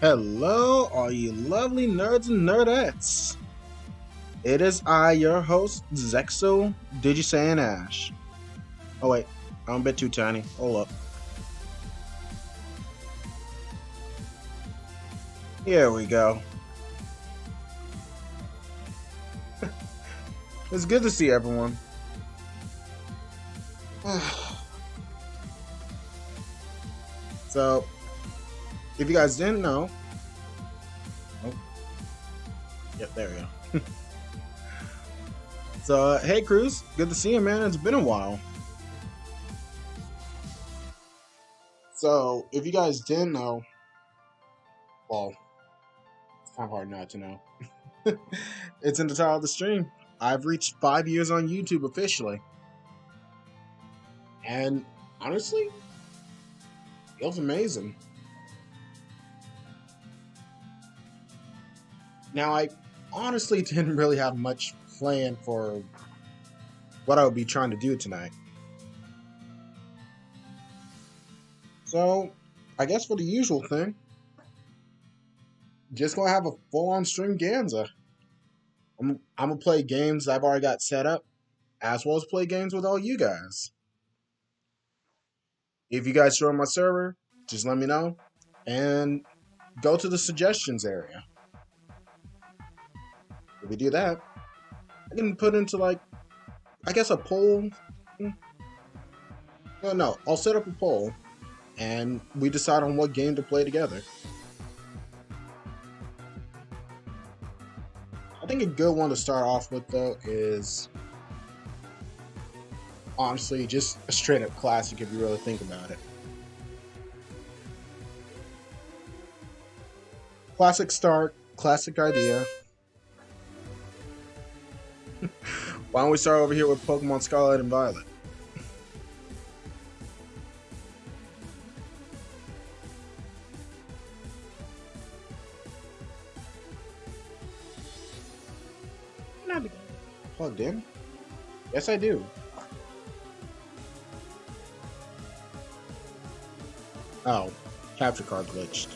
Hello, all you lovely nerds and nerdettes. It is I, your host, Zexo Digisayan Ash. Oh wait, I'm a bit too tiny. Hold up. Here we go. It's good to see everyone. So, if you guys didn't know, oh, yep, there we go. So, hey Cruz, good to see you, man. It's been a while. So, if you guys didn't know, well, it's kind of hard not to know. It's in the title of the stream. I've reached 5 years on YouTube officially. And honestly, it was amazing. Now, I honestly didn't really have much planned for what I would be trying to do tonight. So, I guess for the usual thing, just gonna have a full-on stream Ganza. I'm gonna play games I've already got set up, as well as play games with all you guys. If you guys join my server, just let me know, and go to the suggestions area. If we do that, I can put into I guess a poll. No, I'll set up a poll, and we decide on what game to play together. I think a good one to start off with, though, is honestly just a straight up classic if you really think about it. Classic start, classic idea. Why don't we start over here with Pokemon Scarlet and Violet? Not plugged in? Yes, I do. Oh, capture card glitched.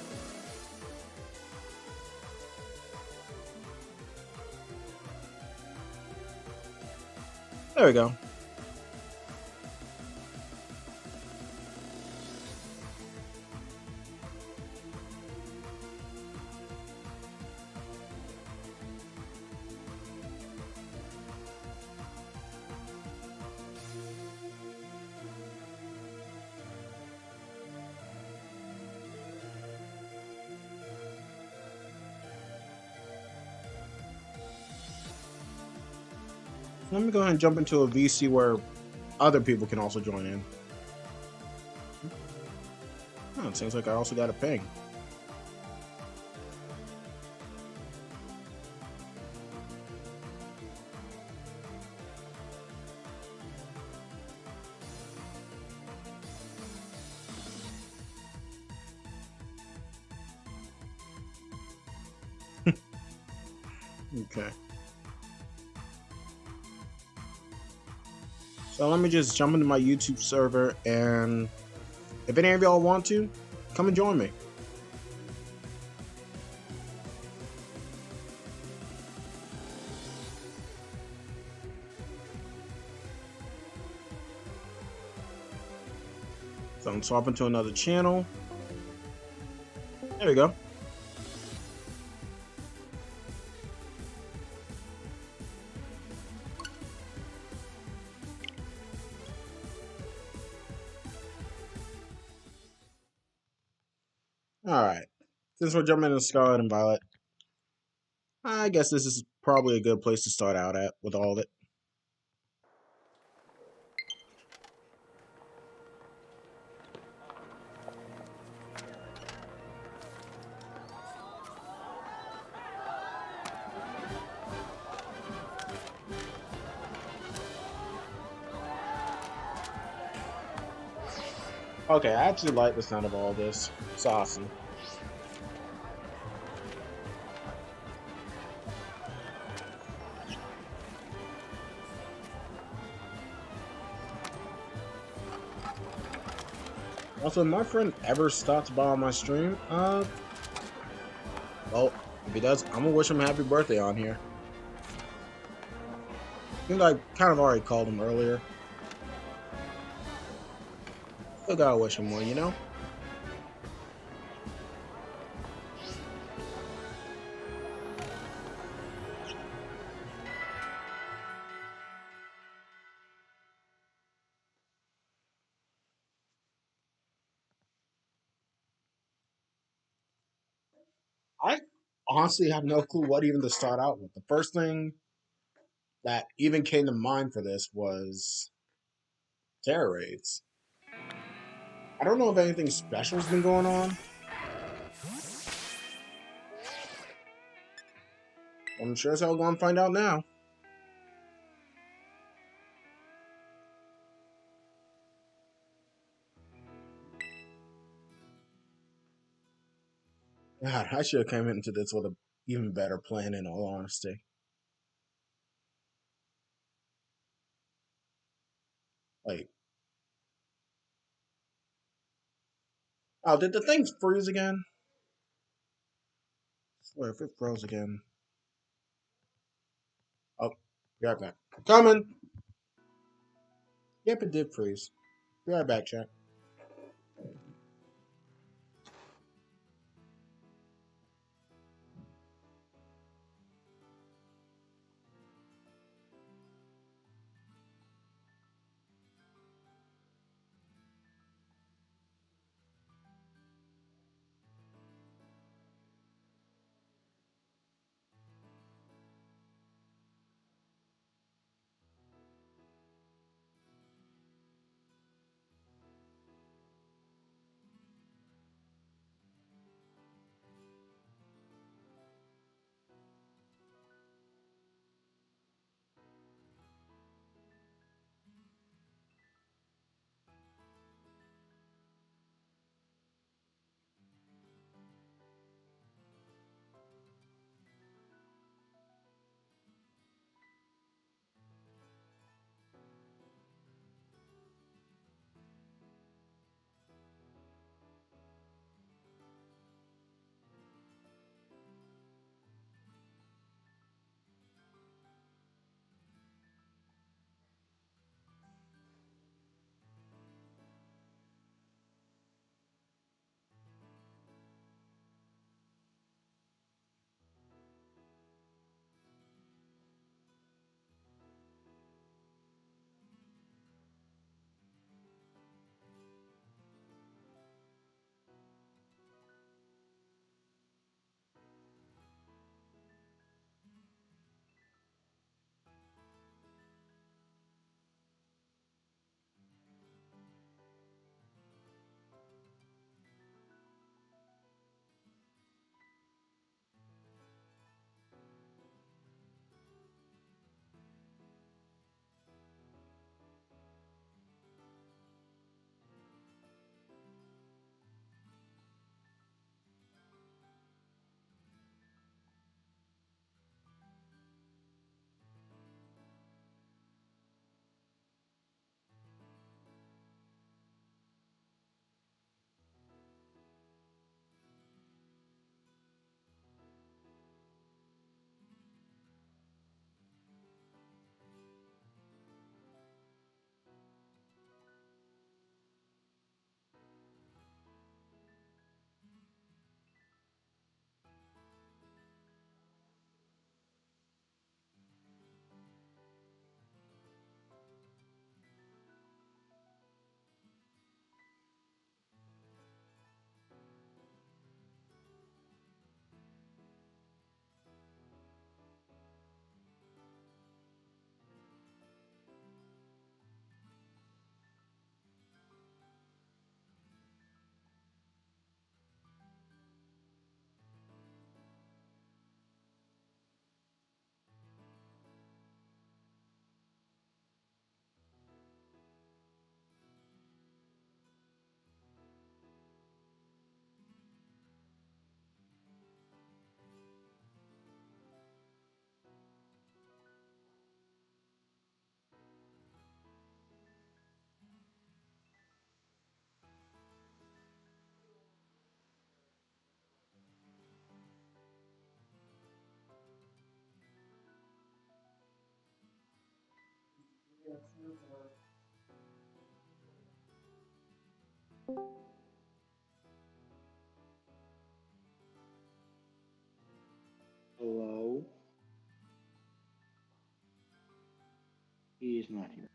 There we go. Let me go ahead and jump into a VC where other people can also join in. Oh, it seems like I also got a ping. Okay. So let me just jump into my YouTube server, and if any of y'all want to, come and join me. So I'm swapping to another channel. There we go. Alright. Since we're jumping into Scarlet and Violet, I guess this is probably a good place to start out at with all of it. Okay, I actually like the sound of all this. It's awesome. Also, if my friend ever stops by on my stream, Well, if he does, I'm gonna wish him a happy birthday on here. I think I kind of already called him earlier. Still gotta wish him one, you know? I honestly have no clue what even to start out with. The first thing that even came to mind for this was terror raids. I don't know if anything special's been going on. I'm sure as hell gonna find out now. God, I should have come into this with a even better plan in all honesty. Like, oh, did the thing freeze again? I swear, if it froze again. Oh, be right back. Coming! Yep, it did freeze. Be right back, chat. Hello? He is not here.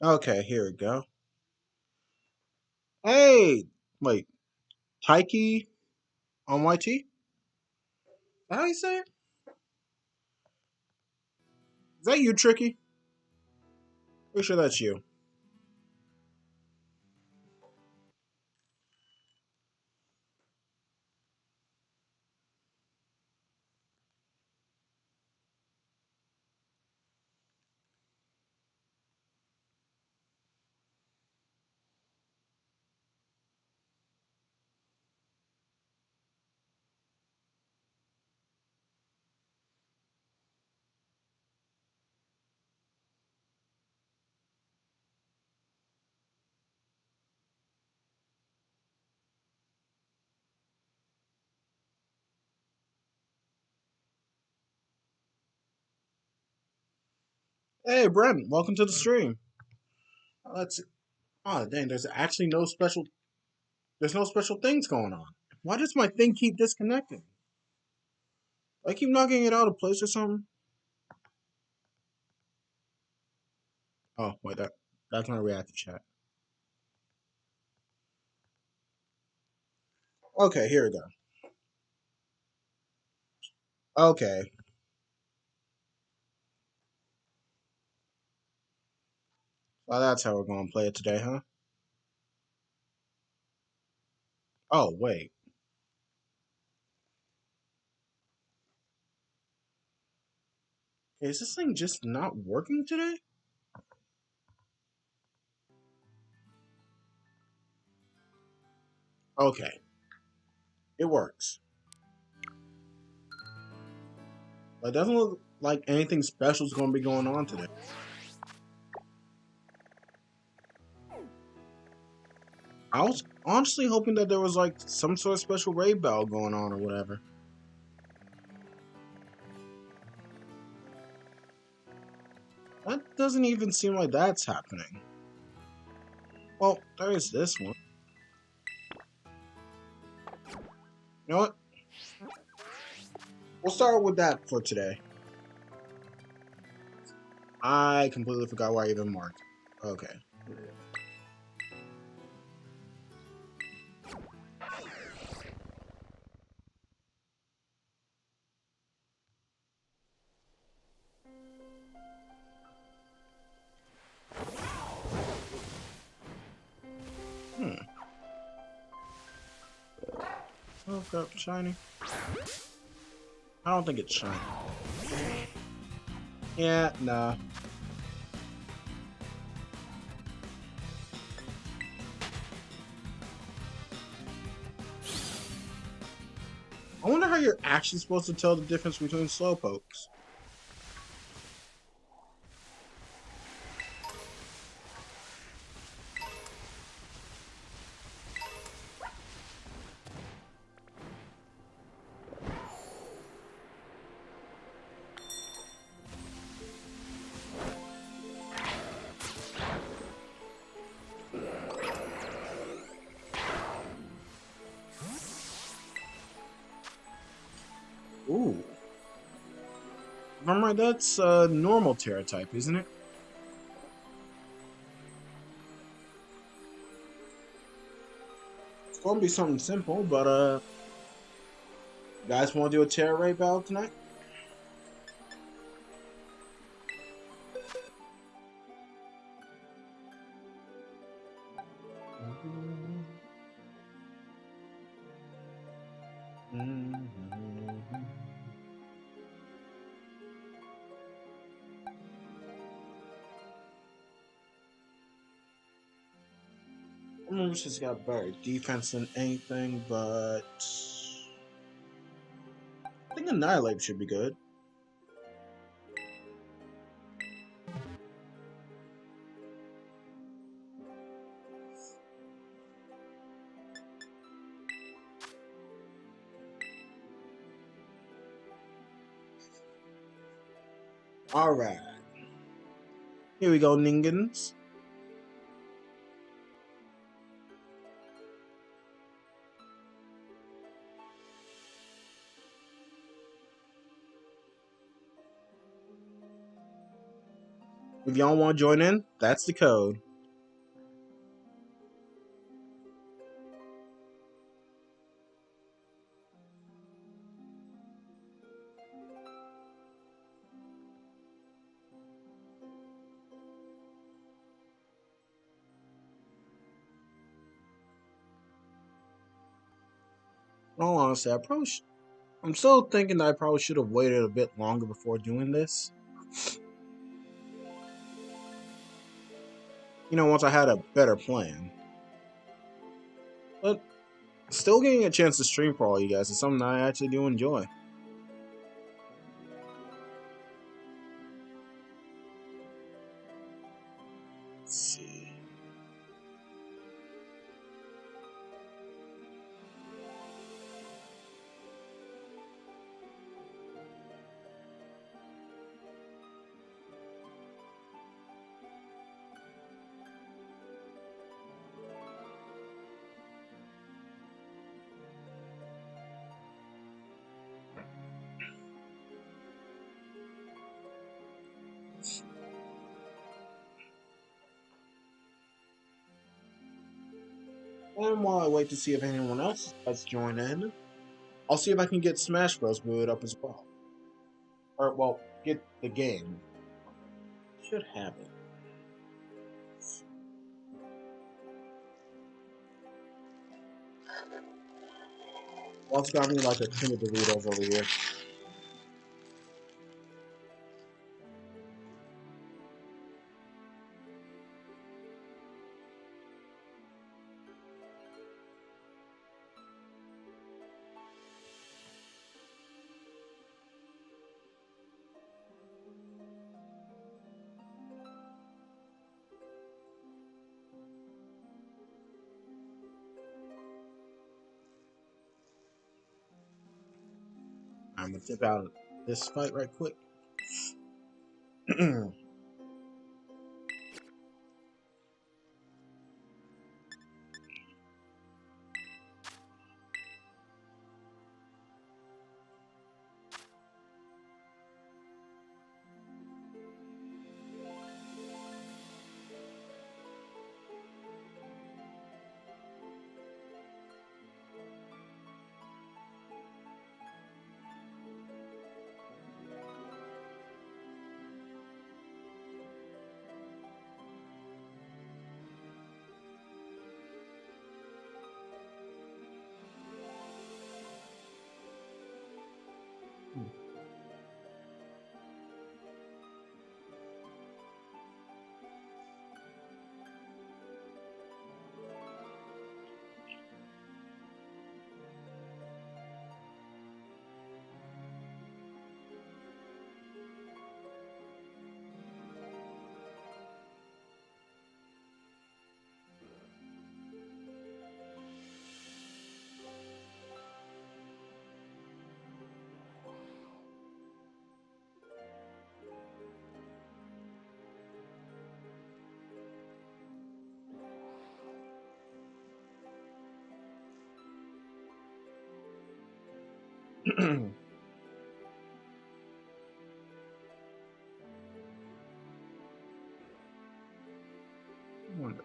Okay, here we go. Hey, wait, Taiki on YT? Is that how you say it? Is that you, Tricky? Pretty sure that's you. Hey, Brent, welcome to the stream. Let's. Oh, dang, there's actually no special. There's no special things going on. Why does my thing keep disconnecting? I keep knocking it out of place or something. Oh, wait, that's my reactive chat. Okay, here we go. Okay. Well, that's how we're going to play it today, huh? Oh, wait. Is this thing just not working today? Okay. It works. But it doesn't look like anything special is going to be going on today. I was honestly hoping that there was like some sort of special raid battle going on or whatever. That doesn't even seem like that's happening. Well, there is this one. You know what? We'll start with that for today. I completely forgot why I even marked. Okay. Oh, crap, shiny. I don't think it's shiny. Yeah, nah. I wonder how you're actually supposed to tell the difference between slowpokes. Ooh. If I'm right, that's a normal Terra type, isn't it? It's gonna be something simple, but you guys wanna do a Terra Ray battle tonight? She's got better defense than anything, but I think Annihilate should be good. Alright. Here we go, Ningans. If y'all want to join in, that's the code. In all honesty, I'm still thinking that I probably should have waited a bit longer before doing this. You know, once I had a better plan. But still getting a chance to stream for all you guys is something I actually do enjoy. Let's see. And while I wait to see if anyone else has joined in, I'll see if I can get Smash Bros. Booted up as well. Or, well, get the game. Should have it. Also got me like a tin of Doritos over here. I'm gonna tip out this fight right quick. Wonder.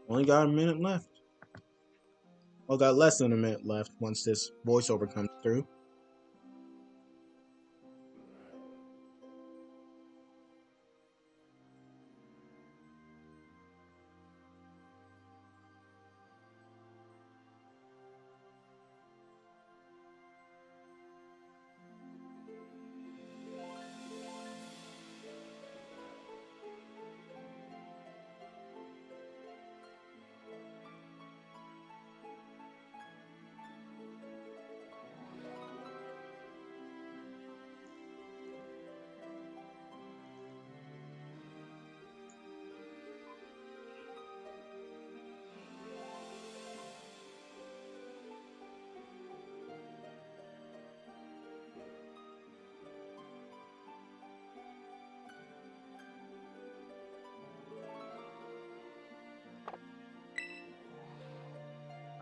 Only got a minute left. Oh, got less than a minute left once this voiceover comes through.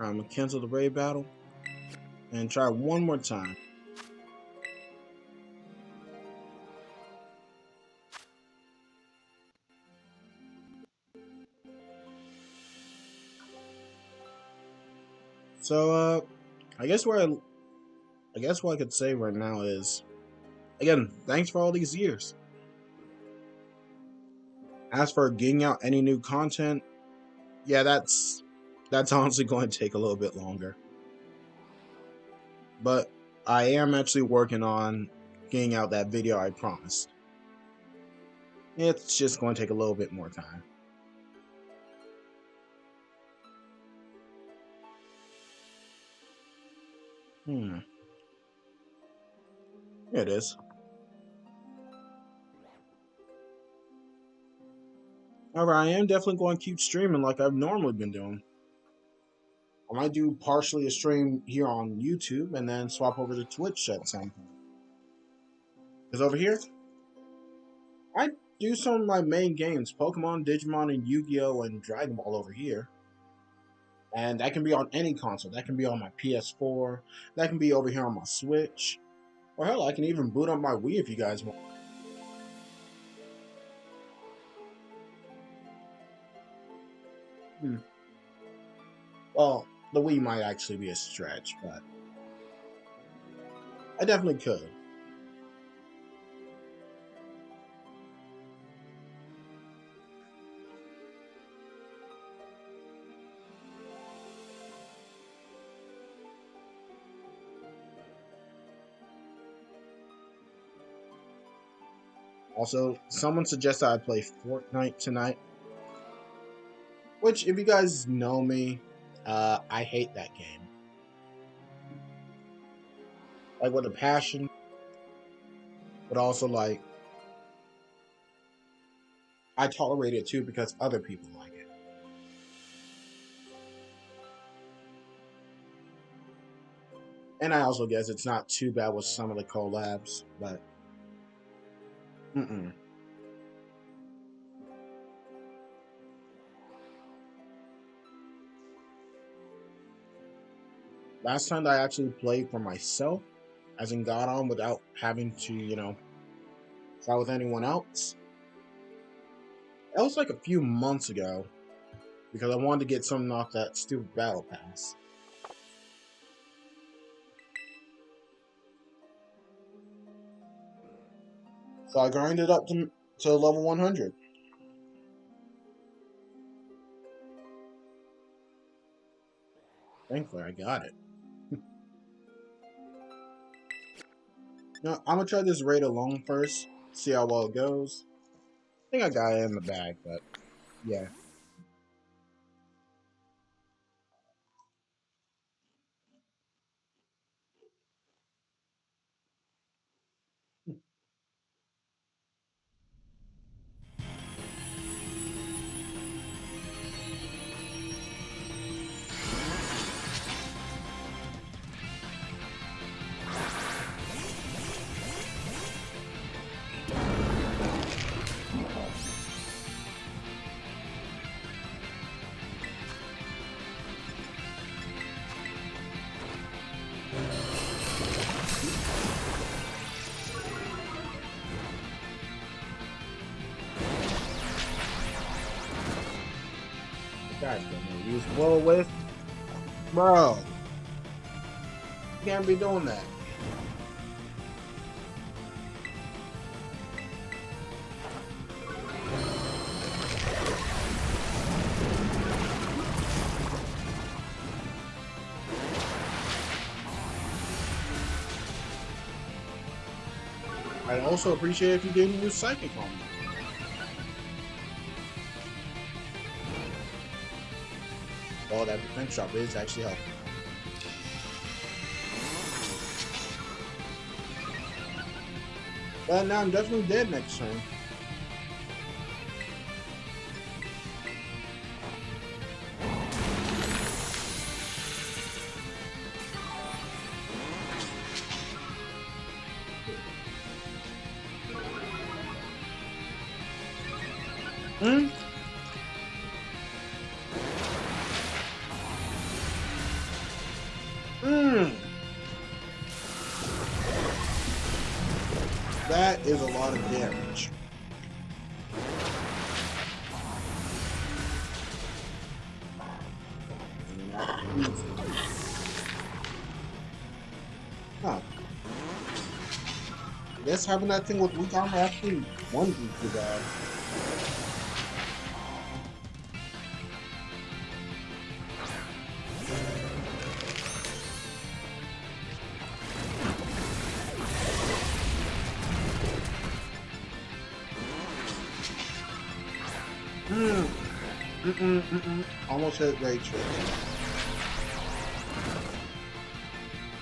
I'm gonna cancel the raid battle and try one more time. So, I guess what I could say right now is, again, thanks for all these years. As for getting out any new content, yeah, that's honestly going to take a little bit longer. But I am actually working on getting out that video I promised. It's just going to take a little bit more time. Here it is. However, I am definitely going to keep streaming like I've normally been doing. I might do partially a stream here on YouTube and then swap over to Twitch at some point. Because over here, I do some of my main games, Pokemon, Digimon, and Yu-Gi-Oh! And Dragon Ball over here. And that can be on any console. That can be on my PS4. That can be over here on my Switch. Or hell, I can even boot up my Wii if you guys want. Well, the Wii might actually be a stretch, but I definitely could. Also, someone suggested I play Fortnite tonight. Which, if you guys know me, I hate that game. Like, with a passion. But also, like, I tolerate it too because other people like it. And I also guess it's not too bad with some of the collabs, but... Last time I actually played for myself, as in got on without having to, try with anyone else, that was like a few months ago, because I wanted to get something off that stupid battle pass. So I grinded up to level 100. Thankfully, I got it. Now, I'm gonna try this raid alone first, see how well it goes. I think I got it in the bag, but yeah. guys don't use blow with. Bro. You can't be doing that. I'd also appreciate if you didn't use Psychic on me. Oh, that defense drop is actually helpful. But now I'm definitely dead next turn. That is a lot of damage. Huh. I guess having that thing with weak armor actually won you bad. Almost hit Rachel.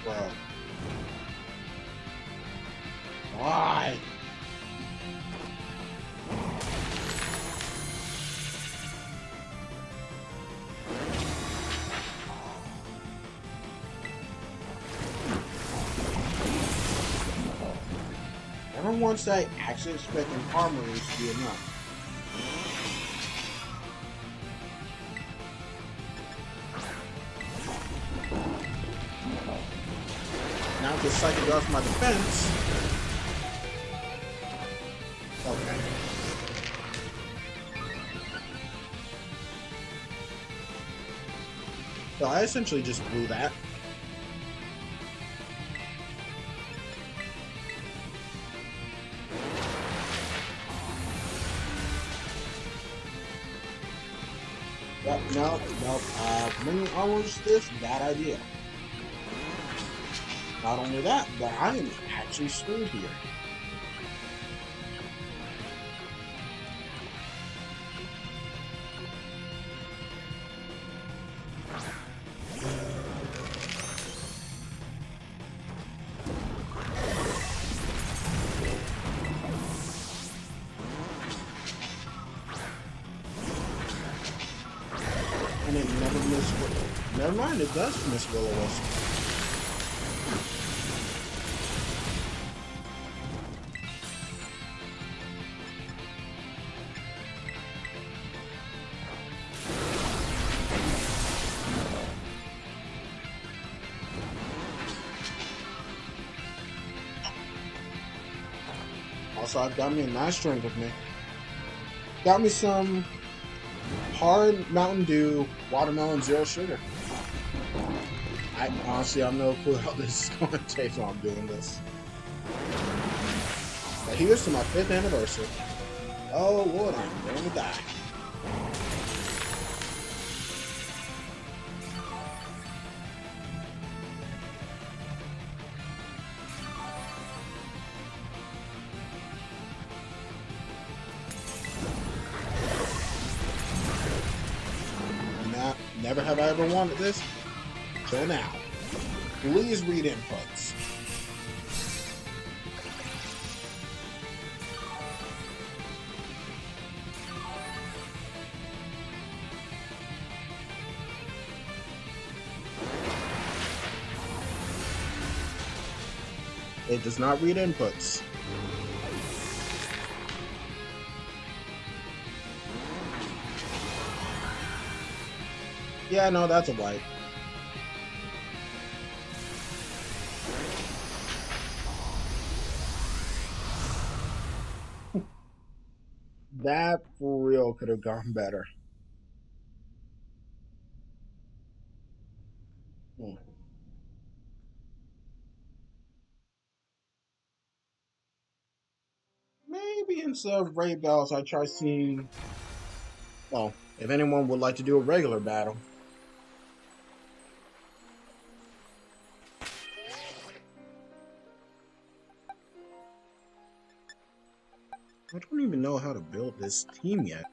Bro. Why? Never once I actually expect an armor to be enough. Now with Psychic off my defense. Okay. So I essentially just blew that. Yep, no. Bringing armors this, bad idea. Not only that, but I am actually screwed here. And it never missed. Never mind, it does miss Will-O-Wisp. Also, I've got me a nice drink with me. Got me some hard Mountain Dew watermelon zero sugar. I honestly have no clue how this is going to taste while I'm doing this. But here's to my 5th anniversary. Oh Lord, I'm going to die. Never have I ever wanted this till now. Please read inputs. It does not read inputs. Yeah, no, that's a wipe. That for real could have gone better. maybe instead of raid battles, I try seeing. Well, if anyone would like to do a regular battle. I don't even know how to build this team yet.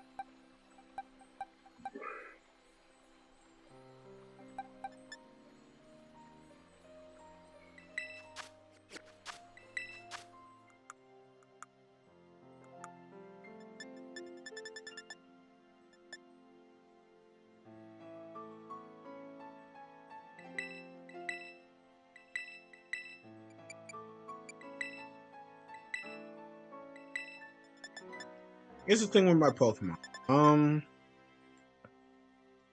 Here's the thing with my Pokemon.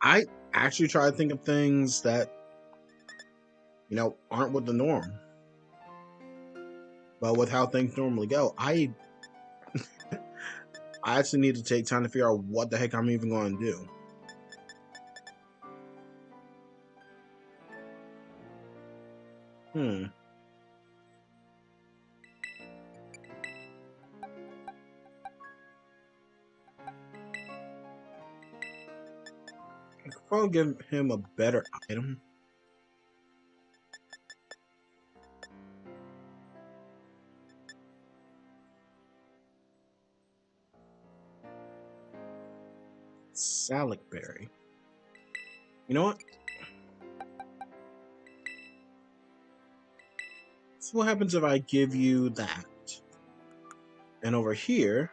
I actually try to think of things that, aren't with the norm. But with how things normally go, I actually need to take time to figure out what the heck I'm even going to do. I could probably give him a better item. Salic Berry. You know what? So what happens if I give you that? And over here,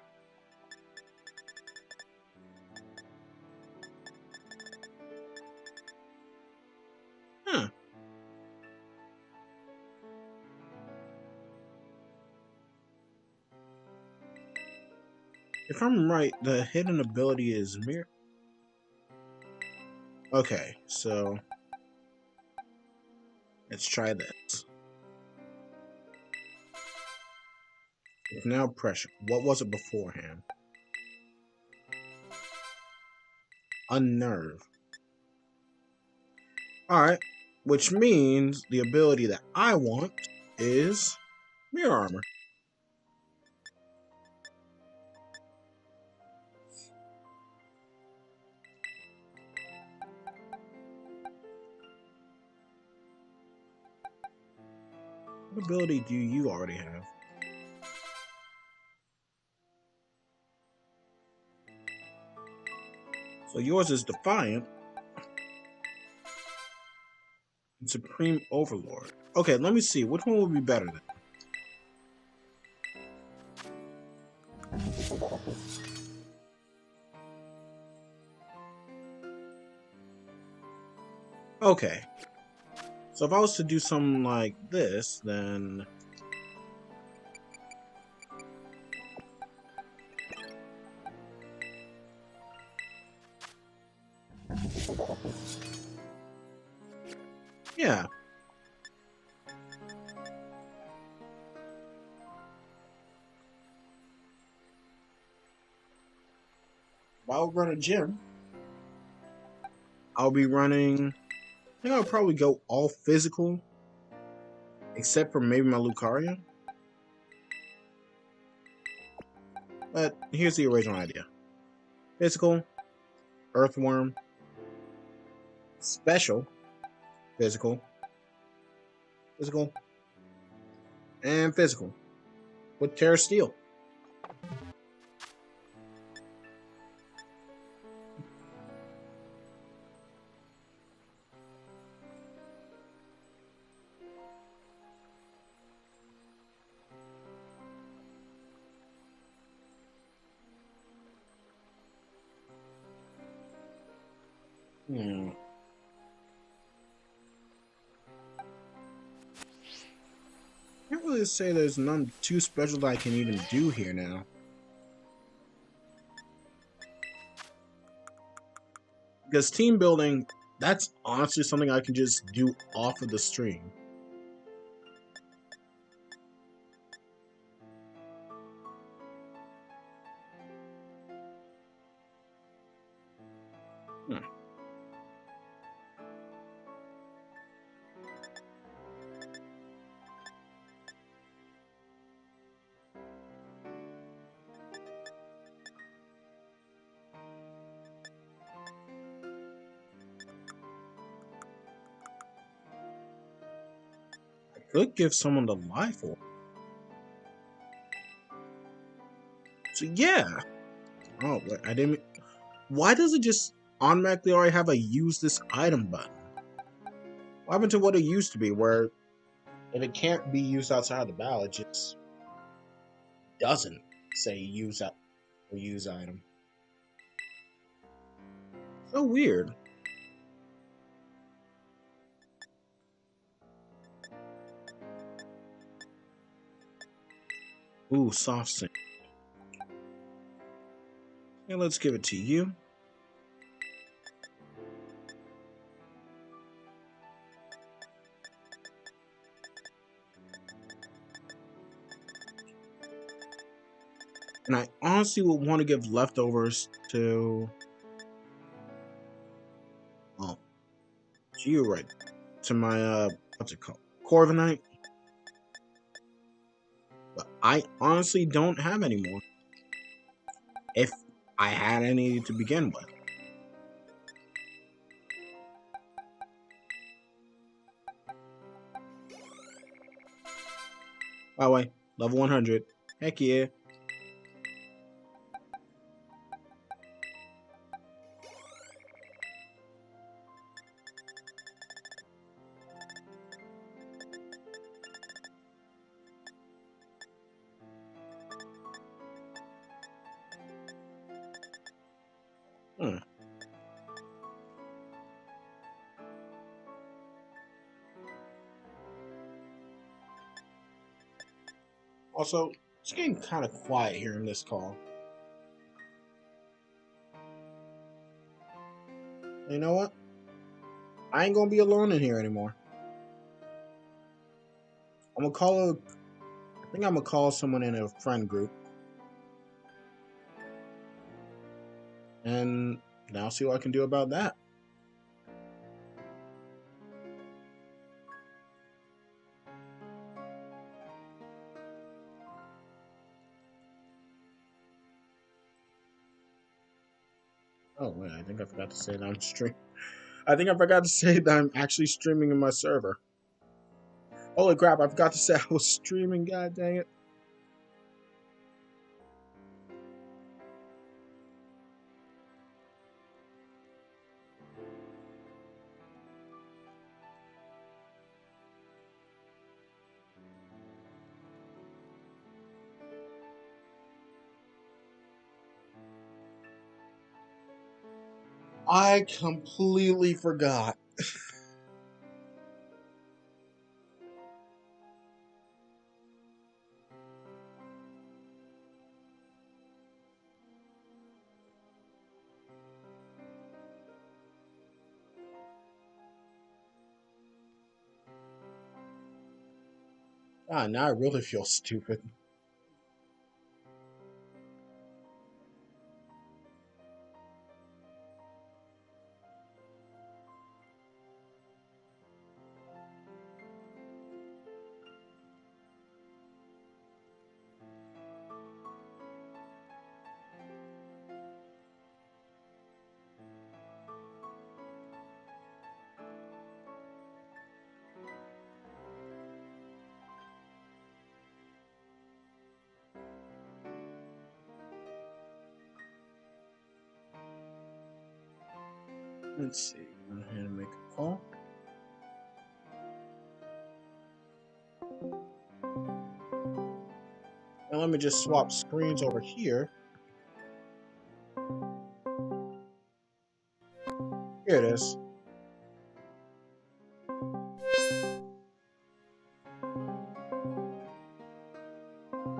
if I'm right, the hidden ability is mirror. Okay, so let's try this. It's now pressure. What was it beforehand? Unnerve. Alright, which means the ability that I want is mirror armor. What ability do you already have? So yours is Defiant. And Supreme Overlord. Okay, let me see. Which one would be better then? Okay. So if I was to do something like this, then... yeah. If I'll run a gym, I'll be running... I think I'll probably go all physical, except for maybe my Lucario. But here's the original idea. Physical, Earthworm, Special, Physical, Physical, and Physical, with Terra Steel. Can't really say there's none too special that I can even do here now. Because team building, that's honestly something I can just do off of the stream. could give someone the life orb. So yeah. Oh, wait, I didn't. Why does it just automatically already have a use this item button? What happened to what it used to be, where if it can't be used outside of the battle, it just doesn't say use that or use item? So weird. Ooh, soft sync. Yeah, let's give it to you. And I honestly would want to give leftovers to... Oh, to you, right? To my, what's it called? Corviknight. But I honestly don't have any more. If I had any to begin with. By the way, level 100. Heck yeah. Hmm. Also, it's getting kind of quiet here in this call. You know what? I ain't gonna be alone in here anymore. I'm gonna call I think I'm gonna call someone in a friend group. And now see what I can do about that. Oh wait, I think I forgot to say that I'm stream. I think I forgot to say that I'm actually streaming in my server. Holy crap, I forgot to say I was streaming, god dang it. I completely forgot. Ah, now I really feel stupid. Let's see. Go ahead and make a call. And let me just swap screens over here. Here it is.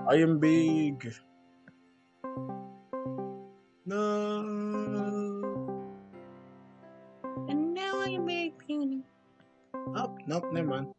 I am big. No. And now I am big, Peony. Oh, nope, never mind.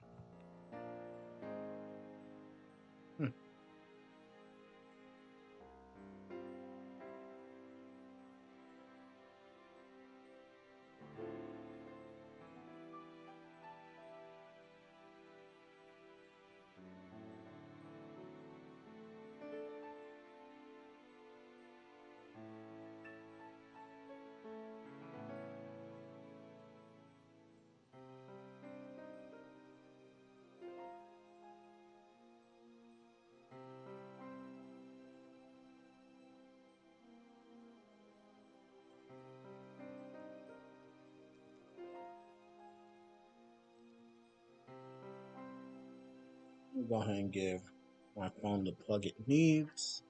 Go ahead and give my phone the plug it needs.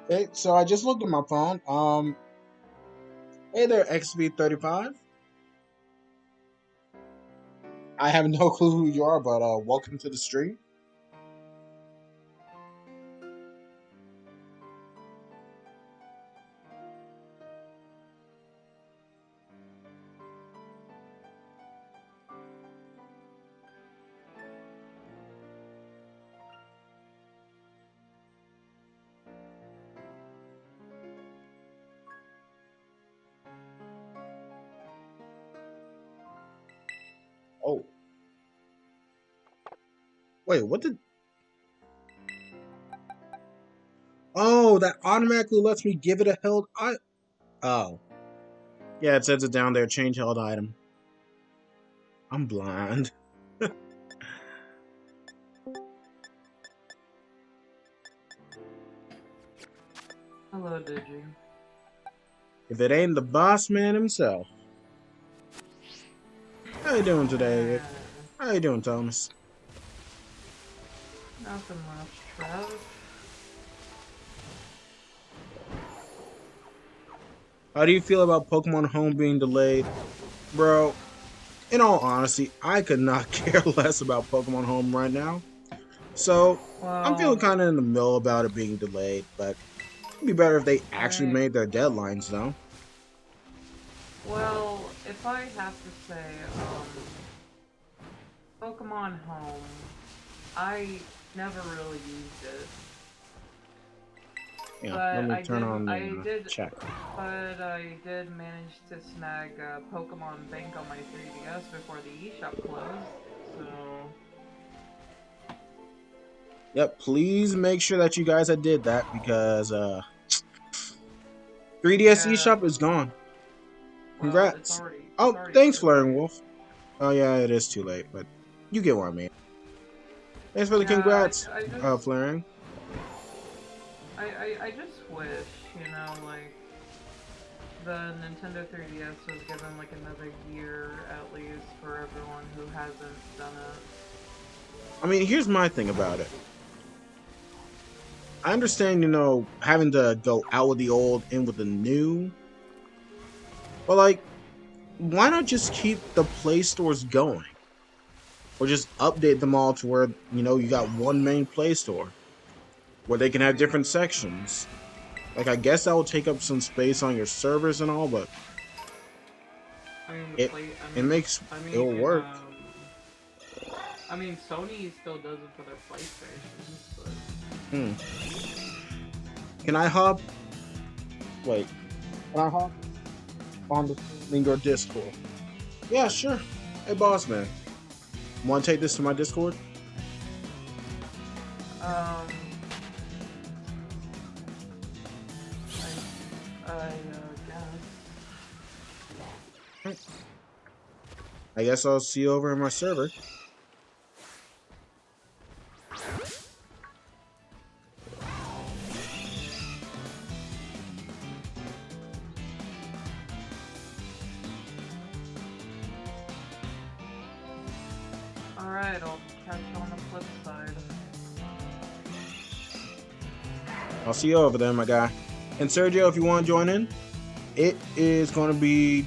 Okay, so I just looked at my phone. Hey there, XB35. I have no clue who you are, but welcome to the stream. Oh. Wait, what did... Oh, that automatically lets me give it a held... Oh. Yeah, it says it down there, change held item. I'm blind. Hello, Digi. If it ain't the boss man himself. How you doing today? How you doing, Thomas? Nothing much, Trev. How do you feel about Pokemon Home being delayed? Bro, in all honesty, I could not care less about Pokemon Home right now. So, I'm feeling kind of in the middle about it being delayed, but it'd be better if they actually made their deadlines, though. Well, if I have to say, Pokemon Home, I never really used it. Yeah, but let me turn on the check. But I did manage to snag Pokemon Bank on my 3DS before the eShop closed, so... Yep, please make sure that you guys did that, because 3DS eShop is gone. Congrats. Well, thanks, Flaring Wolf. Oh yeah, it is too late, but you get what I mean. Thanks for the congrats, Flaring. I just wish, you know, like, the Nintendo 3DS was given, like, another year, at least, for everyone who hasn't done it. I mean, here's my thing about it. I understand, you know, having to go out with the old, in with the new. But, like, why not just keep the Play stores going? Or just update them all to where, you know, you got one main Play store. Where they can have different sections. Like, I guess that will take up some space on your servers and all, but... it makes... it'll work. I mean, Sony still does it for their PlayStations, but... Can I hop? Wait. Can I hop on your Discord? Yeah, sure. Hey, boss man. Want to take this to my Discord? I guess I'll see you over in my server. Alright, I'll catch you on the flip side. I'll see you over there, my guy. And Sergio, if you want to join in, it is going to be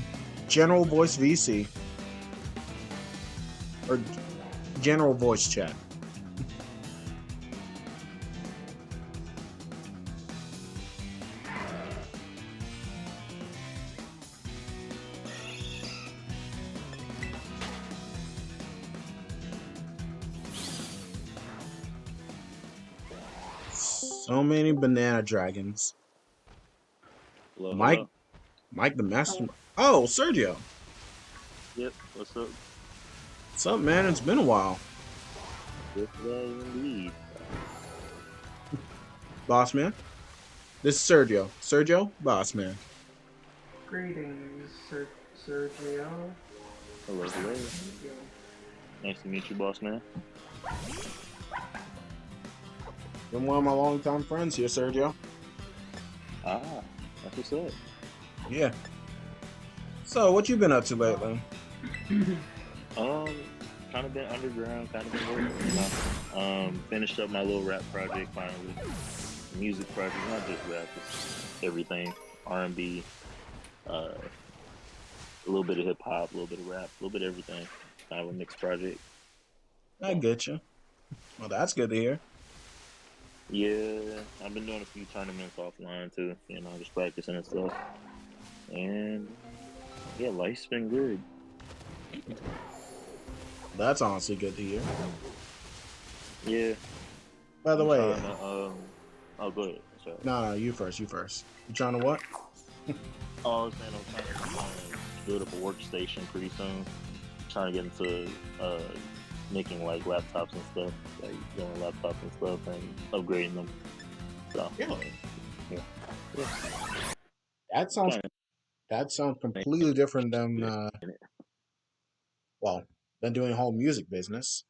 General Voice VC. Or General Voice Chat. So many banana dragons. Hello, Mike the Master. Oh, Sergio. Yep, what's up? What's up, man? It's been a while. Yes, indeed. Boss man. This is Sergio. Sergio, boss man. Greetings, Sergio. Hello, hello. Nice to meet you, boss man. Been one of my longtime friends here, Sergio. Ah, that's what's up. Yeah. So, what you been up to lately? Kind of been underground, kind of been working, you know. Finished up my little rap project finally. Music project, not just rap, it's everything. R&B, a little bit of hip hop, a little bit of rap, a little bit of everything. Kind of a mixed project. I get you. Well, that's good to hear. Yeah, I've been doing a few tournaments offline too, you know, just practicing and stuff. And yeah, life's been good. That's honestly good to hear. Yeah. By the I'm way, trying to, oh, go ahead. Sorry. no, you first. You trying to what? Oh, I was saying I'm trying to build up a workstation pretty soon. Trying to get into making like laptops and stuff, like doing laptops and stuff and upgrading them. So Really? yeah. That sounds completely different than well, than doing whole music business.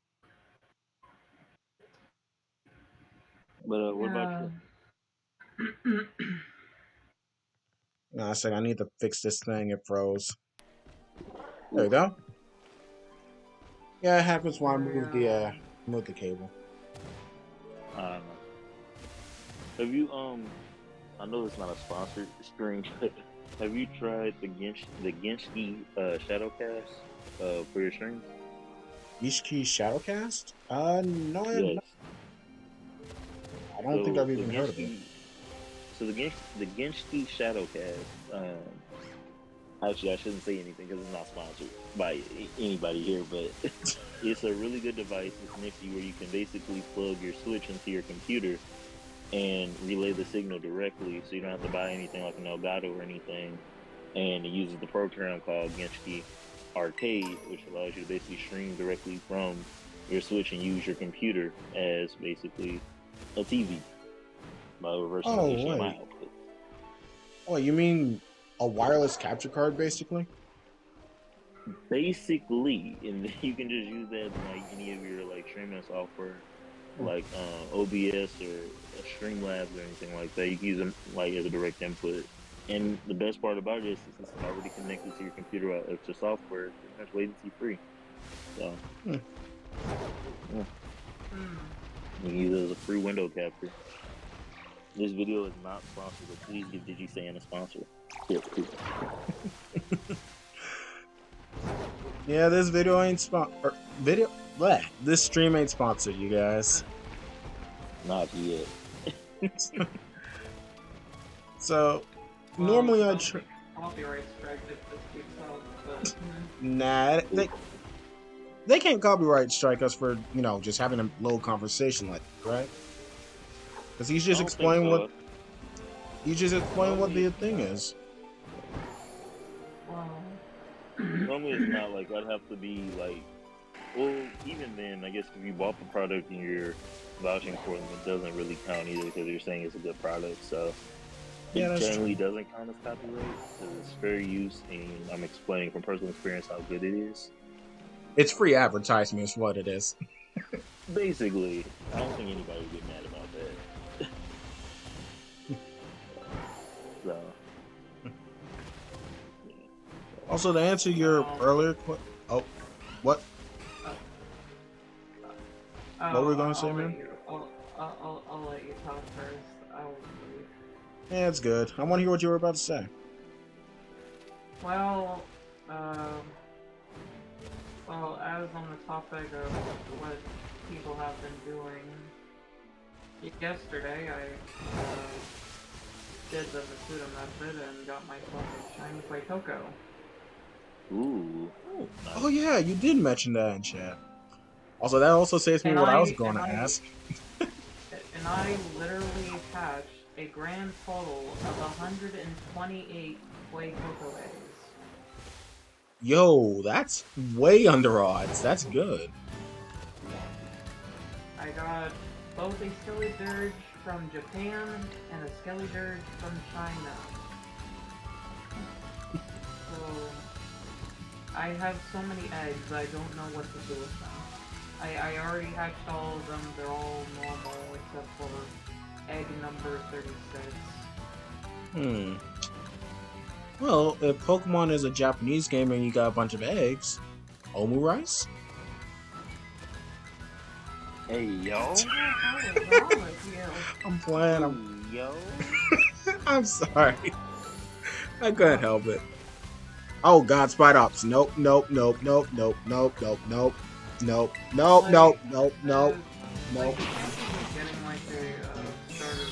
But what about Yeah. you? No, I said I need to fix this thing. It froze. There we go. Yeah, it happens when I move the cable. Have you I know it's not a sponsored stream, but have you tried the Genshki Shadowcast for your streams? Ishiki Shadowcast? No, I have Yes. not. I don't think So I've the even heard of it. Genshki, the Genshki Shadowcast. Actually, I shouldn't say anything because it's not sponsored by anybody here, but it's a really good device. It's nifty where you can basically plug your Switch into your computer and relay the signal directly, so you don't have to buy anything like an Elgato or anything. And it uses the program called Genshki Arcade, which allows you to basically stream directly from your Switch and use your computer as basically a TV by reversing the Oh, HDMI wait. output. Oh, you mean a wireless capture card, basically? Basically, and you can just use that in like any of your like streaming software, like OBS or Streamlabs or anything like that. You can use them like as a direct input. And the best part about it is since it's already connected to your computer to software, it's pretty much latency free. So yeah, you can use it as a free window capture. This video is not sponsored, but please give DigiSan a sponsor. Yeah, Yeah, this video ain't this stream ain't sponsored, you guys. not yet. So, Well, normally I don't be copyright strike if this keeps up, but nah, they can't copyright strike us for, you know, just having a little conversation like that, right? Because he's just I don't think explaining so. what the thing is. well, Normally it's not like I'd have to be like, well, even then, I guess if you bought the product and you're vouching for them, it doesn't really count either because you're saying it's a good product. So Yeah, it that's generally doesn't count as copyright because it's fair use, and I'm explaining from personal experience how good it is. It's free advertisement, is what it is. Basically, I don't think anybody would get mad about that. So. Also, to answer your earlier question, what? What were we gonna say, man? I'll let you talk first. I will leave. Yeah, it's good. I want to hear what you were about to say. Well, as on the topic of what people have been doing, yesterday I did the Masuda method and got myself a shiny play Coco. Ooh. Oh yeah, you did mention that in chat. Also, that also saves me what I was going to ask. And I literally hatched a grand total of 128 play Coco eggs. Yo, that's way under odds. That's good. I got both a Skelly Dirge from Japan and a Skelly Dirge from China. I have so many eggs, I don't know what to do with them. I already hatched all of them, they're all normal except for egg number 36. Well, if Pokemon is a Japanese game and you got a bunch of eggs, omu rice? Hey yo. What the hell is wrong with you? I'm playing. Hey, yo. I'm sorry. I couldn't help it. Oh God, Spidops. Nope, nope, nope, nope, nope, nope, nope, nope, nope, nope, nope, nope, nope, nope. Like, the chances of getting like a starter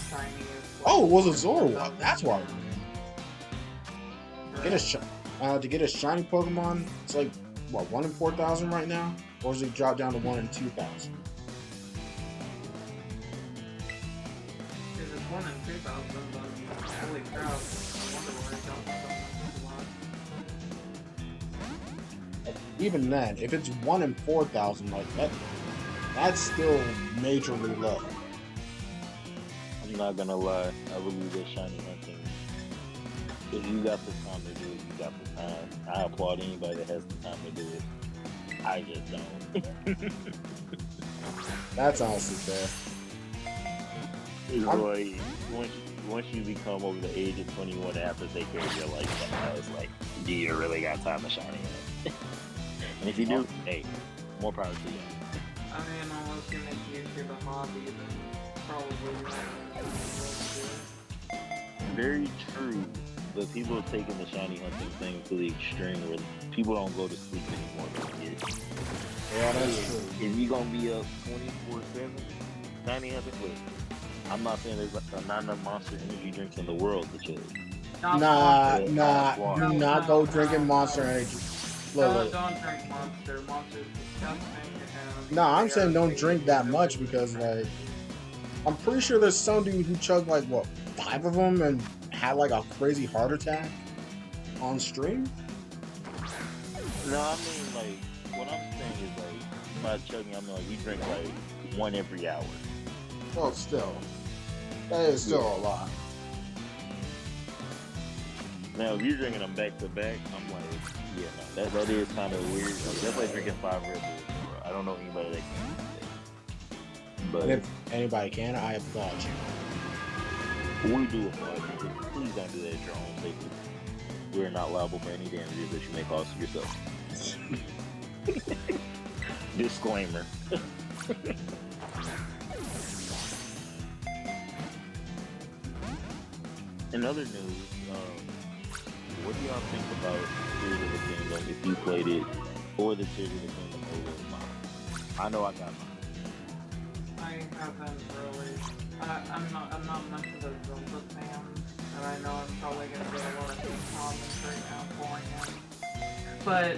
shiny is like, Oh, it was a Zorua. That's why. Right. To get a shiny Pokemon, it's like what, 1 in 4,000 right now, or does it drop down to 1 in 2,000? If it's 1 in 2,000, then holy crap, I wonder why I don't so much a lot. Even then, if it's 1 in 4,000, like that's still majorly low. I'm not gonna lie, I believe that shiny hunting. If you got the time to do it, you got the time. I applaud anybody that has the time to do it. I just don't. That's honestly fair. It's like once you become over the age of 21 and have to take care of your life, it's like, do you really got time to shine it? And if you do, hey, more power to you. I mean, unless you make YouTube a hobby, then probably you might do it. Very true. But people are taking the shiny hunting thing to the extreme where people don't go to sleep anymore. Yeah, that's true. If you're gonna be up 24/7, shiny hunting, look, I'm not saying there's not enough Monster Energy drinks in the world to chill. Nah, do not go drinking Monster Energy. Look. Don't drink Monster. Monster's disgusting. Nah, I'm saying don't drink that much because, like, I'm pretty sure there's some dude who chugged, like, what, 5 of them and had, like, a crazy heart attack on stream? No, I mean, like, what I'm saying is, like, by chugging, I mean, like, you drink, like, 1 every hour. Well, still. That is still a lot. Now, if you're drinking them back to back, I'm like, yeah, no, that is kind of weird. Like, that's like drinking 5 Red Bulls. Bro. I don't know anybody that can do that. But And if anybody can, I applaud you. we do applaud you. Please don't do that at your own safety. We're not liable for any damages that you may cause to yourself. Disclaimer. In other news, what do y'all think about Tears of the Kingdom if you played it, or the Tears of the Kingdom OLED model? I know I got mine. I haven't really. I'm not much of a Zelda fan, and I know I'm probably gonna get a lot of hate comments right now for him.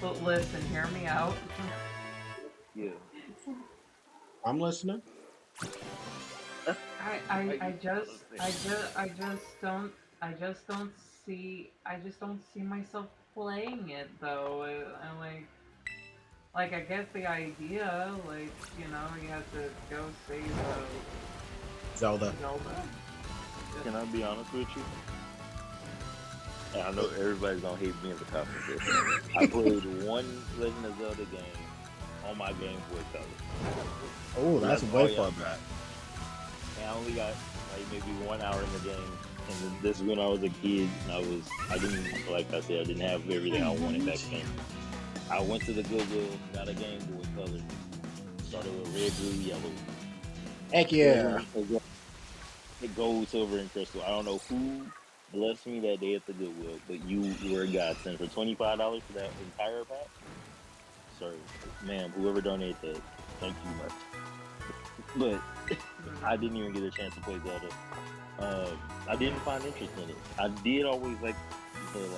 But listen, hear me out. Yeah. I just don't see myself playing it though. I like I get the idea, like, you know, you have to go save Zelda. Can I be honest with you? And I know everybody's gonna hate me in the comments. I played one Legend of Zelda game on my Game Boy Color. Oh, that's way far back. And I only got like maybe 1 hour in the game. And this is when I was a kid, and I didn't, like I said, I didn't have everything I wanted back then. I went to the Goodwill, got a Game Boy Color, started with red, blue, yellow. Heck yeah. Gold, silver, and crystal. I don't know who blessed me that day at the Goodwill, but you were a godsend. For $25 for that entire pack? Sorry, ma'am, whoever donated that, thank you much. But I didn't even get a chance to play Zelda. I didn't find interest in it. I did always like the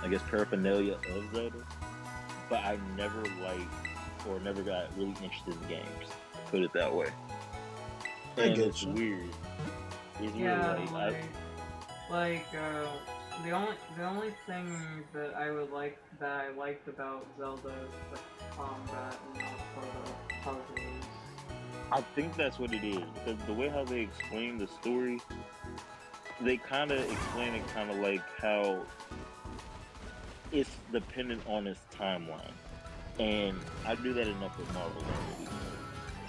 I guess paraphernalia of Zelda, but I never liked or never got really interested in games. Put it that way. And it's weird. It's yeah, weird. The only thing that I liked about Zelda is the combat and not for the puzzles. I think that's what it is, because the way how they explain the story, they kind of explain it kind of like how it's dependent on its timeline, and I do that enough with Marvel already.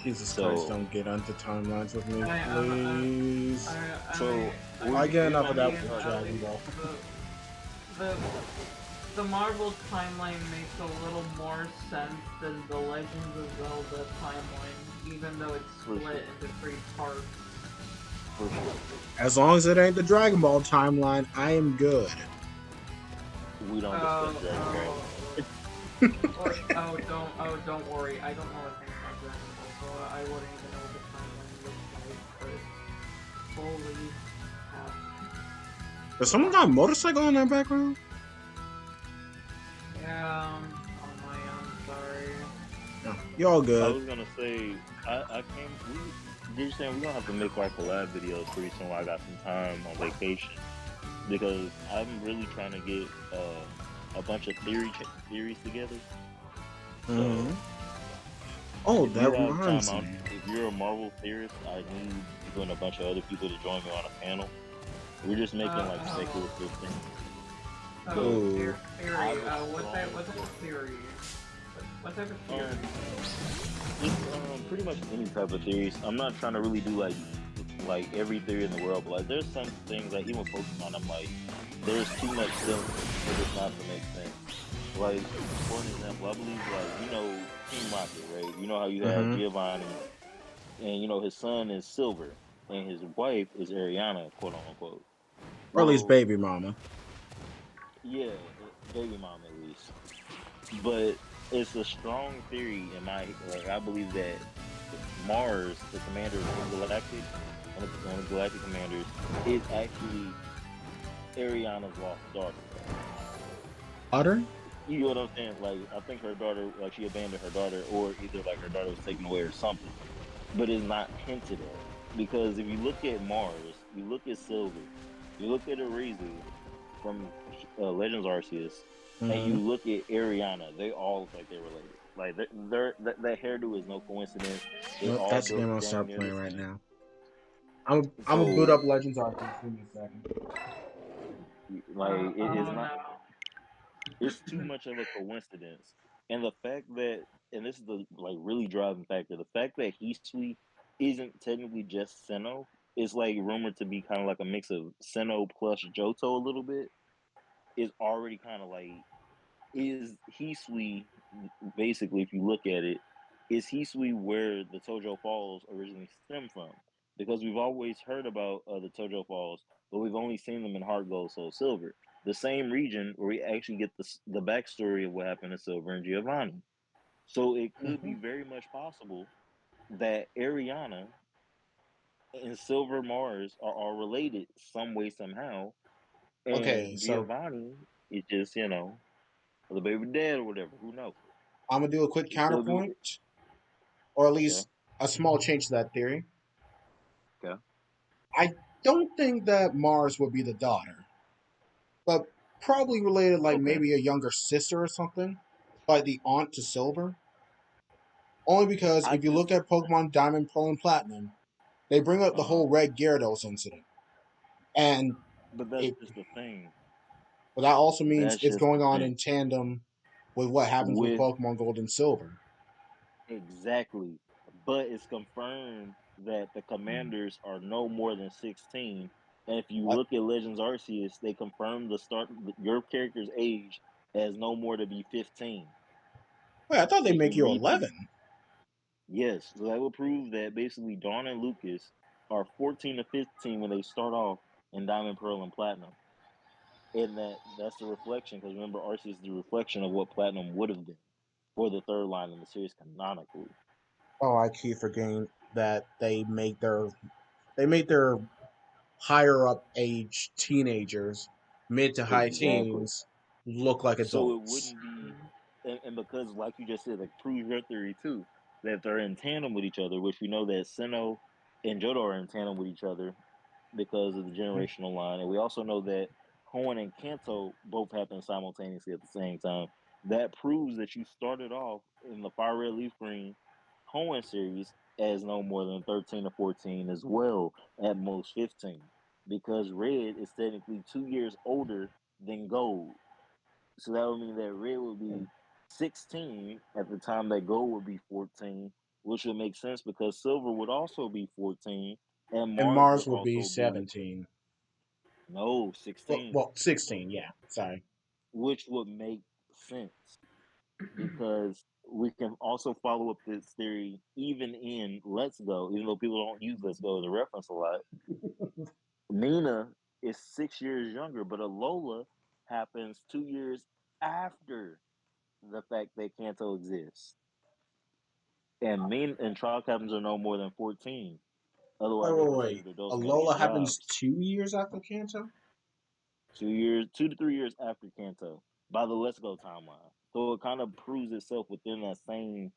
Jesus Christ, So, don't get onto timelines with me, I please. so I get here's enough my of that main with at Dragon least Ball. the the Marvel timeline makes a little more sense than the Legends of Zelda timeline, even though it's for split sure, into 3 parts. for sure. As long as it ain't the Dragon Ball timeline, I am good. We don't discuss Oh, Dragon Ball. don't worry. I don't know a thing about Dragon Ball, so I wouldn't even know what the timeline looks like. But holy cow! Does someone got a motorcycle in that background? Yeah, on my end, sorry. No, you all I good. was gonna say, I came. You're saying we're gonna have to make like collab videos pretty soon. While I got some time on vacation because I'm really trying to get a bunch of theories together. So Hmm. Oh, if that you have time reminds out, me. if you're a Marvel theorist, I need you and a bunch of other people to join me on a panel. We're just making like Oh, speculative things, oh, but Oh, theory. I have a What type strong. of theory? What type of theory? Um, just pretty much any type of theories. I'm not trying to really do like every theory in the world, but like there's some things like even Pokemon, I'm like there's too much sense for this not to make sense. Like for an example, I believe like Team Rocket, right? You know how you have mm-hmm. Giovanni, and his son is Silver, and his wife is Ariana, quote unquote. Or at least Well, baby mama. yeah, baby mom at least. But it's a strong theory in my like I believe that Mars, the commander of Team Galactic, one of the Galactic commanders, is actually Ariana's lost daughter. Butter? You know what I'm saying? Like I think her daughter, like she abandoned her daughter, or either like her daughter was taken away or something. But it's not hinted at because if you look at Mars, you look at Silver, you look at Arizu from Legends Arceus, and Mm-hmm. you look at Ariana, they all look like they're related. Like that hairdo is no coincidence. They're Nope, all that's the built game I'll dang start near the playing right same. now. I'm gonna boot So up Legends Arceus. Give me a second. like it is Oh not. no. It's too much of a coincidence, and the fact that, and this is the like really driving factor, the fact that Hisui isn't technically just Sinnoh is like rumored to be kind of like a mix of Sinnoh plus Johto a little bit. Is already kind of like is Hisui basically, if you look at it, is Hisui where the Tojo Falls originally stem from? Because we've always heard about the Tojo Falls, but we've only seen them in Heart Gold, Soul Silver, the same region where we actually get the backstory of what happened to Silver and Giovanni. So it could Mm-hmm. be very much possible that Ariana and Silver Mars are all related some way somehow, Okay, and so Giovanni is just the baby dad or whatever. Who knows? I'm gonna do a quick It could be counterpoint, or at okay. least a small change to that theory. Okay. I don't think that Mars would be the daughter, but probably related, like Okay. maybe a younger sister or something, like the aunt to Silver. Only because I if you just, look at Pokemon Diamond, Pearl, and Platinum, they bring up the uh, whole Red Gyarados incident, and but that's it just the thing. but that also means That's it's just going the on thing in tandem with what happens with with Pokemon Gold and Silver. exactly. But it's confirmed that the commanders are no more than 16. And if you What? look at Legends Arceus, they confirm the start your character's age as no more to be 15. Wait, I thought they If make you you read the 11. yes, so that would prove that basically Dawn and Lucas are 14 to 15 when they start off in Diamond, Pearl, and Platinum. And that's the reflection because remember Arceus is the reflection of what Platinum would have been for the third line in the series canonically. Oh, I keep forgetting that they make their higher up age teenagers, mid to high Exactly. teens, look like So it adults. wouldn't be, and because like you just said, like proves your theory too, that they're in tandem with each other, which we know that Sinnoh and Johto are in tandem with each other because of the generational line, and we also know that Hoenn and Kanto both happen simultaneously at the same time. That proves that you started off in the Fire Red Leaf Green Hoenn series as no more than 13 or 14 as well, at most 15, because Red is technically 2 years older than Gold. So that would mean that Red would be 16 at the time that Gold would be 14, which would make sense because Silver would also be 14 and And Mars would Mars would be also be 17. no Well, 16, well 16, yeah. Sorry. which would make sense because we can also follow up this theory even in Let's Go, even though people don't use Let's Go as a reference a lot. Nina is 6 years younger, but Alola happens 2 years after the fact that Kanto exists. And mean and trial captains are no more than 14. Wait, Otherwise, they're wait, wait. considered adults and got to Alola get happens jobs. 2 years after Kanto? 2 years, 2 to 3 years after Kanto by the Let's Go timeline. So it kind of proves itself within that same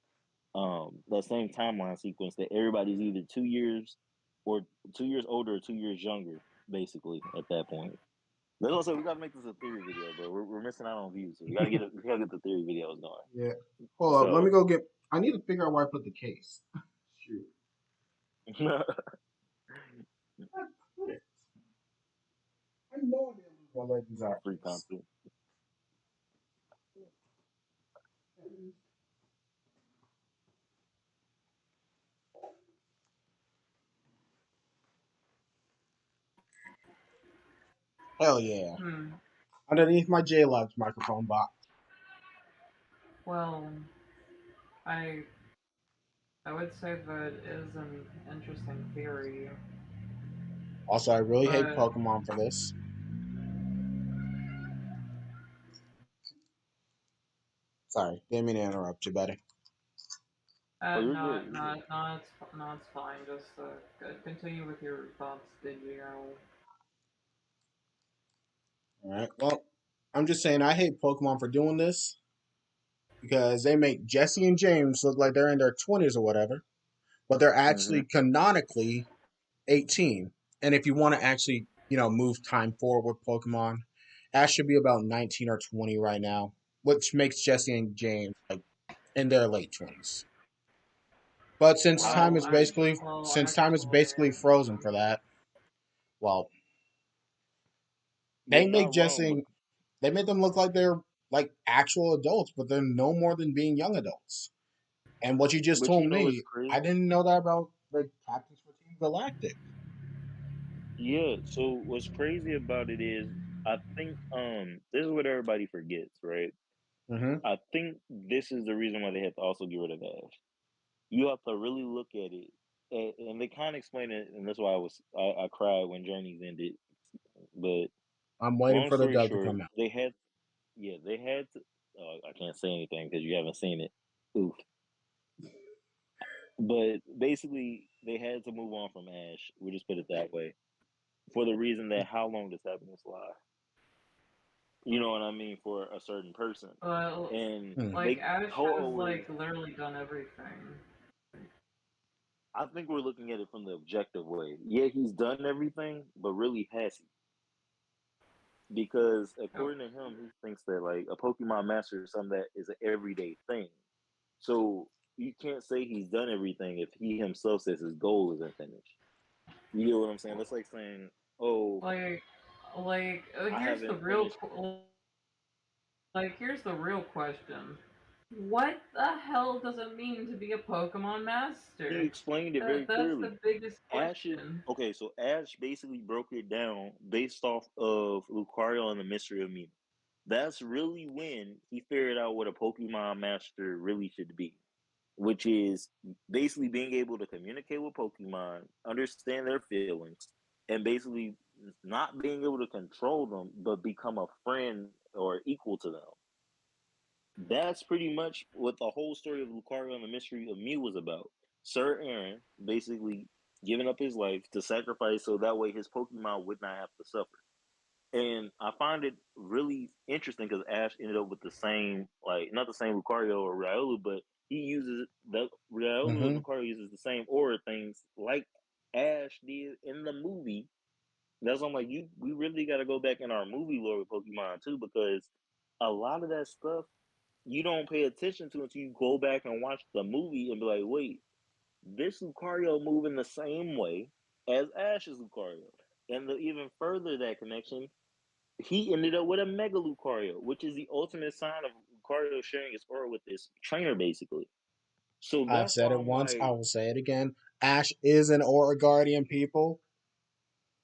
timeline sequence that everybody's either 2 years or 2 years older or 2 years younger, basically at that point. That's also we gotta make this a theory video, bro. We're missing out on views, so we gotta get the theory videos going. Yeah. Hold up. Let me So go get. I need to figure out where I put the case. Shoot. I put it. I know I didn't lose my Legends free Arceus. content. Hell yeah. Hmm. Underneath my J-Labs microphone box. Well, I I would say that is an interesting theory, Also, I really hate but Pokemon for this. Sorry, didn't mean to interrupt you, buddy. Oh, you're good. not You're good. not not not it's fine. Just continue with your thoughts, Digio. Alright, well, I'm just saying I hate Pokemon for doing this because they make Jesse and James look like they're in their 20s or whatever, but they're Mm-hmm. actually canonically 18. And if you want to actually, move time forward with Pokemon, Ash should be about 19 or 20 right now, which makes Jesse and James like in their late 20s. But I since time is Actually, basically frozen for that, well, they you're make not wrong, but Jesse they make them look like they're like actual adults, but they're no more than being young adults. And what you just but told you know what's me, I crazy? didn't know that about the captains for Team Galactic. Yeah. So what's crazy about it is I think this is what everybody forgets, right? Mm-hmm. I think this is the reason why they had to also get rid of Ash. You have to really look at it, and they kind of explain it, and that's why I cried when Journeys ended. But I'm waiting long for the story dub to short, come out. they had to. I can't say anything because you haven't seen it. Oof. But basically, they had to move on from Ash. We'll just put it that way. For the reason that how long does happiness lie? You know what I mean? For a certain person. but And Hmm. like they Ash has Ho-Oh is like literally done everything. I think we're looking at it from the objective way. Yeah, he's done everything, but really has he? Because Oh, according to him, he thinks that like a Pokemon master is something that is an everyday thing. So you can't say he's done everything if he himself says his goal isn't finished. You get what I'm saying? That's like saying, "Oh, like I here's the haven't real finished." here's the real question. What the hell does it mean to be a Pokemon He master? explained it very That's clearly. the biggest Ash is question. okay. So Ash basically broke it down based off of Lucario and the Mystery of Mew. That's really when he figured out what a Pokemon master really should be, which is basically being able to communicate with Pokemon, understand their feelings, and basically not being able to control them, but become a friend or equal to them. That's pretty much what the whole story of Lucario and the Mystery of Mew was about. Sir Aaron basically giving up his life to sacrifice so that way his Pokemon would not have to suffer. And I find it really interesting because Ash ended up with the same, like not the same Lucario or Riolu, but he uses the Riolu and Mm-hmm. Lucario uses the same aura things like Ash did in the movie. That's why I'm like, we really got to go back in our movie lore with Pokemon too, because a lot of that stuff you don't pay attention to until you go back and watch the movie and be like, wait, this Lucario moving the same way as Ash's Lucario. And to even further that connection, he ended up with a Mega Lucario, which is the ultimate sign of Lucario sharing his aura with his trainer, basically. So I've that's said why it I'm once. I like, will say it again. Ash is an Aura Guardian, people.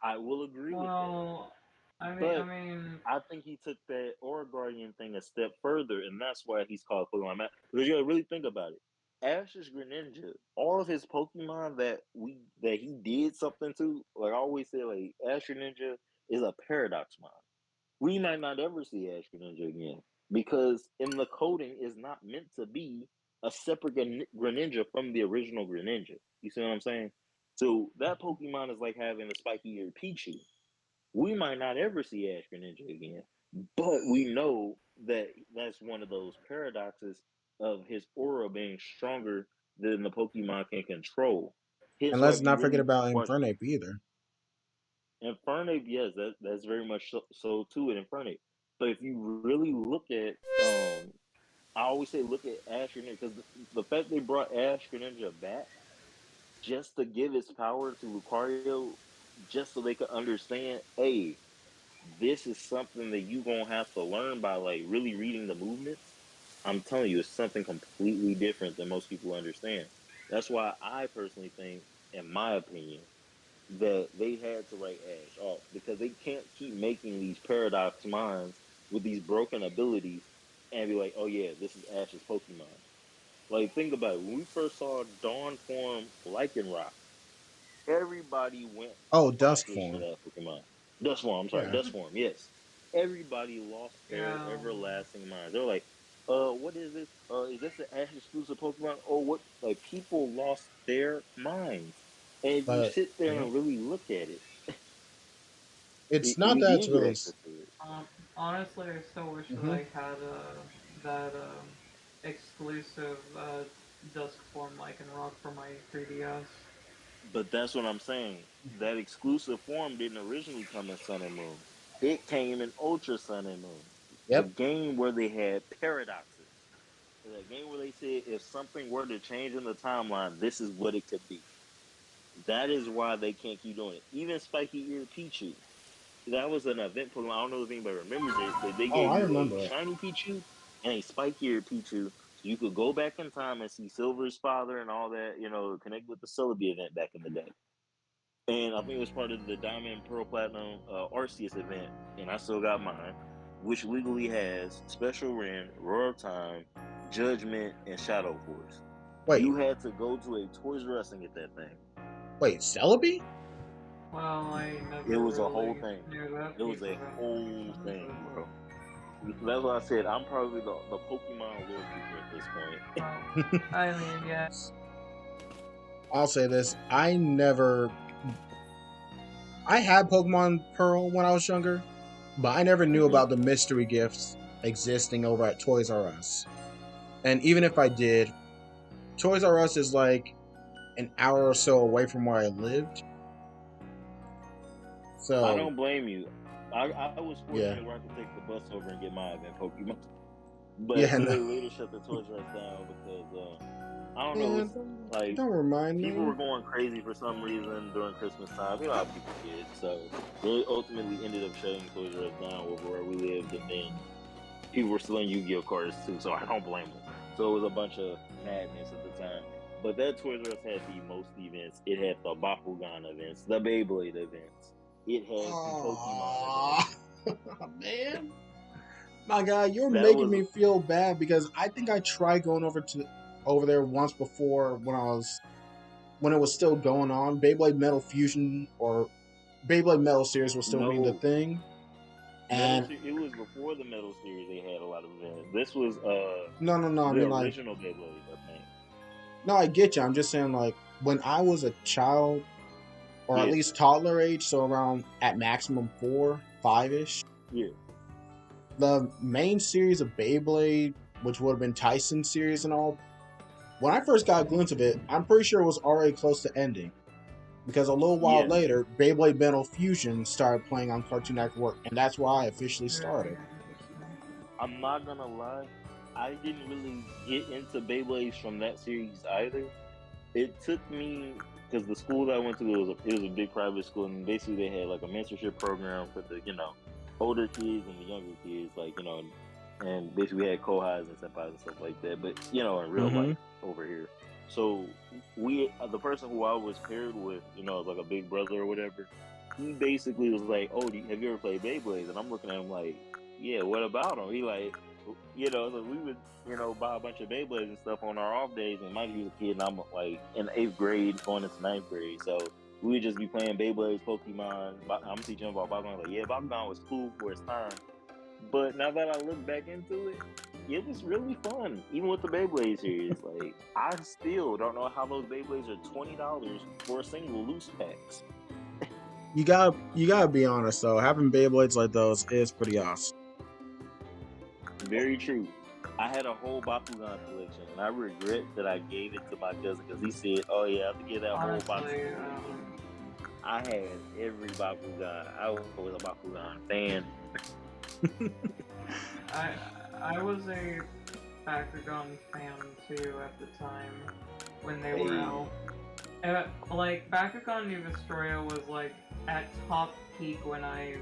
I will agree with that. Well, I But mean, I think he took that Aura Guardian thing a step further, and that's why he's called Pokemon Master. Because you gotta really think about it. Ash's Greninja, all of his Pokemon that he did something to, like I always say, like Ash Greninja is a paradox mind. We might not ever see Ash Greninja again because in the coding is not meant to be a separate Greninja from the original Greninja. You see what I'm saying? So that Pokemon is like having a spiky eared Pichu. We might not ever see Ash Greninja again, but we know that that's one of those paradoxes of his aura being stronger than the Pokemon can control. And Hence, why let's if you not forget really about watch Infernape either. Infernape, yes, that's very much so too in Infernape. But if you really look at, I always say look at Ash Greninja because the fact they brought Ash Greninja back just to give its power to Lucario, just so they could understand, hey, this is something that you gonna have to learn by like really reading the movements. I'm telling you, it's something completely different than most people understand. That's why I personally think, in my opinion, that they had to write Ash off because they can't keep making these paradox minds with these broken abilities and be like, oh yeah, this is Ash's Pokemon. Like think about it. When we first saw Dawn form Lycanroc, everybody went Oh, Dusk bonkers for form. that Pokemon. Dust form, I'm sorry, Yeah. Dust form, yes. Everybody lost their yeah. everlasting minds. They're like, what is this? Is this an Ash exclusive Pokemon? Oh, what? Like, people lost their minds. And if you But sit there yeah. and really look at it, It's not we that it's did get really. access to it. Honestly, I still wish that Mm-hmm. I had that exclusive Dusk form like in Rock for my 3DS. But that's what I'm saying. That exclusive form didn't originally come in Sun and Moon. It came in Ultra Sun and Moon. The Yep. game where they had paradoxes. That game where they said if something were to change in the timeline, this is what it could be. That is why they can't keep doing it. Even Spiky Ear Pichu, that was an event Pokemon. I don't know if anybody remembers it, but they Oh, gave I you a remember it. shiny Pichu and a Spiky Ear Pichu, so you could go back in time and see Silver's father and all that. Connect with the Celebi event back in the day. And I think it was part of the Diamond Pearl Platinum Arceus event, and I still got mine, which legally has Special Ren, Roar of Time, Judgment, and Shadow Force. Wait, You had to go to a Toys R Us and get that thing. wait, Celebi? Well, I It never was a whole really thing. knew that It piece was of a whole information, thing, but bro. That's why I said I'm probably the Pokemon lore keeper at this point. well, I mean, yeah. I'll say this. I had Pokemon Pearl when I was younger, but I never knew Hmm. about the mystery gifts existing over at Toys R Us. And even if I did, Toys R Us is like an hour or so away from where I lived. I So, don't blame you. I was yeah. fortunate where I could take the bus over and get my event Pokemon. But Yeah, no. they later shut the Toys R Us down because I don't know. Yeah, It's like don't remind people me. were going crazy for some reason during Christmas time. You know how people get. So they ultimately ended up shutting Toys R Us down over where we lived, and then people were selling Yu-Gi-Oh cards too. So I don't blame them. So it was a bunch of madness at the time. But that Toys R Us had the most events. It had the Bakugan events, the Beyblade events. It had the Pokemon Oh, events. man. My God, you're That making was me feel bad because I think I tried going over there once before when it was still going on. Beyblade Metal Fusion or Beyblade Metal Series was still being the no thing. Metal. And It was before the Metal series. They had a lot of events. This was no, no, no. I the mean, like, original Beyblade, I think. no, I get you. I'm just saying, like, when I was a child or at Yeah, least toddler age, so around at maximum 4, 5 ish, yeah. the main series of Beyblade, which would have been Tyson series and all, when I first got a glimpse of it, I'm pretty sure it was already close to ending. Because a little while Yeah, later, Beyblade Metal Fusion started playing on Cartoon Network, and that's why I officially Very started. interesting. I'm not gonna lie. I didn't really get into Beyblades from that series either. It took me because the school that I went to it was a big private school, and basically they had like a mentorship program for the older kids and the younger kids, like, you know, and basically we had kohais and senpais and stuff like that. But you know, in real life over here, so we the person who I was paired with, you know, like a big brother or whatever, he basically was like, "Oh, have you ever played Beyblades?" And I'm looking at him like, "Yeah, what about him?" He like, you know, so we would, you know, buy a bunch of Beyblades and stuff on our off days. And mind you, he was a kid, and I'm like in 8th grade, going into 9th grade, so we would just be playing Beyblades, Pokemon. I'm teaching him about Bakugan. Like, yeah, Bakugan was cool for its time, but now that I look back into it, it was really fun. Even with the Beyblade series, like I still don't know how those Beyblades are $20 for a single loose packs. You gotta be honest though. Having Beyblades like those is pretty awesome. Very true. I had a whole Bakugan collection, and I regret that I gave it to my cousin because he said, "Oh yeah, I have to get that whole Bakugan." I had every Bakugan. I was a Bakugan fan. I was a Bakugan fan too at the time when they were out. Like Bakugan New Vestroia was like at top peak when I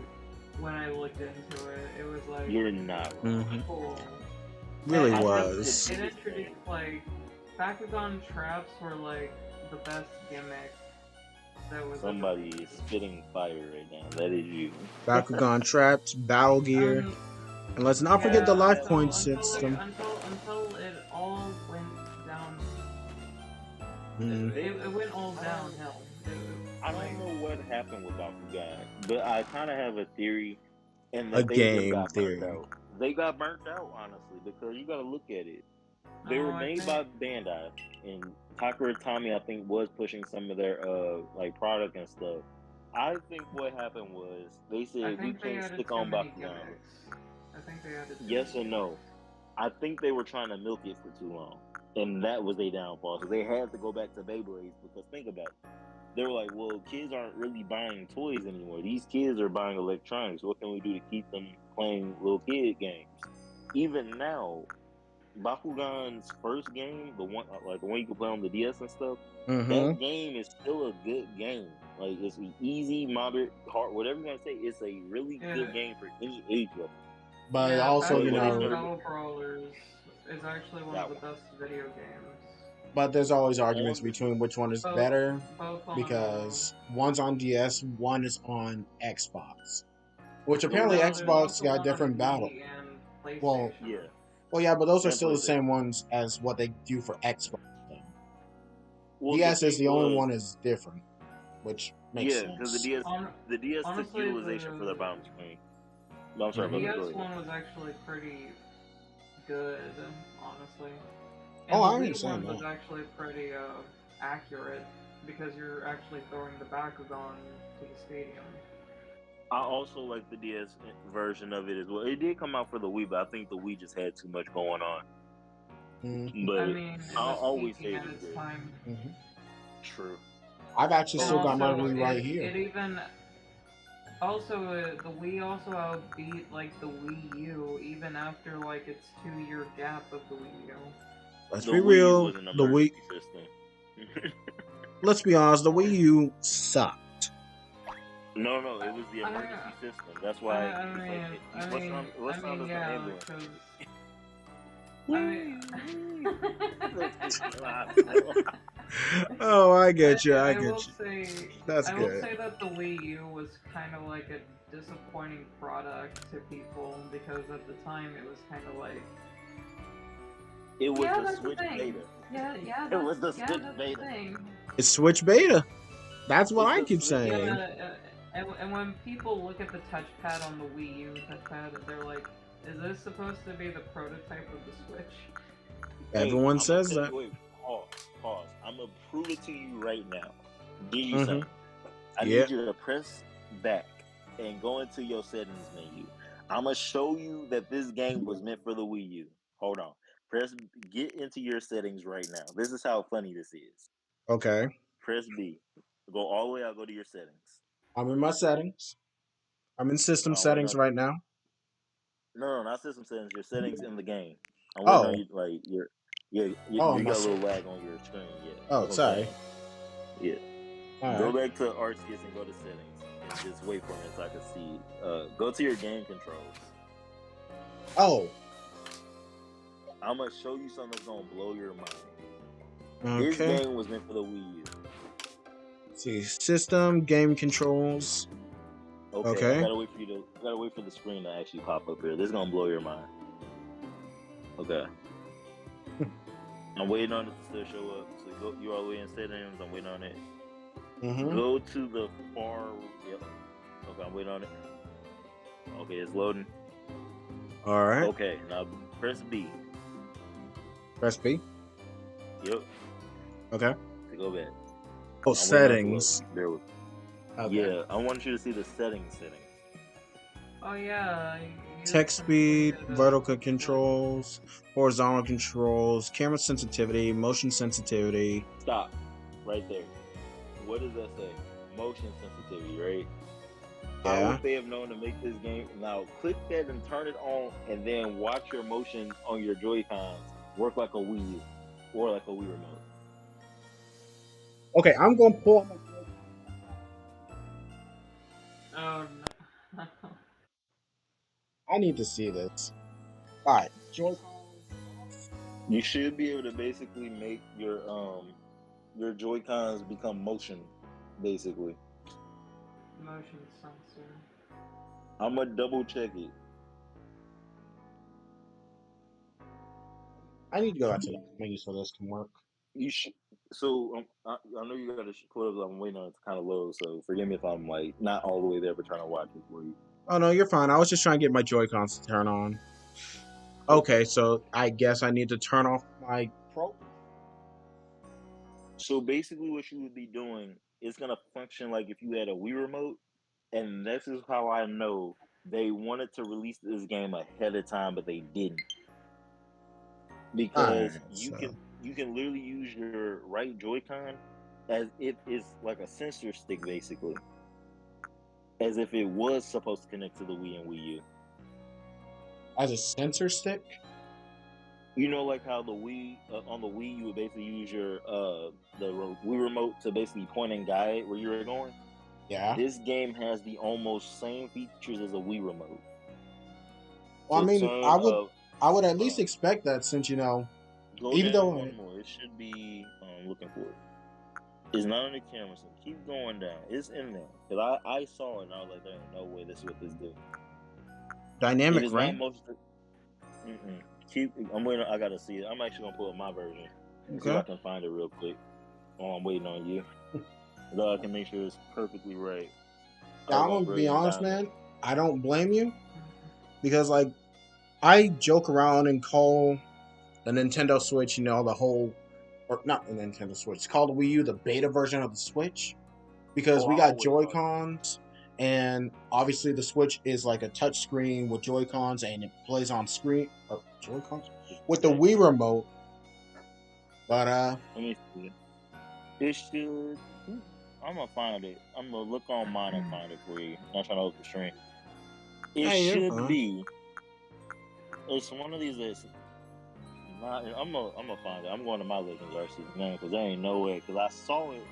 looked into it. It was like You're not wrong. cool. Really And was. It introduced like Bakugan traps were like the best gimmick. That was Somebody is spitting fire right now. That is you. Bakugan traps, battle gear, and let's not forget the life point system. Until it all went down. It went all downhill. I don't know what happened with Bakugan, but I kind of have a theory, and that A they game just got theory. burnt out. They got burnt out, honestly, because you got to look at it. They were made by Bandai, and Takara Tomy, I think, was pushing some of their like product and stuff. I think what happened was they said we can't stick on Bakugan. I think they added. Yes and no. I think they were trying to milk it for too long, and that was their downfall. So they had to go back to Beyblades because think about it. They were like, well, kids aren't really buying toys anymore. These kids are buying electronics. What can we do to keep them playing little kid games? Even now, Bakugan's first game, the one you can play on the DS and stuff, that game is still a good game. Like it's easy, moderate, hard, whatever you want to say. It's a really good game for any age level. But also, you know, Battle Brawlers is actually one of the best video games. But there's always arguments between which one is better because one's on DS, one is on Xbox. Which apparently Xbox got different battle. Well, yeah, but those are still the same ones as what they do for Xbox. Well, DS is the only one is different, which makes sense. Yeah, because the DS took utilization for their bottom screen. No, I'm sorry, the DS one was actually pretty good, honestly. And I understand that. It was actually pretty accurate because you're actually throwing the Bakugan to the stadium. I also like the DS version of it as well. It did come out for the Wii, but I think the Wii just had too much going on. But I mean, I'll always say it was good. True. I've actually still got my Wii right here. It even the Wii also outbeat like the Wii U even after like its 2-year gap of the Wii U. Let's be real, the Wii. Let's be honest, the Wii U sucked. No, it was the emergency system. That's why. What's on the ambulance? Oh, I get you. That's good. I will say that the Wii U was kind of like a disappointing product to people because at the time it was kind of like. It was the Switch beta. Yeah. It was the Switch beta. It's Switch beta. That's what I keep saying. And when people look at the touchpad on the Wii U touchpad, they're like, "Is this supposed to be the prototype of the Switch?" Everyone says that. Wait, pause. I'm gonna prove it to you right now. Do you something? I need you to press back and go into your settings menu. I'm gonna show you that this game was meant for the Wii U. Hold on. Get into your settings right now. This is how funny this is. Okay. Press B. Go all the way out. Go to your settings. I'm in my settings. I'm in system settings right now. No, not system settings. Your settings in the game. I'm waiting on you, like you got a little lag on your screen. Yeah. Oh, sorry. Yeah. Go back to Arceus and go to settings. and just wait for me so I can see. Go to your game controls. Oh, I'm gonna show you something that's gonna blow your mind. This okay. game was meant for the Wii U. Let's see, system, game controls. Okay, Okay. I gotta wait for the screen to actually pop up here. This is gonna blow your mind. Okay. I'm waiting on it to still show up. So you're all the way in settings. I'm waiting on it. Mm-hmm. Go to the far. Yep. Okay, I'm waiting on it. Okay, it's loading. All right. Okay, now press B. Press B. Yep. Okay. To go back. Oh, settings. There we Okay. Yeah, I want you to see the settings. Oh yeah. Text speed, vertical controls, horizontal controls, camera sensitivity, motion sensitivity. Stop. Right there. What does that say? Motion sensitivity, right? How Yeah. would they have known to make this game? Now, click that and turn it on, and then watch your motion on your Joy-Cons work like a Wii or like a Wii remote. Okay, I'm going to pull up my. Oh no. I need to see this. All right, Joy-Cons. You should be able to basically make your Joy-Cons become motion, basically. Motion sensor. I'm gonna double check it. I need to go back to the menu so this can work. You should. So I know you got to pull it up. I'm waiting on it to kind of load. So forgive me if I'm like not all the way there, but trying to watch it for you. Oh no, you're fine. I was just trying to get my Joy-Cons to turn on. Okay, so I guess I need to turn off my Pro. So basically, what you would be doing is gonna function like if you had a Wii remote, and this is how I know they wanted to release this game ahead of time, but they didn't, because Alright, you can literally use your right Joy-Con as if it's like a sensor stick, basically, as if it was supposed to connect to the Wii and Wii U. as a sensor stick. You know, like how the Wii on the Wii, you would basically use your Wii remote to basically point and guide where you were going. Yeah. This game has the almost same features as a Wii remote. Well, I To mean, turn I would at least expect that, since you know, go even down though one more. It should be looking for it. It's not on the camera, so keep going down. It's in there. Cause I saw it and I was like, there ain't no way this is what this do. dynamic It is range. not motion. I'm waiting. I gotta see it. I'm actually gonna pull up my version. See if I Okay. can find it real quick. Oh, I'm waiting on you. So I can make sure it's perfectly right. Now, I'm gonna be honest, man. I don't blame you, because like I joke around and call the Nintendo Switch, you know, the whole, or not the Nintendo Switch, it's called the Wii U, the beta version of the Switch, because we got Joy-Cons, and obviously the Switch is like a touch screen with Joy-Cons, and it plays on screen or Joy-Cons with the Wii remote. But let me see. It should. I'm gonna find it. I'm gonna look on mine and find it for you. I'm not trying to open the stream. It should be. It's one of these that's not. I'm gonna find it. I'm going to my Legends RC man, because there ain't no way. Because I saw it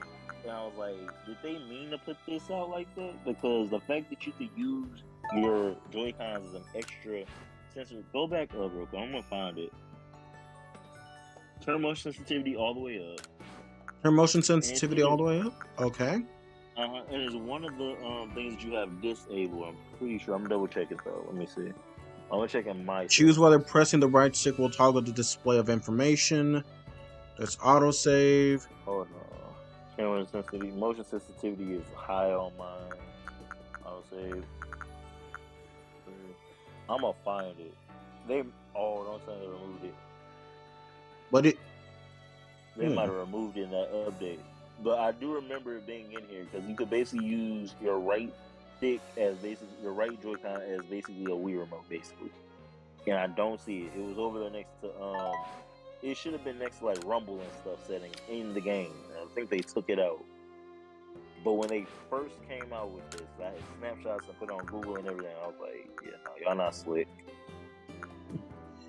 and I was like, did they mean to put this out like that? Because the fact that you could use your Joy-Cons as an extra sensor. Go back up real quick. I'm gonna find it. Turn motion sensitivity all the way up. Turn motion sensitivity all the way up. Okay. And it's one of the things that you have disabled. I'm pretty sure. I'm double checking though. Let me see. I'm gonna check in my. Choose whether pressing the right stick will toggle the display of information. That's autosave. Oh no. Camera sensitivity. Motion sensitivity is high on mine. Autosave. I'm gonna find it. Don't say they removed it. But it. They might have removed it in that update. But I do remember it being in here because you could basically use your right stick as basically your right Joy-Con as basically a Wii remote, basically. And I don't see it. It was over there next to it should have been next to like Rumble and stuff settings in the game. And I think they took it out. But when they first came out with this, I had snapshots and put it on Google and everything. I was like, yeah, no, y'all not slick.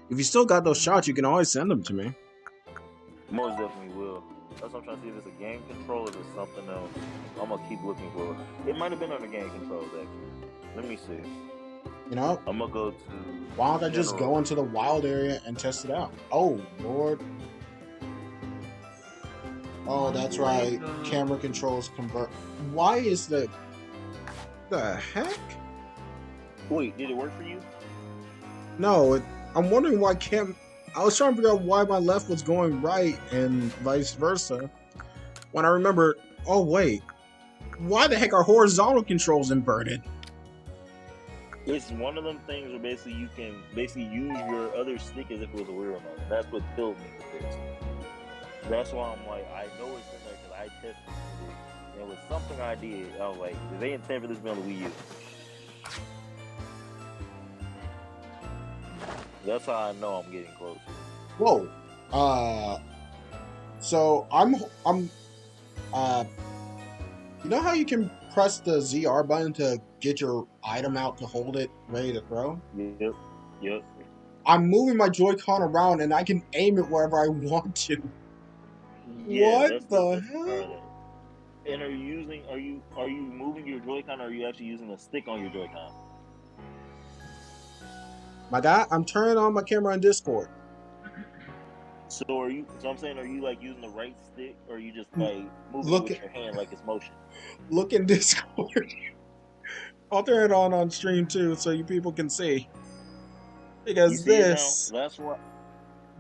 If you still got those shots, you can always send them to me. Most definitely will. That's what I'm trying to see if it's a game control or if it's something else. I'm gonna keep looking for it. It might have been under game controls actually. Let me see. You know, I'm gonna go to. why don't I just general. go into the wild area and test it out? Oh, Lord. Oh, that's right. Camera controls convert. Why is the heck? Wait, did it work for you? No, I'm wondering why I was trying to figure out why my left was going right and vice versa. When I remember, oh wait, why the heck are horizontal controls inverted? It's one of them things where basically you can basically use your other stick as if it was a Wii remote. That's what killed me with this. That's why I'm like, I know it's in there because I tested it. And it was something I did. I was like, did they intend for this to be on the Wii U? That's how I know I'm getting closer. Whoa. So I'm you know how you can press the ZR button to get your item out to hold it ready to throw? Yep. I'm moving my Joy-Con around and I can aim it wherever I want to. Yeah, What the hell? And are you moving your Joy-Con or are you actually using a stick on your Joy-Con? My guy, I'm turning on my camera on Discord. So I'm saying, are you like using the right stick or are you just like moving Look with your hand like it's motion? Look in Discord. I'll turn it on stream too so you people can see. Because You see it now? That's what.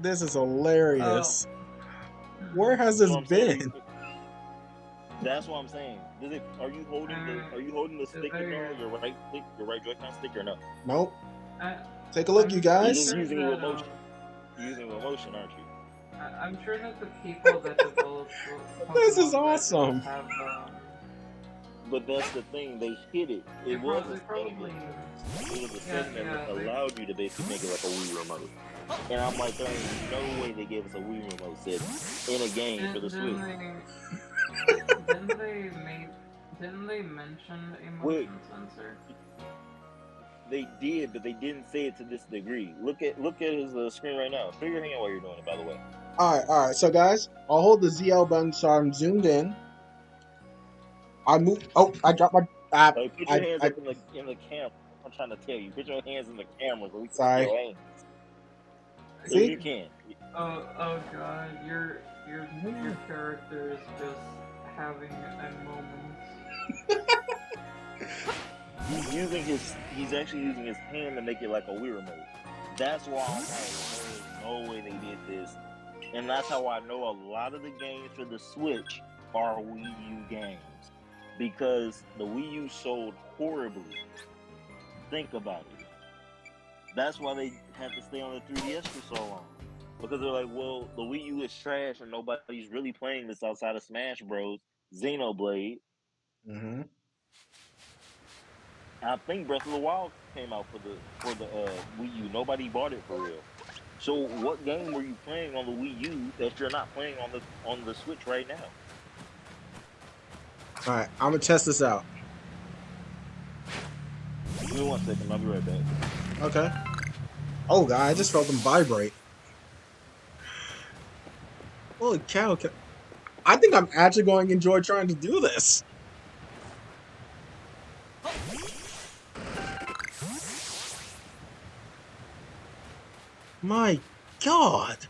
This is hilarious. Where has this been? That's what I'm saying. Are you holding the stick in there, your right stick, your right Joy-Con stick, or no? Nope. Take a look, you guys. You're using it with motion. You're using it with motion, aren't you? I'm sure that the people that developed This is awesome. Have, but that's the thing, they hit it. It was a probably. It was a thing that allowed you to basically make it like a Wii remote. And I'm like, there ain't no way they gave us a Wii remote set in a game for the Switch. Didn't they mention a motion sensor? They did, but they didn't say it to this degree. Look at his screen right now. Show your hand while you're doing it, by the way. All right. So guys, I'll hold the ZL button so I'm zoomed in. I move. Oh, I dropped my. Put your hands up in the camera. I'm trying to tell you. Put your hands in the camera so we can see your hands. So you can. Oh God, your character is just having a moment. He's actually using his hand to make it like a Wii remote. That's why I'm like, there's no way they did this. And that's how I know a lot of the games for the Switch are Wii U games. Because the Wii U sold horribly. Think about it. That's why they had to stay on the 3DS for so long. Because they're like, well, the Wii U is trash and nobody's really playing this outside of Smash Bros. Xenoblade. Mm-hmm. I think Breath of the Wild came out for the Wii U. Nobody bought it for real. So what game were you playing on the Wii U that you're not playing on the Switch right now? All right, I'm gonna test this out. Give me 1 second. I'll be right back. Okay. Oh God, I just felt them vibrate. Holy cow! I think I'm actually going to enjoy trying to do this. My God.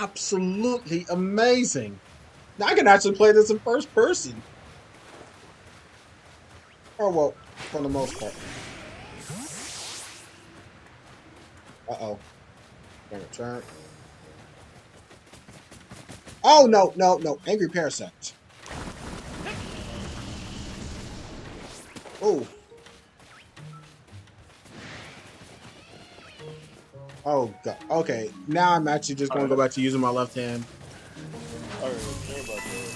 Absolutely amazing. Now I can actually play this in first person. Oh, well, for the most part. Uh-oh. Gonna turn. Oh, no. Angry Parasect. Oh. Oh, God. Okay, now I'm actually just going to go back to using my left hand. Alright, sorry about that.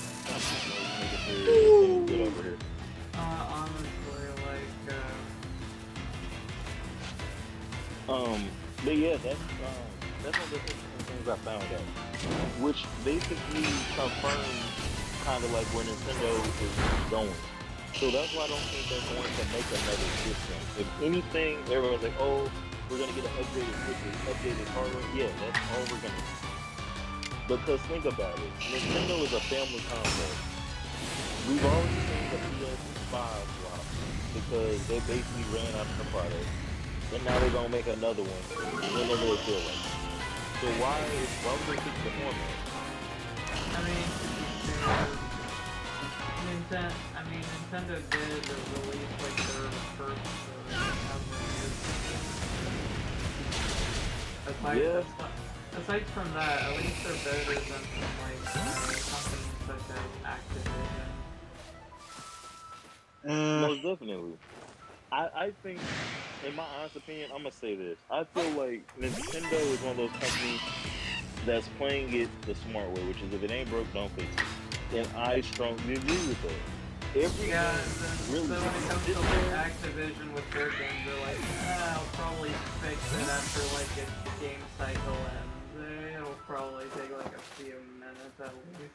Get over here. Honestly, but yeah, that's one of the things I found out, which basically confirms kind of like where Nintendo is going. So that's why I don't think they're going to make another system. If anything, everyone's like, oh, we're going to get an upgraded system, updated hardware. Yeah, that's all we're going to do. Because think about it, Nintendo is a family console. We've already seen the PS5 flop because they basically ran out of the product, and now they're gonna make another one whenever they feel like. So why would they fix the format? I mean, to be fair, Nintendo did release like their first aside from that, at least they're better than some like companies such as Activision. Most definitely. I think, in my honest opinion, I'm gonna say this. I feel like Nintendo is one of those companies that's playing it the smart way, which is if it ain't broke, don't fix it. And I strongly agree with that. Every Yeah, game, really, so when it comes to like Activision with their games, they're like, I'll probably fix it after like its game cycle ends. It'll probably take like a few minutes at least.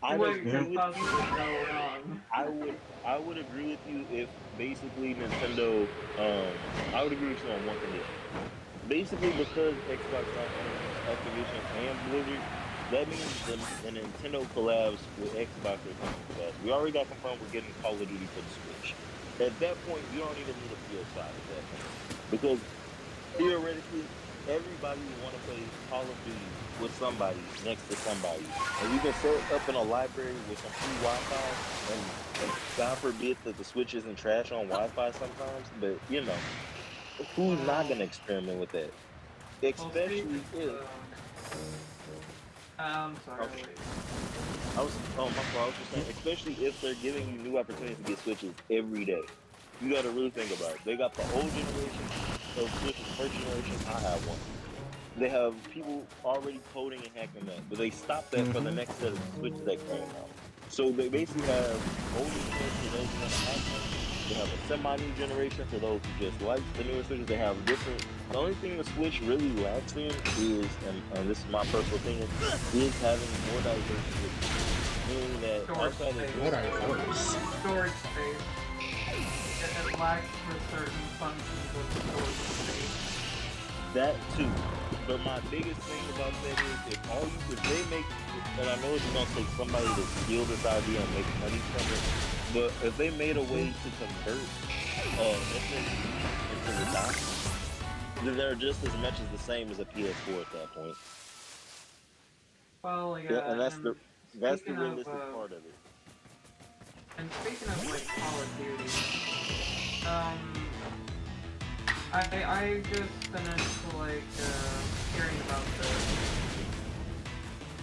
What could possibly go wrong? I would agree with you if basically Nintendo I would agree with you on one condition. Basically because Xbox now owns Activision and Blizzard, that means the Nintendo collabs with Xbox are coming to pass. We already got confirmed we're getting Call of Duty for the Switch. At that point, you don't even need a PS5 at that point. Because theoretically, everybody would want to play Call of Duty with somebody next to somebody. And you can set up in a library with some free Wi-Fi, and God forbid that the Switch isn't trash on Wi-Fi sometimes, but you know, who's not going to experiment with that? Especially if... I'm sorry. I was just saying, especially if they're giving you new opportunities to get Switches every day. You got to really think about it. They got the old generation of Switches, first generation. I have one. They have people already coding and hacking that, but they stopped that for the next set of Switches that came out. So they basically have older generation for those who want to hack them. They have a semi-new generation for those who just like the newer Switches. They have different. The only thing the Switch really lacks in is, and this is my personal opinion, is having more diverse Switches. Meaning that outside of storage space, it lacks for certain functions of storage space. That too. But my biggest thing about that is if they make, and I know it's gonna take somebody to steal this idea and make money from it, but if they made a way to convert SSD into the dock, then they're just as much as the same as a PS4 at that point. Well, yeah, and that's the realistic part of it. And speaking of like Call of Duty, I just finished like hearing about this,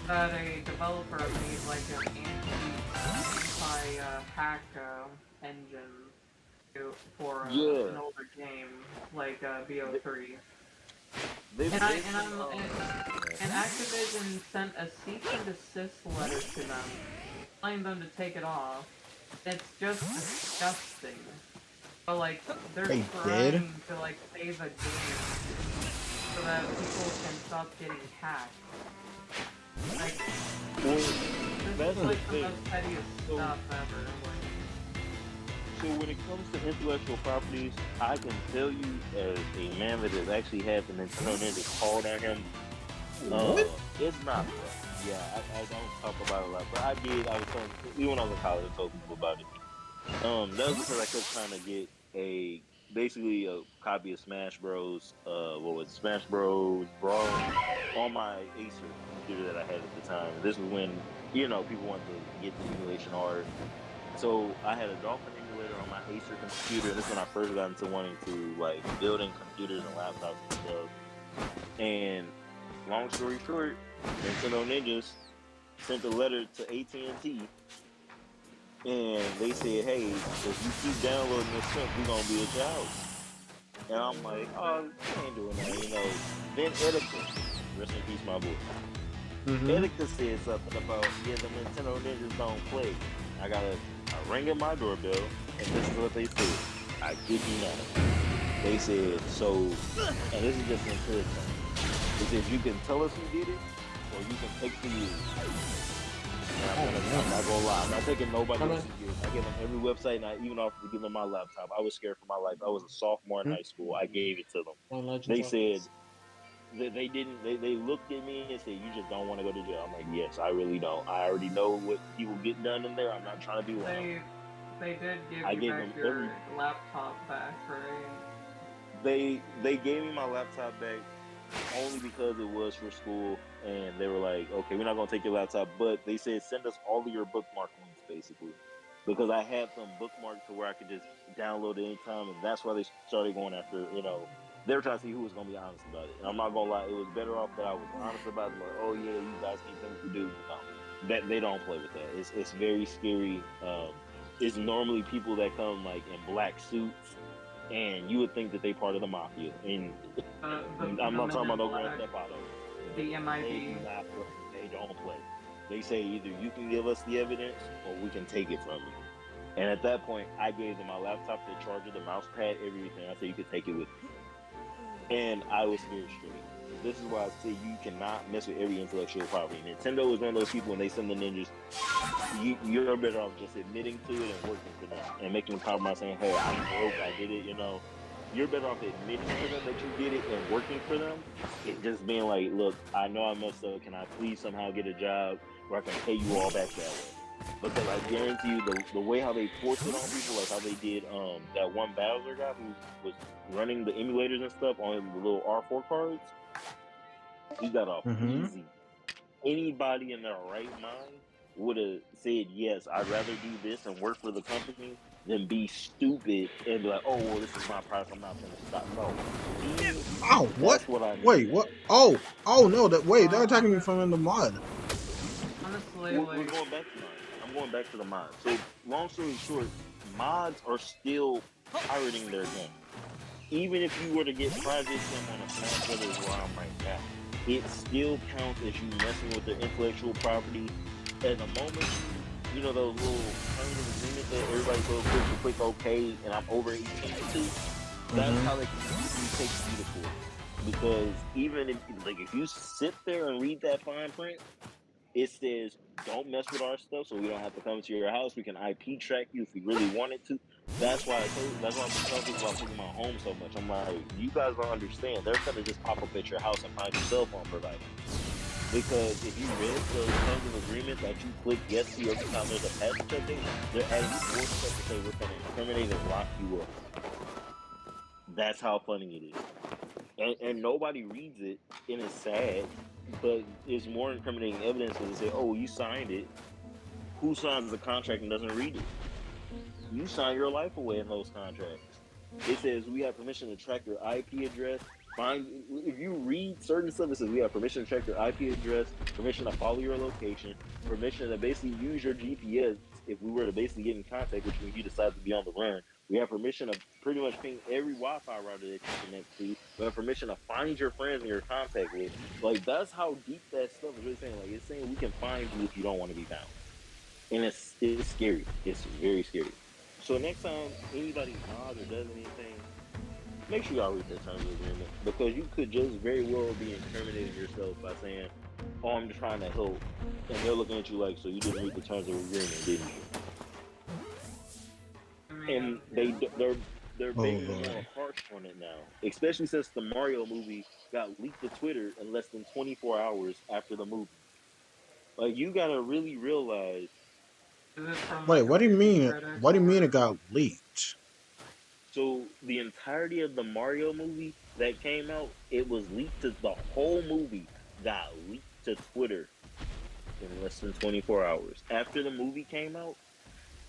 that a developer made like an anti-hack engine for an older game like BO3. And Activision sent a cease and desist letter to them, telling them to take it off. It's just disgusting. But like they're trying to like save a game so that people can stop getting hacked. Like this is like the most pettiest stuff ever. So when it comes to intellectual properties, I can tell you as a man that has actually had the Nintendo Ninja called on him, it's not fun. Yeah, I don't talk about it a lot, but I did. I was telling, even when I was in college, I told people about it. That was because I kept trying to get basically a copy of Smash Bros. Smash Bros. Brawl on my Acer computer that I had at the time. This was when people wanted to get the emulation hard. So I had a Dolphin emulator on my Acer computer, and this is when I first got into wanting to like building computers and laptops and stuff. And long story short, Nintendo Ninjas sent a letter to AT&T, and they said, "Hey, if you keep downloading this stuff, we're gonna be at your house." And I'm like, "Oh, you ain't doing that," Then Etika, rest in peace, my boy. Etika said something about, the Nintendo Ninjas don't play. I got a ring at my doorbell, and this is what they said. I kid you not. They said, and this is just an encouragement. They said, you can tell us who did it, or you can take the years. And I'm not gonna lie, I'm not taking nobody else's years. I gave them every website, and I even offered to give them my laptop. I was scared for my life. I was a sophomore in high school. I gave it to them. They said, They didn't. They looked at me and said, "You just don't want to go to jail." I'm like, "Yes, I really don't. I already know what people get done in there. I'm not trying to be one of them." They did give I you gave back them your every. laptop back, right? They gave me my laptop back only because it was for school, and they were like, "Okay, we're not gonna take your laptop," but they said send us all of your bookmark links, basically, because I had them bookmarked to where I could just download it anytime, and that's why they started going after. They were trying to see who was gonna be honest about it, and I'm not gonna lie, it was better off that I was honest about it. Like, oh yeah, you guys need things to do. No, that they don't play with that. It's very scary. It's normally people that come like in black suits, and you would think that they part of the mafia, and I'm The not Men talking about in no Grand Black, Theft Auto. the They do MIB. not play. They don't play. They say either you can give us the evidence or we can take it from you. And at that point, I gave them my laptop, the charger, the mouse pad, everything. I said you could take it with you. And I was scared straight. This is why I say you cannot mess with every intellectual property. Nintendo is one of those people when they send the ninjas, you're better off just admitting to it and working for them and making a compromise saying, hey, I'm broke, I did it. You're better off admitting to them that you did it and working for them. It just being like, look, I know I messed up. Can I please somehow get a job where I can pay you all back that way? Because I guarantee you, the way how they force it on people, like how they did that one Bowser guy who was running the emulators and stuff on the little R4 cards, he got off Mm-hmm. easy. Anybody in their right mind would have said, yes, I'd rather do this and work for the company than be stupid and be like, oh, well, this is my product. I'm not going to stop. No. Deem, Oh, what? that's what I mean. Wait, what? Oh no! Wait, they're attacking me Uh, from in the mud. honestly, We're like, going back to mine. I'm going back to the mods. So, long story short, mods are still pirating their game. Even if you were to get private sim on a Smash Brothers where I'm right now, it still counts as you messing with their intellectual property. At the moment, those little terms of agreement that everybody goes click OK, and I'm over 18 too. That's Mm-hmm. how they can easily take you to court. Because even if you sit there and read that fine print, it says don't mess with our stuff, so we don't have to come to your house. We can IP track you if we really wanted to. That's why I've been telling people about Pokemon Home so much. I'm like, you guys don't understand. They're gonna just pop up at your house and find your cell phone provider. Because if you read the terms of agreement that you click yes to every time there's a patch update, they're adding more stuff to say we're gonna incriminate and lock you up. That's how funny it is. And nobody reads it, and it's sad, but it's more incriminating evidence because they say, "Oh, you signed it." Who signs the contract and doesn't read it? You sign your life away in those contracts. It says we have permission to track your IP address. Find if you read certain stuff, it says we have permission to track your IP address, permission to follow your location, permission to basically use your GPS if we were to basically get in contact with you and you decide to be on the run. We have permission to pretty much ping every Wi-Fi router that you connect to. We have permission to find your friends and your contact list. Like that's how deep that stuff is really saying. Like it's saying we can find you if you don't want to be found, and it's scary. It's very scary. So next time anybody mods or does anything, make sure y'all read the terms of agreement because you could just very well be incriminating yourself by saying, "Oh, I'm just trying to help," and they're looking at you like, "So you didn't read the terms of agreement, didn't you?" I And mean, they yeah. they're Oh being more Lord. harsh on it now, especially since the Mario movie got leaked to Twitter in less than 24 hours after the movie. Like you gotta really realize. Is it from Wait, like a what do you movie mean? critic What do you mean it or? got leaked? So the entirety of the Mario movie that came out, it was leaked to the whole movie got leaked to Twitter in less than 24 hours after the movie came out.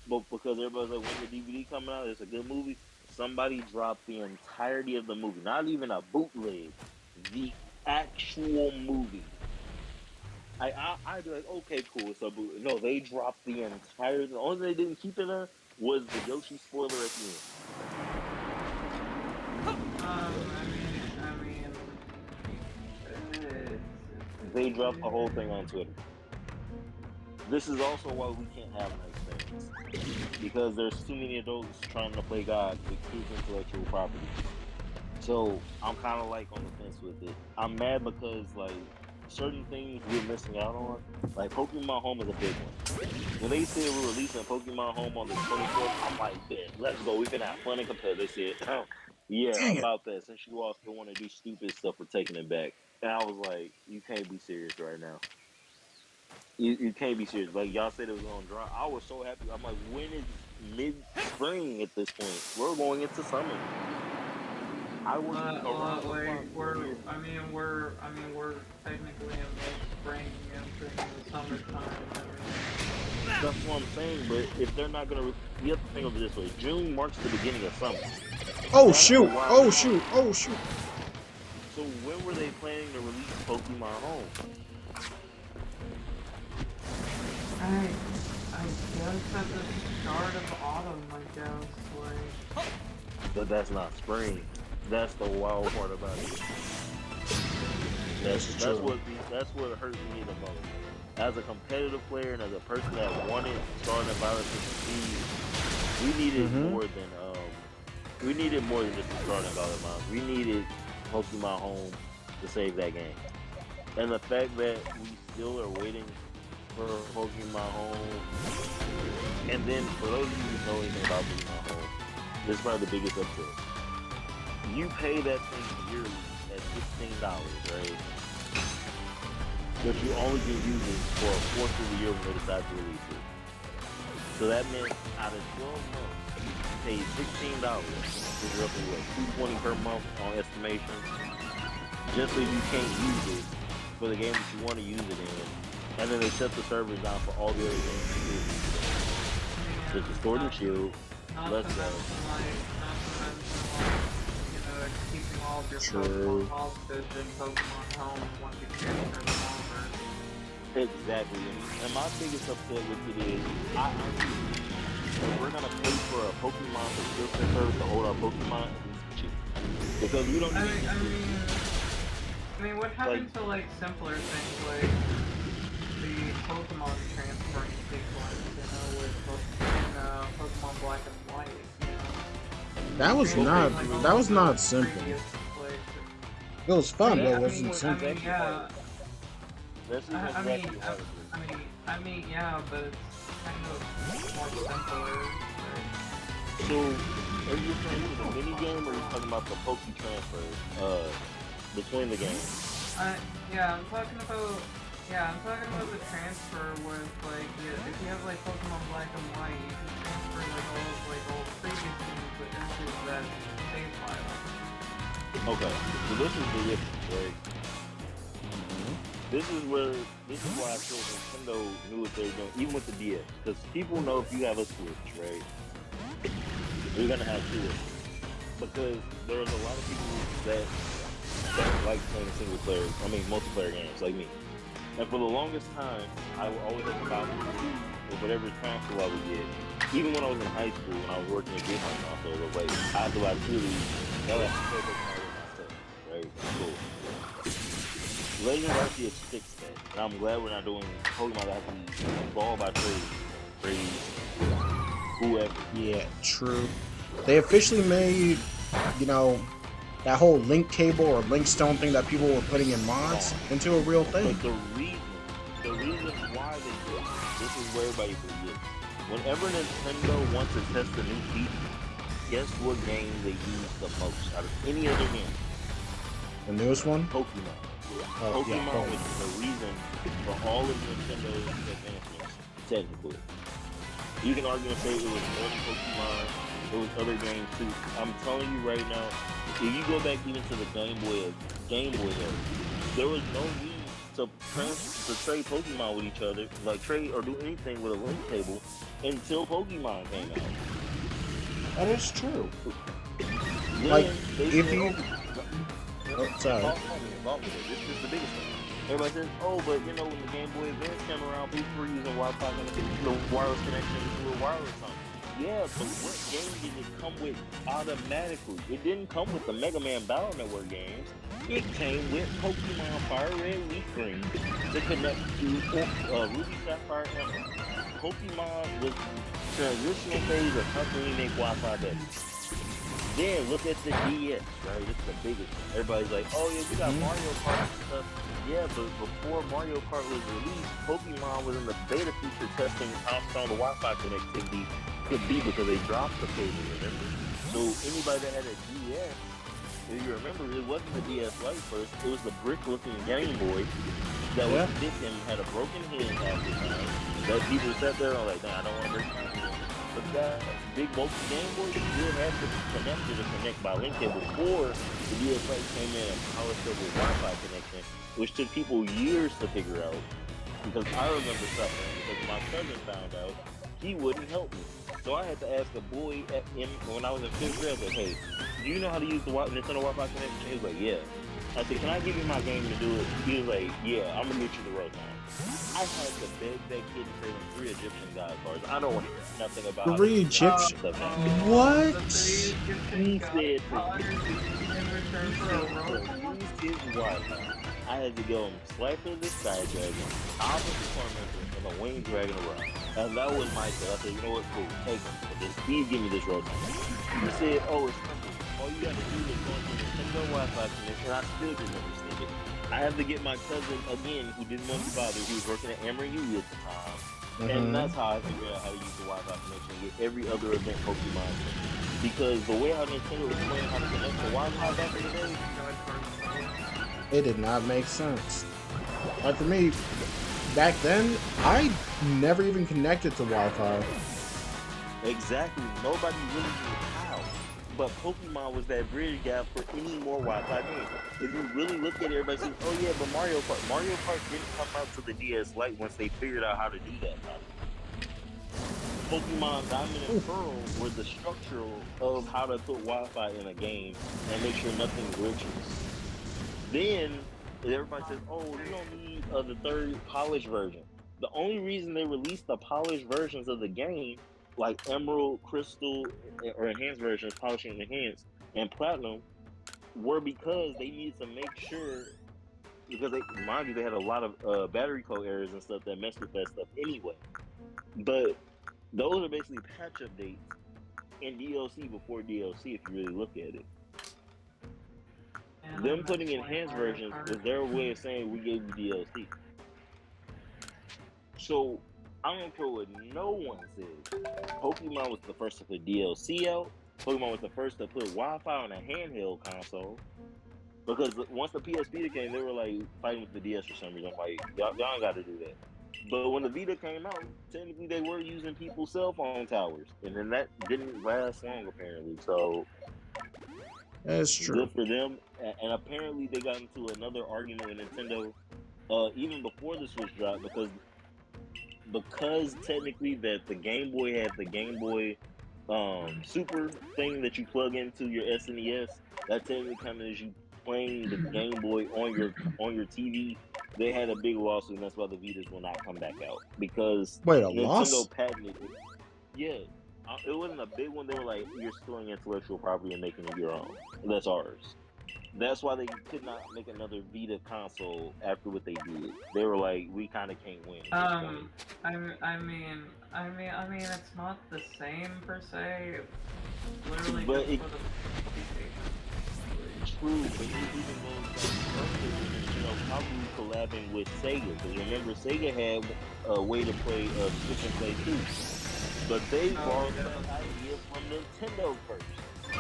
But because everybody's like, when the DVD coming out, it's a good movie. Somebody dropped the entirety of the movie, not even a bootleg, the actual movie. I'd be like, okay, cool, it's a bootleg. No, they dropped the entire. The only thing they didn't keep in there was the Yoshi spoiler at the end. I mean, They dropped the whole thing on Twitter. This is also why we can't have nice things because there's too many adults trying to play God with kids' intellectual property. So I'm kind of like on the fence with it. I'm mad because like certain things we're missing out on. Like Pokemon Home is a big one. When they said we're releasing Pokemon Home on the 24th, I'm like, bet, let's go. We can have fun and compare. They said, yeah, Dang it! about that. Since you all still want to do stupid stuff, we're taking it back. And I was like, you can't be serious right now. You can't be serious. Like y'all said it was gonna drop. I was so happy. I'm like, when is mid spring at this point? We're going into summer. I was around the clock We're, here. we're technically in mid-spring entering the summertime. That's what I'm saying. But if they're not gonna, you have to think of it this way: June marks the beginning of summer. Oh That's shoot! a wild Oh time. shoot! Oh shoot! So when were they planning to release Pokemon Home? I guess at the start of autumn, I guess, like... But that's not spring. That's the wild part about it. That's what hurts me the most. As a competitive player and as a person that wanted Scarlet and Violet to succeed, we needed more than just Scarlet and Violet Mom. We needed Pokemon Home to save that game. And the fact that we still are waiting for Pokemon Home, and then for those of you who know anything about Pokemon Home, this is probably the biggest upset. You pay that thing yearly at $16, right? But you only can use it for a fourth of the year when they decide to release it. So that meant out of 12 months, you paid $16, which is roughly what, $220 per month on estimation, just so you can't use it for the game that you want to use it in. And then they shut the servers down for all the other games you do. Such as Sword and Shield, Let's Go. Keeping all of your True. Pokemon hostage in Pokemon Home once you transfer them over. Exactly. And my biggest upset with it is, if we're gonna pay for a Pokemon subscription service to hold our Pokemon, it's cheap. Because we don't need I mean, what happened to like simpler things like the Pokemon transferring sequence, with Pokemon Black and White, That was not simple. It was fun, but it wasn't simple. That's exactly how it is. I mean, yeah, but it's kind of more simpler. So, are you referring to the mini game, or are you talking about the Poke transfer between the games? I'm talking about the transfer with like, if you have like Pokemon Black and White, you can transfer like all the previous games into that save file. Okay, so this is the difference, right? This is why I feel Nintendo knew what they were doing, even with the DS. Because people know if you have a Switch, right, you're gonna have two of them. Because there's a lot of people that don't like playing multiplayer games, like me. And for the longest time, I would always have to buy with whatever console I would get. Even when I was in high school, when I was working at game console, I was like, I had to buy two of these. That was play Pokemon with myself, right? Cool. Legend Arceus fixed that, and I'm glad we're not doing Pokemon that have to be ball by trade, whoever. Yeah, true. They officially made, that whole link cable or link stone thing that people were putting in mods into a real thing. But the reason why they do it, this is where everybody forgets. Whenever Nintendo wants to test a new feature, guess what game they use the most out of any other game? The newest one? Pokemon. Oh, Pokemon yeah, was the reason for all of Nintendo's advancements, technically. You can argue and say it was more than Pokemon, it was other games too. I'm telling you right now, if you go back even to the Game Boy era, there was no need to trade Pokemon with each other, like trade or do anything with a link table until Pokemon came out. That is true. Then Like, they if said, you... Oh, sorry. This is the biggest thing. Everybody says, oh, but when the Game Boy Advance came around, people were using Wi-Fi the wireless connection to a wireless phone. Yeah, but what game did it come with automatically? It didn't come with the Mega Man Battle Network games. It came with Pokemon Fire Red Leaf Green to connect to Ruby Sapphire Emerald. Pokemon was the transitional phase of how can we make Wi-Fi better. Then look at the DS, right? It's the biggest one. Everybody's like, oh yeah, we got Mario Kart and stuff. Yeah, but before Mario Kart was released, Pokemon was in the beta feature testing how strong the Wi-Fi connectivity could be because they dropped the cable, remember? So anybody that had a DS if you remember, it wasn't the DS Lite first. It was the brick-looking Game Boy that was Yeah. thick and had a broken head half the time. That people sat there and were like, nah, I don't want to break my head. But that big bulky Game Boy still had to be connected to connect by link cable before the DS Lite came in and polished up with Wi-Fi connection, which took people years to figure out. Because I remember suffering because my cousin found out he wouldn't help me. So I had to ask a boy when I was in 5th grade, I was like, hey, do you know how to use the Nintendo Wi-Fi connection? He was like, yeah. I said, can I give you my game to do it? He was like, yeah, I'm going to get you the Rotom. I had to beg that kid to save him 3 Egyptian god cards. I don't want to hear nothing about 3 Egyptian. The What? He said in return for a Rotom. use his Wi-Fi. I had to go and swipe for the Sky Dragon, Opposite Tormentor, and the Winged Dragon around. And that was my set. I said, you know what, cool, take him. But just please give me this Rotom. He said, oh, it's simple. All you got to do is go to Nintendo Wi-Fi connection. I still didn't understand it. I had to get my cousin, again, who didn't want to bother. He was working at Emory at the time. And that's how I figured out how to use the Wi-Fi connection and get every other event Pokemon. Because the way how Nintendo was playing how to connect the Wi-Fi back in the day, It did not make sense. Like for me, back then, I never even connected to Wi-Fi. exactly, nobody really knew how. But Pokemon was that bridge gap for any more Wi-Fi games. If you really look at it, everybody says, oh yeah, but Mario Kart didn't come out to the DS Lite once they figured out how to do that. Pokemon Diamond and Pearl were the structural of how to put Wi-Fi in a game and make sure nothing glitches. Then everybody says, oh, you don't need the 3rd polished version. The only reason they released the polished versions of the game, like Emerald, Crystal, or Enhanced versions, Polishing Enhanced, and Platinum, were because they needed to make sure, because mind you, they had a lot of battery code errors and stuff that messed with that stuff anyway. But those are basically patch updates in DLC before DLC, if you really look at it. Yeah, Them putting enhanced versions was their way of saying we gave you DLC. So I don't care what no one says. Pokemon was the first to put DLC out. Pokemon was the first to put Wi-Fi on a handheld console. Because once the PS Vita came, they were like fighting with the DS for some reason. I'm like, y'all ain't got to do that. But when the Vita came out, technically they were using people's cell phone towers, and then that didn't last long apparently. So That's true. good for them. And apparently they got into another argument with Nintendo even before the Switch dropped because technically that the Game Boy had the Game Boy Super thing that you plug into your SNES. That technically kind of is you playing the Game Boy on your TV. They had a big lawsuit, and that's why the Vitas will not come back out because Wait, a Nintendo loss? patented it. Yeah, it wasn't a big one. They were like, "You're stealing intellectual property and making it your own. That's ours." That's why they could not make another Vita console after what they did. They were like, "We kind of can't win." At this point. I mean, it's not the same per se. It's literally But just it- for the PlayStation. True, but it even goes back further, probably collabing with Sega. Because remember, Sega had a way to play Switch and Play too. But they borrowed that idea from Nintendo first.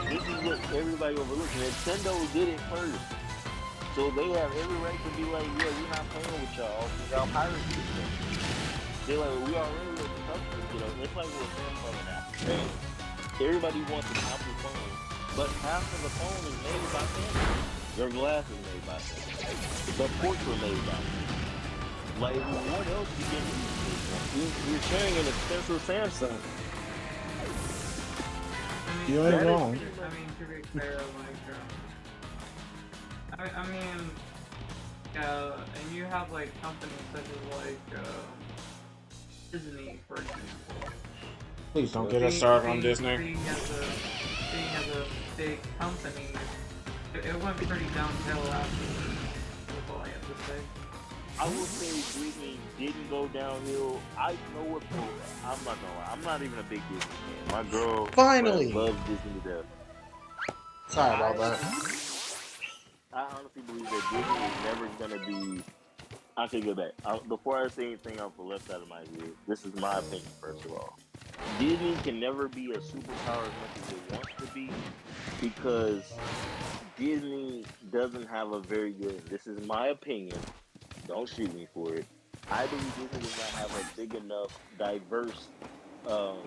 This is what everybody overlooks. Nintendo did it first. So they have every right to be like, yeah, we're not playing with y'all. Y'all pirates this thing. They're like, we already let the customers, It's like with Samsung and Apple. Right? Everybody wants an Apple phone. But half of the phone is made by Samsung. Their glass is made by Samsung. The ports were made by Samsung. Like, what else do you get this? You're carrying an expensive Samsung. You ain't wrong. I mean, to be fair, and you have like companies such as like Disney, for example. Please don't get us started on Disney. Being as a big company, it went pretty downhill after. That's all I have to say. I will say Disney didn't go downhill. I know what I'm not gonna lie. I'm not even a big Disney fan. My girl Finally loves Disney to death. Sorry about that. I honestly believe that Disney is never gonna be. I take it back. Before I say anything off the left side of my head, this is my opinion first of all. Disney can never be a superpower as much as it wants to be because Disney doesn't have a very good. This is my opinion. Don't shoot me for it. I believe Disney does not have a big enough um,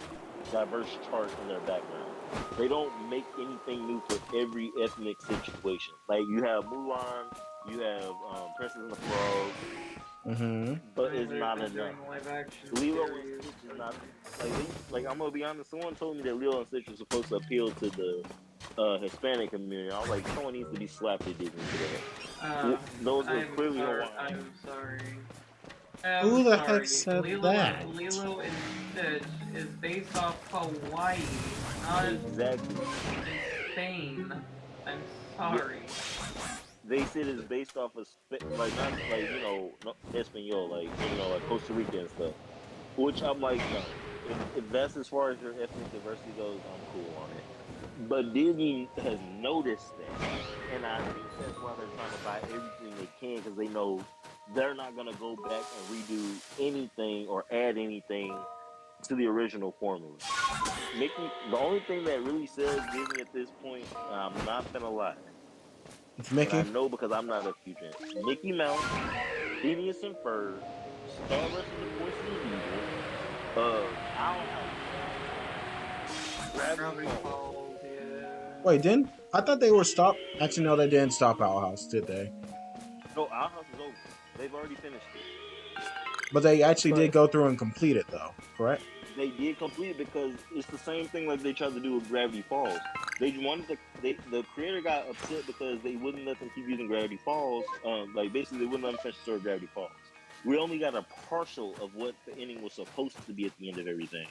diverse chart in their background. They don't make anything new for every ethnic situation. Like you have Mulan, you have Princess and the Frog, Mm-hmm. but And it's they've not been enough. doing live action Lilo and series. Stitch is not like I'm gonna be honest. Someone told me that Lilo and Stitch was supposed to appeal to the Hispanic community. I was like, someone needs to be slapped at Disney for that. Uh, Those are I'm clearly sorry. Hawaiian. I'm sorry. Who I'm the heck sorry. said that? Lilo and Stitch is based off Hawaii, not Exactly. Spain. I'm Yeah, sorry. they said it's based off of like not like no, Espanol, like like Costa Rica and stuff. Which I'm like, no. If that's as far as your ethnic diversity goes, I'm cool on it. But Disney has noticed that, and I think that's why they're trying to buy everything they can because they know they're not gonna go back and redo anything or add anything to the original formula. The only thing that really sells Disney at this point, I'm not gonna lie, It's and I Mickey. know because I'm not a future. Mickey Mouse, Phineas and Ferb, Star versus the Forces of Evil, Owl House, Gravity Gravity Falls. Falls, yeah. Wait, didn't I thought they were stopped? Actually, no, they didn't stop Owl House, did they? No, Owl House is over. They've already finished it. But they actually did But go through and complete it, though. Correct? they did complete it because it's the same thing like they tried to do with Gravity Falls. They wanted the creator got upset because they wouldn't let them keep using Gravity Falls. Like basically they wouldn't let them finish the story of Gravity Falls. We only got a partial of what the ending was supposed to be at the end of everything.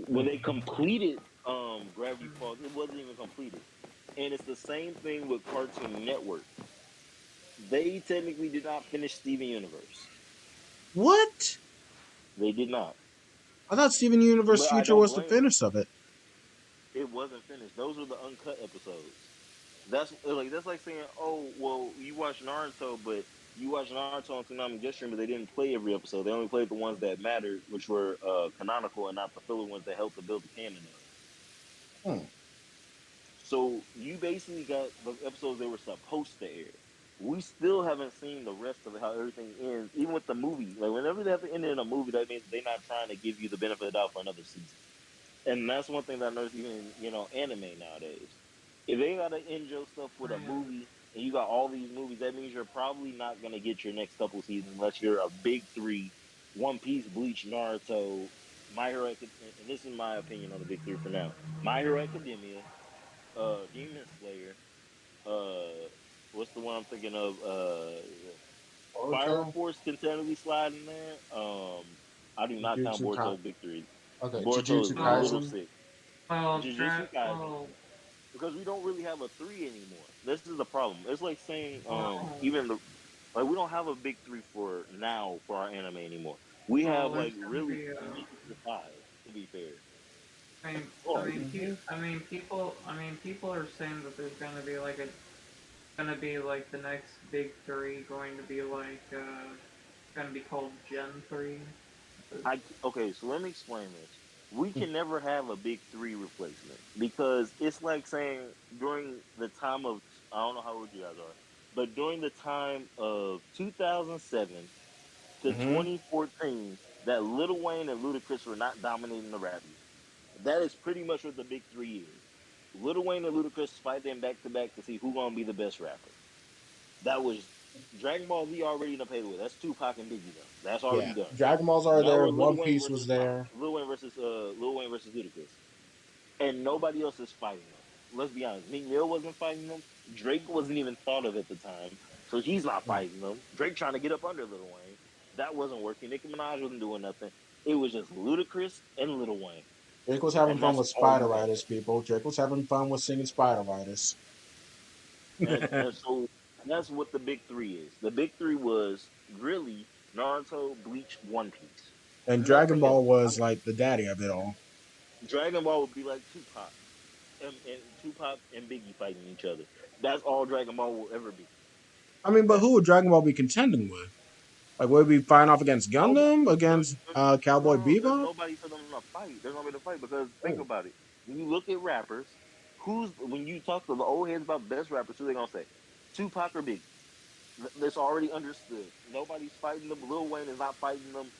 When they completed Gravity Falls, it wasn't even completed. And it's the same thing with Cartoon Network. They technically did not finish Steven Universe. What? They did not. I thought Steven Universe But I Future don't was the blame them. finish of it. It wasn't finished. Those were the uncut episodes. That's like saying, oh, well, you watch Naruto, but you watch Naruto on Tsunami Jet Stream, but they didn't play every episode. They only played the ones that mattered, which were canonical, and not the filler ones that helped to build the canon up. Hmm. So you basically got the episodes they were supposed to air. We still haven't seen the rest of how everything ends, even with the movie. Like whenever they have to end it in a movie, that means they're not trying to give you the benefit of the doubt for another season. And that's one thing that I noticed even anime nowadays. If they gotta end your stuff with a Man. movie and you got all these movies, that means you're probably not gonna get your next couple seasons unless you're a big three: One Piece, Bleach, Naruto, My Hero. And this is my opinion on the big three for now: My Hero Academia, Demon Slayer. What's the one I'm thinking of? Fire Boruto? Force can technically slide in there. I do not count Jujutsu Boruto as big three. Okay, Boruto is Jujutsu a little Kaisen. sick. Well, Jujutsu Kaisen, because we don't really have a three anymore. This is the problem. It's like saying even the like we don't have a big three for now for our anime anymore. We have there's like gonna really be three to five to be fair. I Oh, mean, Mhm. people are saying that there's gonna be like the next big three going to be like gonna be called Gen 3. okay. So let me explain this. We can never have a big three replacement because it's like saying during the time of I don't know how old you guys are, but during the time of 2007 to Mhm. 2014 that Lil Wayne and Ludacris were not dominating the rap game. That is pretty much what the big three is. Lil Wayne and Ludacris fight them back to back to see who's gonna be the best rapper. That was Dragon Ball Z already done paid with. That's Tupac and Biggie done. That's already Yeah, done. Dragon Balls are Now there. we're One Piece was there. Lil Wayne versus Ludacris, and nobody else is fighting them. Let's be honest. Meek Mill wasn't fighting them. Drake wasn't even thought of at the time, so he's not Hmm. fighting them. Drake trying to get up under Lil Wayne. That wasn't working. Nicki Minaj wasn't doing nothing. It was just Ludacris and Lil Wayne, Drake was having and fun that's with all Spider you had. Riders, people. Drake was having fun with singing Spider Riders. And so that's what the big three is. The big three was really Naruto, Bleach, One Piece. And Dragon Nothing Ball else. was like the daddy of it all. Dragon Ball would be like Tupac and Tupac and Biggie fighting each other. That's all Dragon Ball will ever be. I mean, but who would Dragon Ball be contending with? Like, would we fighting off against No, Gundam, against Cowboy no, there's Bebop? nobody for them to fight. There's nobody to fight because think Oh, about it. When you look at rappers, who's when you talk to the old heads about best rappers, who they gonna say? Tupac or Biggie? That's already understood. Nobody's fighting them. Lil Wayne is not fighting them.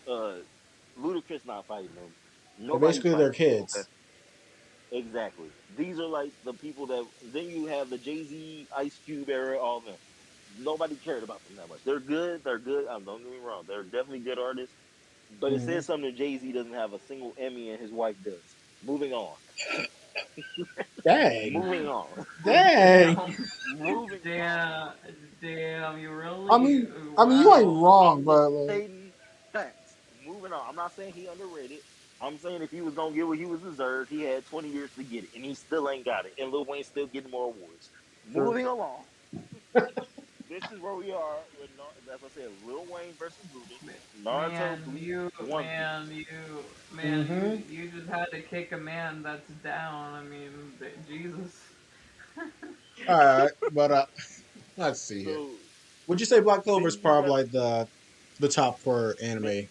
Uh, Ludacris not fighting them. they're Nobody's basically their fighting them. Okay, kids. exactly. These are like the people that then you have the Jay Z, Ice Cube era, all of them. Nobody cared about them that much. They're good. They're good. Don't get me wrong. They're definitely good artists. But it Hmm. says something that Jay Z doesn't have a single Emmy and his wife does. Moving on. Dang, Moving on. dang. Damn. Moving on. Damn. Damn. You I really? mean, you ain't Wow. wrong, I'm just but like, stating facts. Moving on. I'm not saying he underrated. I'm saying if he was gonna get what he was deserved, he had 20 years to get it, and he still ain't got it. And Lil Wayne's still getting more awards. sure. Moving along. This is where we are with, as I said, Lil Wayne versus Luda, Naruto, Man, Bleach, you, One Piece. Hmm. you just had to kick a man that's down. I mean, Jesus. All right, but let's see here. So Would you say Black Clover is then you got, probably like the top for man, anime?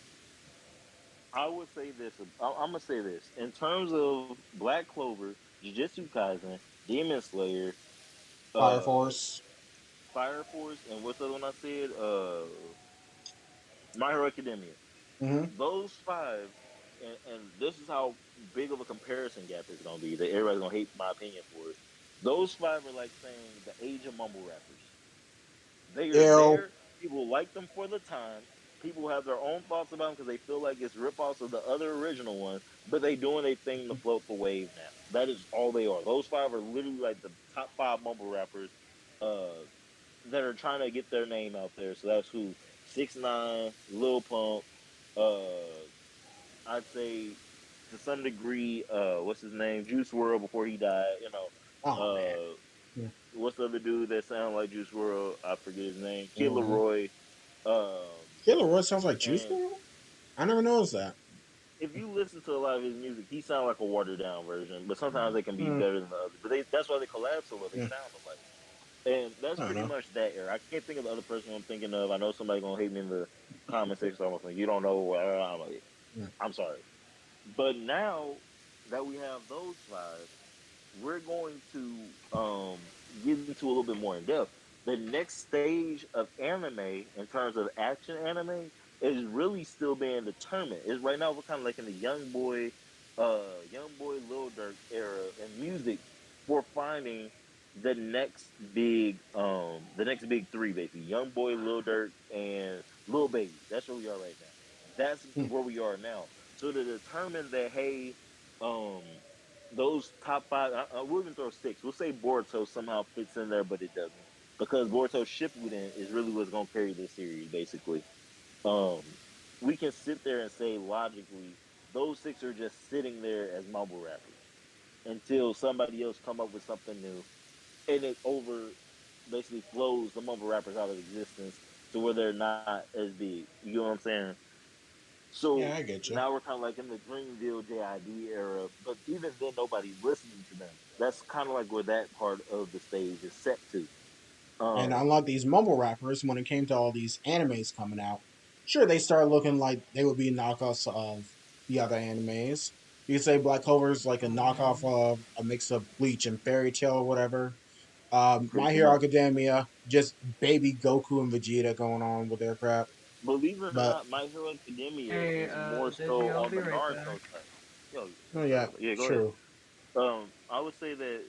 I would say this. I'm gonna say this in terms of Black Clover, Jujutsu Kaisen, Demon Slayer, Fire uh, Force. Fire Force, and what's the other one I said? My Hero Academia. Hmm. Those five, and this is how big of a comparison gap it's gonna be. That everybody's gonna hate my opinion for it. Those five are like saying the age of mumble rappers. They are L. there. People like them for the time. People have their own thoughts about them because they feel like it's ripoffs of the other original ones, but they doing a thing to float the wave now. That is all they are. Those five are literally like the top five mumble rappers uh, that are trying to get their name out there. So that's who 6ix9ine, Lil Pump, uh, I'd say to some degree, what's his name, Juice World before he died. Oh man. Uh, what's the other dude that sounds like Juice World? I forget his name. Kid Mm-hmm. Leroy. Um, Killer Roy sounds like Juice and WRLD? I never noticed that. if you listen to a lot of his music, he sounds like a watered down version, but sometimes they can be Mm, better than the others. But that's why they collab so well. They mm, sound alike. And that's I don't pretty know. much that era. I can't think of the other person I'm thinking of. I know somebody gonna hate me in the comment section. I'm like, you don't know. I'm like, Mm. I'm sorry. But now that we have those five, we're going to get into a little bit more in depth. The next stage of anime, in terms of action anime, is really still being determined. Is right now we're kind of like in the young boy Lil Durk era in music for finding the next big three basically. Young boy Lil Durk and Lil Baby. That's where we are right now. That's Mm. where we are now. So to determine that, hey, um, those top five, we'll even throw six. We'll say Boruto somehow fits in there, but it doesn't because Boruto Shippuden is really what's going to carry this series, basically. Um, we can sit there and say logically, those six are just sitting there as mumble rappers until somebody else come up with something new, and it over basically flows the mumble rappers out of existence to where they're not as big. You know what I'm saying? So Yeah, I get you. now we're kind of like in the Dreamville JID era, but even then nobody's listening to them. That's kind of like where that part of the stage is set to. And Um, unlike these mumble rappers, when it came to all these animes coming out, sure they started looking like they would be knockoffs of the other animes. You could say Black Clover is like a knockoff Mm, of a mix of Bleach and Fairy Tale or whatever. My Pretty Hero much. Academia, just baby Goku and Vegeta going on with their crap. Believe it or But not, My Hero Academia hey, is more Digi, so I'll on be the right back. Naruto side. Yo, oh sorry yeah, about that. Yeah, go ahead. true. I would say that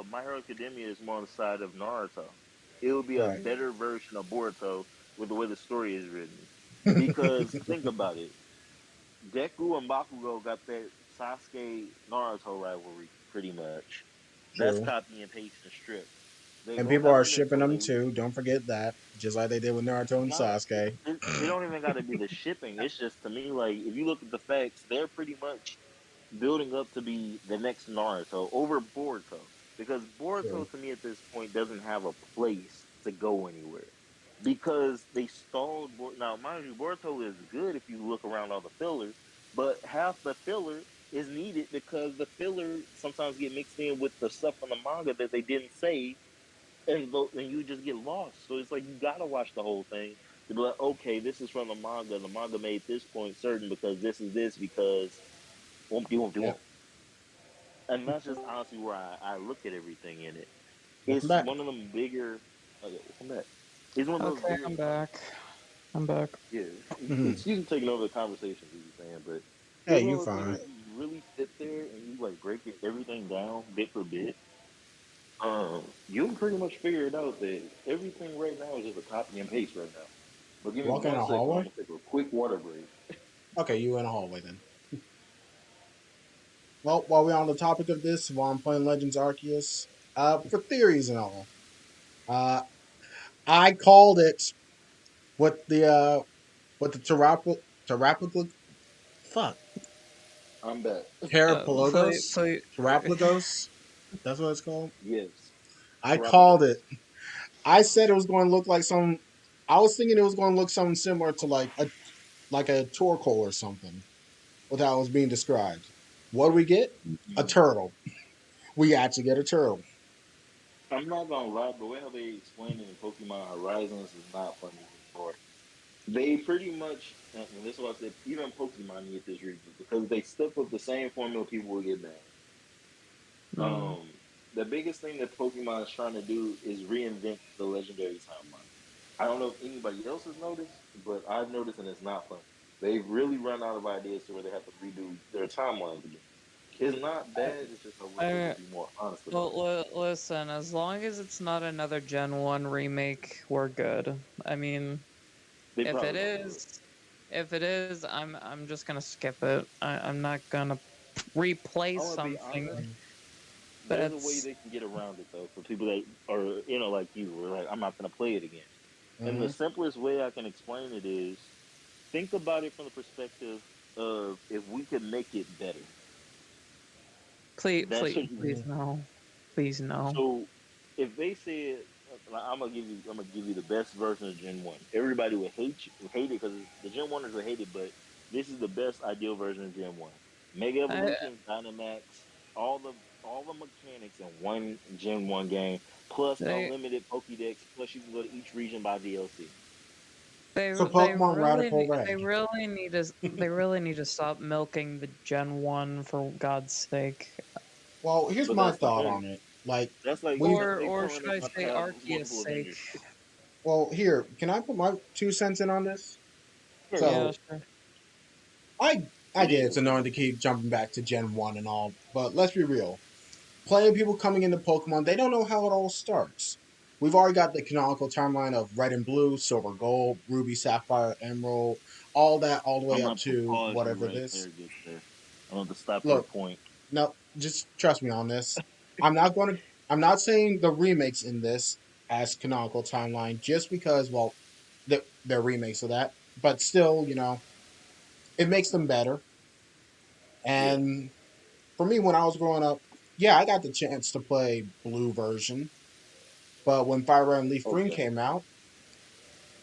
My Hero Academia is more on the side of Naruto. It would be a Right. better version of Boruto with the way the story is written. Because think about it, Deku and Bakugo got that Sasuke Naruto rivalry pretty much. That's True. copy and paste and strip. They And both people have are a shipping mentor. them too. Don't forget that. Just like they did with Naruto and Nah, Sasuke. it don't even got to be the shipping. It's just to me like if you look at the facts, they're pretty much building up to be the next Naruto over Boruto because True. Boruto to me at this point doesn't have a place to go anywhere because they stalled. Now, mind you, Boruto is good if you look around all the filler, but half the filler is needed because the filler sometimes get mixed in with the stuff from the manga that they didn't say, and you just get lost. So it's like you gotta watch the whole thing to be like, okay, this is from the manga. The manga made this point certain because this is this because whoop de whoop de Yep. whoop. And that's just honestly where I look at everything in it. Welcome It's back. one of them bigger. Okay, welcome back. It's one of those Okay, bigger. I'm back. I'm back. Yeah, Mhm. excuse me taking over the conversation, you saying, but Hey, it's one you of those things fine. where you really sit there and you like break everything down bit for bit. You can pretty much figure it out that everything right now is just a copy and paste right now. But give me Walking in one a second, I'm hallway? gonna take a quick water break. Okay, you in a hallway then. Well, while we're on the topic of this, while I'm playing Legends Arceus, for theories and all, uh, I called it what the Terapagos, fuck, I'm back. Terapagos, Play. Terapagos. That's what it's called. Yes, I called Terapagos. it. I said it was going to look like some. I was thinking it was going to look something similar to like a Torkoal or something. With how it was being described. What do we get? A Mm. turtle. We actually get a turtle. I'm not gonna lie, the way how they explain it in Pokemon Horizons is not funny anymore. They pretty much, and this is what I said, even Pokemon need this reboot because they stuck with the same formula people will get mad. Mm. The biggest thing that Pokemon is trying to do is reinvent the legendary timeline. I don't know if anybody else has noticed, but I've noticed, and it's not funny. They've really run out of ideas to where they have to redo their timelines again. It's not bad. It's just I wish they I, would be more honest about it. well, listen, as long as it's not another Gen 1 remake, we're good. I mean, They if it probably gonna do it. is, I'm just gonna skip it. I'm not gonna replay I want to be something honest. There's a way that's they can get around it though for people that are like you, who are like I'm not gonna play it again. And the Mm-hmm. simplest way I can explain it is think about it from the perspective of if we could make it better. please, That's please, what you. please no, please no. So if they said, like, I'm gonna give you the best version of Gen One. Everybody would hate it because the Gen Oneers would hate it, but this is the best ideal version of Gen One. Mega I, Evolution, Dynamax, all the all the mechanics in one Gen One game, plus they unlimited Pokédex, plus you can go to each region by DLC. So Pokemon Radical Red. they really need to stop milking the Gen 1 for God's sake. Well, here's But my that's the thought thing. on it. Like That's like we've they Or telling should us I not to say have Arceus' multiple sake? Avengers. well, here, can I put my 2 cents in on this? Yeah, go Yeah, So ahead. sure. I I It get is it's what it annoying is. to keep jumping back to Gen 1 and all, but let's be real. Playing people coming into Pokemon, they don't know how it all starts. We've already got the canonical timeline of Red and Blue, Silver, Gold, Ruby, Sapphire, Emerald, all that, all the way I'm up gonna to pause you whatever right this. there, good sir. I'm gonna stop your Look, point. no, just trust me on this. I'm not going to. I'm not saying the remakes in this as canonical timeline just because, well, they're remakes of that, but still, it makes them better. Yeah. And for me, when I was growing up, yeah, I got the chance to play Blue version, but when Fire Red and Leaf Green Okay. came out,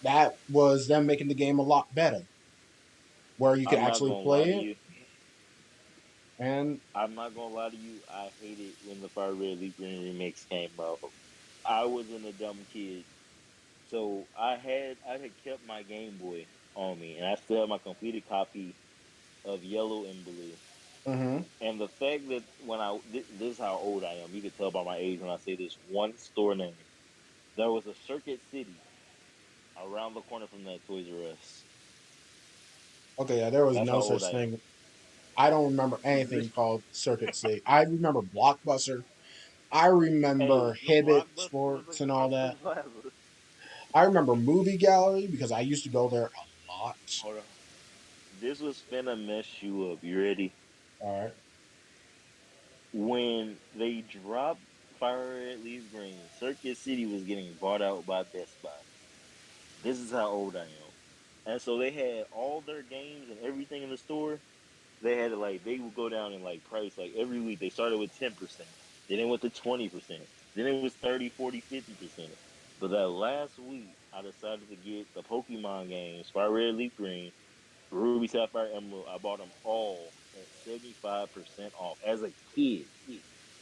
that was them making the game a lot better, where you could I'm not actually gonna lie play to it. you. And I'm not gonna lie to you. I hated when the Fire Red Leaf Green remix came out. I wasn't a dumb kid, so I had kept my Game Boy on me, and I still have my completed copy of Yellow and Blue. mhm. And the fact that this is how old I am. You can tell by my age when I say this one store name. There was a Circuit City around the corner from that Toys R Us. Okay, yeah, there was That's no how old such I am. thing. I don't remember anything called Circuit City. I remember Blockbuster. I remember Hey, the Hibbit Blockbuster was Sports and all across the that. plaza. I remember Movie Gallery because I used to go there a lot. Hold on. This was finna mess you up. You ready? All right. When they dropped Fire Red Leaf Green, Circuit City was getting bought out by Best Buy. This is how old I am. And so they had all their games and everything in the store. They had to like they would go down in like price like every week. They started with 10%, then it went to 20%, then it was 30, 40, 50%. But that last week, I decided to get the Pokemon games, Fire Red, Leaf Green, Ruby, Sapphire, Emerald. I bought them all at 75% off as a kid.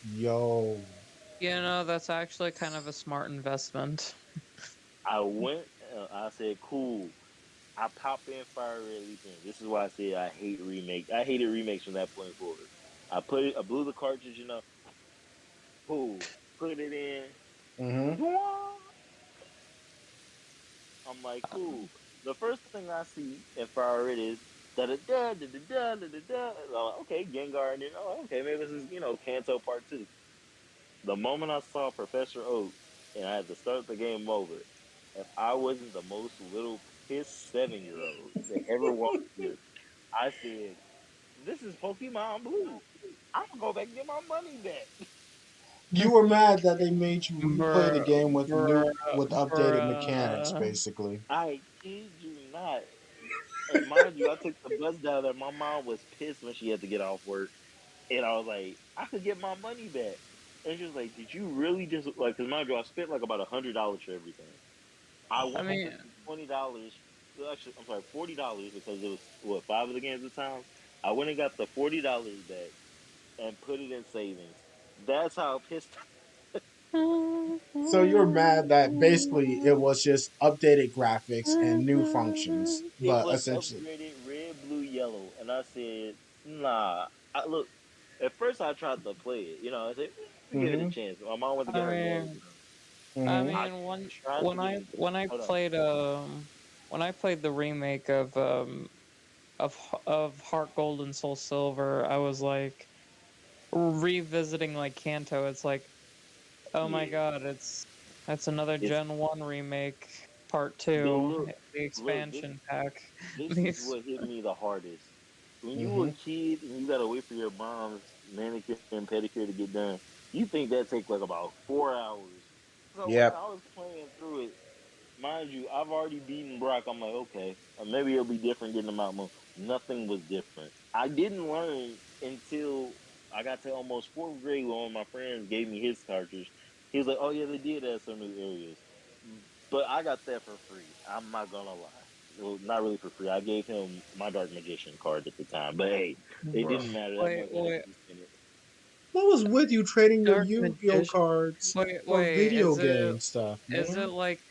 Yo. That's actually kind of a smart investment. I went. I said, cool. I pop in Fire Red Leap in. This is why I said I hate remake. I hated remakes from that point forward. I blew the cartridge, cool. Put it in. Mm-hmm. I'm like, cool. The first thing I see in Fire Red is da da da da da da da da. Okay, Gengar, and then okay, maybe this is Kanto Part 2. The moment I saw Professor Oak and I had to start the game over, if I wasn't the most little pissed 7-year-old that ever walked here, I said, "This is Pokemon Blue. I'm gonna go back and get my money back." You were mad that they made you replay the Bruh, game with bruh, updated mechanics, bruh. basically. I kid you not. And mind you, I took the bus down there. My mom was pissed when she had to get off work, and I was like, "I could get my money back." And she was like, "Did you really just like?" Because mind you, I spent like about $100 for everything. I I went and mean, took the $20. Actually, I'm sorry, $40 because it was what 5 of the games at the time. I went and got the $40 back and put it in savings. That's how pissed. So you're mad that basically it was just updated graphics and new functions, It but was essentially. upgraded red, blue, yellow, and I said, "Nah." Look. At first, I tried to play it. I said, "Give it a Mm-hmm. chance." My mom went to I get her games. mean, I Mm-hmm. I mean, when tried to when get I into it. when I Hold on. played when I played the remake of Heart Gold and Soul Silver, I was like revisiting like Kanto. It's like, oh my Yeah. god, it's another It's Gen 1 remake part the 2, look. the Look. This expansion pack. this is These what hit me the hardest. When you Mm-hmm. a kid and you gotta wait for your mom's manicure and pedicure to get done, you think that take like about 4 hours. So when Yep. I was playing through it, mind you, I've already beaten Brock. I'm like, okay, maybe it'll be different getting him out more. Nothing was different. I didn't learn until I got to almost fourth grade when one of my friends gave me his cartridge. He was like, oh yeah, they did add some new areas. But I got that for free. I'm not gonna lie. Well, not really for free. I gave him my Dark Magician card at the time. But hey, it Bro. didn't matter that Wait, much. I had wait, to spend it. What was with you trading your Dark Yu-Gi-Oh Magician. cards for Wait, video game stuff, is it man? like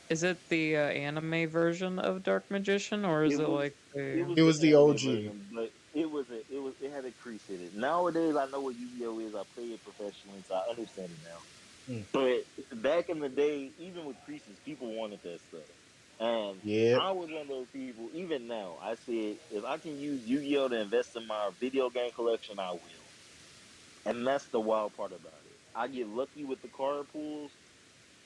is it the anime version of Dark Magician, or It is it was like it the was It the was the anime OG. version, but it had a crease in it. Nowadays, I know what Yu-Gi-Oh is. I play it professionally, so I understand it now. Mm. But back in the day, even with creases, people wanted that stuff, and Yep. I was one of those people. Even now, I said if I can use Yu-Gi-Oh to invest in my video game collection, I will. And that's the wild part about it. I get lucky with the card pools.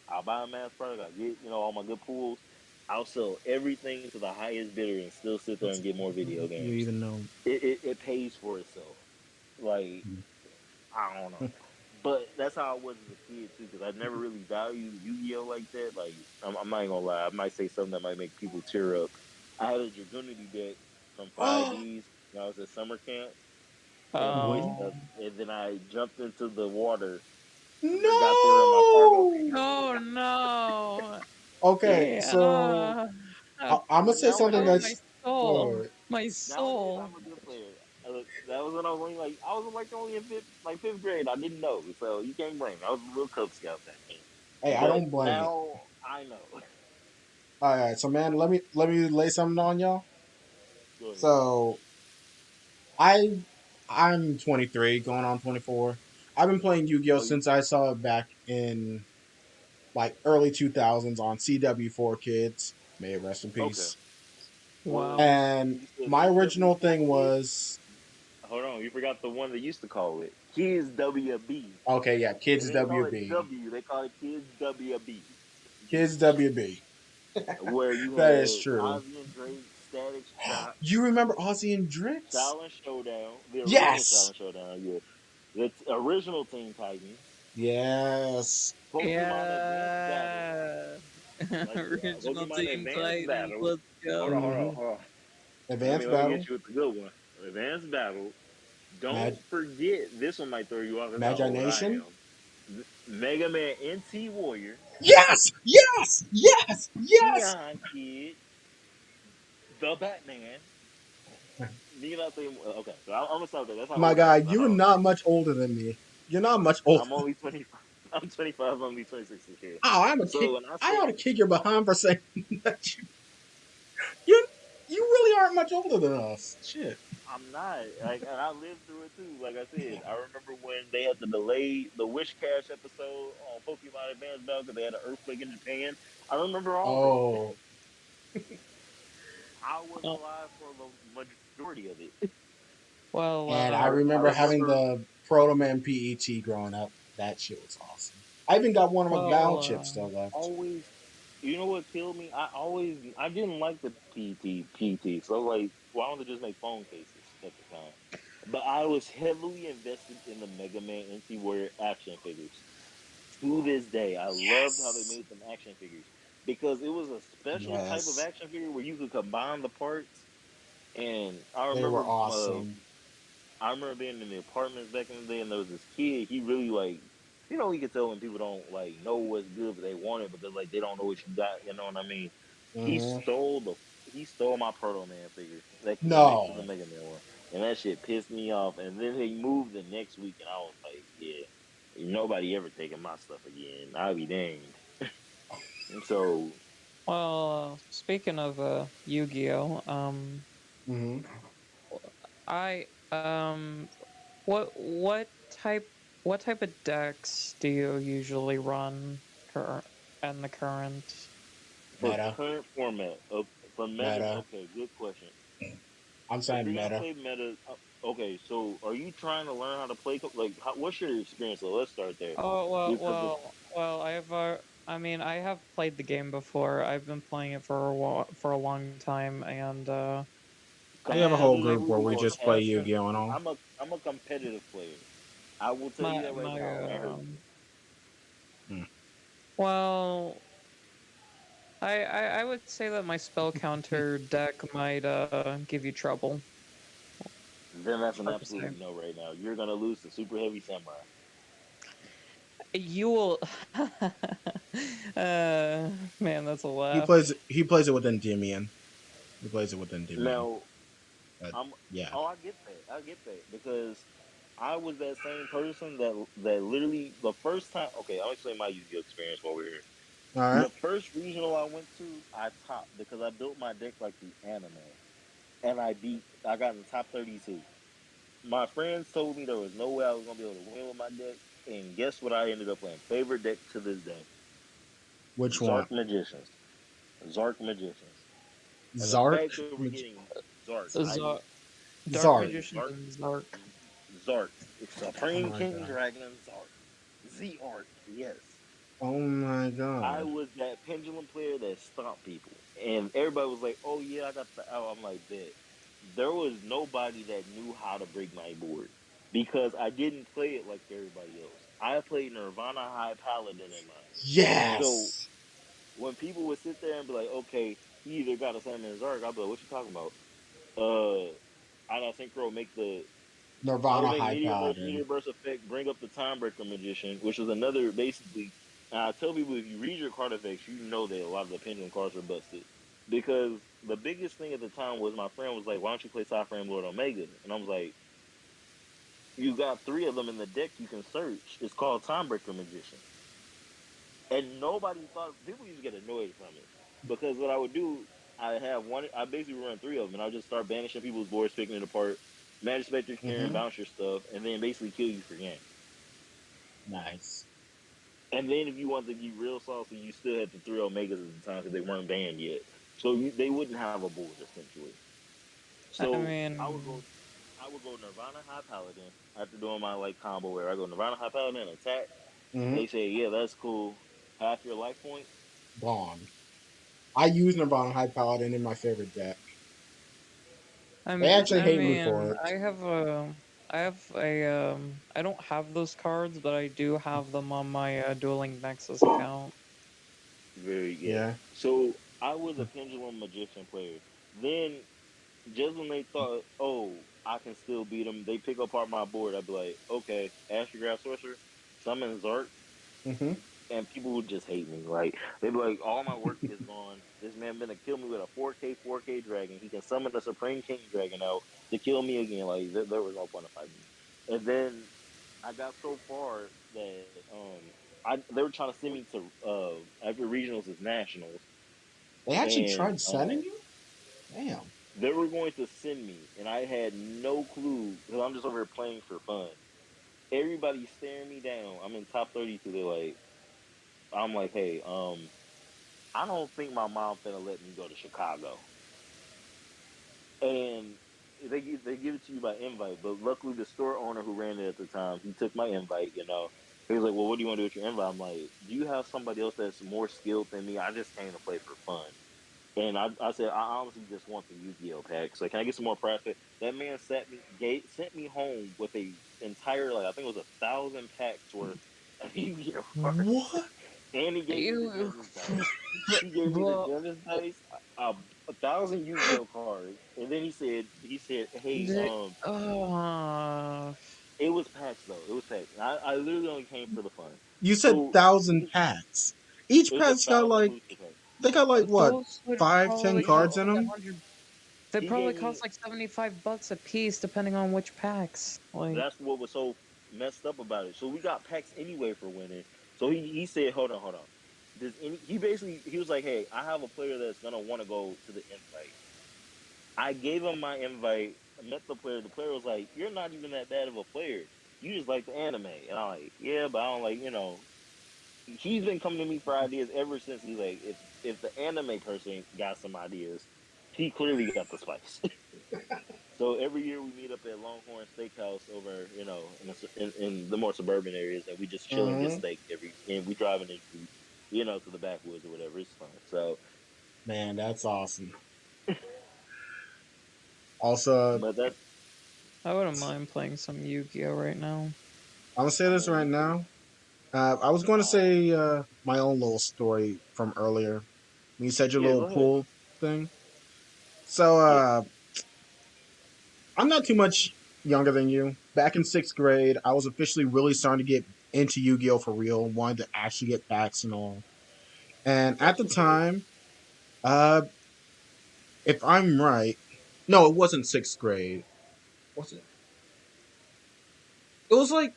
I'll buy a mass product. I get all my good pools. I'll sell everything to the highest bidder and still sit there and It's, get more video you games. even know. It pays for itself. Like I don't know, but that's how I was as a kid too. Because I never really valued Yu-Gi-Oh like that. Like I'm not even gonna lie. I might say something that might make people tear up. I had a Dragoonity deck from Oh 5Es when I was at summer camp, and wait. and then I jumped into the water because I got there in my cargo No. pants. Oh no. Okay, so Yeah. I'm gonna But say something Oh my that's soul. good. My nowadays, soul. I'm a good player. That was when I was only only in fifth grade. I didn't know, so you can't blame me. I was a little Cub Scout back then. Hey, I But don't blame you. now I know. All right, so man, let me lay something on y'all. Go ahead. So I I'm 23, going on 24. I've been playing Yu-Gi-Oh Oh, you since I saw it back in like early 2000s on CW4 Kids. May it rest in okay? peace. Wow. Well, And you said my original CW4 thing kid. was Hold on, you forgot the one they used to call it Kids WB. okay, yeah, They Kids didn't call it WB. W. They called it Kids WB. Kids WB. Where you That is had true. Ozzy and Drake, Static Shock, You remember Ozzy and Drix? Shaolin Showdown, the original Yes. Shaolin Showdown, yeah. The original Teen Titans, Yes. Pokemon Advanced Battle. Yeah. Like Original Pokemon Teen Advanced Titans. Battle. Let's go. Hmm. Hold on. Advanced Let me Battle. get you with the good one. Advanced Battle. Don't Mag- forget this one might throw you off. That's how Magi old I Nation. am. Mega Man NT Warrior, Yes. Yes. Yes. Yes. Neon Kid, the Batman. Need not say okay. So I'm gonna stop there. That's how My old I guy, am. That's you're how not much older than me. You're not much older. I'm only 25. I'm 25. I'm gonna be 26 this year. Oh, I'm a kick. So when I I say ought to kick your behind for saying that you you really aren't much older than us. Shit. I'm not, like, and I lived through it too. Like I said, I remember when they had to delay the Wish Cash episode on Pokemon Advance Battle because they had an earthquake in Japan. I remember all that. Oh, I wasn't Oh, alive for the majority of it. well, and I I remember having remember the Proto Man PET growing up. That shit was awesome. I even got one of my battle chips well, still left. always, you know what killed me? I didn't like the PT. So like, why don't they just make phone cases at the time? But I was heavily invested in the Mega Man NC Warrior action figures. To this day, I loved how they Yes. made them action figures because it was a special type of Yes. action figure where you could combine the parts. And They were awesome. I remember being in the apartments back in the day, and there was this kid. He really like, you know, you can tell when people don't like know what's good, but they want it because like they don't know what you got. You know what I mean? He Hmm. stole the he stole my Proto Man figure that came next to the No. Mega Man one, and that shit pissed me off. And then he moved the next week, and I was like, yeah, nobody ever taking my stuff again. I'll be danged. And so speaking of Yu-Gi-Oh, Hmm. I what type what type of decks do you usually run current and the current? for Meta. current format of for meta, Meta. okay, good question. I'm If saying you're gonna meta. play meta, okay. So, are you trying to learn how to play? Like, what's your experience? So, let's start there. Oh Because the I have I mean I have played the game before. I've been playing it for a long time, We have a whole and group where competitively we or just play casual, Yu-Gi-Oh! And all. I'm a competitive player. I will tell you my that right my now. And Hmm. well I would say that my spell counter deck might give you trouble. then that's an Hard to say. absolute no right now. You're gonna lose to super heavy samurai. You will. Man, that's a He laugh. plays. He plays it with Endymion. He plays it with Endymion. Now, But I'm. yeah. Oh, I get that. I get that because I was that same person that literally the first time. Okay, I'll explain my Yu-Gi-Oh experience while we're here. All right. The first regional I went to, I topped because I built my deck like the anime, and I got in the top 32. My friends told me there was no way I was gonna be able to win with my deck, and guess what? I ended up playing favorite deck to this day: Which one? Zark Magicians. Zark Magicians, and the Zark. fact that we're getting Zark, Zar- Dark Zark. Magicians Zark, and Zark. Zark, Oh Supreme my King god. Dragon and Zark, Z Arc, yes. Oh my I god. was that pendulum player that stomped people, and everybody was like, "Oh yeah, I got the out." I'm like, "Bet." There was nobody that knew how to break my board because I didn't play it like everybody else. I played Nirvana High Paladin in mine. So Yes. when people would sit there and be like, "Okay, he either got a Salmon and Zark," I'd be like, "What you talking about?" Uh, I don't synchro make the I would Nirvana make High Paladin. Meteor Burst effect, bring up the Time Breaker Magician, which was another basically. And I tell people if you read your card effects, you know that a lot of the pendulum cards are busted. Because the biggest thing at the time was my friend was like, "Why don't you play Top Frame Lord Omega?" And I was like, "You got three of them in the deck you can search. It's called Time Breaker Magician." And nobody thought people used to get annoyed from it because what I would do, I have one. I basically run three of them, and I'll just start banishing people's boards, picking it apart, Magic Spectre Karen, Mm-hmm. bounce your stuff, and then basically kill you for game. Nice. And then if you want to be real saucy, you still had the three Omegas at the time because they weren't banned yet, so they wouldn't have a board essentially. I So mean, I would go Nirvana High Paladin after doing my like combo where I go Nirvana High Paladin attack. Mm-hmm. They say, yeah, that's cool. Half your life points. Gone. I use Nirvana High Paladin in my favorite deck. They actually I hate me mean, for it. I have a, I don't have those cards, but I do have them on my Dueling Nexus account. Very yeah. Yeah. So I was a pendulum magician player. Then just when they thought, oh, I can still beat them, they pick apart my board. I'd be like, okay, Astrograph Sorcerer, summon Zark, Mm-hmm. and people would just hate me. Like they'd be like, all my work is gone. This man gonna kill me with a 4K dragon. He can summon the Supreme King Dragon out to kill me again. Like there was no point in fighting me. And then I got so far that I they were trying to send me to after regionals as nationals, They actually and tried sending you? Damn. they were going to send me, and I had no clue because I'm just over here playing for fun. Everybody's staring me down. I'm in top 32. They're like, I'm like, hey, I don't think my mom finna let me go to Chicago. And they give it to you by invite, but luckily the store owner who ran it at the time, he took my invite. He was like, "Well, what do you want to do with your invite?" I'm like, "Do you have somebody else that's more skilled than me? I just came to play for fun." And I said, I honestly just want the Yu-Gi-Oh pack. So can I get some more prize pay? That man sent me home with a entire, like, I think it was 1,000 packs worth of Yu-Gi-Oh cards, What? and he gave me the You. Devil's dice. He gave me the Well, Devil's dice, a thousand Yu-Gi-Oh cards, and then he said, hey, the, uh, it was packs though. It was packs. I literally only came for the fun. You said So 1,000 packs. Each it was a pack's got thousand like, booster packs. they got like what, those would 5, 10 probably He cards cost in like them? 100. They he probably gave cost me like $75 a piece, depending on which packs. Like, that's what was so messed up about it. So we got packs anyway for winning. So he said, hold on. He was like, hey, I have a player that's gonna want to go to the invite. I gave him my invite. I met the player. The player was like, you're not even that bad of a player. You just like the anime. And I'm like, yeah, but I don't like, he's been coming to me for ideas ever since. He's like, if the anime person got some ideas, he clearly got the spice. So every year we meet up at Longhorn Steakhouse over, in the more suburban areas, and we just chill and get Hmm. steak and we drive in the Jeep, to the backwoods or whatever. It's fun. So, Man, that's awesome. Also, but that's, I wouldn't mind playing some Yu-Gi-Oh right now. I'm gonna say I this mean, right you could, now. I was going to oh, say my own little story from earlier. When you said your yeah, go little ahead. pool thing. So Yeah, I'm not too much younger than you. Back in 6th grade, I was officially really starting to get into Yu-Gi-Oh for real. Wanted to actually get packs and all. And at that's the what's up. time, uh, if I'm right, no, it wasn't 6th grade. Was it? It was like,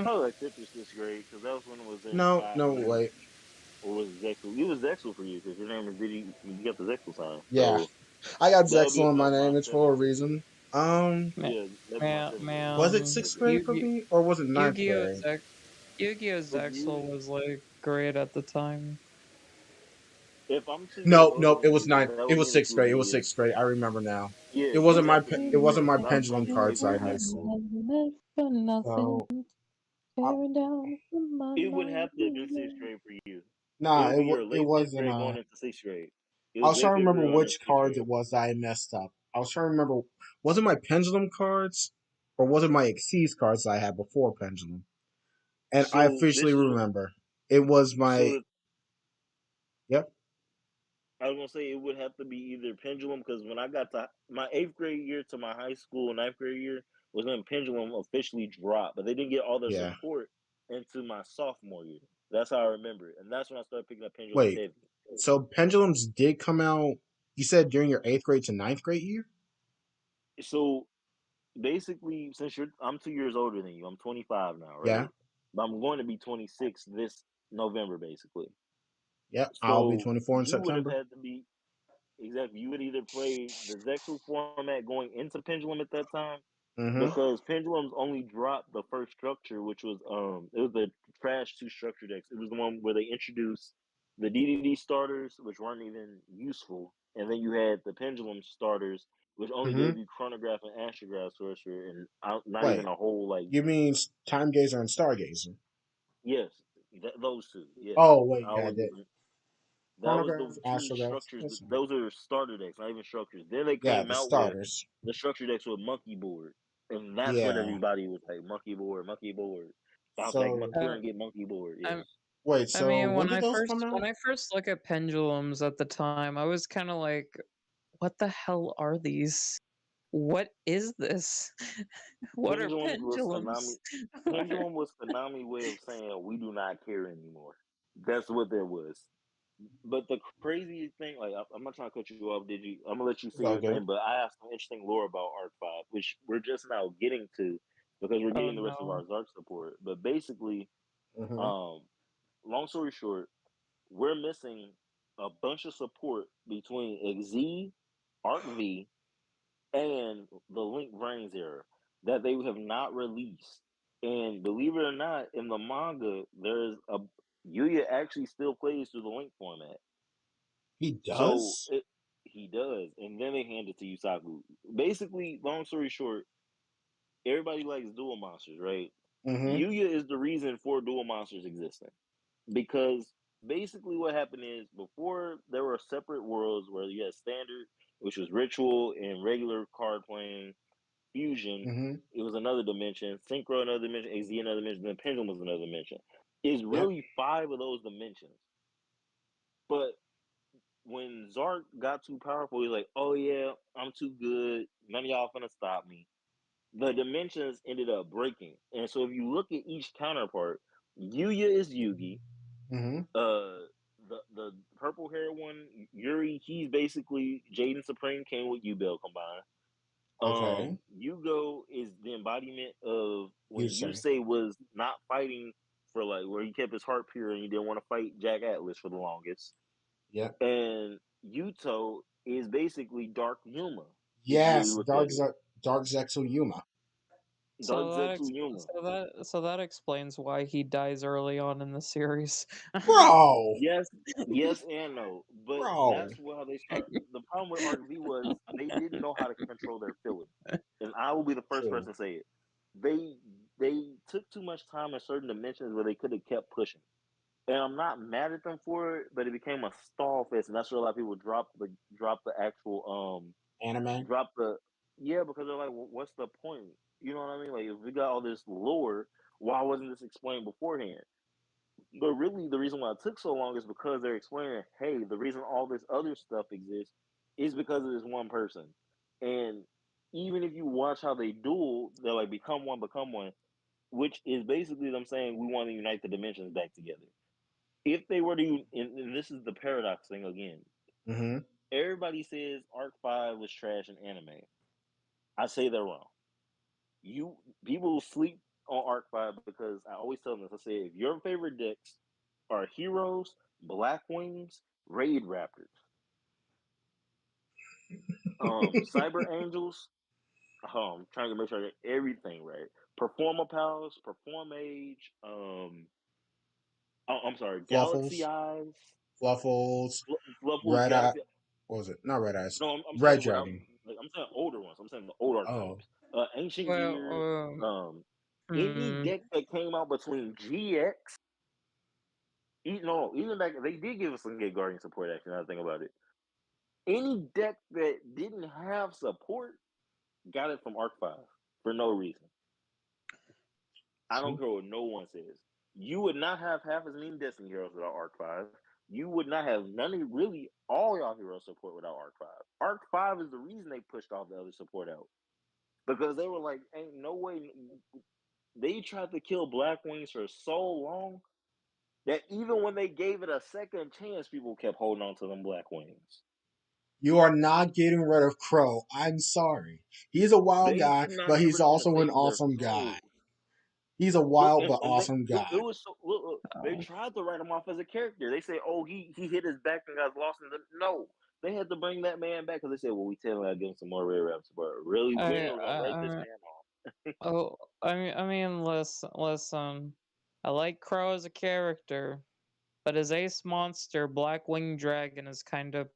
Probably like fifth or sixth grade, because that was when it was in no, no, classes, wait, or was it Zexel? It was Zexel for you, because your name is Diddy. You got the Zexel sign, yeah, so I got that would be Zexel in my about name. my It's for a seventh. reason. Man, Yeah, that'd be my man, seventh grade. Was it man. 6th grade for me, or was it ninth Yu-Gi-Oh! grade? Yu-Gi-Oh! For you, Zexal was like great at the time. if I'm 2 years No, older no, than it was you, then ninth. that It would was mean that sixth you would grade. It be was 6th grade. I remember now. yeah, It wasn't my exactly. it You wasn't were my because I was pendulum playing you card eighth side grade, high ninth grade. school. For nothing, So I, tearing down my It would have to have been sixth life. grade for you. It nah, would be your it late fifth wasn't. grade going into sixth grade. It I was was trying late to fifth remember grade going which into sixth cards grade. it was that I messed up. I was trying to remember. Was it my pendulum cards, or was it my Xyz cards that I had before pendulum? And I So officially this is remember it was so my. the Yep. I was gonna say it would have to be either pendulum because when I got to my eighth grade year to my high school ninth grade year was when pendulum officially dropped, but they didn't get all their Yeah. support into my sophomore year. That's how I remember it, and that's when I started picking up pendulums Wait. heavy. So pendulums did come out. You said during your 8th grade to ninth grade year. So basically, since I'm 2 years older than you, I'm 25 now, Yeah. right? But I'm going to be 26 this November, basically. Yep. I'll be So 24 in you would have September. had to be exactly. You would either play the Zexal format going into Pendulum at that time, Mm-hmm. because Pendulums only dropped the first structure, which was it was the trash two structure decks. It was the one where they introduced the DDD starters, which weren't even useful, and then you had the Pendulum starters, which only Mm-hmm. gave you chronograph and astrograph sorcerer, and not even Wait. a whole like You mean Time Gazer and Stargazer? yes, those two. Yes, Oh wait, I yeah, I always did. that was Chronograph, the two Astrograph. structures. What's that? Those are starter decks, not even structures. Then they Yeah, came the out with starters. the structure decks with monkey board, and that's when Yeah. everybody was like monkey board, monkey board. Bounce back, So clear Uh, and get monkey board. Yeah. I, wait. I So mean, when did those come out? when I first look at pendulums at the time, I was kind of like, "What the hell are these? What is this? What are Pendulums was Konami. pendulums?" Pendulum was Konami way of saying we do not care anymore. That's what there was. But the crazy thing, like I'm not trying to cut you off, did you? I'm gonna let you It's say all your good. thing, but I have some interesting lore about Arc Five, which we're just now getting to. because we're Oh getting the rest of our no. Zark support. But basically, Mm-hmm. um, long story short, we're missing a bunch of support between XZ, Arc V, and the Link Brains era that they have not released. And believe it or not, in the manga, there's a Yuya actually still plays through the Link format. He So does. he does, and then they hand it to Yusaku. Basically, long story short, everybody likes dual monsters, right? Mm-hmm. Yuya is the reason for dual monsters existing because basically what happened is before there were separate worlds where you had standard, which was ritual and regular card playing, fusion. Mm-hmm. It was another dimension, synchro another dimension, XZ another dimension, then pendulum was another dimension. It's Yep. really five of those dimensions, but when Zark got too powerful, he's like, "Oh yeah, I'm too good. None of y'all finna stop me." The dimensions ended up breaking, and so if you look at each counterpart, Yuya is Yugi. Mm-hmm. The purple hair one, Yuri, he's basically Jaden Supreme came with Yubel combined. Okay. Yugo is the embodiment of You when say. Yusei was not fighting for like where he kept his heart pure and he didn't want to fight Jack Atlas for the longest. Yep. And Yuto is basically Dark Yuma, if you really Yes. look at it. Dark Zexu Yuma. Dark Zetsu Yuma. So that explains why he dies early on in the series. Bro. Yes, yes and no. But Bro. that's how they start. The problem with Arc V was they didn't know how to control their filler. And I will be the first True. person to say it. They took too much time in certain dimensions where they could have kept pushing. And I'm not mad at them for it, but it became a stall fest, and that's where a lot of people drop the actual Anime. drop the yeah, because they're like, well, what's the point? You know what I mean? Like, if we got all this lore, why wasn't this explained beforehand? But really, the reason why it took so long is because they're explaining, hey, the reason all this other stuff exists is because of this one person. And even if you watch how they duel, they're like, become one, which is basically them saying we want to unite the dimensions back together. If they were to, and this is the paradox thing again, Mm-hmm. everybody says Arc 5 was trash in anime. I say they're wrong. You people sleep on Arc 5 because I always tell them this. I say if your favorite decks are Heroes, Black Wings, Raid Raptors, Cyber Angels, trying to make sure I get everything right. Performa Pals, Perform Age, I'm sorry, Galaxy Fluffles. Eyes, Fluffles. Fluffles, Red Eye. Galaxy. What was it? Not Red Eyes. No, I'm Red saying Dragon. I'm saying older ones. I'm saying the old Oh. archetypes. Ancient Well, Gear, any hmm. deck that came out between GX. No, even back they did give us some good Guardian support. Actually, now I think about it, any deck that didn't have support got it from Arc 5 for no reason. I don't True. care what no one says. You would not have half as many Destiny heroes without Arc 5. You would not have none of really all y'all hero support without Arc 5. Arc 5 is the reason they pushed all the other support out. Because they were like, ain't no way. They tried to kill Black Wings for so long that even when they gave it a second chance, people kept holding on to them Black Wings. You are not getting rid of Crow. I'm sorry. He's a wild They guy, could not but get he's rid of him to also an save their awesome guy. soul. He's a Look, wild but and awesome guy. it was so look, they Oh. tried to write him off as a character. They say, "Oh, he hit his back and got lost in the." No, they had to bring that man back because they said, "Well, we tell him to give him some more rare reps, but really, when I, are we gonna write this I, man off?" oh, listen. I like Crow as a character, but as Ace Monster, Black Winged Dragon is kind of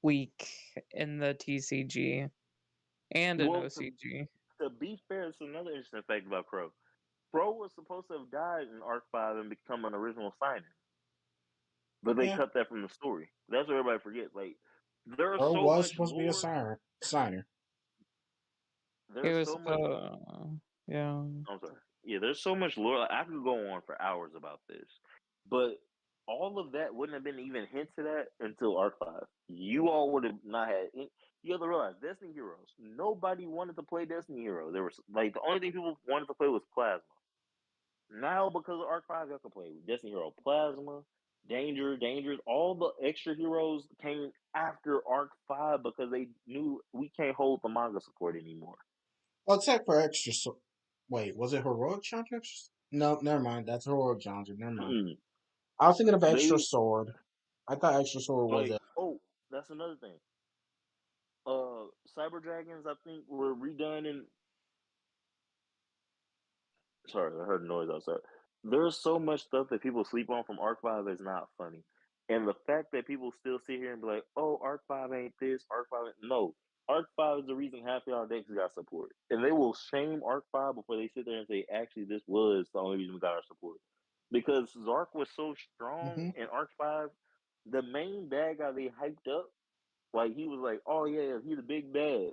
weak in the TCG and in Well, OCG. to be fair, it's another interesting fact about Crow. Crow was supposed to have died in Arc 5 and become an original signer, but they Yeah. cut that from the story. That's what everybody forgets. Like, there's Crow so was much supposed to be a lore. signer. He There's was so much. yeah. I'm sorry. Yeah, there's so much lore. Like, I could go on for hours about this, but all of that wouldn't have been even hinted at until Arc 5. You all would have not had. You have to realize Destiny Heroes. Nobody wanted to play Destiny Heroes. There was like the only thing people wanted to play was Plasma. Now because of Arc 5, you can play Destiny Hero Plasma, Dangerous. All the extra heroes came after Arc 5 because they knew we can't hold the manga support anymore. Well, except for Wait, was it heroic genre? No, never mind. That's heroic genre. Never mind. Mm. I was thinking of extra They sword. I thought extra sword was like a. oh, that's another thing. Cyber Dragons I think were redone in. Sorry, I heard a noise outside. There's so much stuff that people sleep on from Arc 5 that's not funny. And the fact that people still sit here and be like, oh, Arc 5 ain't this, Arc 5 ain't... No. Arc 5 is the reason half of y'all decks got support. And they will shame Arc 5 before they sit there and say, actually, this was the only reason we got our support. Because Zark was so strong Mm-hmm. in Arc 5, the main bad guy they hyped up, like, he was like, oh, yeah, he's a big bad.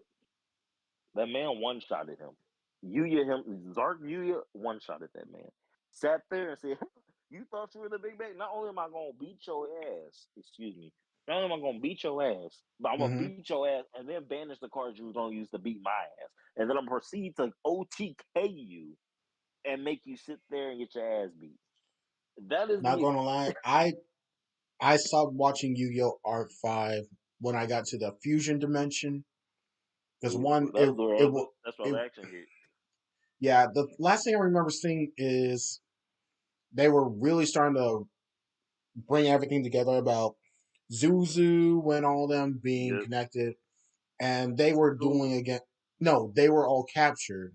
That man one shotted him. Yuya him Zark Yuya one shotted that man. Sat there and said, "You thought you were the big bag? Not only am I gonna beat your ass, excuse me, not only am I gonna beat your ass, but I'm gonna Mm-hmm. beat your ass and then banish the cards you was gonna use to beat my ass, and then I'm gonna proceed to OTK you and make you sit there and get your ass beat." That is Not the gonna lie, I stopped watching Yu-Gi-Oh! Arc 5 when I got to the fusion dimension. Because one, ooh, that's where it all will that's where it the action hit. yeah. The last thing I remember seeing is they were really starting to bring everything together about Zuzu and all them being Yep. connected, and they were So doing again. No, they were all captured.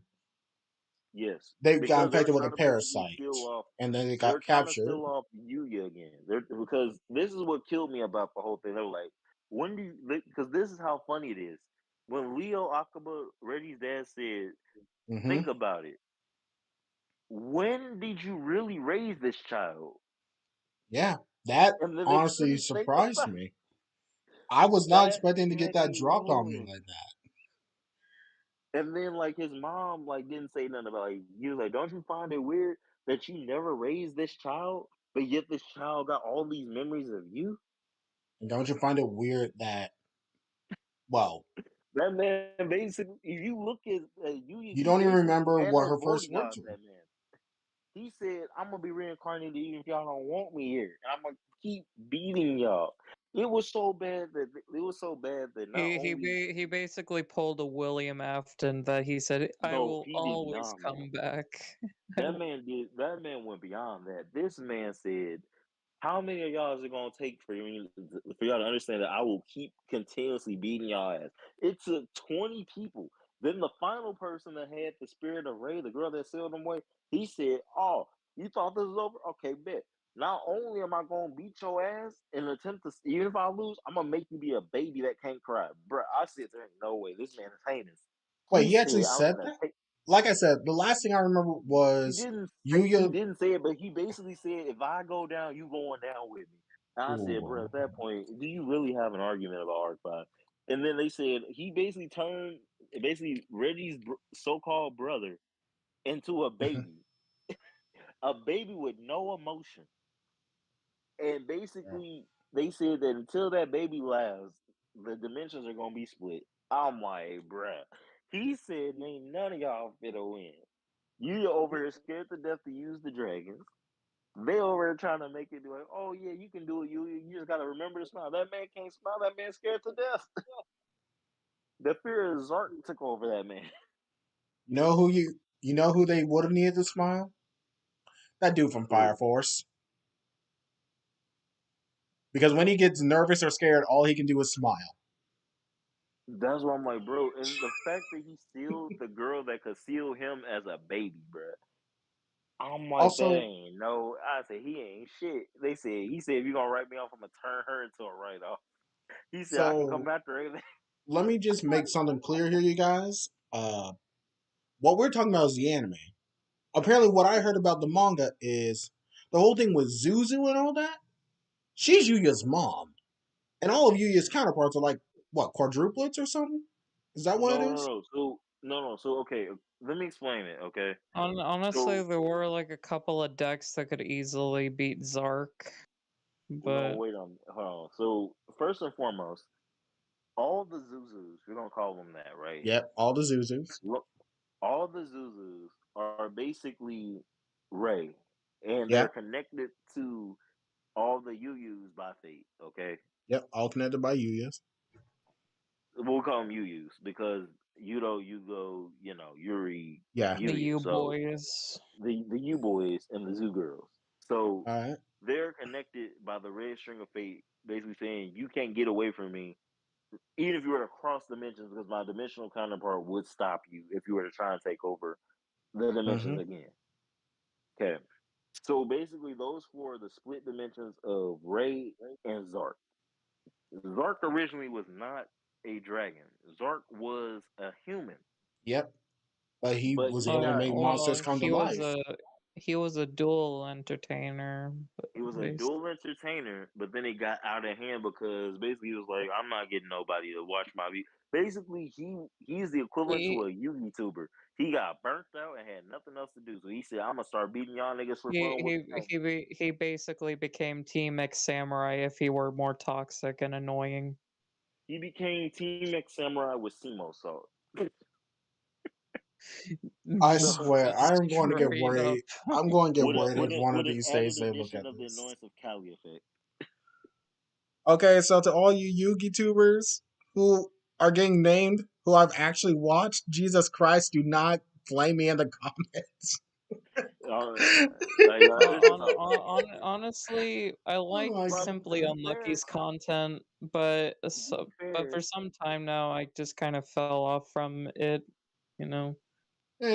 yes, They got because they're infected with a trying to basically parasite, steal off. and then they They're got trying to captured. steal off Yuya again. Because this is what killed me about the whole thing. They were like, when do you? Because this is how funny it is. When Leo Akaba, Reggie's dad, said, Hmm. "Think about it. When did you really raise this child?" Yeah, that And then they honestly couldn't think surprised about me. I was not that. expecting to get that dropped on me Man. like that. And then like his mom like didn't say nothing about like he was like, "Don't you find it weird that you never raised this child, but yet this child got all these memories of you?" And don't you find it weird that, well, That man basically, if you look at Yuya, you he don't even basically remember what her first words anti-bodyguard were? that man. He said, "I'm gonna be reincarnated even if y'all don't want me here, and I'm gonna keep beating y'all." It was so bad that not only He basically pulled a William Afton that he said, "I no, will he did always beyond that. come back." I That will- man did. That man went beyond that. This man said, how many of y'all is it gonna take for y'all to understand that I will keep continuously beating y'all ass? It took 20 people. Then the final person that had the spirit of Ray, the girl that sealed him away, he said, "Oh, you thought this was over? Okay, bet. Not only am I gonna beat your ass in an attempt to, even if I lose, I'm gonna make you be a baby that can't cry, bruh." I said, "There ain't no way. This man is heinous." Wait, He he actually said, "I'm said gonna that? take." Like I said, the last thing I remember He was didn't say he Yuya. didn't say it, but he basically said, "If I go down, you going down with me." And I said, "Bro, Ooh. at that point, do you really have an argument about Arc 5?" And then they said he basically turned basically Reggie's so-called brother into a baby with no emotion. And basically, they said that until that baby lasts, the dimensions are gonna be split. I'm like, bruh. He said, "Ain't none of y'all fit to win. You over here scared to death to use the dragons. They over there trying to make it be like, oh yeah, you can do it. You just gotta remember to smile. That man can't smile. That man's scared to death. The fear of Zark took over that man. You know who they would have needed to smile? That dude from Fire Ooh, Force. Because when he gets nervous or scared, all he can do is smile. that's what I'm like, bro. And the fact that he sealed the girl that could seal him as a baby, bro. I'm like, that Also, ain't no. I said he ain't shit. He said if you gonna write me off, I'm gonna turn her into a write off. He said I can come so after everything. let me just make something clear here, you guys. What we're talking about is the anime. Apparently, what I heard about the manga is the whole thing with Zuzu and all that. She's Yuya's mom, and all of Yuya's counterparts are like what quadruplets or something. Is that what it No, no, is? no. So no, no. So okay, let me explain it. Okay, Honestly, so there were like a couple of decks that could easily beat Zark, no, but wait on, hold on. So first and foremost, all the Zuzus, we're gonna call them that, right? Yep, all the Zuzus. Look, all the Zuzus are basically Ray, and they're Yep, connected to all the UUs by fate. Okay, yep, all connected by Yuya's. we'll call them UUs because you go, Yuri, Yeah. The Yuria. U So boys. the U boys and the Zoo girls. So All right. they're connected by the red string of fate, basically saying you can't get away from me, even if you were to cross dimensions, because my dimensional counterpart would stop you if you were to try and take over the dimensions Mm-hmm. again. Okay. So basically, those four are the split dimensions of Ray and Zark. Zark originally was not a dragon. Zark was a human, Yep. But he but was he able to got make Well, monsters come to life. he was a dual entertainer, he was a based. dual entertainer, but then it got out of hand because basically he was like, I'm not getting nobody to watch my video. Basically, he's the equivalent to He a YouTuber. He got burnt out and had nothing else to do, so he said, I'm gonna start beating y'all niggas for fun with he basically became Team X Samurai if he were more toxic and annoying. He became Team X Samurai with Simo salt. I So swear, I'm going to get Straight up. worried. I'm going to get with a worried with if a one of with an these days added they look addition at of the this. annoyance of Kali effect. Okay, so to all you Yugi tubers who are getting named, who I've actually watched, Jesus Christ, do not flame me in the comments. Like it's just all funny. Honestly, I Oh like my But I mean, Simply god. Unlucky's content, but to be but for fair, some time now, I just kind of fell off from it. You know,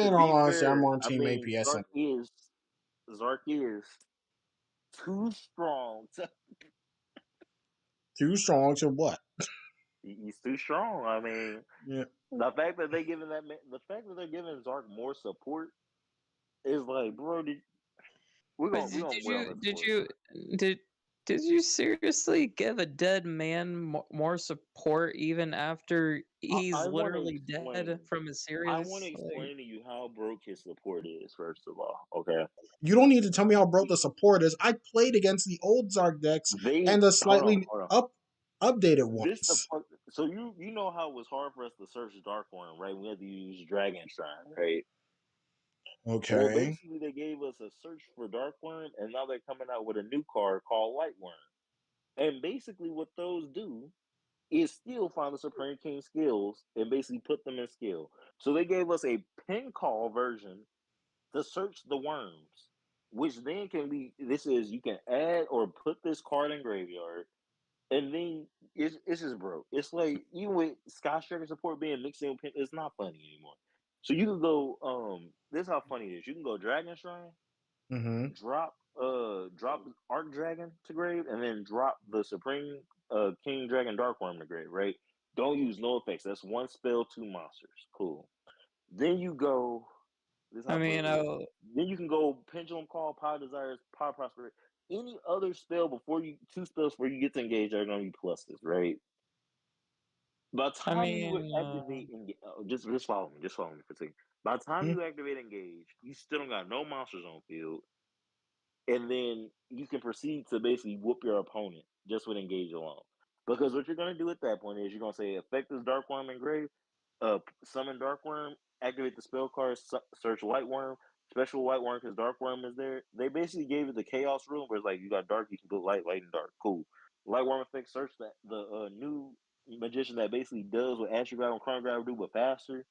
to In all be honesty, I'm fair, on I Team mean, APS. Zark is too strong. Too strong to what? He's too strong. I mean, Yeah. the fact that they're giving Zark more support is like, bro, but we're gonna wait on this for a second. did did you seriously give a dead man more support even after he's I want to literally dead explain. from a I want to serious like? explain to you how broke his support is. First of all, okay. You don't need to tell me how broke the support is. I played against the old Zark decks They and the hold slightly on. updated This the ones. so you know how it was hard for us to search Dark Worm, right? We had to use Dragon Shrine, right? Well, Okay. basically they gave us a search for Dark Worm, and now they're coming out with a new card called Light Worm. And basically, what those do is still find the Supreme King skills and basically put them in skill. So they gave us a pin call version to search the worms, which then can be. This is you can add or put this card in graveyard, and then it's just broke. It's like even with Sky Striker support being mixed in, it's not funny anymore. So you can go. This is how funny it is. You can go Dragon Shrine, Mm-hmm. drop Arc Dragon to grave, and then drop the Supreme King Dragon Dark Worm to grave. Right. Don't use no effects. That's one spell, two monsters. Cool. Then you go. This is I how mean, brilliant it is. Then you can go Pendulum Call, Power Desires, Power Prosperity. Any other spell before you two spells before you get to engage are going to be pluses, right? By the I time you would mean, activate engage, just follow me for a second. By the time you activate engage, you still don't got no monsters on field, and then you can proceed to basically whoop your opponent just with engage alone. Because what you're going to do at that point is you're going to say effect this Dark Worm Engrave, summon Dark Worm, activate the spell card, search White Worm, special White Worm because Dark Worm is there. They basically gave it the Chaos rule where it's like you got Dark, you can put Light, Light, and Dark. Cool. Light Worm effect, search the new magician that basically does what Astrograph and Chronograph do, but faster.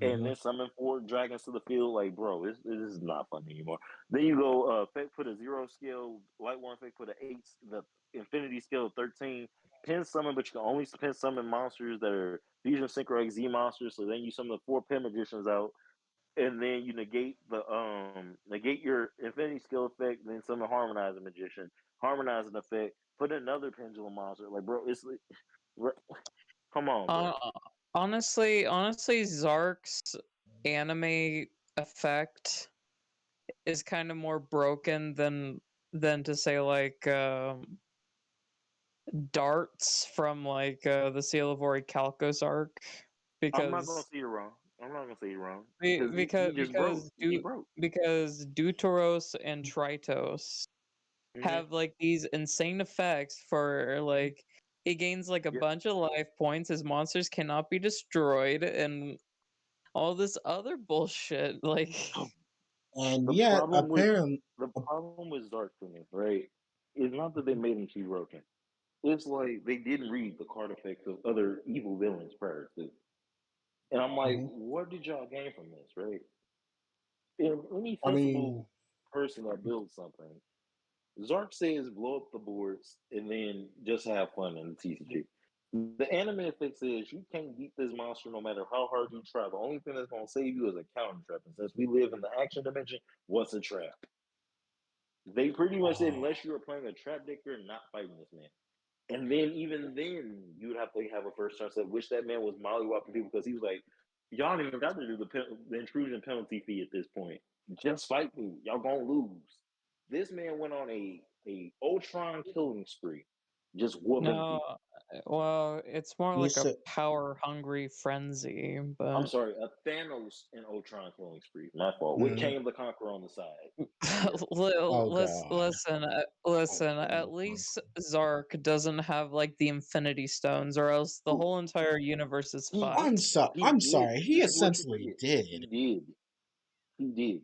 And Mm-hmm. then summon four dragons to the field. Like, bro, this is not fun anymore. Then you go effect put a 0 skill, Light Worm effect put a 8, the Infinity skill 13, pin summon, but you can only pin summon monsters that are Fusion Synchro X Z monsters. So then you summon the four pin magicians out, and then you negate your Infinity skill effect, then summon Harmonizing Magician, Harmonizing effect, put another Pendulum monster. Like, bro, it's like, bro, come on, bro. uh, honestly, Zark's anime effect is kind of more broken than to say like darts from like the Seal of Ori Calcos arc I'm not gonna because say you're wrong. I'm not gonna say you're wrong be- because he because just broke. because He du- broke. because Deuteros and Tritos Mm-hmm. have like these insane effects for like he gains like a Yep. bunch of life points, his monsters cannot be destroyed, and all this other bullshit. Like, And The yet, problem with apparently, the problem with Zark for me, right, is not that they made him too broken. It's like they didn't read the card effects of other evil villains prior to. And I'm like, Hmm. what did y'all gain from this, right? And any I mean, sensible person that builds something, Zark says blow up the boards and then just have fun in the TCG. The anime fix is you can't beat this monster no matter how hard you try. The only thing that's going to save you is a counter trap. And since we live in the action dimension, what's a trap? They pretty much said oh, unless you were playing a trap deck, you're not fighting this man. And then even then, you would have to have a first chance. I wish that man was mollywopping people because he was like, y'all don't even got to do the intrusion penalty fee at this point. Just fight me. Y'all gonna lose. This man went on a Ultron killing spree, just whooping No, people. well, it's more you like a said power hungry frenzy, I'm but sorry, a Thanos and Ultron killing spree. My fault. With mm, Kang the Conqueror on the side. My bad. oh god. Oh listen, at god. least Zark doesn't have like the Infinity Stones, or else the Ooh, whole entire universe is he I'm fucked. so he I'm did. sorry. He This is what you essentially forget. He did. did. He did.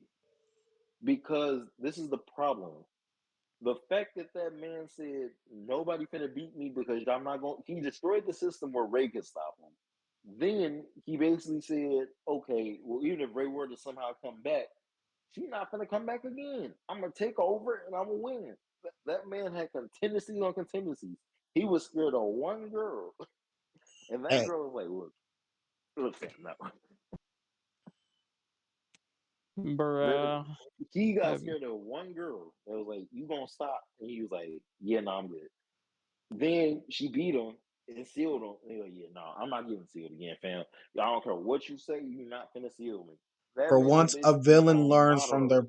Because this is the problem. The fact that that man said nobody finna beat me because I'm not going. He destroyed the system where Ray could stop him. Then he basically said, "Okay, well, even if Ray were to somehow come back, she's not gonna come back again. I'm gonna take over and I'm gonna win." That man had contingencies on contingencies. He was scared of one girl, and that Hey, girl was like, "Look, fam, no." Bruh. He got Um, scared of one girl that was like, "You gonna stop?" And he was like, "Yeah, no, I'm good." Then she beat him and sealed him. And he was like, "Yeah, no, I'm not getting sealed again, fam. I don't care what you say. You're not finna seal me." That for man was once a basically villain calling learns from Madara. their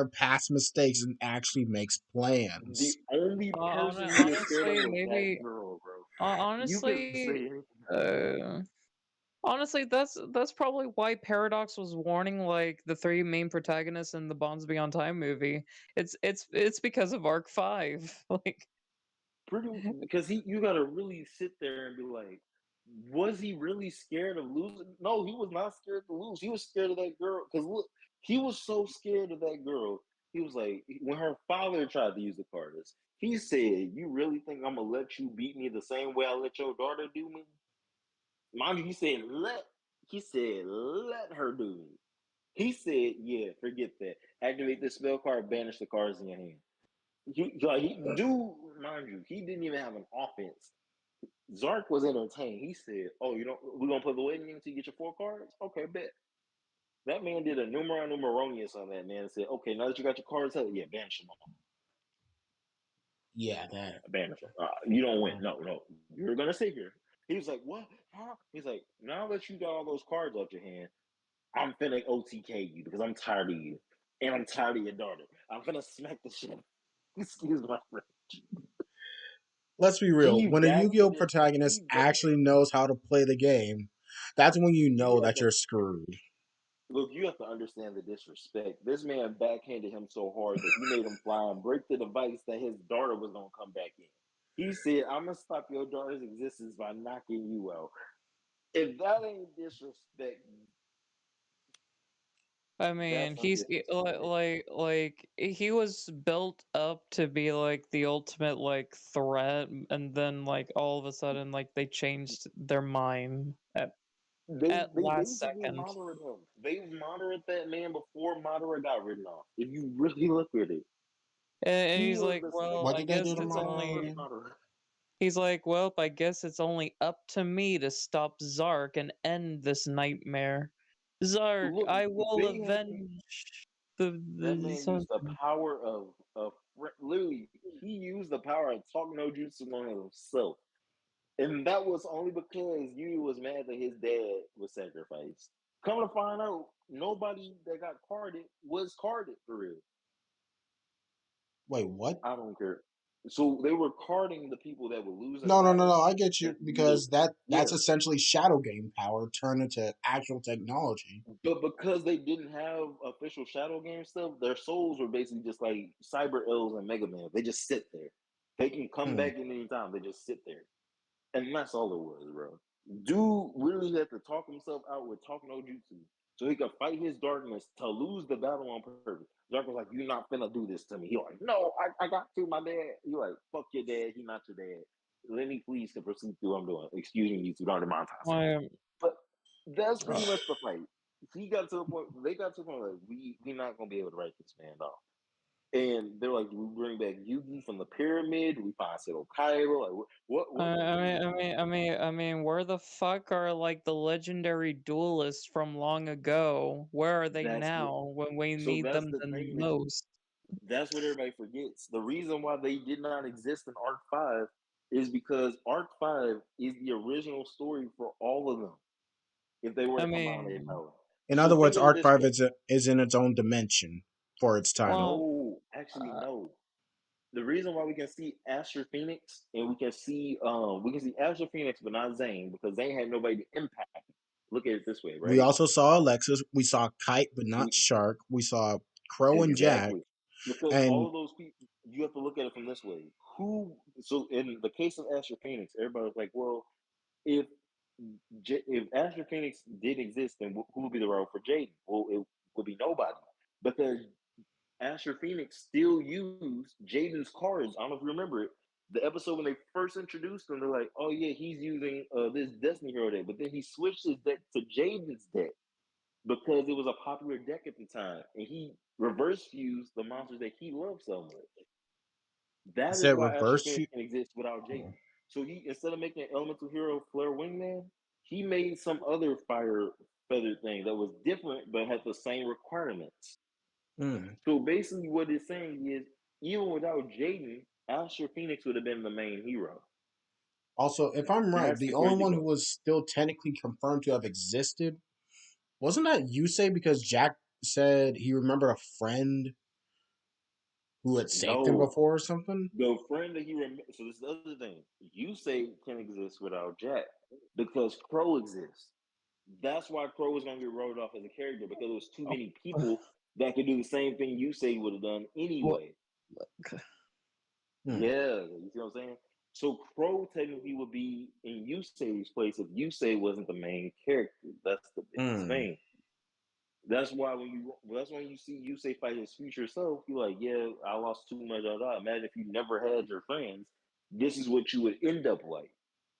past mistakes and actually makes The plans. only person he was scared of honestly, was that maybe girl, bro. You can say honestly, anything. uh, honestly, that's probably why Paradox was warning like the three main protagonists in the Bonds Beyond Time movie. It's because of Arc 5. Like, Pretty because you gotta really sit there and be like, was he really scared of losing? No, he was not scared to lose. He was scared of that girl because look, he was so scared of that girl. He was like, when her father tried to use the cardist, he said, "You really think I'm gonna let you beat me the same way I let your daughter do me?" Mind you, he said let her do me. He said, "Yeah, forget that. Activate the spell card, banish the cards in your hand." Dude, mind you, he didn't even have an offense. Zark was entertained. He said, "Oh, you don't? We're gonna play the waiting game until you get your 4 cards." Okay, bet. That man did a numero numeronius on that man and said, "Okay, now that you got your cards, yeah, banish them all. Yeah, that. Banish them. You don't win. No, no, you're gonna sit here." He was like, "What? Huh?" He's like, "Now that you got all those cards out your hand, I'm finna OTK you because I'm tired of you, and I'm tired of your daughter. I'm finna smack the shit." Excuse my friend. Let's be real. He When a Yu-Gi-Oh backhanded. protagonist He actually knows how to play the game, that's when you you know have that to you're screwed. look. You have to understand the disrespect. This man backhanded him so hard that he made him fly and break the device that his daughter was gonna come back in. He said, "I'm gonna stop your daughter's existence by knocking you out." If that ain't disrespect, I mean, that's some disrespect. he was built up to be like the ultimate like threat, and then like all of a sudden like they changed their mind at They last basically second. moderate him. They moderate that man before Madara got written off. If you really look at it, And he he's was like, the well, What I did they guess do to it's Madara only. again? Madara. He's like, well, I guess it's only up to me to stop Zark and end this nightmare. Zark, Look, I will they had avenge that the man used the something. power of literally he used the power of talk no jutsu on himself, and that was only because Yu was mad that his dad was sacrificed. Come to find out, nobody that got carded was carded for real. Wait, what? I don't care. So they were carding the people that would lose in a No, no, no, no. battle. I get you And because that's yeah, essentially shadow game power turned into actual technology. but because they didn't have official Shadow Game stuff, their souls were basically just like Cyber Elves and Mega Man. They just sit there. They can come Hmm. back at any time. They just sit there. And that's all it was, bro. Dude really had to talk himself out with talk no jutsu. So he could fight his darkness to lose the battle on purpose. Dark was like, "You're not finna do this to me." He like, "No, I got to, my dad." You like, "Fuck your dad, he not your dad." let me please to proceed through what I'm doing. Excuse me, YouTube, don't demonetize me. Why? But that's pretty Ugh. much the fight. He got to a point. They got to a point like we not gonna be able to write this man off. And they're like, we bring back Yugi from the pyramid. We find Seto Kaiba. Like, what can we do? Where the fuck are like the legendary duelists from long ago? Where are they That's what. now when we So need that's them the the thing that most? that's what everybody forgets. The reason why they did not exist in Arc 5 is because Arc 5 is the original story for all of them if they were I to combine their mean, power. In So other think words, of it Arc this 5 way. is in its own dimension for its time. well, No, actually, uh, no. The reason why we can see Asher Phoenix and we can see Asher Phoenix but not Zane because Zane had nobody to impact. Look at it this way, We right? also saw Alexis. We saw Kite, but not We Shark. We saw Crow and Jack. exactly because all And of those people you have to look at it from this way. Who so in the case of Asher Phoenix, everybody was like, well, if if Asher Phoenix did exist, then who would be the rival for Jaden? Well, it would be nobody because Asher Phoenix still used Jaden's cards. I don't know if you remember it. The episode when they first introduced him, they're like, "Oh yeah, he's using this Destiny Hero deck," but then he switched his deck to Jaden's deck because it was a popular deck at the time, and he reverse fused the monsters that he loved so much. I That is said why Asher reverse Phoenix you. can exist without Oh. Jaden. So he instead of making an Elemental Hero Flare Wingman, he made some other fire feather thing that was different but had the same requirements. Mm. So basically, what it's saying is, even without Jaden, Asher Phoenix would have been the main hero. Also, if I'm right, That's the the only crazy one who part. was still technically confirmed to have existed wasn't that Yusei because Jack said he remembered a friend who had saved him No, before or something? the friend that he remember. So this is the other thing. You say can exist without Jack because Crow exists. That's why Crow was going to get wrote off as a character because there was too Oh. many people that could do the same thing you say would have done what? anyway. Hmm. Yeah, you see what I'm saying? So Crow technically would be in Yusei's place if Yusei wasn't the main character. That's the biggest Hmm. thing. That's when you see Yusei fight his future self, you're like, yeah, I lost too much. Imagine if you never had your friends, this is what you would end up like.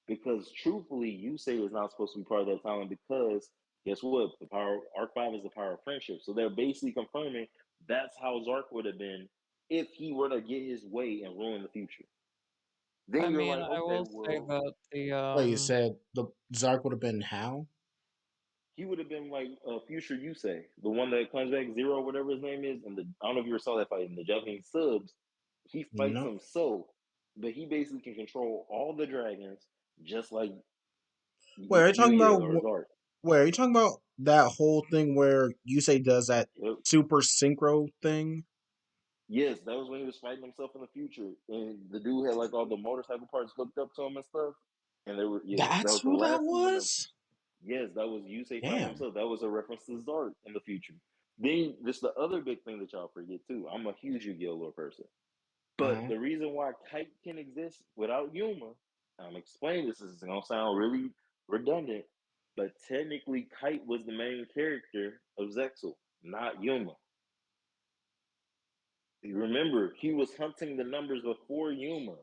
Because truthfully, Yusei is not supposed to be part of that timeline because guess what? The power Arc 5 is the power of friendship. So they're basically confirming that's how Zark would have been if he were to get his way and ruin the future. I Then you're mean, like, I okay, will say well, that the Wait, you said the Zark would have been how? he would have been like a future Yusei, the one that comes back Zero, whatever his name is. And I don't know if you ever saw that fight in the Japanese subs. He fights No. him but he basically can control all the dragons, just like Wait, are you talking about? or Zark. Wait, are you talking about that whole thing where Yusei does that Yep. super synchro thing? Yes, that was when he was fighting himself in the future, and the dude had like all the motorcycle parts hooked up to him and stuff. And they were that That's was the who that last season of was? yes, that was Yusei fighting Damn. himself. That was a reference to Zark in the future. Then this the other big thing that y'all forget too. I'm a huge Yu-Gi-Oh lore person. But Uh-huh. the reason why Kite can exist without Yuma, I'm explaining this is gonna sound really redundant, but technically Kite was the main character of Zexal, not Yuma. You remember, he was hunting the numbers before Yuma.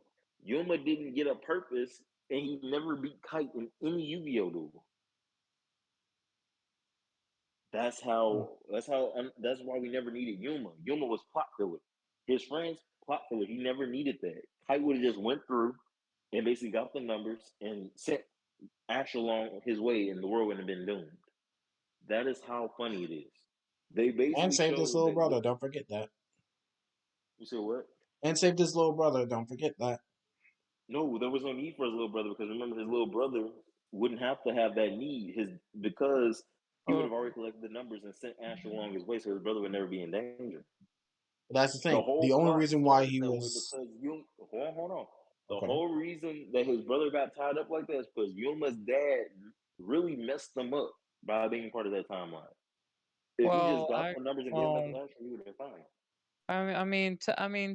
Yuma didn't get a purpose, and he never beat Kite in any Yu-Gi-Oh duel. That's why we never needed Yuma. Yuma was plot filler. His friends plot filler. He never needed that. Kite would have just went through and basically got the numbers and sent Ash along his way, and the world would have been doomed. That is how funny it is. They And basically save his showed little that. brother. Don't forget that. You said what? And save his little brother. Don't forget that. No, there was no need for his little brother because remember his little brother wouldn't have to have that need. Because he would uh, have already collected the numbers and sent Ash along his way, so his brother would never be in danger. But that's the The thing. whole The only plot reason why started he that way was because you hold on. The okay. whole reason that his brother got tied up like that is because Yuma's dad really messed them up by being part of that timeline. If he just well, got the numbers and gave them back to Ash, he would have been fine.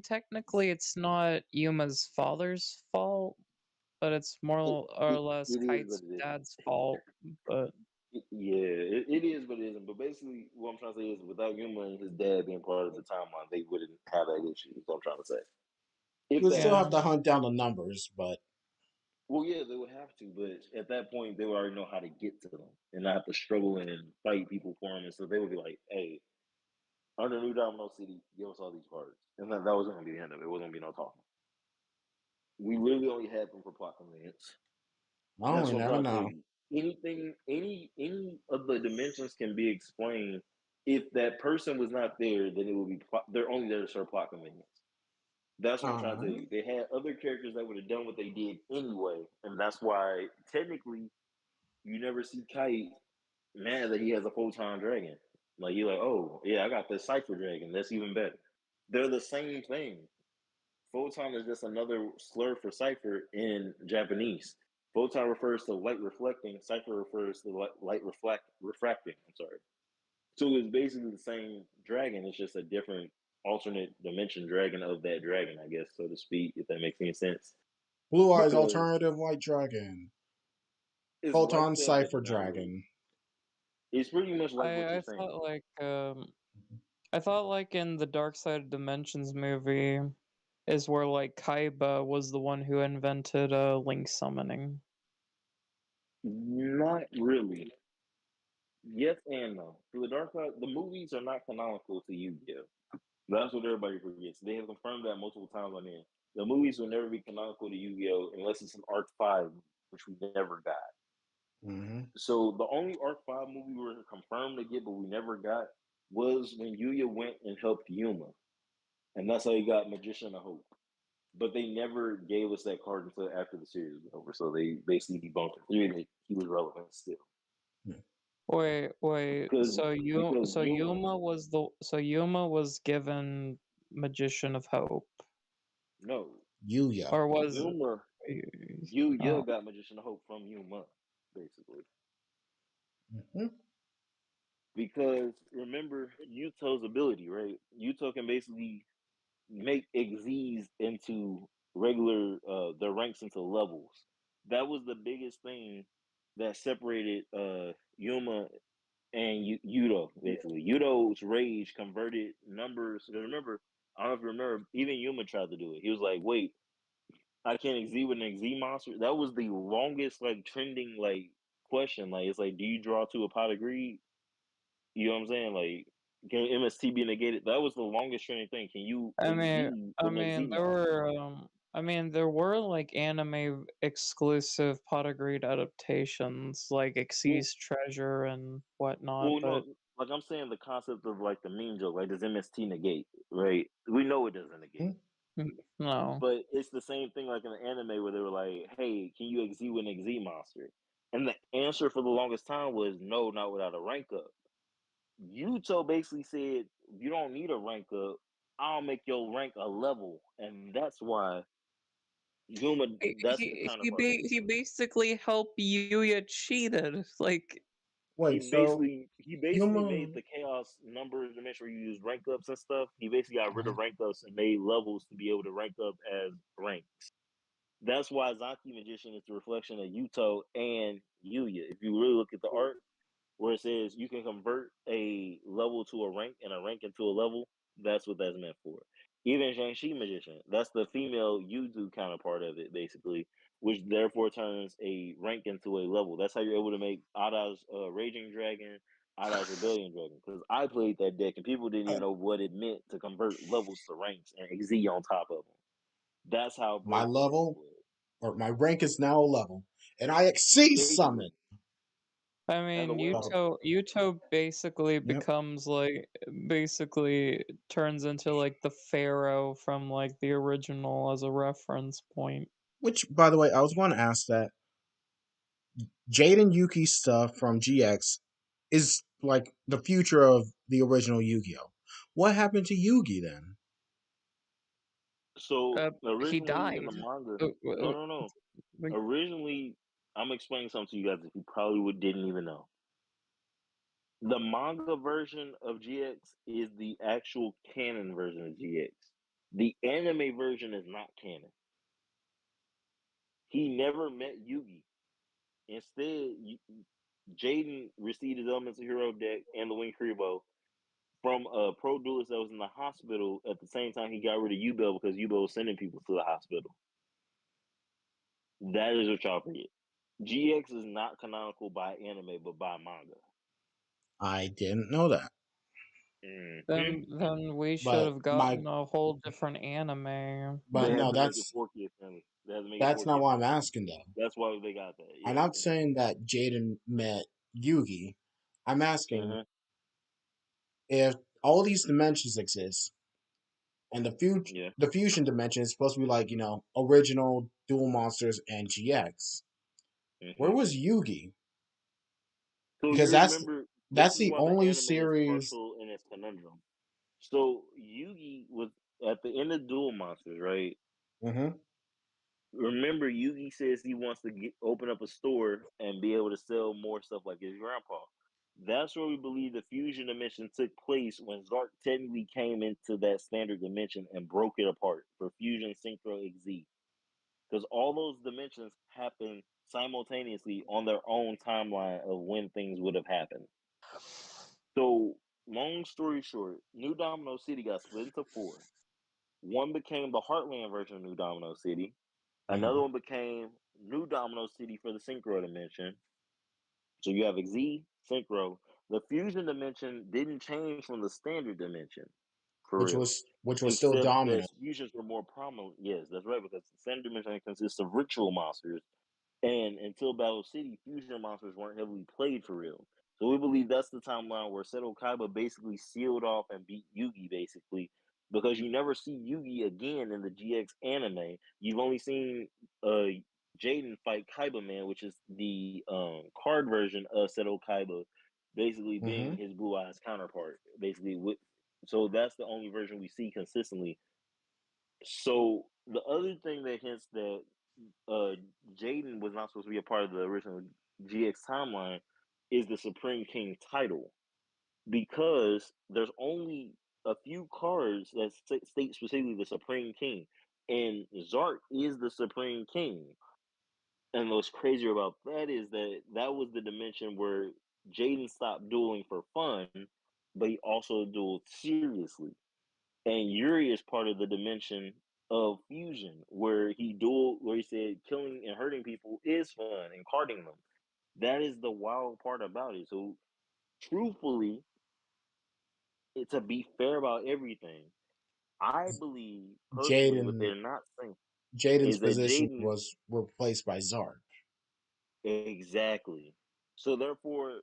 technically, it's not Yuma's father's fault, but it's It, more or it, less it is, but Kite's it isn't. dad's fault. But Yeah, it is, but it isn't. But basically, what I'm trying to say is, without Yuma and his dad being part of the timeline, they wouldn't have that issue. Is what I'm trying to say. If We'll that still yeah, have makes to sense. hunt down the numbers, but Well, yeah, they would have to, but at that point, they would already know how to get to them and not have to struggle and fight people for them. And so they would be like, "Hey, under New Domino City, give us all these cards," and that was going to be the end of it. It wasn't going to be no talking. We literally only had them for plot convenience. Oh, That's we what I'm never trying to tell know. you. Anything, any of the dimensions can be explained. If that person was not there, then it would be they're only there to serve plot convenience. That's what I'm trying to tell Uh-huh. you. They had other characters that would have done what they did anyway, and that's why technically you never see Kite mad that he has a photon dragon. Like you're like, oh yeah, I got this cipher dragon. That's even better. They're the same thing. Photon is just another slur for cipher in Japanese. Photon refers to light reflecting. Cipher refers to light refracting. I'm sorry. So it's basically the same dragon. It's just a different alternate dimension dragon of that dragon, I guess, so to speak, if that makes any sense. Blue Eyes Because Alternative White Dragon. it's like Photon that, but Cipher not really. Dragon. It's pretty much like what you're I saying. thought like I thought like in the Dark Side of Dimensions movie is where like Kaiba was the one who invented link summoning. Not really. Yes and no. For the Dark Side, the movies are not canonical to Yu-Gi-Oh! That's what everybody forgets. They have confirmed that multiple times on there. The movies will never be canonical to Yu-Gi-Oh! Unless it's an Arc 5, which we never got. Mm-hmm. So the only Arc 5 movie we were confirmed to get, but we never got, was when Yuya went and helped Yuma. And that's how he got Magician of Hope. But they never gave us that card until after the series was over. So they basically debunked the theory that he was relevant still. Wait. Because because Yuma, So Yuma was given Magician of Hope, no, Yuya. or was Yuma, oh, Yuya got Magician of Hope from Yuma, basically. Mm-hmm. Because remember Yuto's ability, right? Yuto can basically make exes into regular their ranks into levels. That was the biggest thing that separated Yuma and Yudo, basically. Yudo's rage converted numbers. Remember, I don't know if you remember, even Yuma tried to do it. He was like, wait, I can't exceed with an exceed monster. That was the longest like trending like question. Like it's like, do you draw to a pot of greed? You know what I'm saying? Like, can MST be negated? That was the longest trending thing. Can you I mean, exceed with an exceed there monster? were there were like anime exclusive pot of greed adaptations like Well, Xyz's Treasure and whatnot, well, but no. Like I'm saying, the concept of like the meme joke, like does MST negate? Right? We know it doesn't negate. no. But it's the same thing like in the anime where they were like, "Hey, can you exceed with an exceed monster?" And the answer for the longest time was no, not without a rank up. Yuto basically said, "You don't need a rank up. I'll make your rank a level," and that's why Yuma. That's the counterpart. He basically helped Yuya cheated. Like Wait, so He basically Yuma. made the chaos number dimension where you use rank ups and stuff. He basically got rid Uh-huh. of rank ups and made levels to be able to rank up as ranks. That's why Zaki Magician is the reflection of Yuto and Yuya. If you really look at the art, where it says you can convert a level to a rank and a rank into a level, that's what that's meant for. Even Shang-Chi Magician, that's the female Yuzu counterpart of it, basically, which therefore turns a rank into a level. That's how you're able to make Ada's Raging Dragon, Ada's Rebellion Dragon. Because I played that deck and people didn't even know what it meant to convert levels to ranks and XZ on top of them. That's how My broken the deck level was. or my rank is now a level, and I exceed summon. Basically, I and the mean, weird part, Yuto basically Yep. becomes like basically turns into like the pharaoh from like the original as a reference point. Which, by the way, I was going to ask that Jaden Yuki stuff from GX is like the future of the original Yu-Gi-Oh. What happened to Yugi then? so He originally in the died. manga, Uh, no, uh, no, no. like, Originally, I'm explaining something to you guys that you probably didn't even know. The manga version of GX is the actual canon version of GX. The anime version is not canon. He never met Yugi. Instead, Jaden received his Elemental Hero deck and the Wing Kuribo from a pro duelist that was in the hospital at the same time he got rid of Yubel because Yubel was sending people to the hospital. That is what y'all forget. GX is not canonical by anime, but by manga. I didn't know that. Then we should But have gotten a whole different anime. They had no, to make it 4K friendly. They had to make it that's 4K not what I'm friendly. asking though. That's why they got that. I'm Yeah. not saying that Jaden met Yugi. I'm asking if all these dimensions exist and Yeah. the fusion dimension is supposed to be like, original Dual Monsters and GX. Where was Yugi? So Because you remember, this that's is the why the only anime is series. partial in its conundrum. So Yugi was at the end of Duel Monsters, right? Mm-hmm. Remember, Yugi says he wants to open up a store and be able to sell more stuff like his grandpa. That's where we believe the fusion dimension took place when Zark technically came into that standard dimension and broke it apart for Fusion Synchro XZ. Because all those dimensions happen simultaneously on their own timeline of when things would have happened. So, long story short, New Domino City got split into four. One became the Heartland version of New Domino City. Another one became New Domino City for the Synchro dimension. So you have Z, Synchro. The fusion dimension didn't change from the standard dimension, for which real. was still Except that Domino. fusions were more prominent. Yes, that's right, because the standard dimension consists of ritual monsters. And until Battle City, fusion monsters weren't heavily played for real. So we believe that's the timeline where Seto Kaiba basically sealed off and beat Yugi, basically, because you never see Yugi again in the GX anime. You've only seen Jaden fight Kaiba Man, which is the card version of Seto Kaiba, basically being his Blue Eyes counterpart. Basically, so that's the only version we see consistently. So the other thing that hints that Jaden was not supposed to be a part of the original GX timeline is the Supreme King title, because there's only a few cards that state specifically the Supreme King, and Zark is the Supreme King. And what's crazier about that is that that was the dimension where Jaden stopped dueling for fun, but he also dueled seriously. And Yuri is part of the dimension of fusion, where he said killing and hurting people is fun and carding them. That is the wild part about it. So, truthfully, to be fair about everything, I believe personally what Jaden they're not saying Jaden's is that position Jaden. was replaced by Zark. Exactly. So therefore,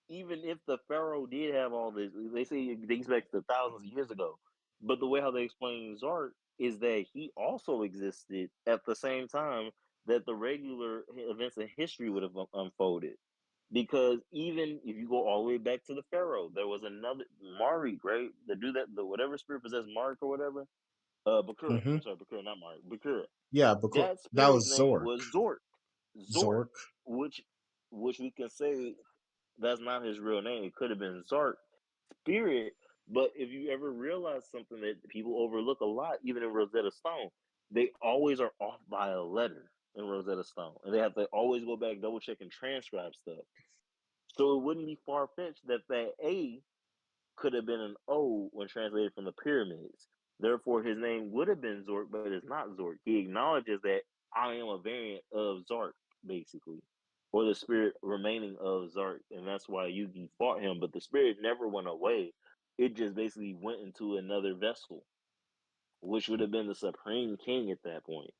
even if the Pharaoh did have all this, they say it dates back to thousands of years ago. But the way how they explain Zark is that he also existed at the same time that the regular events in history would have unfolded. Because even if you go all the way back to the Pharaoh, there was another Marik, right? The dude that the whatever spirit possessed Marik or whatever. Bakura. Mm-hmm. I'm sorry, Bakura, not Marik. Bakura. Yeah, but That that spirit's was name Zork. was Zork. Zork, Zork. which we can say that's not his real name. It could have been Zark Spirit. But if you ever realize something that people overlook a lot, even in Rosetta Stone, they always are off by a letter in Rosetta Stone, and they have to always go back, double check, and transcribe stuff. So it wouldn't be far fetched that that A could have been an O when translated from the pyramids. Therefore, his name would have been Zork, but it's not Zork. He acknowledges that I am a variant of Zark, basically, or the spirit remaining of Zark, and that's why Yugi fought him. But the spirit never went away; it just basically went into another vessel, which would have been the Supreme King at that point.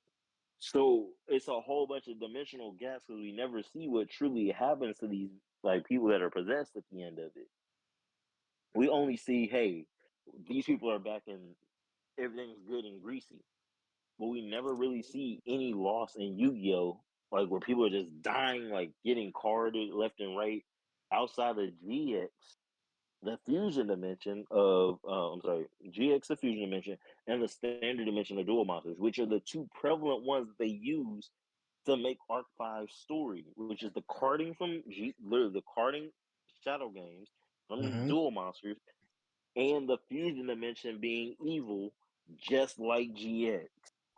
So it's a whole bunch of dimensional gaps because we never see what truly happens to these like people that are possessed at the end of it. We only see, hey, these people are back and everything's good and greasy. But we never really see any loss in Yu-Gi-Oh! Like where people are just dying, like getting carded left and right. Outside of GX, the fusion dimension of, I'm sorry, GX, the fusion dimension, and the standard dimension of dual monsters, which are the two prevalent ones that they use to make Arc 5 story, which is the carding from literally the carding shadow games from Mm-hmm. dual monsters and the fusion dimension being evil, just like GX.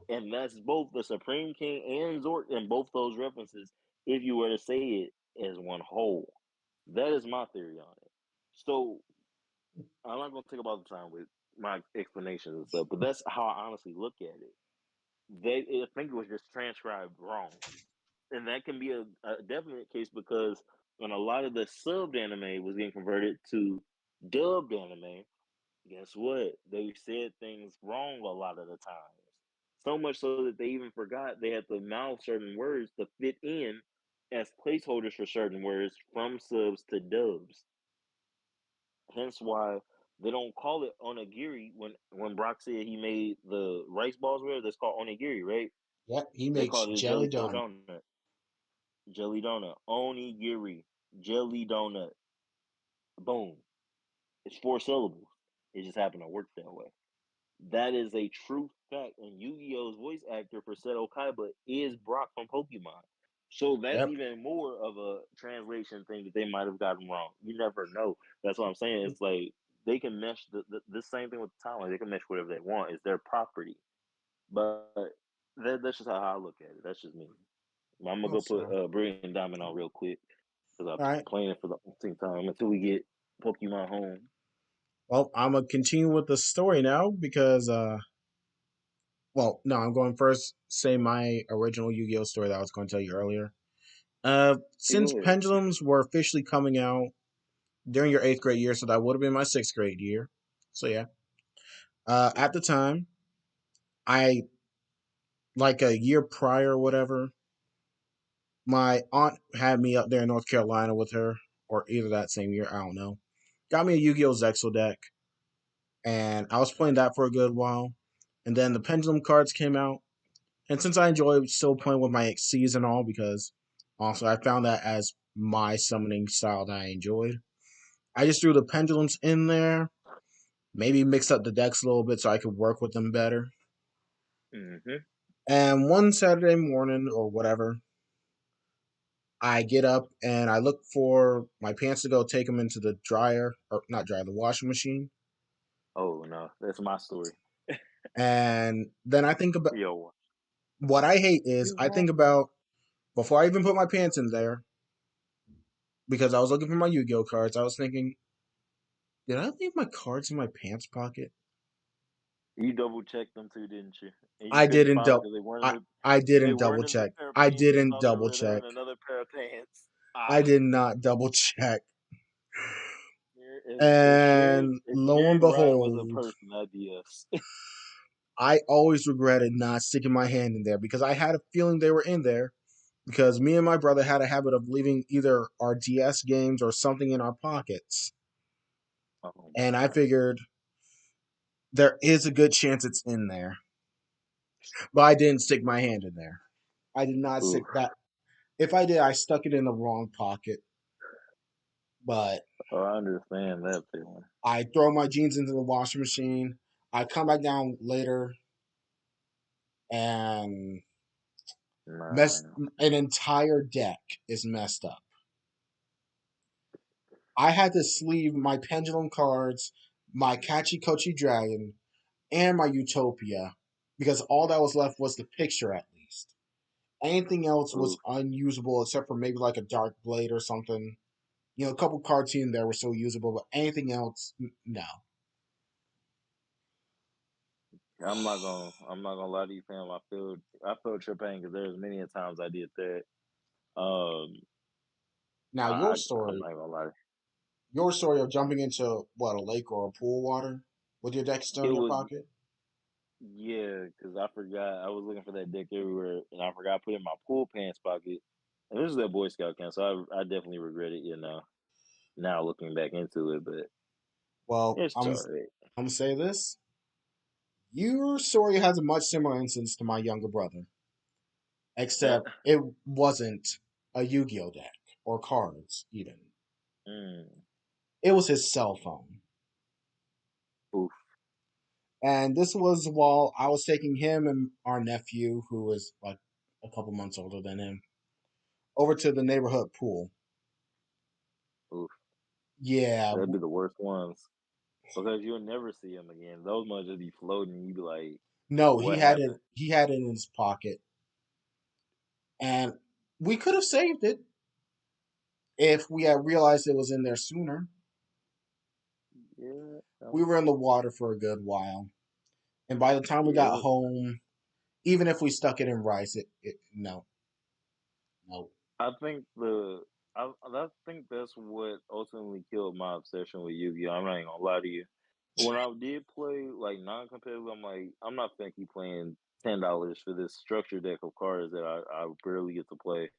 And that's both the Supreme King and Zork in both those references, if you were to say it as one whole. That is my theory on it. So I'm not going to take up all the time with my explanations and stuff, but that's how I honestly look at it. I think it was just transcribed wrong, and that can be a definite case because when a lot of the subbed anime was getting converted to dubbed anime, guess what? They said things wrong a lot of the times. So much so that they even forgot they had to mouth certain words to fit in as placeholders for certain words from subs to dubs. Hence why they don't call it onigiri when Brock said he made the rice balls with that's called onigiri, right? Yep, he They makes called it a jelly jelly filled donut. donut. Jelly donut. Onigiri. Jelly donut. Boom. It's 4 syllables. It just happened to work that way. That is a true fact. And Yu-Gi-Oh's voice actor for Seto Kaiba is Brock from Pokemon. So that's Yep. even more of a translation thing that they might have gotten wrong. You never know. That's what I'm saying. It's like they can mesh the same thing with the timeline. They can mesh whatever they want. It's their property. But that's just how I look at it. That's just me. I'm gonna Oh, go put so. Brilliant Diamond on real quick because All I'm right. playing it for the umpteenth time until we get Pokemon home. Well, I'm gonna continue with the story now because well, no, I'm going first. Say my original Yu-Gi-Oh story that I was going to tell you earlier. Hey, go Since ahead. pendulums were officially coming out during your eighth grade year, so that would have been my sixth grade year. So yeah, at the time, I like a year prior, or whatever. My aunt had me up there in North Carolina with her, or either that same year, I don't know. Got me a Yu-Gi-Oh Zexal deck, and I was playing that for a good while. And then the pendulum cards came out, and since I enjoy still playing with my Xyz and all, because also I found that as my summoning style that I enjoyed, I just threw the pendulums in there, maybe mix up the decks a little bit so I could work with them better. Mm-hmm. And one Saturday morning or whatever, I get up and I look for my pants to go take them into the dryer, or not dryer, the washing machine. Oh no, that's my story. And then I think about Yo, what I hate is you I think want about before I even put my pants in there, because I was looking for my Yu Gi Oh cards, I was thinking, did I leave my cards in my pants pocket? you double checked them too, didn't you? And you I couldn't didn't find them double. because I I they didn't double weren't in the check. pair of I pants you didn't thought they double were. They were check. in another pair of pants. I Ah, did not double check. if Sherry And if lo and Sherry Ryan was a behold, person, that'd be us. I always regretted not sticking my hand in there because I had a feeling they were in there because me and my brother had a habit of leaving either our DS games or something in our pockets. Oh And I my. figured there is a good chance it's in there. But I didn't stick my hand in there. I did not Oof. stick that. If I did, I stuck it in the wrong pocket. But Oh, I understand that feeling. I throw my jeans into the washing machine. I come back down later and mess Man. an entire deck is messed up. I had to sleeve my pendulum cards, my Kachi Kochi Dragon, and my Utopia because all that was left was the picture at least. Anything else was Oof. unusable except for maybe like a Dark Blade or something. You know, a couple cards here and there were still usable, but anything else, no. I'm not gonna lie to you, fam. I felt your pain because there's many a times I did that. Um, Now I'm not gonna lie. your story of jumping into what, a lake or a pool water with your deck still It in your was pocket. Yeah, because I forgot I was looking for that deck everywhere, and I forgot to put it in my pool pants pocket. And this is that Boy Scout camp, so I definitely regret it. Now looking back into it, but Well, it's alright. I'm gonna say this: your story has a much similar instance to my younger brother, Uh, except it wasn't a Yu-Gi-Oh deck or cards even. mm, It was his cell phone. oof, And this was while I was taking him and our nephew, who was like a couple months older than him, over to the neighborhood pool. oof. Yeah, That'd be the worst ones because you'll never see them again. Those ones just be floating, and you be like, no, "What happened?" he had it in his pocket, and we could have saved it if we had realized it was in there sooner. Yeah, We were in the water for a good while, and by the time we yeah. got home, Even if we stuck it in rice, no, no. I think I think that's what ultimately killed my obsession with Yu-Gi-Oh. I'm not even gonna lie to you. When I did play like non-competitive, I'm like, I'm not gonna keep playing $10 for this structured deck of cards that I barely get to play.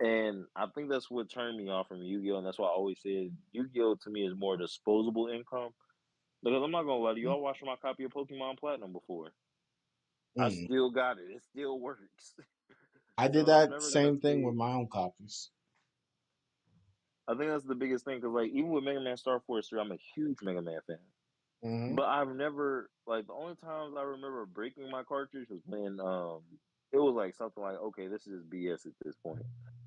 And I think that's what turned me off from Yu-Gi-Oh, and that's why I always said Yu-Gi-Oh to me is more disposable income. Because I'm not gonna lie to you, I watched my copy of Pokemon Platinum before. I Mm. still got it. It still works. I So did I'm that never gonna same thing say. with my own copies. I think that's the biggest thing because, like, even with Mega Man Star Force 3, I'm a huge Mega Man fan. Hmm. But I've never, like, the only times I remember breaking my cartridge was when it was like something like, okay, this is BS at this point.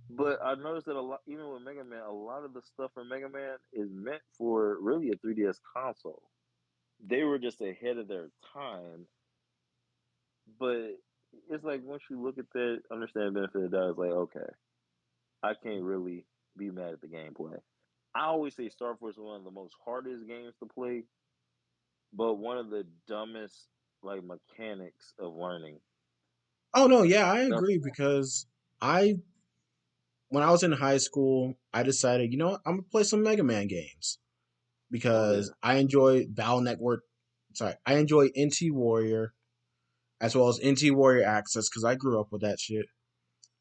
But I noticed that a lot, even with Mega Man, a lot of the stuff for Mega Man is meant for really a 3DS console. They were just ahead of their time. But it's like once you look at that, understand the benefit of that, it's like, okay, I can't really be mad at the gameplay. I always say Star Force is one of the most hardest games to play, but one of the dumbest like mechanics of learning. Oh no, yeah, I Yep. agree because I when I was in high school, I decided, I'm gonna play some Mega Man games Oh because yeah. I enjoy Battle Network. Sorry, I enjoy NT Warrior as well as NT Warrior Access because I grew up with that shit.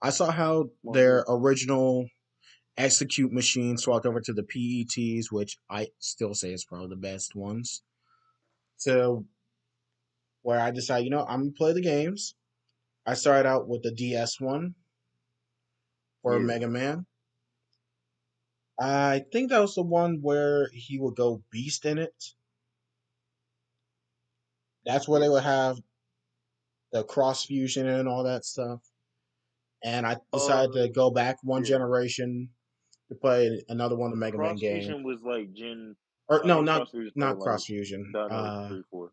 I saw how Well, yeah. their original execute machine swapped over to the PETs, which I still say is probably the best ones. So where I decided, I'm gonna play the games. I started out with the DS one for Yeah. Mega Man. I think that was the one where he would go beast in it. That's where Yeah. they would have the cross fusion and all that stuff. And I decided to Uh go back one yeah. generation to play another one of the Mega Man Cross game. Fusion was like Gen. Or I no, think not Cross Fusion started not like cross fusion. down 3-4.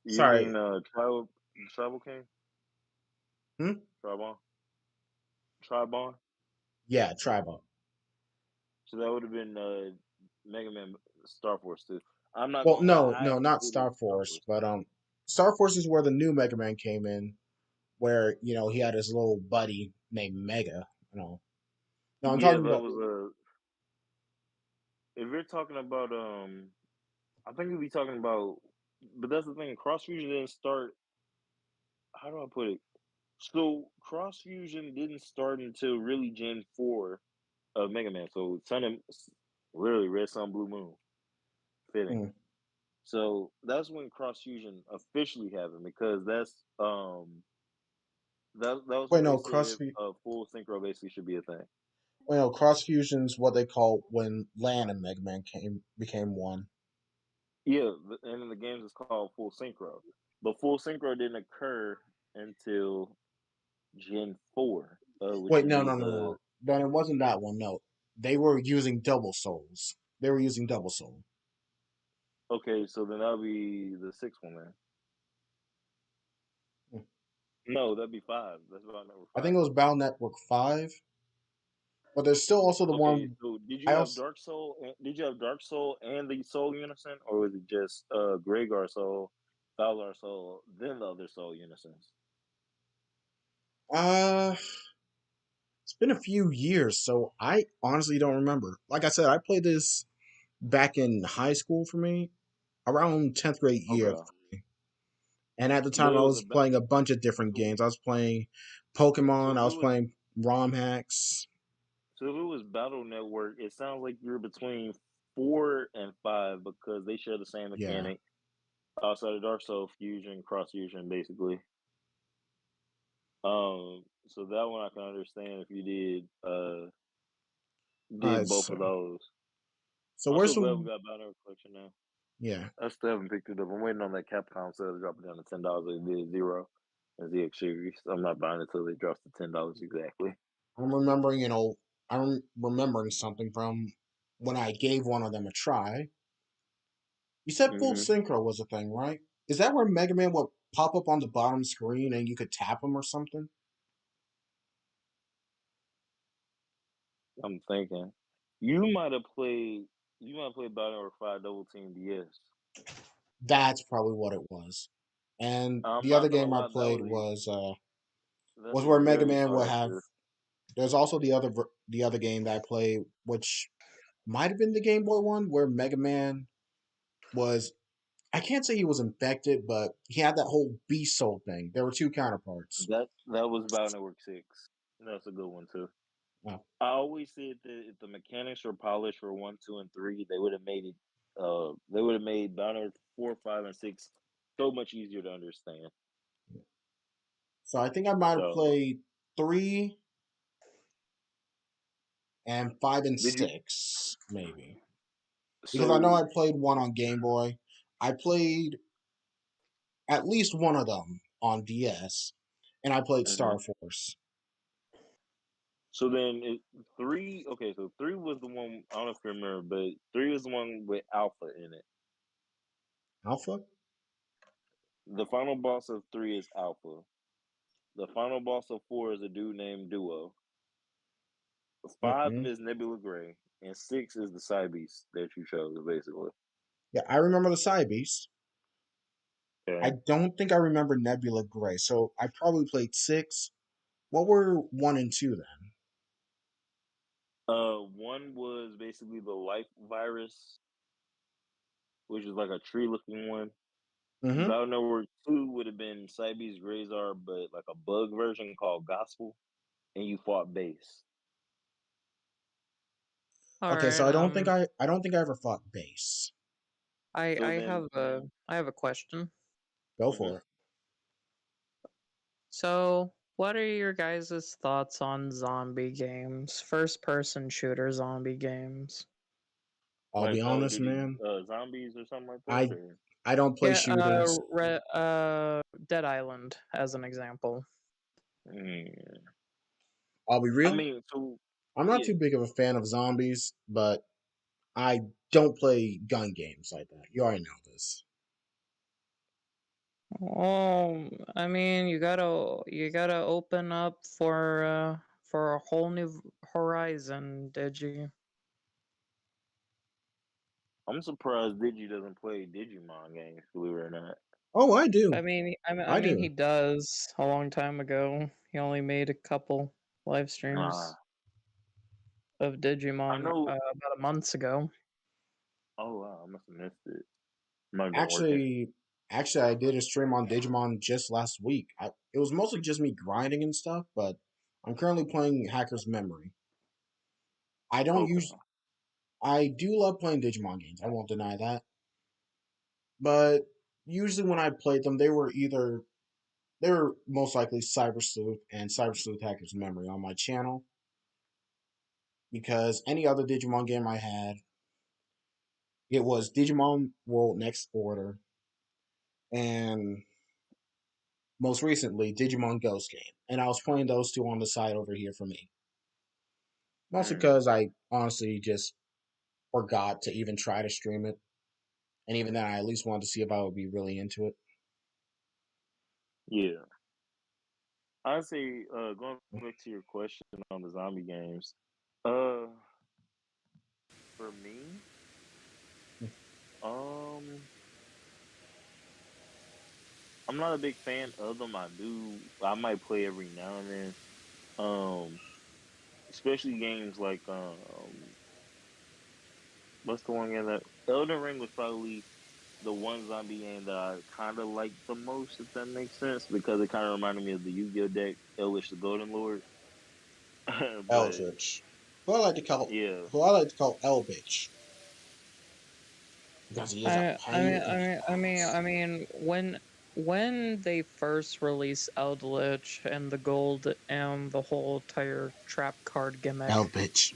You Sorry. mean Tribal King? Hmm? Tribon? Tribon? Yeah, Tribal. So that would have been Mega Man Star Force 2. I'm not Well, gonna lie, no, I no, not hated Star Star Force, Force 2. but Star Force is where the new Mega Man came in, where he had his little buddy named Mega. No, I'm Yeah, talking that about. was if you're talking about I think we'd be talking about, but that's the thing. Cross Fusion didn't start. How do I put it? So Cross Fusion didn't start until really Gen 4 of Mega Man. So literally Red Sun Blue Moon fitting. Hmm. So that's when Cross Fusion officially happened because that was Wait, when they no, said full synchro basically should be a thing. cross fusion's what they call when Lan and Mega Man became one. Yeah, and in the games it's called full synchro, but full synchro didn't occur until Gen 4, which Wait, would no, be no, no, the no. Then it wasn't that one. No, they were using double souls. They were using double soul. okay. So then that'll be the sixth one then. Hmm. No, that'd be five. That's about number I think five. it was Battle Network 5, but there's still also the Okay, one. so did I you have also Dark Soul? Did you have Dark Soul and the Soul Unison, or was it just Gregar Soul, Valor Soul, then the other Soul Unisons? uh, it's been a few years, so I honestly don't remember. Like I said, I played this back in high school for me, around 10th grade year. Okay, And at the but time, it I was was about playing a bunch of different so games. I was playing so Pokemon. if I it was was playing ROM hacks. so if it was Battle Network, it sounds like you're between 4 and 5 because they share the same Yeah, mechanic outside of Dark Soul Fusion, Cross Fusion, basically. So that one I can understand if you all right. did both of those. So I'm where's so glad the we got Battle Collection now. yeah? I still haven't picked it up. I'm waiting on that Capcom sale to drop it down to $10. It did zero as the X series. I'm not buying it until it drops to $10 exactly. I'm remembering. I'm remembering something from when I gave one of them a try. You said full hmm synchro was a thing, right? Is that where Mega Man would pop up on the bottom screen and you could tap him or something? I'm thinking you might have played Battle or 5 Double Team DS. That's probably what it was. And I'm the other not gonna game I lie, played that's was a where Mega very Man would hard have. to. There's also the other game that I played, which might have been the Game Boy one, where Mega Man was. I can't say he was infected, but he had that whole beast soul thing. There were two counterparts. That was Battle Network 6. That's a good one too. Oh, I always said that if the mechanics were polished for 1, 2, and 3, they would have made it. They would have made Battle Network 4, 5, and 6 so much easier to understand. so I think I might have So played 3 and 5 and did you? 6, maybe. Because I know I So played one on Game Boy. I played at least one of them on DS, and I played mhm. Star Force. So then 3. Okay, so 3 was the one. I don't know if you remember, but 3 was the one with Alpha in it. Alpha? The final boss of 3 is Alpha. The final boss of 4 is a dude named Duo. 5 Mm-mm. is Nebula Gray, and 6 is the Side Beast that you chose, basically. Yeah, I remember the Side Beast. I Okay. don't think I remember Nebula Gray, so I probably played 6. What were 1 and 2 then? 1 was basically the life virus, which is like a tree-looking one. Mm-hmm. Battle Network 2 would have been Side Beast Grazar, but like a bug version called Gospel, and you fought Base. All Okay, so right. I don't think I ever fought Base. I So I then, have a question. Go mhm. for it. So, what are your guys' thoughts on zombie games? First person shooter zombie games? I'll be Like Call of honest, Duty man. Zombies or something like that, I or I don't play Yeah, shooters. Dead Island as an example. mm. I'll be I real. mean, so I'm not yeah, too big of a fan of zombies, but I don't play gun games like that. You already know this. Oh, I mean, you gotta open up for a whole new horizon, did you? I'm surprised Digi doesn't play Digimon games, believe it or not. Oh, I do. I I mean, do. he does. A long time ago, he only made a couple live Nah, streams of I Digimon know. about a month ago. Oh wow, I must have missed it. Might have been working. Actually, actually, I did a stream on Digimon just last week. It was mostly just me grinding and stuff, but I'm currently playing Hacker's Memory. I don't Okay. use. I do love playing Digimon games. I won't deny that. But usually when I played them, they were most likely Cyber Sleuth and Cyber Sleuth Hacker's Memory on my channel, because any other Digimon game I had, it was Digimon World Next Order and most recently Digimon Ghost Game. And I was playing those two on the side over here for me. Mostly Mm, because I honestly just forgot to even try to stream it. And even then, I at least wanted to see if I would be really into it. yeah. I say, going back to your question on the zombie games, uh, for me, um, I'm not a big fan of them. I might play every now and then. Um, especially games like what's the one game that Elden Ring was probably the one zombie game that I kind of liked the most, if that makes sense, because it kind of reminded me of the Yu-Gi-Oh deck, Elvish the Golden Lord. But Eldritch. Who I like to call yeah, who I like to call Elbitch. Because he is a I pain mean, in I the mean, I mean, ass. I mean, when they first released Eldritch and the gold and the whole entire trap card gimmick, Elbitch.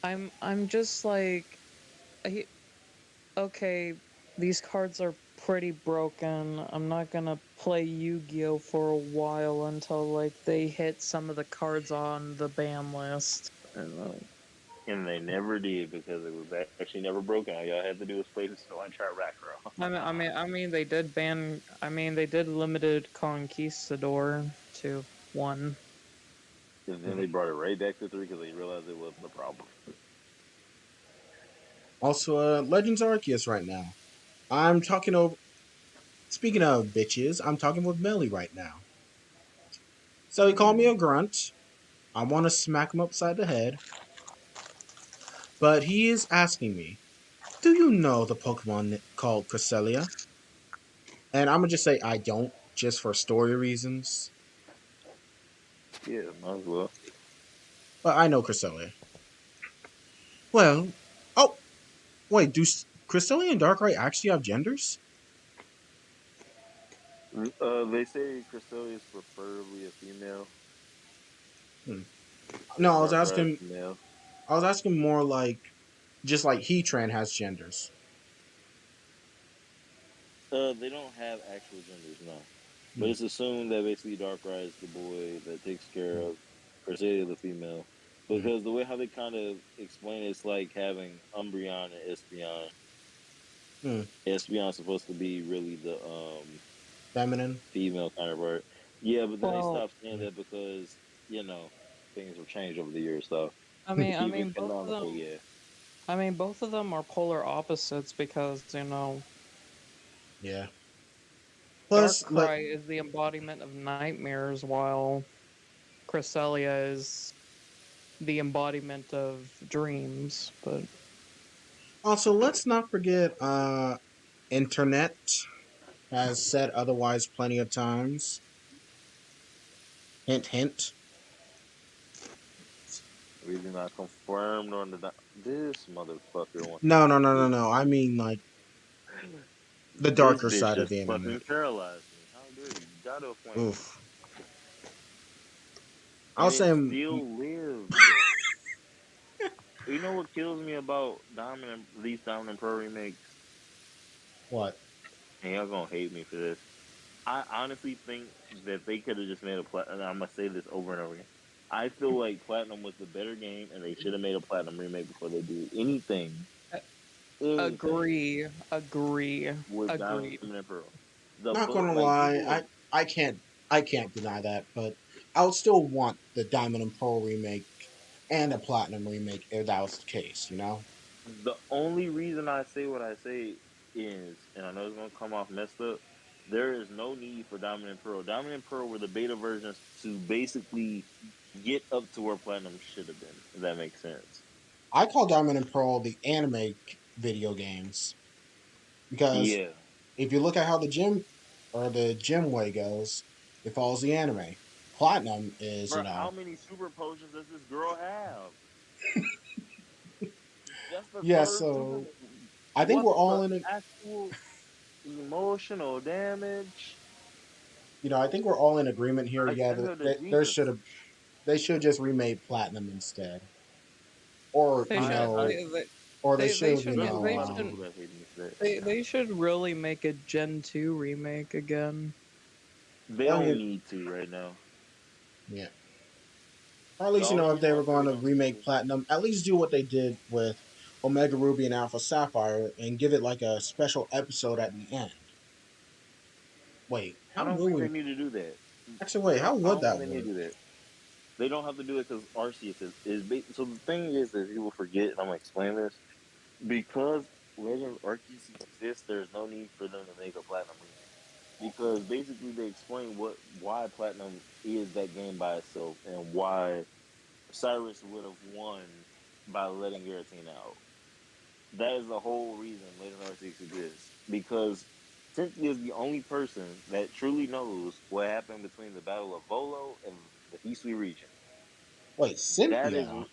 I'm just like, I, okay, these cards are pretty broken. I'm not gonna play Yu-Gi-Oh for a while until like they hit some of the cards on the ban list. and they never did because it was actually never broken. All y'all had to do was play the Snow and Chart Rakro. They did ban. I mean, they did limited Conquistador to 1. And then they brought it right back to 3 because they realized it wasn't the problem. Also, Legends Arceus right now. I'm talking over Speaking of bitches, I'm talking with Melly right now. So he called me a grunt. I want to smack him upside the head, but he is asking me, "Do you know the Pokemon called Cresselia?" And I'm gonna just say I don't, just for story reasons. Yeah, might as well. But I know Cresselia. Well, oh wait, do Cresselia and Darkrai actually have genders? They say Cresselia is preferably a female. Hmm. No, Darkrai is male. I was asking more like, just like Heatran has genders. They don't have actual genders, no. But Hmm. it's assumed that basically Darkrai is the boy that takes care Hmm. of Cresselia, the female. Hmm. Because the way how they kind of explain it's like having Umbreon and Espeon. Hmm. Espeon's supposed to be really the Feminine. female counterpart. Yeah, but then they Well, stopped saying that because, you know, things have changed over the years. So I even mean, both of them. canonically, yeah. I mean, both of them are polar opposites because Yeah. Plus, Darkrai is the embodiment of nightmares, while Cresselia is the embodiment of dreams. But also, let's not forget, internet has said otherwise plenty of times. Hint, hint. We do not confirm nor deny. This motherfucker wants to No, no, no, no, hate. no. I mean, like, the This darker bitch side of just the internet. fucking paralyzed me. How dare you? You gotta flame me. Oof. I And was it saying, still lived. You know what kills me about these Diamond and Pro remakes? what? And y'all gonna hate me for this. I honestly think that they could have just made a platinum. I'm gonna say this over and over again. I feel like Platinum was the better game, and they should have made a Platinum remake before they do anything agree, agree, with Diamond agreed. and Pearl. The Not book, gonna like lie, people I can't, I can't deny that, but I would still want the Diamond and Pearl remake and a Platinum remake if that was the case, you know? the only reason I say what I say is, and I know it's gonna come off messed up. There is no need for Diamond and Pearl. Diamond and Pearl were the beta versions to basically get up to where Platinum should have been. If that makes sense. I call Diamond and Pearl the anime video games because Yeah, if you look at how the gym way goes, it follows the anime. Platinum is, bro. How many super potions does this girl have? That's the yeah. third super. So I think What's we're all the in a, actual emotional damage? I think we're all in agreement here. Like Yeah, send her to there should Jesus. have, they should just remake Platinum instead, or They should. I they They should, should. there's a They lot of should. people that hate me for that. They should really make a Gen 2 remake again. They or don't need to right now. yeah, or at The least only if reason they I were say they going to don't need remake to, Platinum, at least do what they did with Omega Ruby and Alpha Sapphire and give it like a special episode at the end. Wait, I how don't would think they we? need to do that. Actually, wait, how I would don't think that they need work? to do that. They don't have to do it because Arceus so the thing is that people forget, and I'm gonna explain this because Legend of Arceus exists. There's no need for them to make a Platinum remake because basically they explain why Platinum is that game by itself and why Cyrus would have won by letting Giratina out. That is the whole reason Legend Arceus exists because Cynthia is the only person that truly knows what happened between the Battle of Volo and the Hisui region. Wait, That is, Cynthia?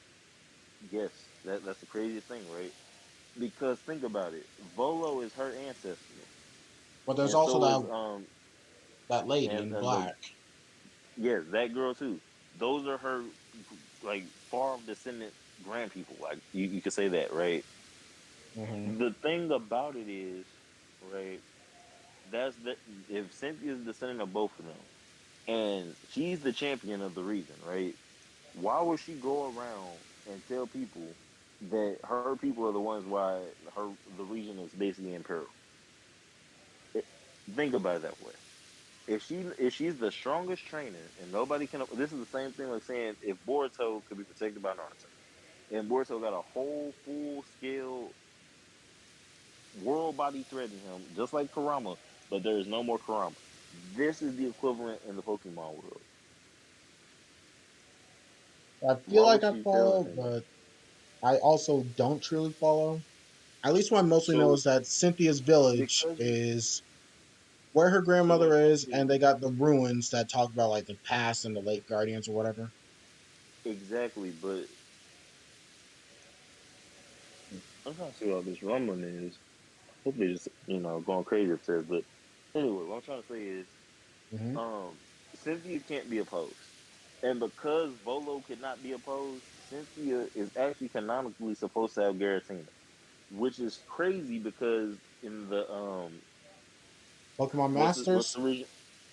yes, that's the craziest thing, right? Because think about it, Volo is her ancestor, But there's and also so is that lady in and the black. yes, that girl too. Those are her like far descendant grand people. Like you could say that, right? Hmm. The thing about it is, right? That's the if Cynthia's descendant of both of them, and she's the champion of the region, right? Why would she go around and tell people that her people are the ones why the region is basically in peril? It, think about it that way. If she's the strongest trainer and nobody can, this is the same thing like saying if Boruto could be protected by Naruto, and Boruto got a whole full scale world body threatening him, just like Kurama. but there is no more Kurama. This is the equivalent in the Pokemon world. I feel Why like would I you tell follow, him? but I also don't truly follow. At least what I mostly know So is that Cynthia's village because you, is where her so what I'm grandmother trying to is, say and is they got the ruins that talk about like the past and the late guardians or whatever. exactly, but I'm trying to see what this rumbling is. Hopefully, just going crazy upstairs. But anyway, what I'm trying to say is, Hmm. um, Cynthia can't be opposed, and because Volo cannot be opposed, Cynthia is actually canonically supposed to have Garatina, which is crazy because in the Pokemon what's Masters, the region?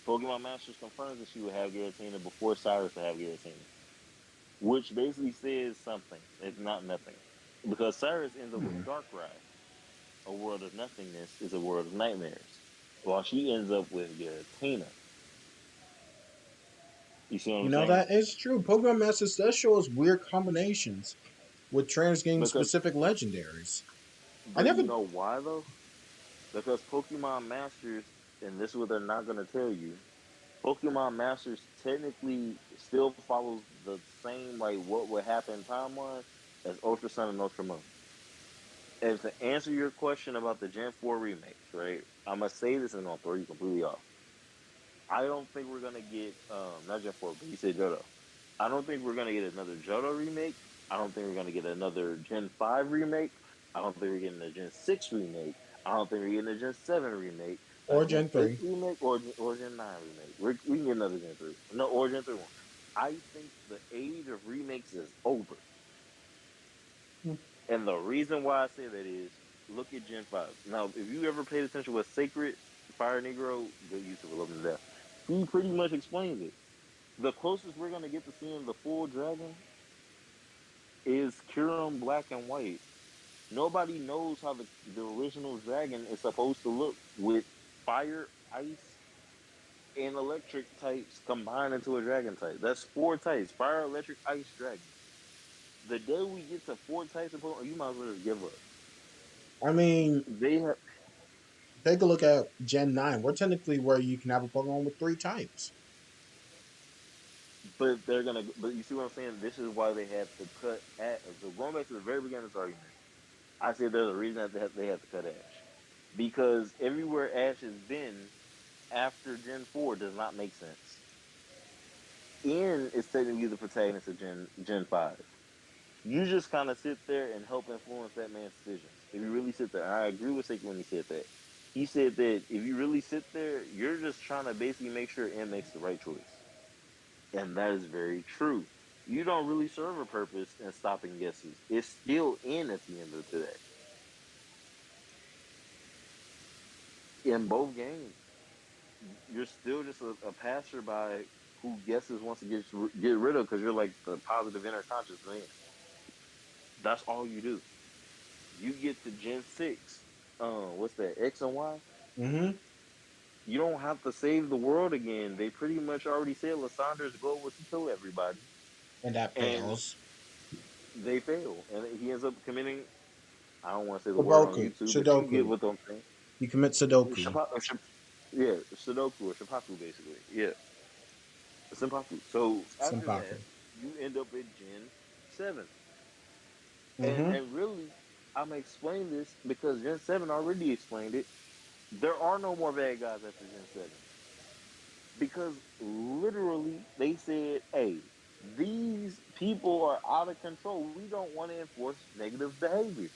Pokemon Masters confirms that she would have Giratina before Cyrus would have Giratina, which basically says something. It's not nothing, because Cyrus ends up hmm. with Darkrai. A world of nothingness is a world of nightmares, while she ends up with Giratina. You see what You I'm know saying? that is true. Pokemon Masters does show us weird combinations with transgame Because, specific legendaries. I but never. you know why though? Because Pokemon Masters, and this is what they're not going to tell you. Pokemon Masters technically still follows the same like what would happen timeline as Ultra Sun and Ultra Moon. And to answer your question about the Gen 4 remakes, right? I'm gonna say this and I'm gonna throw you completely off. I don't think we're gonna get not Gen 4, but you said Johto. I don't think we're gonna get another Johto remake. I don't think we're gonna get another Gen 5 remake. I don't think we're getting a Gen 6 remake. I don't think we're getting a Gen 7 remake, a Or Gen Gen 8 3. remake, or Gen 9 remake. We can get another Gen 3. No, or Gen 3 one. I think the age of remakes is over. And the reason why I say that is look at Gen 5. Now, if you ever paid attention with Sacred Fire Negro, good YouTuber, love him to death. He pretty much explains it. The closest we're gonna get to seeing the full dragon is Kyurem Black and White. Nobody knows how the original dragon is supposed to look with fire, ice, and electric types combined into a dragon type. That's four types: fire, electric, ice, dragon. The day we get to four types of Pokemon, you might as well just give up. I mean, They have, take a look at Gen 9. We're technically where you can have a Pokemon with three types. but they're gonna. But you see what I'm saying? This is why they had to cut. So going back to the very beginning of this argument, I said there's a reason that they had to cut Ash because everywhere Ash has been after Gen 4 does not make sense. N is technically the protagonist of Gen 5. You just kind of sit there and help influence that man's decisions. If you really sit there, I agree with Saki when he said that. He said that if you really sit there, you're just trying to basically make sure N makes the right choice. And that is very true. You don't really serve a purpose in stopping guesses. It's still N at the end of the day. In both games, you're still just a passerby who guesses wants to get rid of because you're like the positive inner conscious man. That's all you do. You get to Gen 6, what's that, X and Y? Hmm. You don't have to save the world again. They pretty much already said Lysander's goal was to kill everybody. And that And fails. they fail. And he ends up committing, I don't want to say the word on Sudoku. YouTube, but you get Sudoku. what I'm saying. You commit Sudoku. Yeah, Sudoku or Shipaku, basically. Yeah, Senpaku. So after Senpaku. that, you end up at Gen 7. And, Hmm. and really, I'm going to explain this because Gen 7 already explained it. There are no more bad guys after Gen 7. Because literally they said, hey, these people are out of control. We don't want to enforce negative behavior.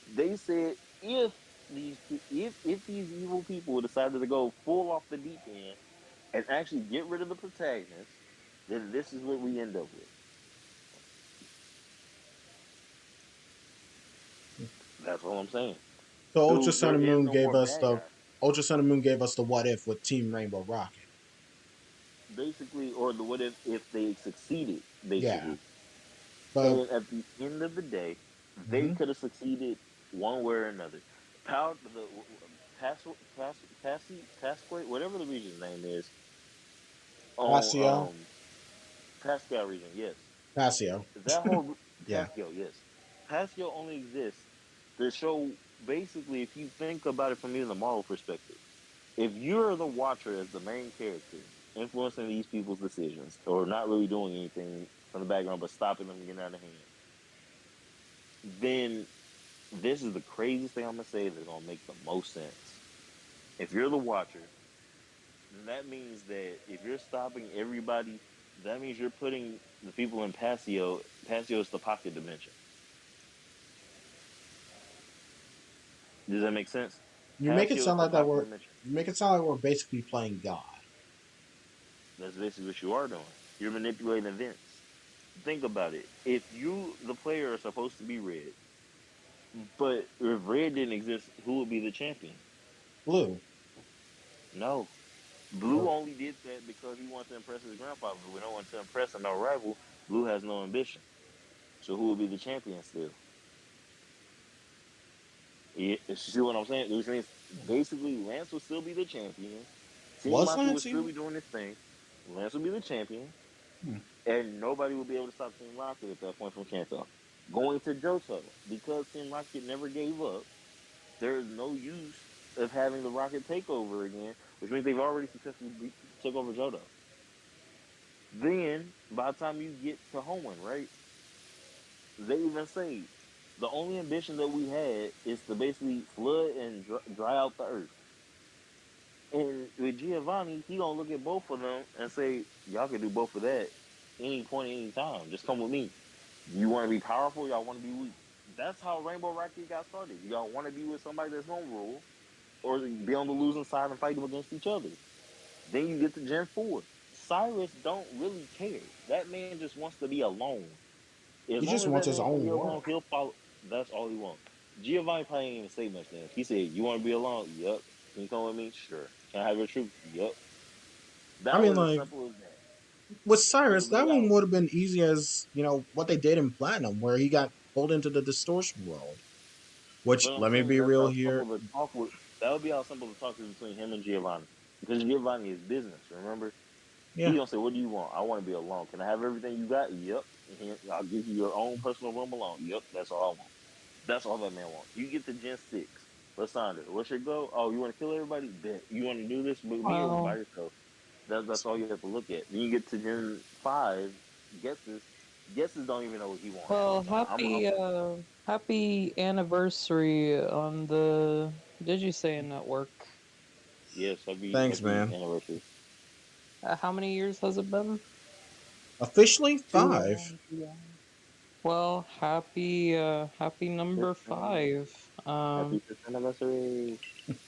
They said if these evil people decided to go full off the deep end and actually get rid of the protagonist, then this is what we end up with. That's all I'm saying. So Ultra So Sun there and is Moon no gave more us bad the guys. Ultra Sun and Moon gave us the what if with Team Rainbow Rocket. Basically, or the what if they succeeded, Yeah. basically. But And at the end of the day, they hmm, could have succeeded one way or another. Pow, the Pass, Pasquay, whatever the region's name is, Pasio. on Pascal region, yes. Pasio. That whole Yeah. Pascal, yes. Pascal only exists to show basically if you think about it from even the moral perspective. if you're the watcher as the main character, influencing these people's decisions, or not really doing anything from the background but stopping them getting out of hand, then this is the craziest thing I'm gonna say that's gonna make the most sense. If you're the watcher, then that means that if you're stopping everybody, that means you're putting the people in Passio. Passio is the pocket dimension. Does that make sense? You make it Passio is sound the like that pocket we're dimension. you make it sound like we're basically playing God. That's basically what you are doing. You're manipulating events. Think about it. If you, the player, are supposed to be red, but if red didn't exist, who would be the champion? Blue. No. Blue only did that because he wanted to impress his grandfather. But we don't want to impress no rival. Blue has no ambition. So who would be the champion still? You see what I'm saying? Which means basically Lance would still be the champion. Team Was Maki would Lance still be even? doing his thing. Lance would be the champion. Hmm. And nobody would be able to stop Team Rocket at that point from Kanto. Going to Johto, because Team Rocket never gave up, there is no use of having the Rocket take over again, which means they've already successfully took over Johto. Then, by the time you get to Hoenn, right, they even say the only ambition that we had is to basically flood and dry out the earth. And with Giovanni, he gonna look at both of them and say, "Y'all can do both of that any point, any time. Just come with me. You want to be powerful? Y'all want to be weak." That's how Rainbow Rocket got started. Y'all want to be with somebody that's gonna rule, or be on the losing side and fight them against each other. Then you get to Gen 4. Cyrus don't really care. That man just wants to be alone. As He long just as wants that his man can own be alone, world. he'll follow. That's all he wants. Giovanni probably ain't even say much then. He said, "You want to be alone? Yup. Can you come with me? Sure. Can I have your truth? Yup." I That mean, was as like simple as that. with Because Cyrus, the that one reality, would have been easy as what they did in Platinum, where he got pulled into the distortion world. Which, but I'm let me saying be that's real how here. simple the talk would. That would be how simple the talk is between him and Giovanni. Because Giovanni is business. Remember, he Yeah, gonna say, "What do you want? I want to be alone. Can I have everything you got? Yup. I'll give you your own personal room alone. Yup. That's all I want. That's all that man wants. You get to Gen 6. Lysandra, what's your goal? Oh, you want to kill everybody? Bet. You want to do this with me or by Well, yourself? That's all you have to look at. Then you get to Gen 5. Guesses. Guesses don't even know what he wants half the well, time. happy anniversary on the Say network. Yes, thanks, happy man. anniversary. How many years has it been? Officially Too 5. long. Well, happy number Fifth, 5. happy 5th anniversary.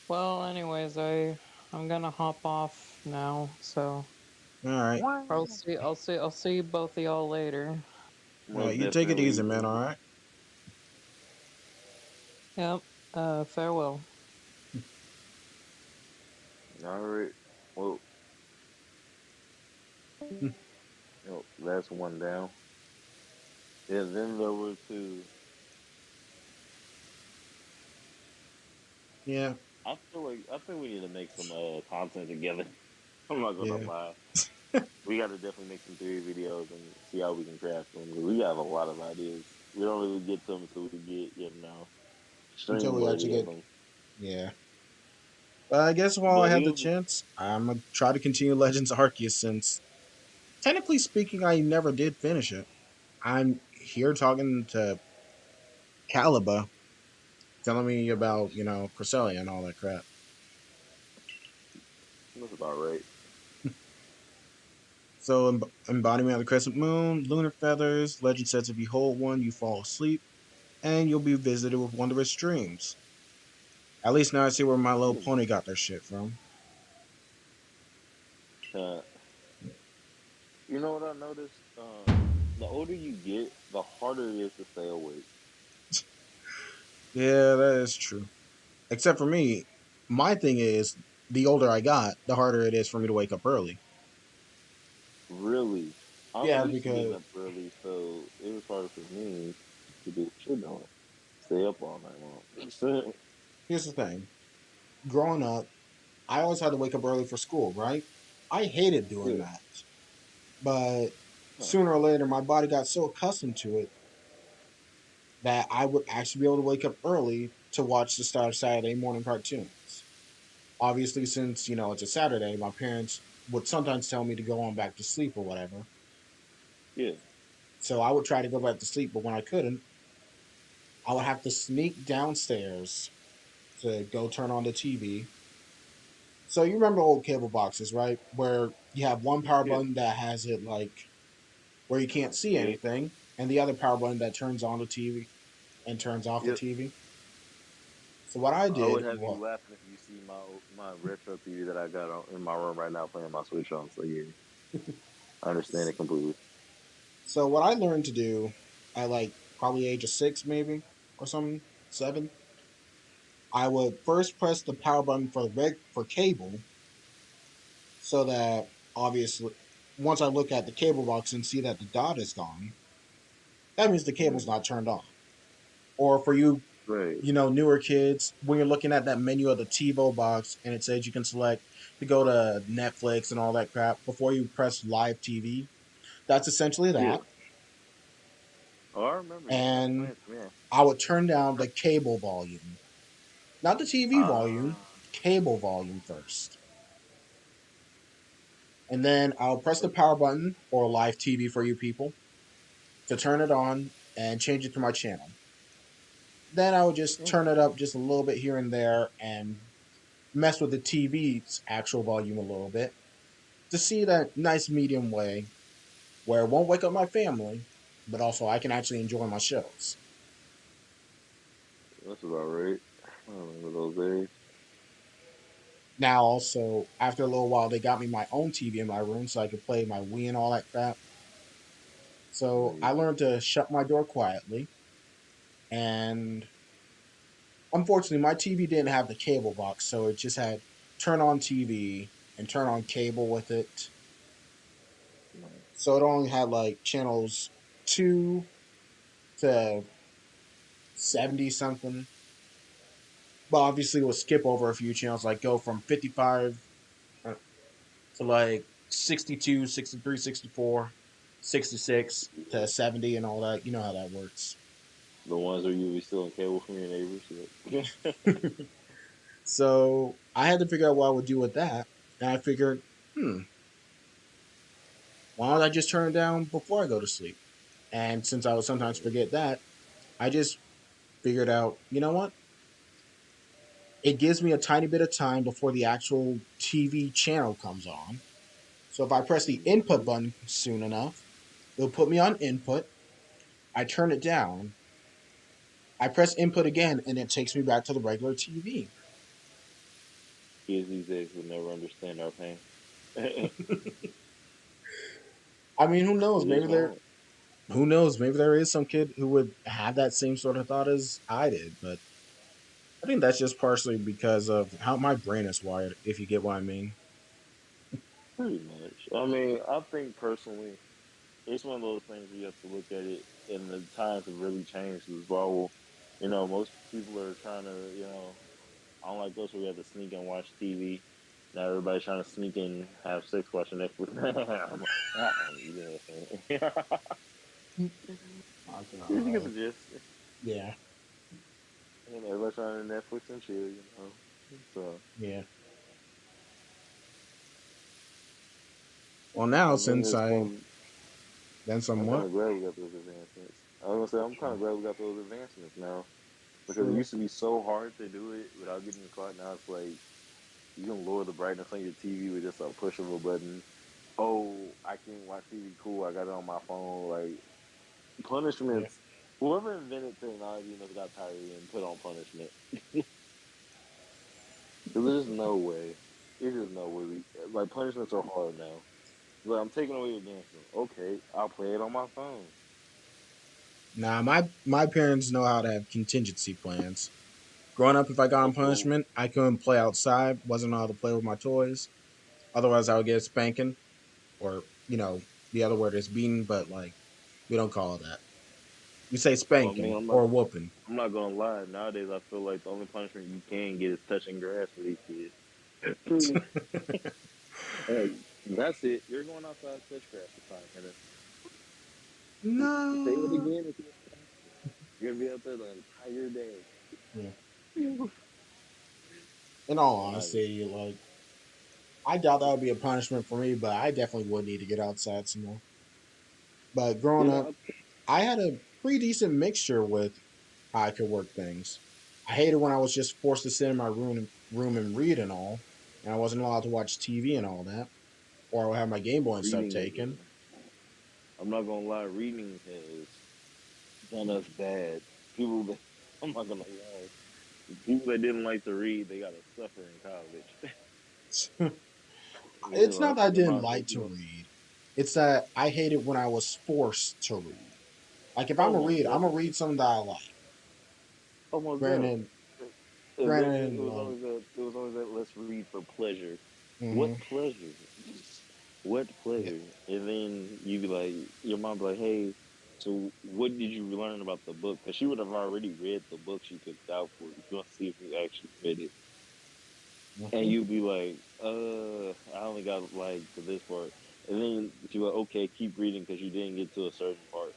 Well, anyways, I'm gonna hop off now, so All right, Wow. I'll see both of y'all later. all right. Most You take it easy, definitely. man. All right. Yep. Farewell. All right. Well, that's one down. Yeah, then there were two. Yeah, I think we need to make some content together. I'm not gonna yeah. lie. We got to definitely make some theory videos and see how we can craft them. We have a lot of ideas. We don't really get to them until we get Until stream we actually worthy of get, them. yeah. But I guess while I But have the here's chance, I'm gonna try to continue Legends Arceus since, technically speaking, I never did finish it. I'm here talking to Caliba, telling me about Cresselia and all that crap. that's about right. So, embodiment of the crescent moon, lunar feathers. Legend says if you hold one, you fall asleep, and you'll be visited with wondrous dreams. At least now I see where My Little Pony got their shit from. Uh, you know what I noticed? The older you get, the harder it is to stay awake. Yeah, that is true. Except for me, my thing is, the older I got, the harder it is for me to wake up early. Really, I'm Yeah, used to getting because up early, so it was harder for me to do what you're doing. Stay up all night long. here's the thing. Growing up, I always had to wake up early for school, right? I hated doing Yeah. that. But Huh. sooner or later, my body got so accustomed to it that I would actually be able to wake up early to watch the start of Saturday morning cartoons. obviously, since it's a Saturday, my parents would sometimes tell me to go on back to sleep or whatever. Yeah. So I would try to go back to sleep, but when I couldn't, I would have to sneak downstairs to go turn on the TV. So you remember old cable boxes, right? Where you have one power Yeah. button that has it like where you can't see Yeah. anything, and the other power button that turns on the TV and turns off the Yep. TV. So what I I would did have you was, laughing if you see my retro TV that I got in my room right now playing my Switch on. So yeah, I understand it completely. so what I learned to do at like probably age of 6 maybe or something, 7, I would first press the power button for cable so that obviously once I look at the cable box and see that the dot is gone, that means the cable's Mm. not turned on. Or for you, Right. newer kids, when you're looking at that menu of the TiVo box and it says you can select to go to Netflix and all that crap before you press live TV, that's essentially Yeah. that. Oh, I remember you And explained to me. I would turn down the cable volume, not the TV volume, Ah. cable volume first. And then I'll press the power button or live TV for you people to turn it on and change it to my channel. Then I would just turn Okay. it up just a little bit here and there and mess with the TV's actual volume a little bit to see that nice medium way where it won't wake up my family, but also I can actually enjoy my shows. That's about right. I remember those days. Now, also, after a little while, they got me my own TV in my room so I could play my Wii and all that crap. So I Nice. learned to shut my door quietly. And unfortunately, my TV didn't have the cable box, so it just had turn on TV and turn on cable with it. Nice. So it only had like channels 2 to 70 something. But obviously, it would skip over a few channels, like go from 55 to like 62, 63, 64, 66 to 70 and all that. You know how that works. The ones where you be stealing cable from your neighbors. Yeah. So I had to figure out what I would do with that. And I figured, why don't I just turn it down before I go to sleep? And since I would sometimes Right. forget that, I just figured out, you know what? It gives me a tiny bit of time before the actual TV channel comes on. So if I press the input Mhm. button soon enough, it'll put me on input. I turn it down. I press input again, and it takes me back to the regular TV. Kids these days would never understand our pain. They I mean, who knows? just won't. Who knows? Maybe there is some kid who would have that same sort of thought as I did, but I think that's just partially because of how my brain is wired, if you get what I mean. Pretty much. I mean, I think personally, it's one of those things where you have to look at it, and the times have really changed as well. Most people are trying to, unlike us, where we have to sneak and watch TV. Now everybody's trying to sneak and have sex watching Netflix. I'm like, you know what I'm saying? Okay, You get the gist. yeah, And everybody's trying to Netflix and chill. So, yeah. Well, now I mean, since it's I one. then I'm kind somewhat of glad we got those advancements. I was gonna say I'm kind of glad we got those advancements now because it true. used to be so hard to do it without getting caught. Now it's like you can lower the brightness on your TV with just a push of a button. Oh, I can't watch TV. Cool, I got it on my phone. Like Yeah. punishments. Whoever invented technology must got tired and put on punishment. Cause there's no way. There's just no way. Like punishments are hard now. Like I'm taking away your dancing. Okay, I'll play it on my phone. Now my parents know how to have contingency plans. Growing up, if I got on Oh, punishment, I couldn't play outside. Wasn't allowed to play with my toys. Otherwise, I would get a spanking, or the other word is beaten, but like we don't call it that. We say well, I mean, spanking or whooping. I'm not gonna lie. Nowadays, I feel like the only punishment you can get is touching grass for these kids. Hey, that's it. You're going outside to touch grass for 5 minutes. Say it No. again. You're gonna be out there the entire day. Yeah. In all I, honesty, like I doubt that would be a punishment for me, but I definitely would need to get outside some more. But growing you up, know, I had a pretty decent mixture with how I could work things. I hated when I was just forced to sit in my room and read and all, and I wasn't allowed to watch TV and all that, or I would have my Game Boy and stuff reading is. taken. I'm not gonna lie, reading has done us bad. People that I'm not gonna lie, people that didn't like to read, they gotta suffer in college. You It's know, not I that I think didn't about like it. to read. It's that I hated when I was forced to read. Like if Oh, I'm gonna read something that I like. almost Granted, definitely. And then granted, it was like, always that. It was always that. Let's read for pleasure. hmm What pleasure? What yeah, pleasure? And then you be like, your mom be like, hey, so what did you learn about the book? Because she would have already read the book she picked out for you. She wants to see if you actually read it. And hmm you'd be like, I only got like to this part. And then she like, okay, keep reading because you didn't get to a certain part.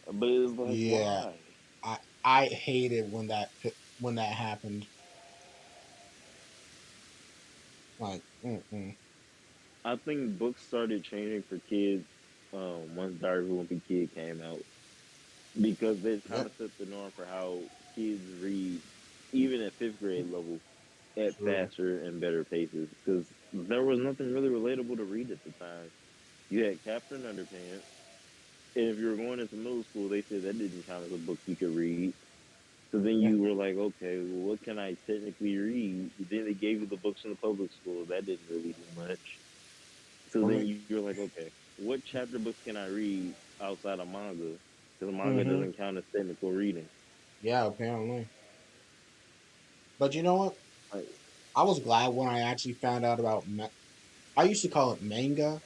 But it's like, yeah. why? I hated when that happened. Like, mm-mm. I think books started changing for kids once Diary of a Wimpy Kid came out because they kind Yep, of set the norm for how kids read, even at fifth grade level, at true. faster and better paces. Because there was nothing really relatable to read at the time. You had Captain Underpants, and if you were going into middle school, they said that didn't count as a book you could read. So then Yeah, you were like, okay, well, what can I technically read? Then they gave you the books in the public school. That didn't really do much. So for then me. you're like, okay, what chapter books can I read outside of manga? Because manga Hmm doesn't count as technical reading. Yeah, apparently. But you know what? Like, I was glad when I actually found out about. I used to call it manga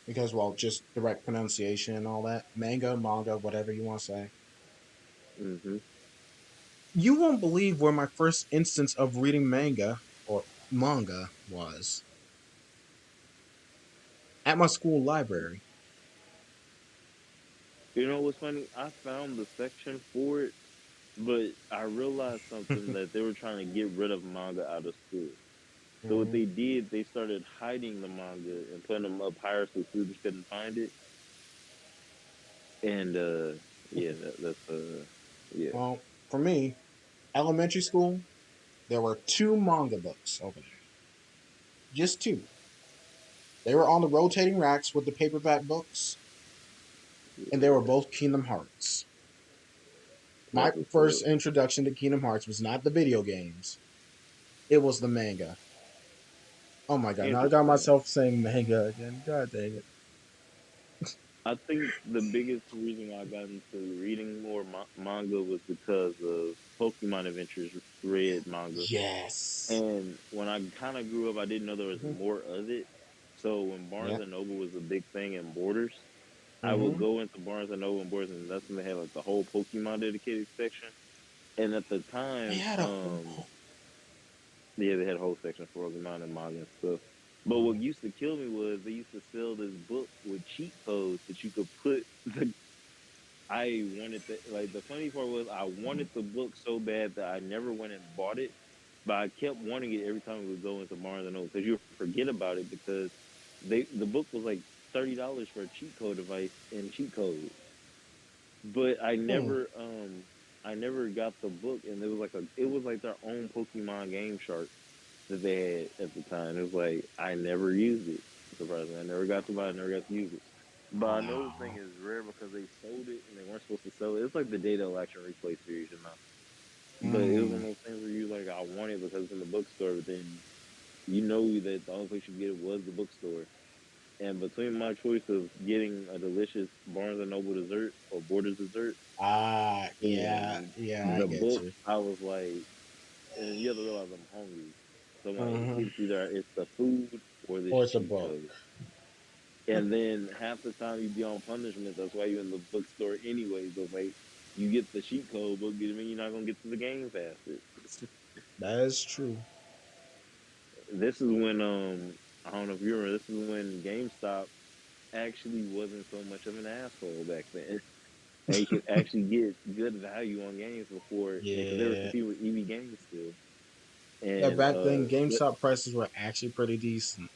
because, well, just direct pronunciation and all that. Manga, whatever you want to say. hmm You won't believe where my first instance of reading manga was at my school library. you know what's funny? I found the section for it, but I realized something that they were trying to get rid of manga out of school. So what hmm they did, they started hiding the manga and putting them up higher so students couldn't find it. And yeah, that's yeah. Well, for me, elementary school, there were two manga books over there. Just two. They were on the rotating racks with the paperback books, and they were Yeah, both Kingdom Hearts. My that's what's first up. introduction to Kingdom Hearts was not the video games, it was the manga. Oh my god, now I got Interesting. myself saying manga again. God dang it. I think the biggest reason why I got into reading more manga was because of Pokemon Adventures read manga. Yes. And when I kind of grew up, I didn't know there was hmm more of it. So when Barnes Yeah. and Noble was a big thing in Borders, I would hmm go into Barnes and Noble and Borders, and that's when they had like the whole Pokemon dedicated section. And at the They time, had a whole. yeah, they had a whole section for Pokemon and manga and stuff. But what used to kill me was they used to sell this book with cheat codes that you could put the. I wanted the like the funny part was I wanted the book so bad that I never went and bought it, but I kept wanting it every time we would go into Barnes and Noble because you forget about it because the book was like $30 for a cheat code device and cheat code. But Hmm. I never got the book and it was like their own Pokemon Game Shark that they had at the time. It was like I never used it. Surprisingly, I never got to buy it, never got to use it. But I know the thing Wow. is rare because they sold it and they weren't supposed to sell it. It's like the Data Action Replay series, you know. But it was one Hmm. of those things where you like, I want it because it's in the bookstore, but then you know that the only place you get it was the bookstore. And between my choice of getting a delicious Barnes and Noble dessert or Borders dessert Yeah, and yeah, I the get book, you. I was like, and you have to realize I'm hungry. So I'm like, hmm it's the food or this Or it's a cheat book. code. And then half the time you be on punishment. That's why you're in the bookstore anyway. So like, you get the cheat code book, doesn't mean you're not gonna get to the game faster. That is true. This is when I don't know if you remember. This is when GameStop actually wasn't so much of an asshole back then. And you could actually get good value on games before, because they were Yeah. competing with EV Games still. Yeah, And back then GameStop prices were actually pretty decent.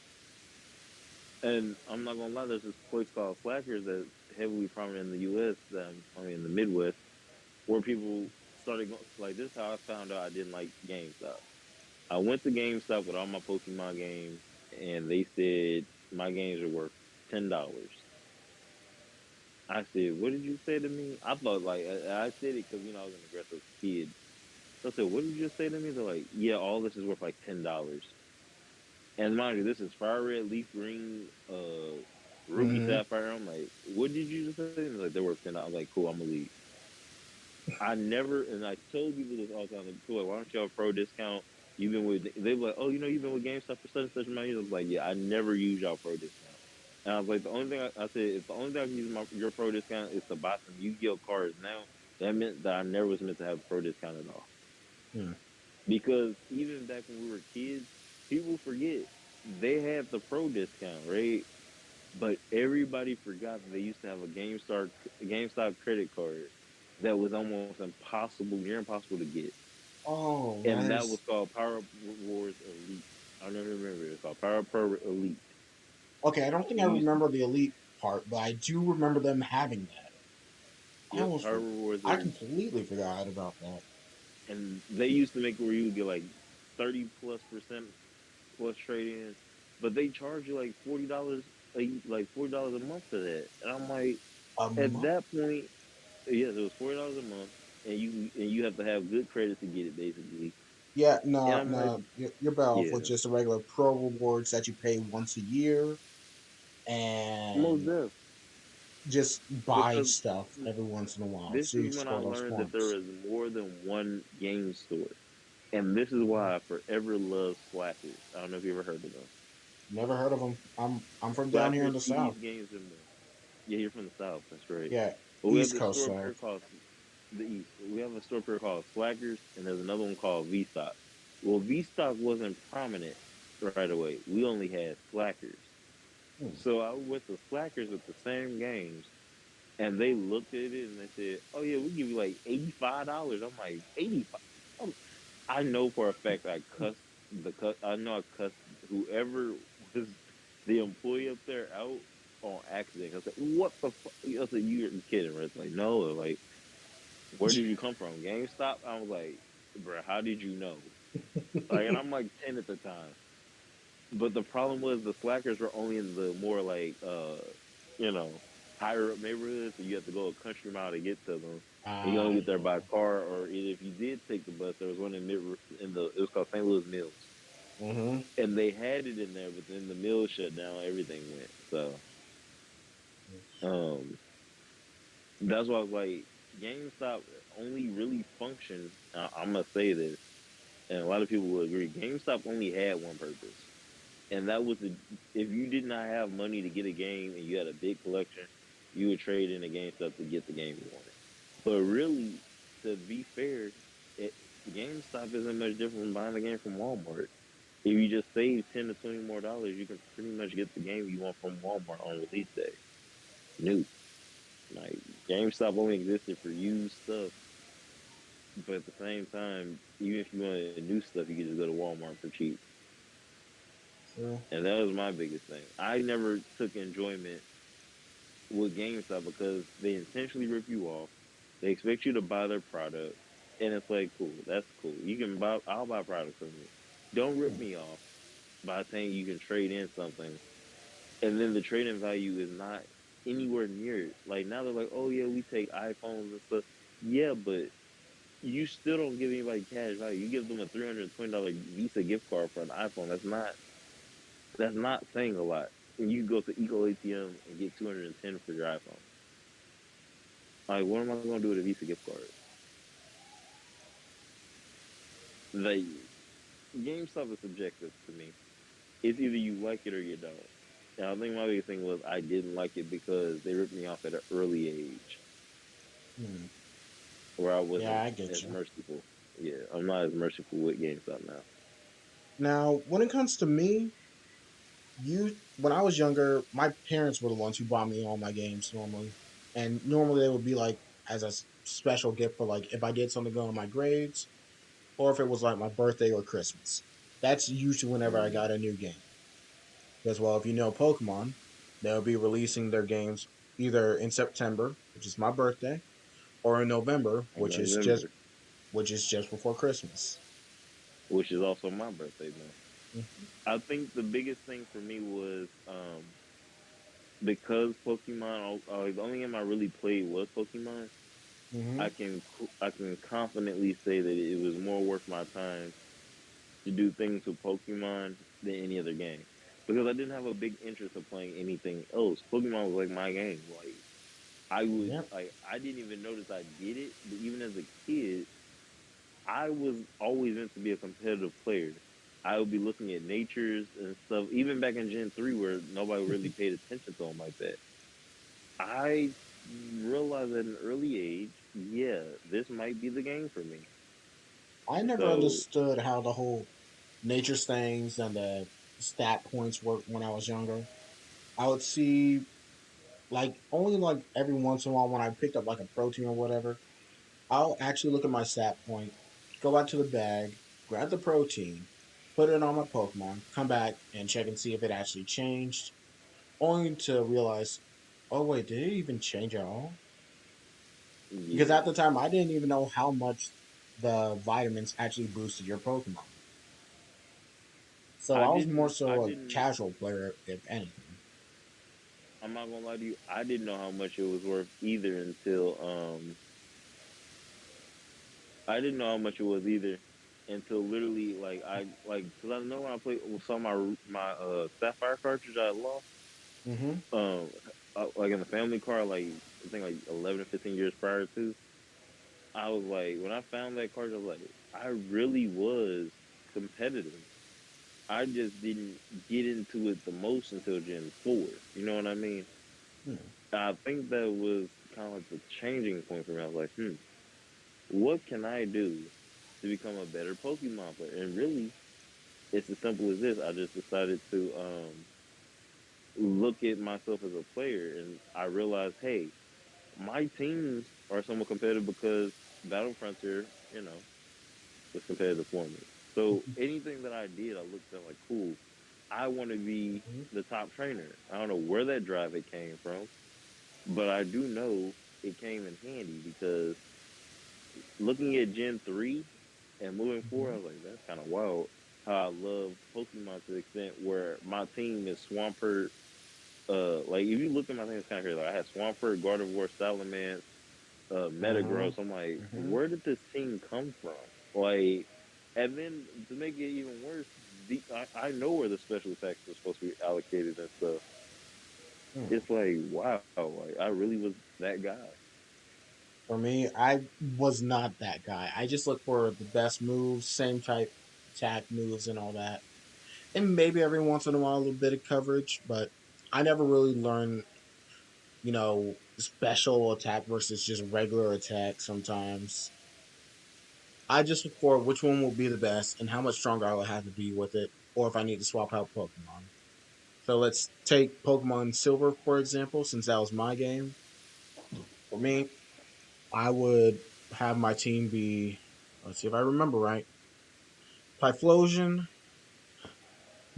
and I'm not gonna lie, there's this place called Slackers that's heavily prominent in the U.S. I mean, in the Midwest, where people started going. Like this, is how I found out I didn't like GameStop. I went to GameStop with all my Pokemon games, and they said my games are worth $10. I said, "What did you say to me?" I thought like I said it because I was an aggressive kid. So I said, "What did you just say to me?" They're like, "Yeah, all this is worth like $10." And mind you, this is fire red, leaf green, ruby Hmm. sapphire. I'm like, "What did you just say?" And they're like, "They're worth $10." I was like, "Cool, I'm gonna leave." I never, and I told people this all the time. Like, cool, why don't you have a pro discount? You've been with, they were like, "Oh, you've been with GameStop for such and such amount of years." I was like, "Yeah, I never use y'all pro discount." And I was like, the only thing I said, if the only thing I can use your pro discount is to buy some Yu-Gi-Oh cards now, that meant that I never was meant to have a pro discount at all. Hmm. Because even back when we were kids, people forget they had the pro discount, right? But everybody forgot that they used to have a GameStop credit card that was almost impossible, near impossible to get, Oh, and that that was is called Power Rewards Elite. I never remember it. It's called Power Pro Elite. okay. I don't think It I used to, remember the elite part, but I do remember them having that. I yep, almost Power for, Rewards I Elite, completely forgot about that. and they used to make it where you would get like 30+% plus trade in, but they charge you like $40 like $40 a month for that, and I'm like, A at month? that point, yes, it was $40 a month, and you have to have good credit to get it basically. Yeah, And no, I'm like, no. You're better off with yeah, just the regular pro rewards that you pay once a year most and deaf just buy because stuff every once in a while this so is you when I score those learned that there points. is more than one game store, and this is why I forever love Slackers. I don't know if you ever heard of them. Never heard of them. I'm from down here in Slackers the CDs, south. games, and more. Yeah, you're from the South. That's right. Yeah, But we have East this Coast store up here South. called the East. We have a store up here called Slackers, and there's another one called V Stock. Well, V Stock wasn't prominent right away. We only had Slackers. Hmm. So I went to Slackers with the same games, and they looked at it and they said, "Oh yeah, we give you like $85." I'm like, 85. I know for a fact I cussed I know I cussed whoever was the employee up there out on accident. I said, "What the fuck?" I said, "You're kidding, right?" It's like, no, like, where did you come from? GameStop? I was like, "Bro, how did you know?" Like, and I'm like 10 at the time. But the problem was the slackers were only in the more like you know, higher up neighborhoods, so you have to go a country mile to get to them. And you only get there Yeah. by car, or either if you did take the bus, there was one in the it was called St. Louis Mills, Mm-hmm. and they had it in there, but then the mill shut down, everything went. So um, that's why I was like, GameStop only really functioned. I'm gonna say this, and a lot of people will agree. GameStop only had one purpose, and that was if you did not have money to get a game and you had a big collection, you would trade in a GameStop to get the game you wanted. But really, to be fair, GameStop isn't much different from buying a game from Walmart. If you just save 10 to 20 more dollars, you can pretty much get the game you want from Walmart on release day. New. Like GameStop only existed for used stuff, but at the same time, even if you wanted new stuff, you could just go to Walmart for cheap. True. And that was my biggest thing. I never took enjoyment with GameStop because they intentionally rip you off. They expect you to buy their product, and it's like, cool, that's cool. You can buy, I'll buy products from you. Don't rip Hmm. me off by saying you can trade in something, and then the trading value is not anywhere near it. Like now they're like, oh yeah, we take iPhones and stuff. Yeah, but you still don't give anybody cash value. You give them a $320 Visa gift card for an iPhone. That's not saying a lot. And you can go to Eco ATM and get 210 for your iPhone. Like, what am I going to do with a Visa gift card? Like, GameStop is subjective to me. It's either you like it or you don't. And I think my biggest thing was I didn't like it because they ripped me off at an early age Hmm. where I Yeah, wasn't I get as you. merciful. Yeah, I'm not as merciful with GameStop now. Now, when it comes to me, when I was younger, my parents were the ones who bought me all my games normally, and normally they would be like as a special gift for like if I did something good on my grades, or if it was like my birthday or Christmas. That's usually whenever I got a new game. Because, well, if you know Pokemon, they'll be releasing their games either in September, which is my birthday, or in November, in November, which is just before Christmas. which is also my birthday month. Mm-hmm. I think the biggest thing for me was because Pokemon, the only game I really played was Pokemon. Mm-hmm. I can confidently say that it was more worth my time to do things with Pokemon than any other game because I didn't have a big interest of playing anything else. Pokemon was like my game. Like Yep. I didn't even notice I did it, but even as a kid, I was always meant to be a competitive player. I would be looking at natures and stuff, even back in Gen 3 where nobody really paid attention to them like that. I realized at an early age, yeah, this might be the game for me. I never So, understood how the whole nature things and the stat points worked when I was younger. I would see like only like every once in a while when I picked up like a protein or whatever, I'll actually look at my stat point, go out to the bag, grab the protein, put it on my Pokemon, come back and check and see if it actually changed, only to realize, oh wait, did it even change at all? Because yeah. at the time I didn't even know how much the vitamins actually boosted your Pokemon. So I was more I so a didn't, casual player, if anything. I'm not gonna lie to you, I didn't know how much it was worth either until literally cause I know when I played with some of my Sapphire cartridge I lost, Mm-hmm. like in the family car, like I think like 11 or 15 years prior to, I was like, when I found that cartridge, I was like, I really was competitive. I just didn't get into it the most until Gen 4. You know what I mean? Hmm. I think that was kind of like the changing point for me. I was like, what can I do to become a better Pokemon player? And really, it's as simple as this. I just decided to look at myself as a player, and I realized, hey, my teams are somewhat competitive because Battle Frontier, was competitive for me. So anything that I did, I looked at like, cool. I want to be Mm-hmm. the top trainer. I don't know where that drive it came from, but I do know it came in handy because looking at Gen 3 and moving forward, I was like, that's kind of wild how I love Pokemon to the extent where my team is Swampert. Like if you look at my team, it's kind of crazy. Like I had Swampert, Gardevoir, Salamence, Mm-hmm. Metagross. I'm like, Mm-hmm. where did this team come from? Like, and then to make it even worse, I know where the special attacks are supposed to be allocated and stuff. Hmm. It's like, wow, like I really was that guy. For me, I was not that guy. I just look for the best moves, same type attack moves, and all that. And maybe every once in a while, a little bit of coverage, but I never really learned, special attack versus just regular attack sometimes. I just look for which one will be the best and how much stronger I will have to be with it, or if I need to swap out Pokemon. So let's take Pokemon Silver, for example, since that was my game. For me, I would have my team be, let's see if I remember right, Typhlosion,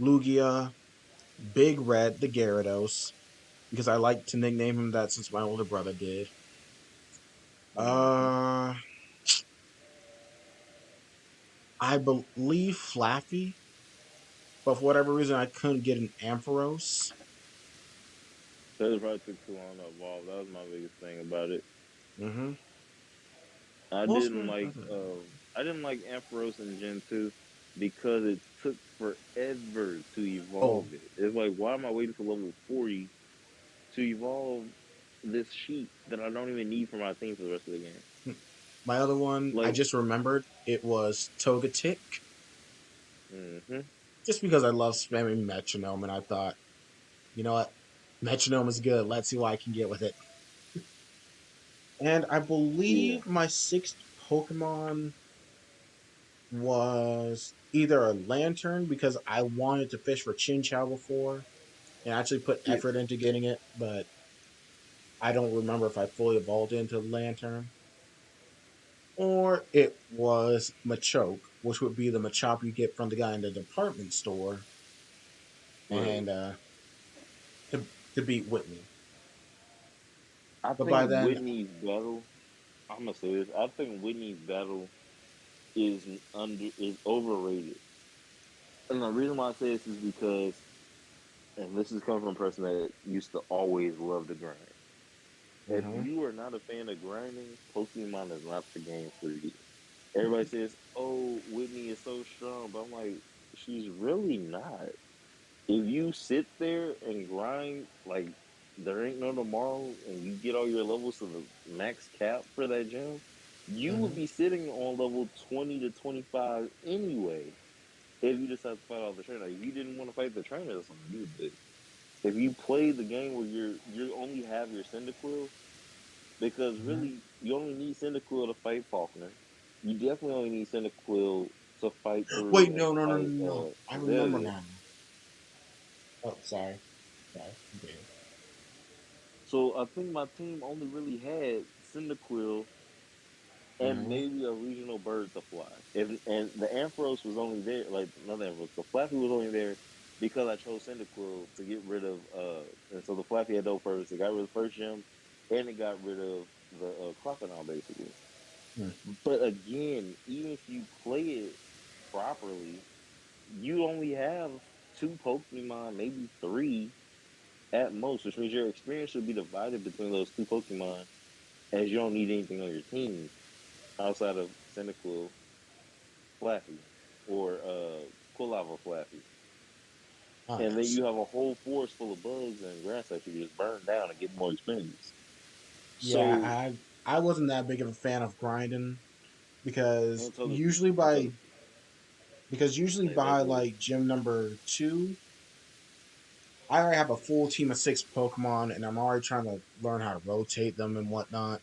Lugia, Big Red, the Gyarados, because I like to nickname him that since my older brother did. Hmm. Uh, I believe Flaffy, but for whatever reason I couldn't get an Ampharos. That probably took too long to evolve. That was my biggest thing about it. Mm-hmm. I What's didn't my like other? I didn't like Ampharos in Gen 2 because it took forever to Oh, evolve it. It's like why am I waiting for level 40 to evolve this sheep that I don't even need for my team for the rest of the game? my other one I Like, just remembered it was Togetic, hmm just because I love spamming Metronome, and I thought, you know what, Metronome is good. Let's see what I can get with it. And I yeah, believe my sixth Pokemon was either a lantern because I wanted to fish for Chinchou before and actually put yeah. effort into getting it, but I don't remember if I fully evolved into lantern. or it was Machoke, which would be the Machop you get from the guy in the department store, Right. and to to beat Whitney. I But by think then, Whitney's battle. I'm gonna say this. I think Whitney's battle is overrated, and the reason why I say this is because, and this is coming from a person that used to always love to grind. If hmm you are not a fan of grinding, Pokemon is not the game for you. Everybody says, "Oh, Whitney is so strong," but I'm like, she's really not. If you sit there and grind like there ain't no tomorrow, and you get all your levels to the max cap for that gym, you would hmm be sitting on level 20 to 25 anyway. If you decide to fight all the trainer, if you didn't want to fight the trainer, that's on you. But if you play the game where you only have your Cyndaquil, because hmm really you only need Cyndaquil to fight Faulkner. You definitely only need Cyndaquil to fight through wait, and no, no, no, no, fight no. I remember Azalea. now. Oh, sorry, sorry. Okay. So I think my team only really had Cyndaquil and hmm maybe a regional bird to fly. And the Ampharos was only there, like not the Ampharos, the Flappy was only there because I chose Cyndaquil to get rid of and so the Flappy had no purpose. It got rid of the first gem and it got rid of the crocodile basically. But again, even if you play it properly, you only have two Pokemon, maybe three at most, which means your experience should be divided between those two Pokemon as you don't need anything on your team outside of Cyndaquil Flaffy or Quilava Flaffy. Oh And then yes, you have a whole forest full of bugs and grass that you can just burn down and get more experience. yeah. So, I wasn't that big of a fan of grinding because until the, usually until the, say that by good. like gym number 2, I already have a full team of 6 Pokemon, and I'm already trying to learn how to rotate them and whatnot.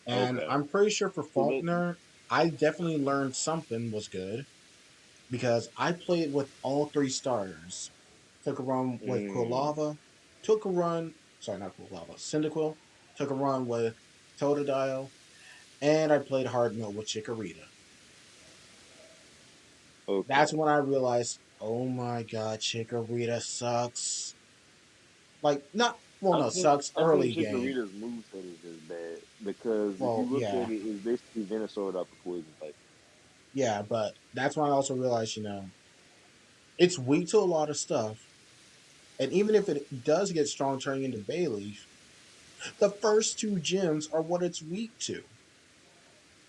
And Okay. I'm pretty sure for So that, Faulkner, I definitely learned something was good because I played with all 3 starters. Took a run with mm, Quilava, took a run, sorry, not Quilava, Cyndaquil, took a run with Totodile, and I played hard mode with Chikorita. okay. That's when I realized, oh my god, Chikorita sucks. Like, not, well, no, sucks I think early game. Chikorita's moveset is just bad because if Well, you look yeah, at it, it's basically Venusaur without the poison type. yeah, but that's when I also realized, it's weak to a lot of stuff. And even if it does get strong turning into Bayleaf, the first 2 gyms are what it's weak to.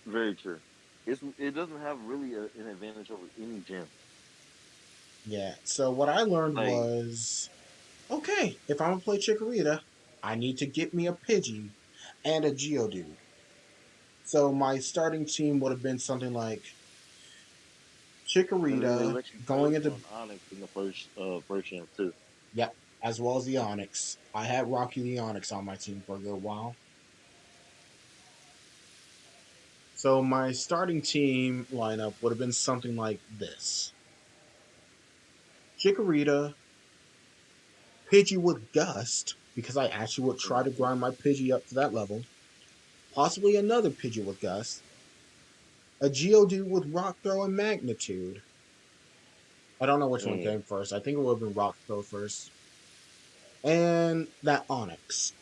Very true. It doesn't have really an advantage over any gym. Yeah, so what I learned Like was okay, if I'm gonna play Chikorita, I need to get me a Pidgey and a Geodude. So my starting team would have been something like and then they Chikorita let you play going into, on Onyx in the first gym too. yep, as well as the Onyx. I had Rocky the Onyx on my team for a good while. So my starting team lineup would have been something like this: Chikorita, Pidgey with Gust, because I actually would try to Mm-hmm. grind my Pidgey up to that level. Possibly another Pidgey with Gust. A Geodude with Rock Throw and Magnitude. I don't know which one Mm, came first. I think it would have been Rock Throw first. And that Onyx.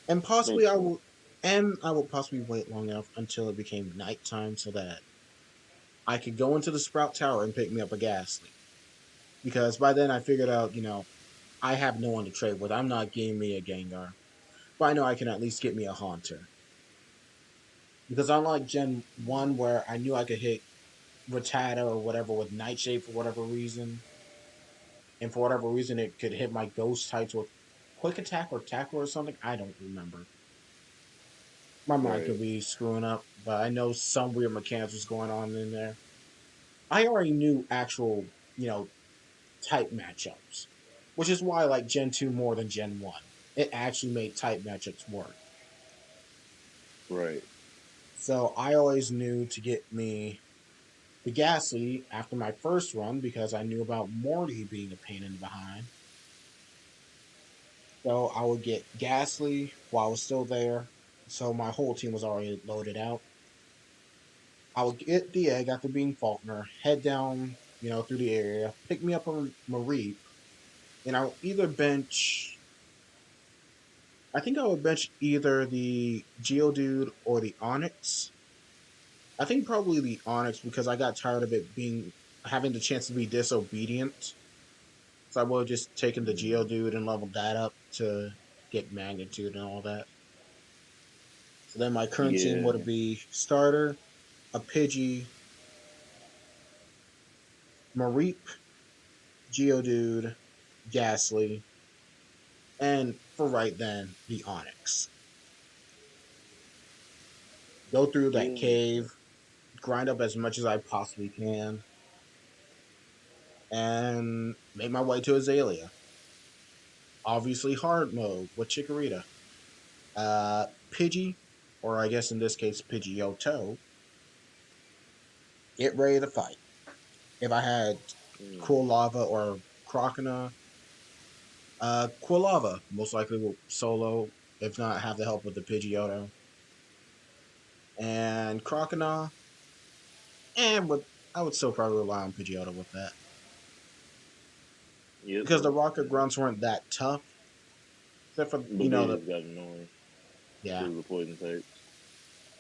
And possibly makes I sense. will and I will possibly wait long enough until it became nighttime so that I could go into the Sprout Tower and pick me up a Ghastly. Because by then I figured out, I have no one to trade with. I'm not getting me a Gengar. But I know I can at least get me a Haunter. Because unlike Gen 1 where I knew I could hit Rattata or whatever with Nightshade for whatever reason, and for whatever reason it could hit my Ghost types with Quick Attack or Tackle or something, I don't remember. My mind Right. could be screwing up, but I know some weird mechanics was going on in there. I already knew actual, type matchups, which is why I like Gen 2 more than Gen 1. It actually made type matchups work. Right. So I always knew to get me the Ghastly after my first run because I knew about Morty being a pain in the behind. So I would get Ghastly while I was still there, so my whole team was already loaded out. I would get the egg after being Faulkner, head down, through the area, pick me up a Mareep, and I would either bench. I think I would bench either the Geodude or the Onyx. I think probably the Onyx because I got tired of it being having the chance to be disobedient. So I would have just taken the Geodude and leveled that up to get magnitude and all that. So then my current team Yeah. would be starter, a Pidgey, Mareep, Geodude, Ghastly, and for right then, the Onyx. Go through that Yeah. cave, grind up as much as I possibly can, and make my way to Azalea. Obviously, hard mode with Chikorita. Pidgey, or I guess in this case, Pidgeotto, get ready to fight. If I had Mm. Cool Lava or Crocodile, Quilava most likely will solo, if not have the help with the Pidgeotto. And Crocodile, I would still probably rely on Pidgeotto with that. Yep. Because the Rocket Grunts weren't that tough. Except for, But they just got annoying yeah. because of the poison types.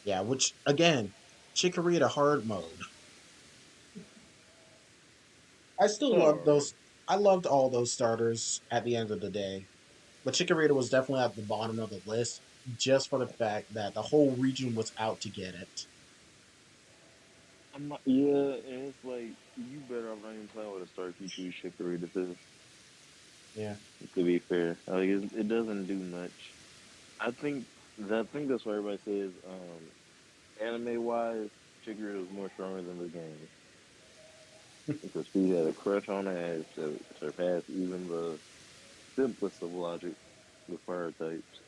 Yeah, which, again, Chikorita hard mode. I still love Alright. those. I loved all those starters at the end of the day. But Chikorita was definitely at the bottom of the list just for the fact that the whole region was out to get it. I'm not, yeah, and it's like you better off not even playing with a star if you choose Chikorita too. Yeah. To be fair, like it doesn't do much. I think that's why everybody says, anime wise, Chikorita was more stronger than the game because she had a crush on her ass that surpassed even the simplest of logic with fire types.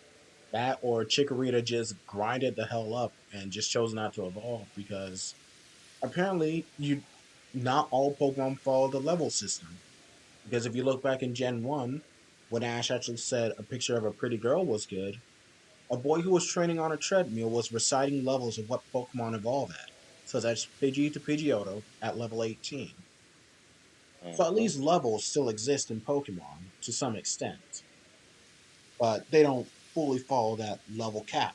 That or Chikorita just grinded the hell up and just chose not to evolve because apparently you not all Pokemon follow the level system. Because if you look back in Gen 1, when Ash actually said a picture of a pretty girl was good, a boy who was training on a treadmill was reciting levels of what Pokemon evolve at. So that's Pidgey to Pidgeotto at level 18. So at Uh-huh. least levels still exist in Pokemon to some extent, but they don't fully follow that level cap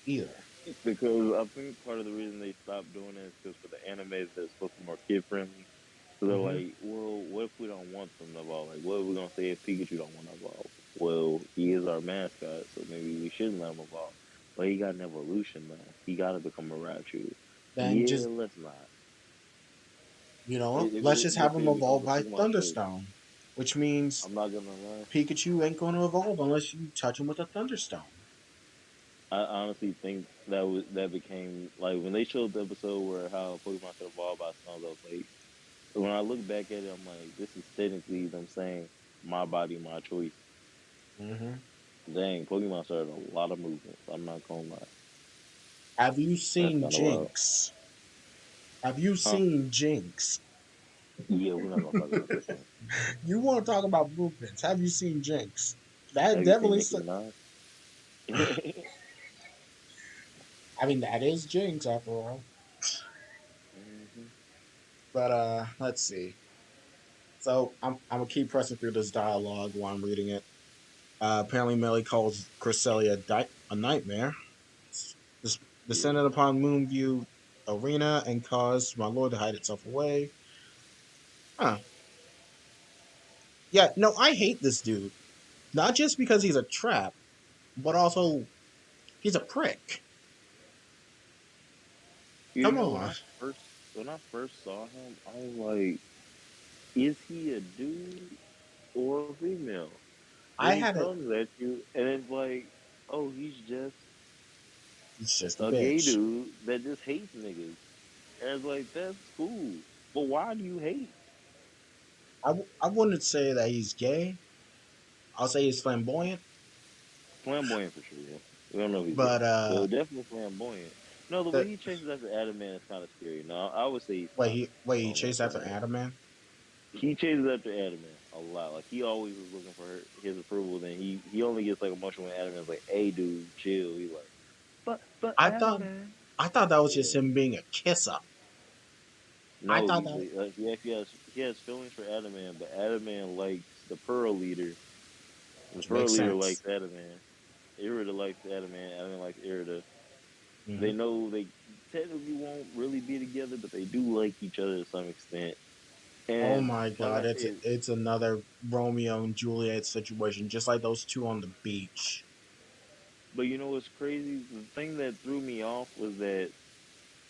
either. Because I think part of the reason they stopped doing it is because for the animes they're supposed to be more kid friendly. So they're Hmm. like, well, what if we don't want them to evolve? Like, what are we gonna say if Pikachu don't want to evolve? Well, he is our mascot, so maybe we shouldn't let him evolve. But he got an evolution now. He got to become a Raichu. Then Yeah, just, let's not. let's just have Let's say them it becomes evolve a by Pokemon switch. Thunderstone, which means I'm not gonna lie. Pikachu ain't going to evolve unless you touch him with a Thunderstone. I honestly think that became like when they showed the episode where how Pokemon could evolve by stones. I was like, when I look back at it, I'm like, this is technically them saying my body, my choice. Hmm. Dang, Pokemon started a lot of movements. I'm not gonna lie. Have you That's seen kind of wild. Jinx? Have you Huh? seen Jinx? Yeah, we're not gonna talk about this one. You want to talk about movements? Have you seen Jinx? That Have you seen definitely. Nicki Minaj? I mean, that is Jinx after all. Hmm. But let's see. So I'm gonna keep pressing through this dialogue while I'm reading it. Apparently, Melly calls Cresselia a nightmare. This descended Yeah. upon Moonview Arena and caused my lord to hide itself away. Huh. Yeah, no, I hate this dude. Not just because he's a trap, but also he's a prick. You Come know, on. when I first saw him, I was like, is he a dude or a female? I Then he had it. comes at you, and it's like, oh, he's just He's just a a gay bitch. dude that just hates niggas. And it's like, that's cool. But why do you hate? I wouldn't say that he's gay. I'll say he's flamboyant. Flamboyant for sure, yeah. We don't know if he's gay. But But definitely flamboyant. No, the way the he chases after Adamant is kind of scary. No, I would say he's fine. wait, he I'm not chased gonna after lie. Adaman. He chases after Adamant a lot. Like, he always is looking for his approval. Then he only gets, like, emotional when Adamant's like, hey, dude, chill. He's like, But I thought Adamant. I thought that was just Yeah. him being a kiss up. I No, thought that. he has feelings for Adamant, but Adamant likes the Pearl leader. The Which Pearl makes leader likes sense. Adamant. Irida likes Adamant. Adamant likes Irida. Hmm. They know they technically won't really be together, but they do like each other to some extent. Oh And my like god, I said, it's another Romeo and Juliet situation, just like those two on the beach. but you know what's crazy? The thing that threw me off was that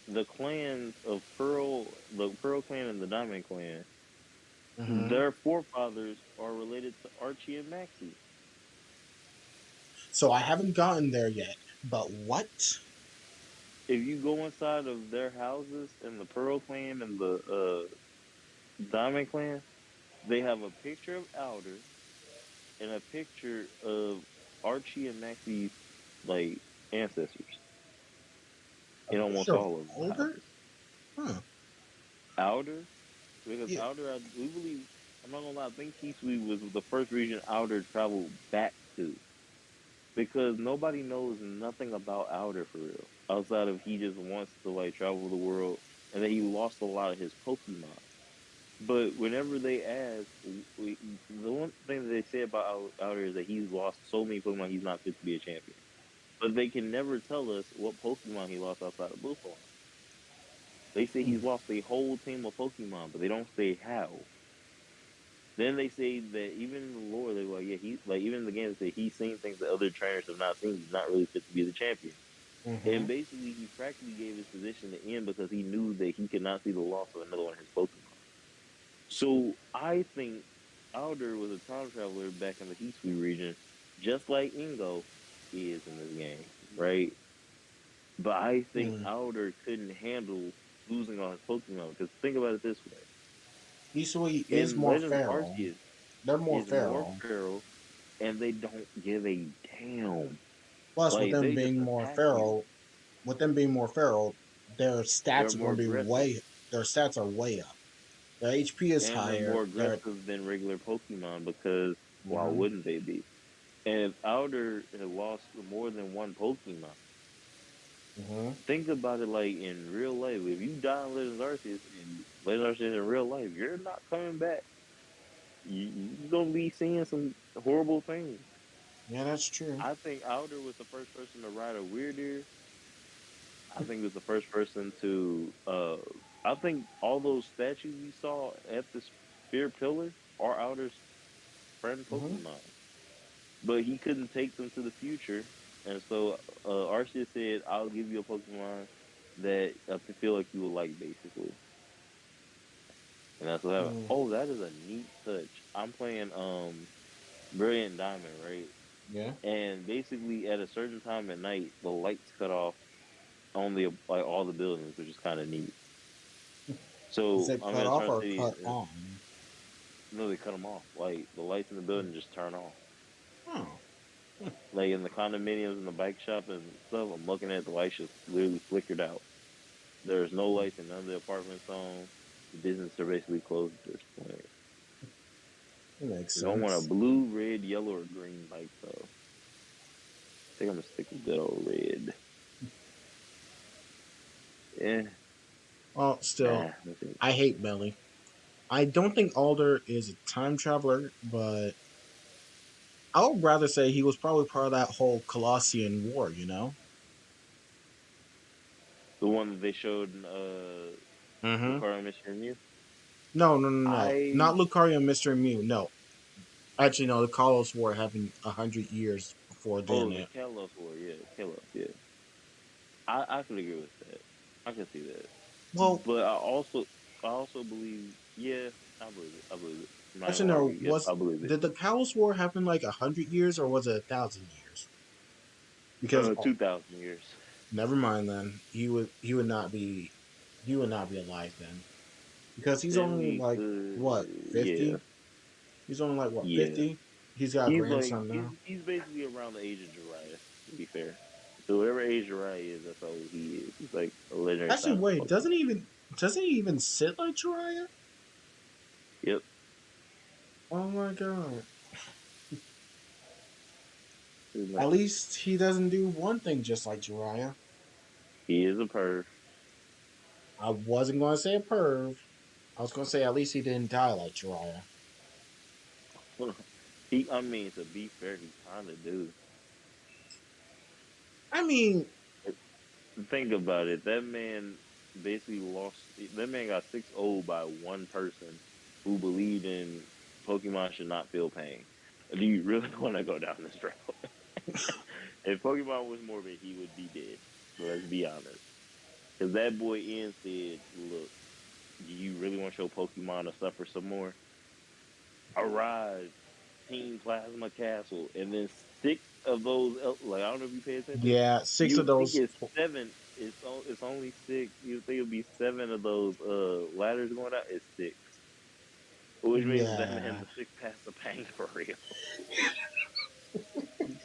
the clans of Pearl, the Pearl clan and the Diamond clan, Hmm. their forefathers are related to Archie and Maxie. So I haven't gotten there yet, but what? If you go inside of their houses in the Pearl clan and the Diamond clan, they have a picture of Alder and a picture of Archie and Maxie's like ancestors A in almost picture of all of the older? houses. Huh? Alder, because Yeah. Alder, we believe. I'm not gonna lie. I think T-Sweet was the first region Alder traveled back to because nobody knows nothing about Alder for real outside of he just wants to like travel the world and then he lost a lot of his Pokemon. But whenever they ask, the one thing that they say about Alder is that he's lost so many Pokemon he's not fit to be a champion. But they can never tell us what Pokemon he lost outside of Blue Form. They say Hmm. he's lost a whole team of Pokemon, but they don't say how. Then they say that even in the lore, they're like, yeah, he like even in the game, they say he's seen things that other trainers have not seen. He's not really fit to be the champion. Hmm. And basically, he practically gave his position to end because he knew that he could not see the loss of another one of his Pokemon. So I think Alder was a time traveler back in the Heat Sweet region, just like Ingo is in this game, right? But I think Hmm. Alder couldn't handle losing all his Pokemon because think about it this way: Hisui is in more Legends feral. Arceus They're more is more feral. feral, and they don't give a damn. Plus, Like they just attack you. with them being more feral, their They're stats are more going to be aggressive, their stats are way up. Their HP is and they're higher. more Their aggressive than regular Pokemon because why hmm. wouldn't they be? And if Alder had lost more than one Pokemon, Hmm. think about it like in real life. If you die in Legends Arceus and Legends Arceus in real life, you're not coming back. You're gonna be seeing some horrible things. Yeah, that's true. I think Alder was the first person to ride a Weirdeer. I think he was the first person to. I think all those statues you saw at the Spear Pillar are Alder's friend Hmm. Pokemon, but he couldn't take them to the future, and so Arceus said, "I'll give you a Pokemon that I feel like you would like, basically." And that's what happened. Mm. Oh, that is a neat touch. I'm playing Brilliant Diamond, right? Yeah. And basically, at a certain time at night, the lights cut off on the like all the buildings, which is kind of neat. Is So it I'm cut in off Star or City. cut on? No, they cut them off. Like the lights in the building just turn off. Oh. Like in the condominiums and the bike shop and stuff, I'm looking at the lights just literally flickered out. There's no lights in none of the apartments on. The businesses are basically closed at this point. That makes You don't want a sense. blue, red, yellow, or green light though. I think I'm gonna stick with good old red. Yeah, Well, still, nah, that's it. I hate Belly. I don't think Alder is a time traveler, but I would rather say he was probably part of that whole Colossian War, you know? The one that they showed in Mm-hmm. Lucario Mystery Mew. No, no, no, no. I Not Lucario and Mr. Mew. No. Actually, no, the Kalos War happened 100 years before then. the Kalos War, yeah, Kalos, yeah. I could agree with that. I can see that. Well, But I also believe, yeah, I believe it. I believe it. I'm not even actually, gonna no. argue. Yep, I believe it. Did the Kalos War happen like 100 years or was it 1,000 years? Because 2,000 years. never mind then. He would not be alive then because he's only Then like what yeah, 50. He's only like what yeah. 50. He's got a grandson He's now. he's basically around the age of Jiraiya. To be fair, so whatever age Jiraiya is, that's how old he is. He's like a legendary Actually, status wait, Pokemon. doesn't he even sit like Jiraiya? Yep. Oh my god. At least he doesn't do one thing just like Jiraiya. He is a perv. I wasn't going to say a perv. I was going to say at least he didn't die like Jiraiya. I mean, to be fair, he kind of do. I mean, Think about it. That man basically lost. That man got 6-0 by one person who believed in Pokemon should not feel pain. Do you really want to go down this route? If Pokemon was morbid, he would be dead. Let's be honest. Because that boy Ian said, "Look, do you really want your Pokemon to suffer some more? Arrive, Team Plasma Castle, and then 6 of those. Like I don't know if you pay attention. yeah, six You of think those. it's seven? It's only six. You think it'll be 7 of those ladders going out? It's six, which means that man Yeah. the six past the pain for real. He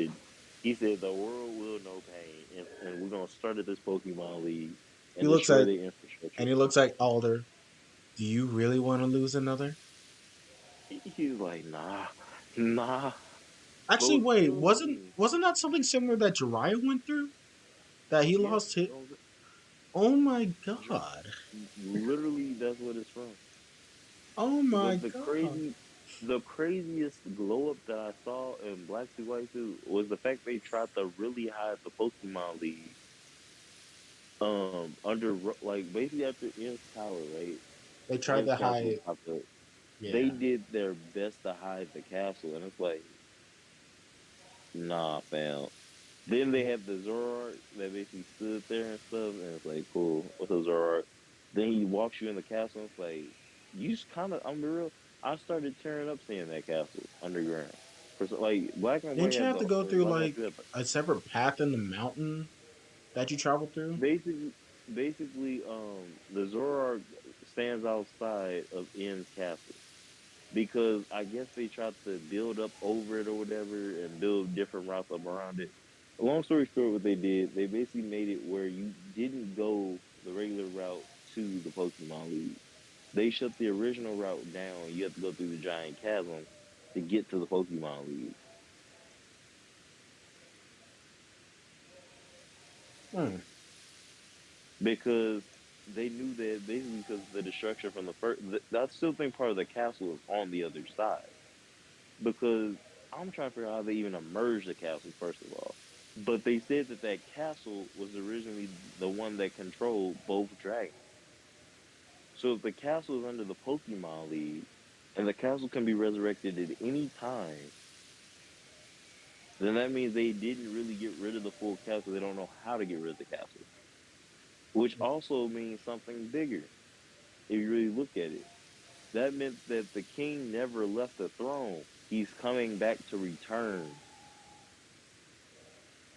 said, he said the world will know pain, and we're gonna start at this Pokemon League He and looks destroy like, the and infrastructure. he looks like Alder. Do you really want to lose another? He's like, nah, nah. Actually, Go wait, kill wasn't me. wasn't that something similar that Jiraiya went through? That he Yep. lost hit. Oh my Yep. god. Literally, that's what it's from. Oh my But god. the craziest glow up that I saw in Black Suit White Suit was the fact they tried to really hide the Pokemon League. Under like basically after Ian's Tower, right? They tried Ian's to Castle hide. popped up. They Yeah. did their best to hide the castle, and it's like, nah, fam. Then they had the Zoroark that basically stood there and stuff, and it's like, cool, what's up, Zoroark? Then he walks you in the castle, and it's like, you just kind of, I'm real. I started tearing up seeing that castle underground. Like Black and Didn't White you had have the, to go or through Black and White like 2 had the, a separate path in the mountain that you traveled through? basically, the Zoroark stands outside of N's castle because I guess they tried to build up over it or whatever and build different routes up around it. Long story short, what they did, they basically made it where you didn't go the regular route to the Pokemon League. They shut the original route down. You have to go through the giant chasm to get to the Pokemon League Hmm. because they knew that basically because the destruction from the first. I still think part of the castle is on the other side because I'm trying to figure out how they even emerged the castle first of all. But they said that that castle was originally the one that controlled both dragons. So if the castle is under the Pokemon League, and the castle can be resurrected at any time, then that means they didn't really get rid of the full castle. They don't know how to get rid of the castle, which also means something bigger. If you really look at it, that meant that the king never left the throne. He's coming back to return.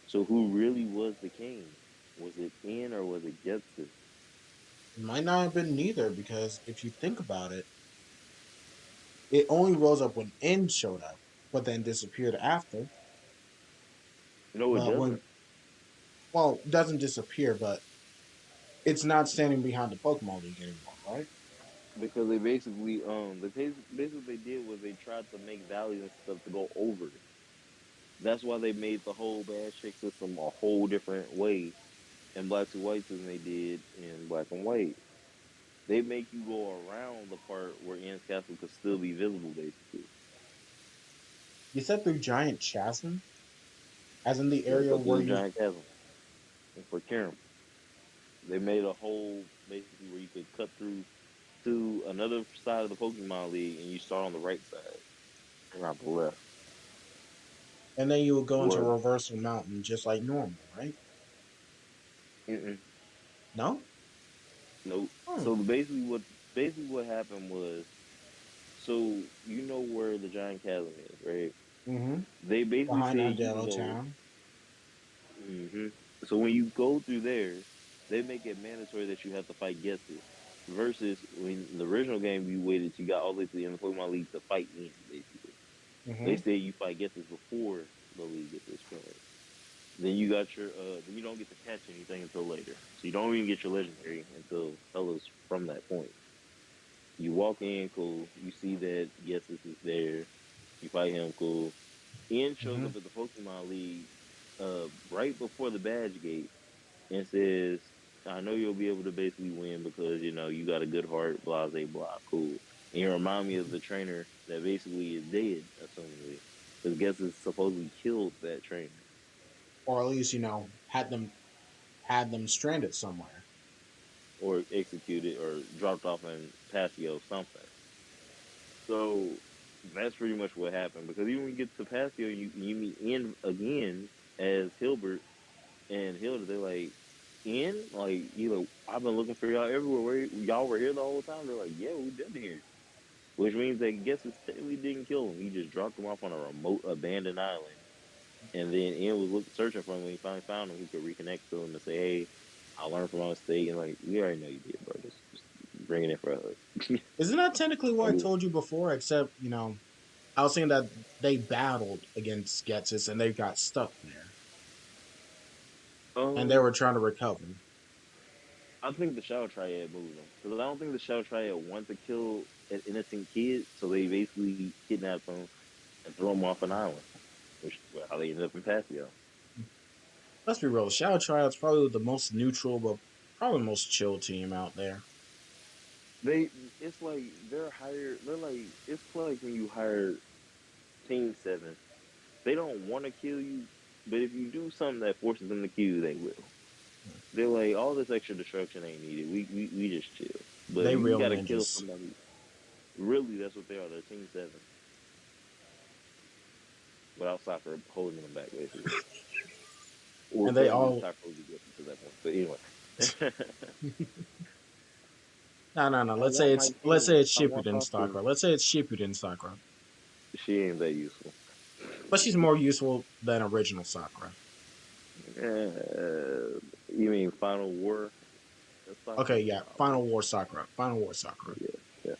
So who really was the king? Was it In or was it Getsu? It might not have been neither because if you think about it, it only rose up when N showed up, but then disappeared after. No, it But when, doesn't. well, it doesn't disappear, but it's not standing behind the Pokemon League anymore, right? Because they basically basically what they did was they tried to make valleys and stuff to go over it. That's why they made the whole bad chick system a whole different way in Black to White than they did in Black and White. They make you go around the part where Ian's castle could still be visible, basically. You said through giant chasm, as in the Yeah, area go through where the you. giant chasm for Kirim. They made a whole basically where you could cut through to another side of the Pokemon League and you start on the right side and not the left. And then you would go into Where Reversal Mountain just like normal, right? mm-mm, No? nope. Hmm. So basically what happened was so you know where the giant chasm is, right? Mm-hmm. They basically Behind said you can Andalo go. Town. hmm So when you go through there, they make it mandatory that you have to fight Getsu. Versus when in the original game you waited, you got all the way to the end of the Pokemon League to fight in, basically. They Mm-hmm. say you fight Getsu before the league at this point. Then you got your then you don't get to catch anything until later. So you don't even get your legendary until fellas from that point. You walk in, cool. You see that Getsus is there. You fight him, cool. Ian shows Hmm. up at the Pokemon League right before the badge gate and says, I know you'll be able to basically win because, you got a good heart, blah, blah, blah, cool. And you remind me of the trainer that basically is dead, assumingly. Because guess it's supposedly killed that trainer. Or at least had them stranded somewhere. Or executed or dropped off in Pasio something. So that's pretty much what happened. Because even when you get to Pasio, you meet Ian again as Hilbert and Hilda. They're like, Ian, like, I've been looking for y'all everywhere. Y'all were here the whole time? They're like, yeah, we've been here. Which means that guess it technically didn't kill him. He just dropped him off on a remote abandoned island. And then Ian was searching for him. When he finally found him, he could reconnect to him and say, hey, I learned from my mistake. And like, we already know you did, bro. Just bring it in for a hug. Isn't that technically what I Oh, told you before? Except, I was saying that they battled against Getsis and they got stuck there. And they um, were trying to recover. I think the Shadow Triad moved him. Because I don't think the Shadow Triad wanted to kill an innocent kid. So they basically kidnapped him and threw him off an island. Which is how they ended up in Pasio. Let's be real. Shadow Triad's probably the most neutral, but probably the most chill team out there. They, it's like they're hired. They're like it's like when you hire Team Seven. They don't want to kill you, but if you do something that forces them to kill you, they will. They're like all this extra destruction ain't needed. We just chill. But if They you real got to kill ninjas. somebody, really, that's what they are. They're Team Seven without soccer holding them back, basically. Or And they technically, all soccer would get to that point. But anyway, no. I Let's say want my it's let's game. say it's I want Shippuden soccer. Sakura. Let's say it's Shippuden Sakura. She ain't that useful. But she's more useful than original Sakura. You mean Final War? Okay, Sakura? yeah. Nah, Final War Sakura. Final War Sakura. yeah, yeah.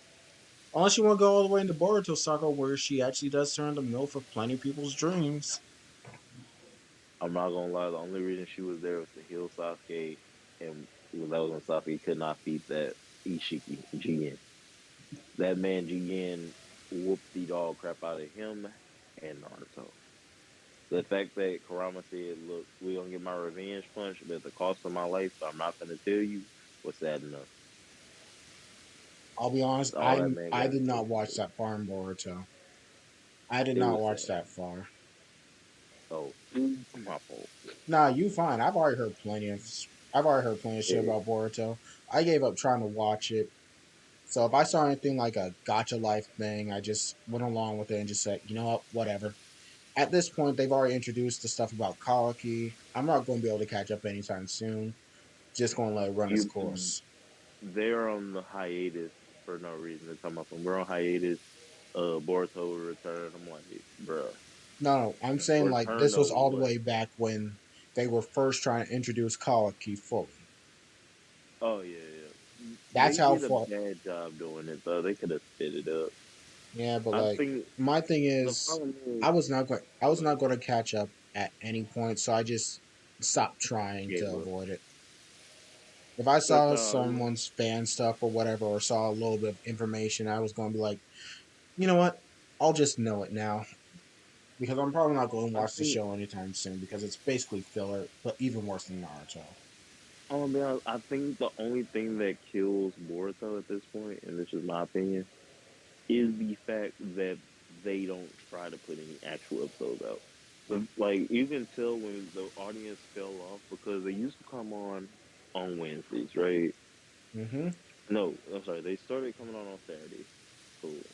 Unless you want to go all the way into Boruto Sakura, where she actually does turn the MILF of plenty of people's dreams. I'm not gonna lie. The only reason she was there was to heal Sasuke, and that was when Sasuke could not beat that Ishiki Jigen. That man Jigen whooped the dog crap out of him and Naruto. The fact that Kurama said, "Look, we're gonna get my revenge punch, but at the cost of my life, so I'm not gonna tell you," was sad enough. I'll be honest, That's all that man I got to did say. not watch that far in Boruto. I did It not was watch sad. that far. Oh, my fault. Nah, you fine. I've already heard plenty of shit Yeah, about Boruto. I gave up trying to watch it. So if I saw anything like a gotcha life thing, I just went along with it and just said, you know what, whatever. At this point, they've already introduced the stuff about Kalaki. I'm not going to be able to catch up anytime soon. Just going to let it run its you. course. They're on the hiatus for no reason. They're talking about some we're on hiatus. Boruto will return. I'm like, bruh, No, I'm saying like return this was to all the what? way back when they were first trying to introduce Kalaki fully. Oh yeah. That's They how did a far. bad job doing it though. They could have sped it up. Yeah, but I like think my thing the is, problem is I was not going to catch up at any point, so I just stopped trying gave to up. avoid it. If I That's saw how I was. someone's fan stuff or whatever, or saw a little bit of information, I was going to be like, you know what? I'll just know it now because I'm probably not going to I watch the think show anytime soon because it's basically filler, but even worse than Naruto. I'm gonna be honest, I think the only thing that kills Boruto at this point, and this is my opinion, is the fact that they don't try to put any actual episodes out. Like you can tell when the audience fell off because they used to come on Wednesdays, right? Mm-hmm. No, I'm sorry. They started coming on Saturdays. Cool.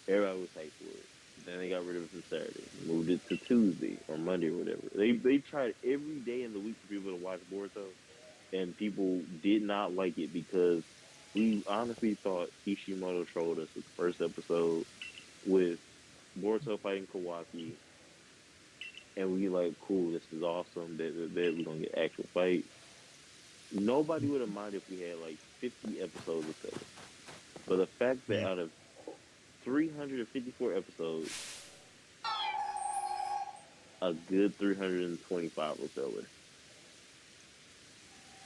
Everybody was hyped for it. Then they got rid of it from Saturday, moved it to Tuesday or Monday or whatever. They tried every day in the week for people to watch Boruto, and people did not like it because we honestly thought Kishimoto trolled us with the first episode with Boruto fighting Kawaki, and we like, cool, this is awesome. That we're gonna get actual fight. Nobody would have minded if we had like 50 episodes of filler. But the fact that Yeah. out of 354 episodes, a good 325 were filler.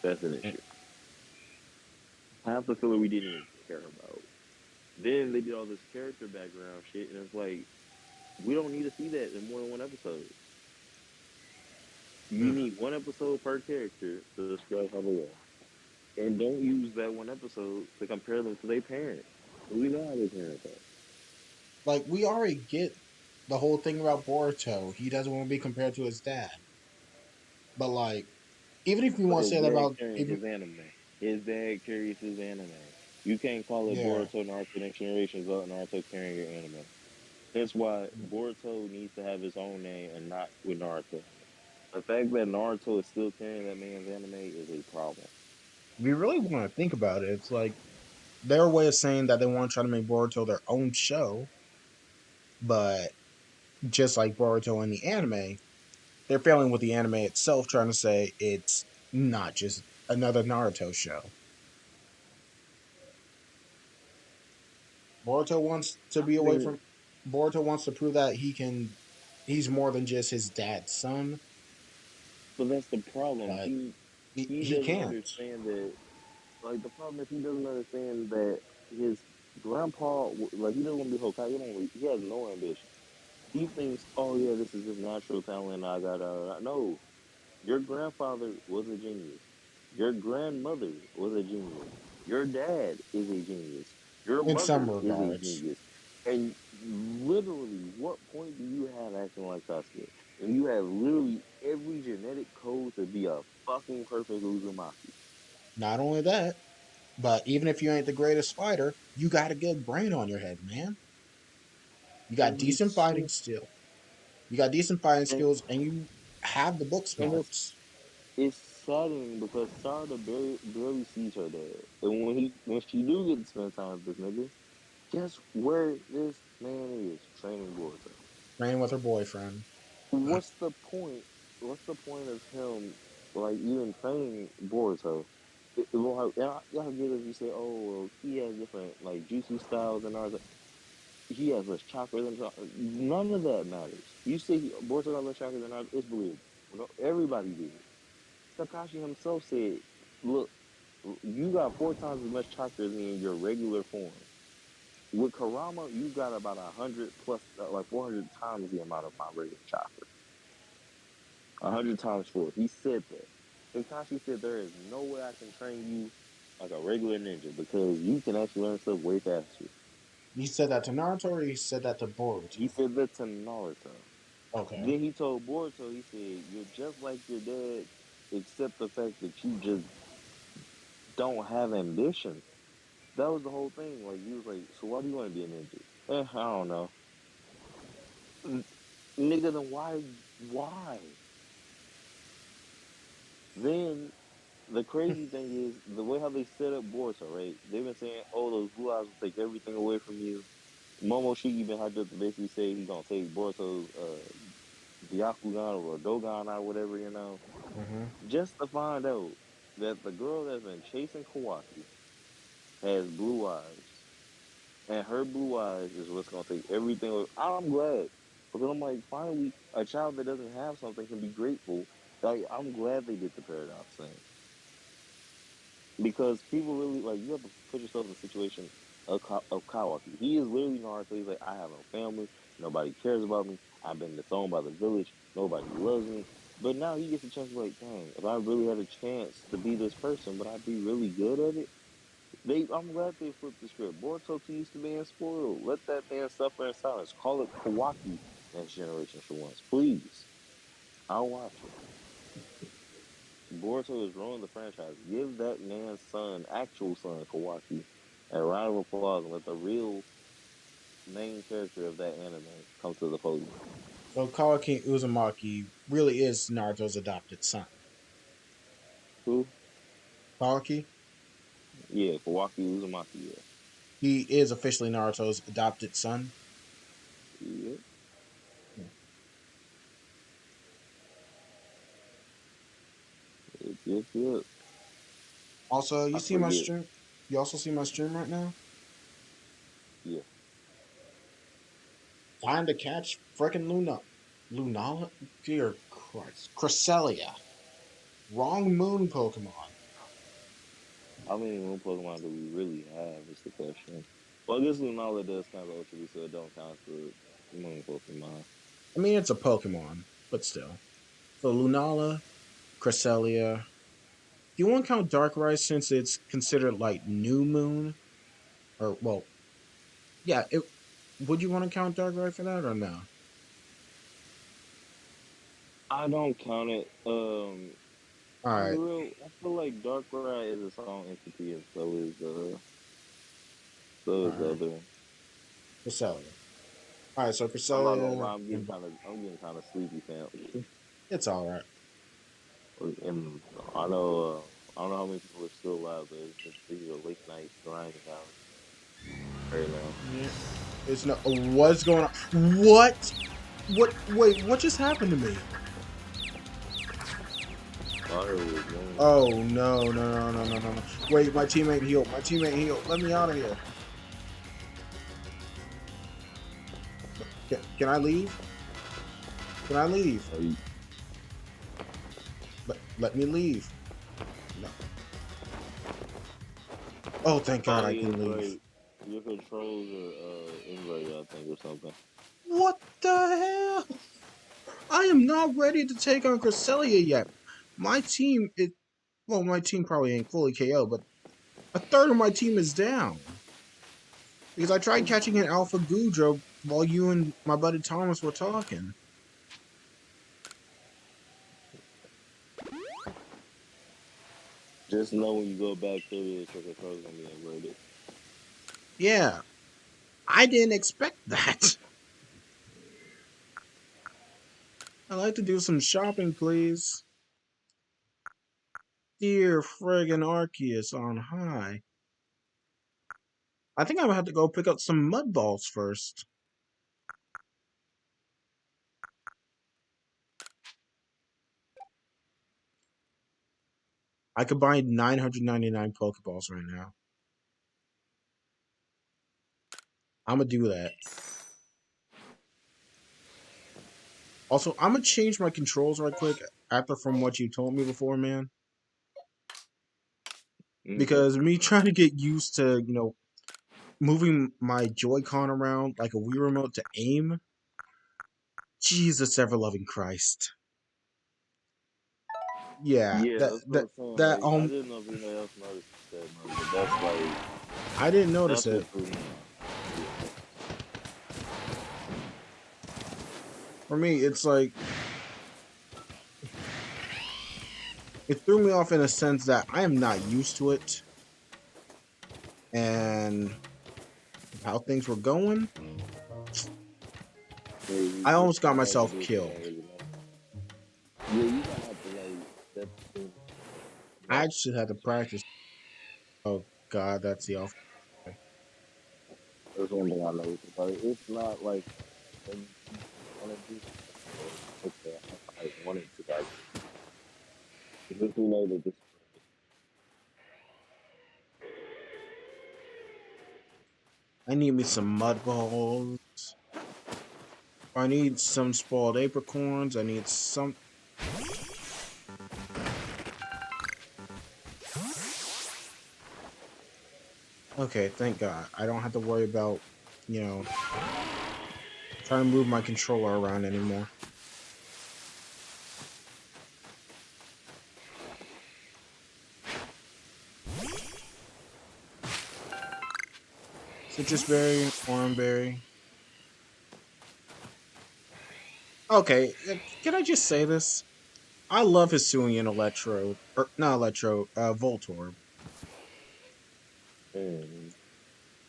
That's an issue. Half the filler we didn't even care about. Then they did all this character background shit, and it's like We don't need to see that in more than one episode. You Mm. need one episode per character to describe how they are. And don't use that one episode to compare them to their parents. We know how their parents are. Like we already get the whole thing about Boruto. He doesn't want to be compared to his dad. But like, even if you But want to his say that dad about carrying even his anime. His dad carries his anime. You can't call it yeah, Boruto Naruto Next Generation without Naruto carrying your anime. That's why Boruto needs to have his own name and not with Naruto in it. The fact that Naruto is still carrying that man's anime is a problem. if you really want to think about it, it's like their way of saying that they want to try to make Boruto their own show, but just like Boruto in the anime, they're failing with the anime itself, trying to say it's not just another Naruto show. Boruto wants to I be away mean, from. Boruto wants to prove that he's more than just his dad's son, but that's the problem. but He he doesn't can't. understand that. Like the problem is he doesn't understand that his grandpa, like he doesn't want to be Hokage. He has no ambition. He thinks, oh yeah, this is just natural talent. I got no. Your grandfather was a genius. Your grandmother was a genius. Your dad is a genius. Your In some mother is a regards, genius. And literally, what point do you have acting like Sasuke? And you have literally every genetic code to be a fucking perfect Uzumaki. not only that, but even if you ain't the greatest fighter, you got a good brain on your head, man. You got And he's decent so fighting skill. You got decent fighting and, skills, and you have the book and smarts. it's saddening because Sarada barely sees her dad. And when she do get to spend time with this nigga, guess where this man is training Boruto? Training with her boyfriend. What's the point? What's the point of him like even training Boruto? Well, y'all get it. You say, oh, well, he has different like jutsu styles and ours. He has less chakra than none of that matters. You say Boruto got less chakra than ours. It's believable. No, everybody did. Kakashi himself said, "Look, you got 4 times as much chakra than in your regular form. With Karama, you got about 100 plus, like 400 times the amount of my regular chakra. 100 times 4. He said that. Kakashi said there is no way I can train you like a regular ninja because you can actually learn stuff way faster. He said that to Naruto, or he said that to He Boruto. said that to Naruto. Okay. Then he told Boruto, he said, "You're just like your dad, except the fact that you just don't have ambition." That was the whole thing. Like he was like, "So why do you want to be a ninja?" I don't know, nigga. Then why? Why? Then the crazy thing is the way how they set up Boruto, right? They've been saying, "Oh, those blue eyes will take everything away from you." Momoshiki been hyped up to basically say he gonna take Boruto's Byakugan or Dogan or whatever, Hmm. just to find out that the girl that's been chasing Kawaki has blue eyes, and her blue eyes is what's gonna take everything away. I'm glad because I'm like, finally, a child that doesn't have something can be grateful. Like, I'm glad they did the paradox thing. Because people really like you have to put yourself in the situation of Kawaki. He is literally Naruto. He's like, I have no family, nobody cares about me. I've been disowned by the village, nobody loves me. But now he gets a chance to be like, dang, if I really had a chance to be this person, would I be really good at it? I'm glad they flipped the script. Boruto used to being spoiled. Let that man suffer in silence. Call it Kawaki Next Generation for once, please. I'll watch it. Boruto is ruining the franchise. Give that man's son, actual son, Kawaki, a round of applause and let the real main character of that anime come to the podium. So Kawaki Uzumaki really is Naruto's adopted son. Who? Kawaki, Yeah, Kawaki Uzumaki. Yeah, he is officially Naruto's adopted son. yeah, yep. Also, you I see my forget. stream. You also see my stream right now. Yeah, Time to catch freaking Lunala. Dear Christ, Cresselia. Wrong moon Pokemon. how many moon Pokemon do we really have? Is the question. Well, I guess Lunala does count as Ultra Beast, so it don't count for Pokemon. I mean, it's a Pokemon, but still. So Lunala, Cresselia. Do you want to count Darkrai since it's considered like New Moon? Or, well, yeah, would you want to count Darkrai for that or no? I don't count it. Alright, I feel like Darkrai is its own entity, and so is the alright. other one. Cresselia. Alright, so I'm not gonna Cresselia lie, and I'm getting kind of sleepy, fam. it's alright. And I don't know how many people are still alive, but these are late night grinding hours right now. Yeah. It's no. What's going on? What? What? Wait, what just happened to me? Fire was going. Oh no, no, no, no, no, no, no. Wait, my teammate healed. My teammate healed. Let me out of here. Can I leave? Can I leave? Let me leave. No. Oh, thank God Oh I yeah, can that's leave. right. Your controls are inverted, I think, or something. What the hell? I am not ready to take on Cresselia yet. My team is well, my team probably ain't fully KO, but a third of my team is down. Because I tried catching an Alpha Gudra while you and my buddy Thomas were talking. Just know when you go back to it, your controls gonna be inverted. Yeah, I didn't expect that. I'd like to do some shopping, please. Dear friggin' Arceus on high. I think I'm gonna have to go pick up some mud balls first. I could buy 999 Pokeballs right now. I'm gonna do that. Also, I'm gonna change my controls right quick after from what you told me before, man. Okay. Because me trying to get used to, moving my Joy-Con around like a Wii remote to aim. Jesus ever loving Christ. Yeah, Yeah, that that's what that I'm saying. that Like, I didn't know if anybody else noticed that, man, but I didn't notice that's it. what threw me off. For me, it's like it threw me off in a sense that I am not used to it and how things were going. Yeah, I you almost got kind of had to myself do it if you killed. don't really know. Yeah, you kind of have to like step in, I like. actually had to practice. Oh God, that's the off. That's one thing I noticed about it. It's not like when you want to do okay, I wanted to like if you know that this I need me some mud balls. I need some spoiled apricorns. I need some. Okay, thank God. I don't have to worry about, you know, trying to move my controller around anymore. Citrus berry, orange. Okay, can I just say this? I love Hisuian Electrode, or not Electrode, Voltorb. mm,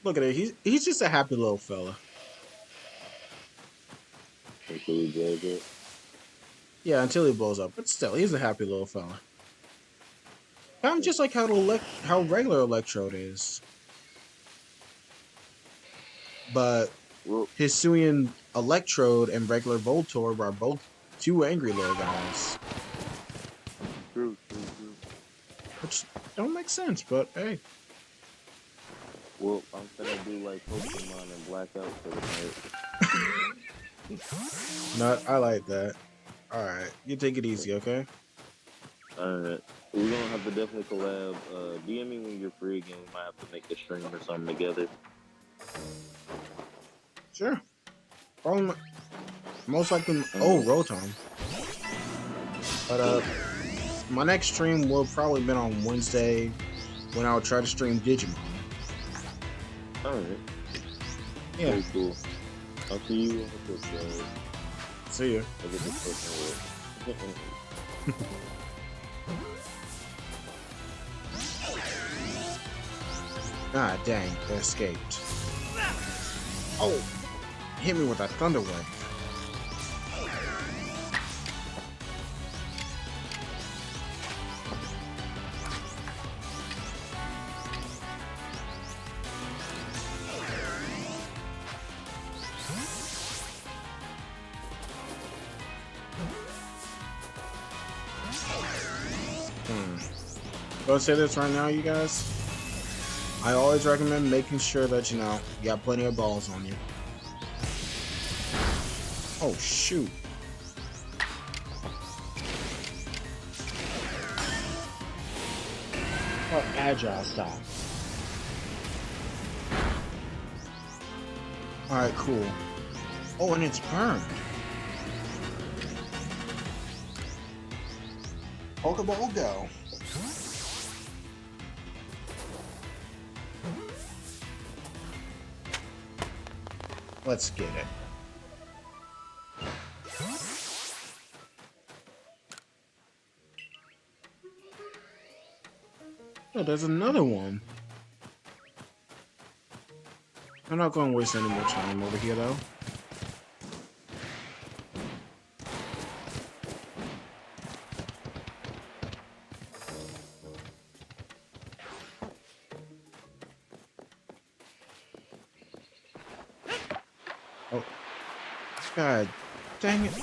Look at it. He's just a happy little fella. include it. Yeah, until he blows up, but still, he's a happy little fella. Kind of just like how regular Electrode is, but Well, Hisuian Electrode and regular Voltorb are both two angry little guys, true. which don't make sense. But hey, Well, I'm gonna do like Pokemon and Blackout for the night. not I like that. All right, you take it easy, okay? Alright. We're gonna have to definitely collab. DM me when you're free again. We might have to make a stream or something together. Sure. Probably most likely. Oh, roll time. But my next stream will probably be on Wednesday when I'll try to stream Digimon. Alright. Yeah. Very cool. I'll see you on the flip side. See ya. I'll get this person Ah, dang, they escaped. Oh, hit me with a thunder wave. I'll say this right now, you guys. I always recommend making sure that, you know, you got plenty of balls on you. Oh, shoot. Oh, agile style. Alright, cool. Oh, and it's burned. Pokeball go. Let's get it. Oh, there's another one. I'm not going to waste any more time over here, though. Oh. God dang it.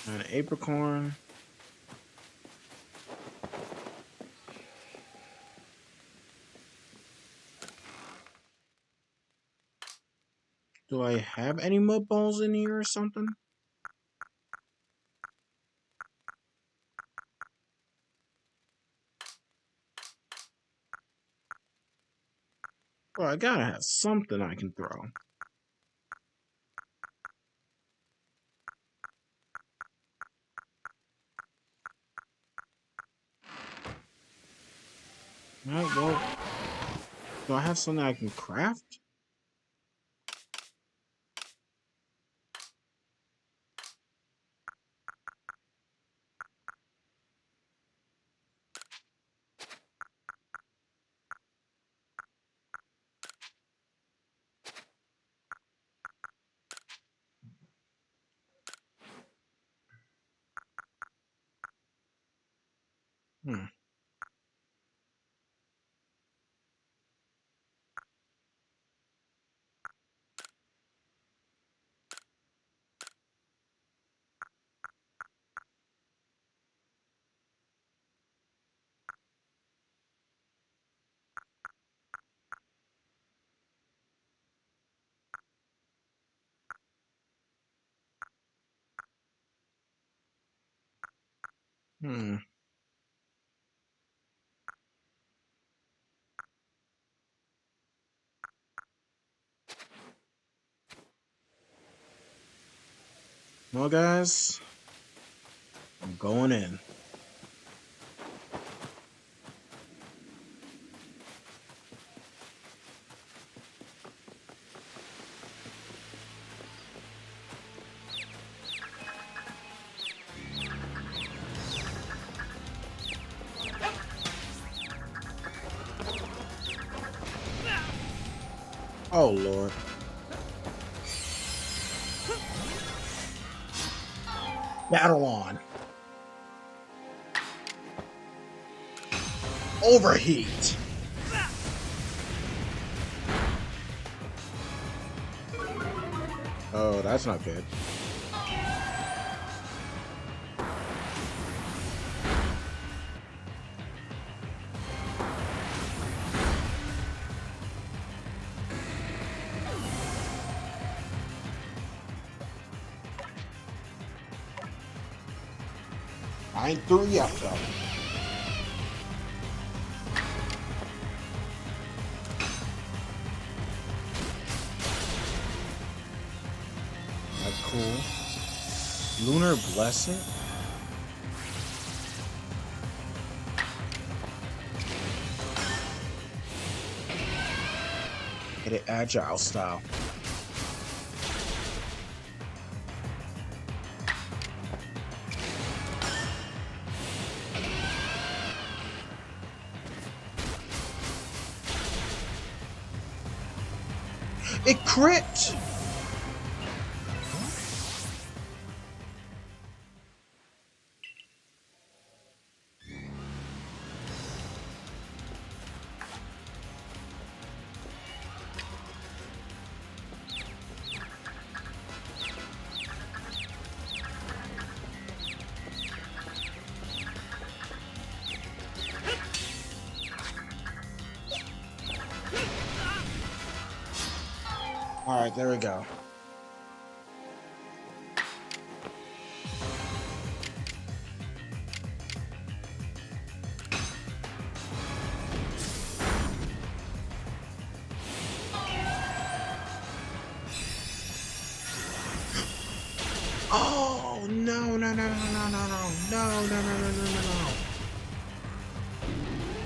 An apricorn. Do I have any mud balls in here or something? Well, I gotta have something I can throw. Alright, well, do I have something I can craft? Hmm. Hmm. Well, guys, I'm going in. Oh, Lord. Battle on. Overheat. Oh, that's not good. I ain't through yet, though. Lunar Blessing? Hit it agile style. It crit! Alright, there we go. Oh no no no no no no no no no no no no no no.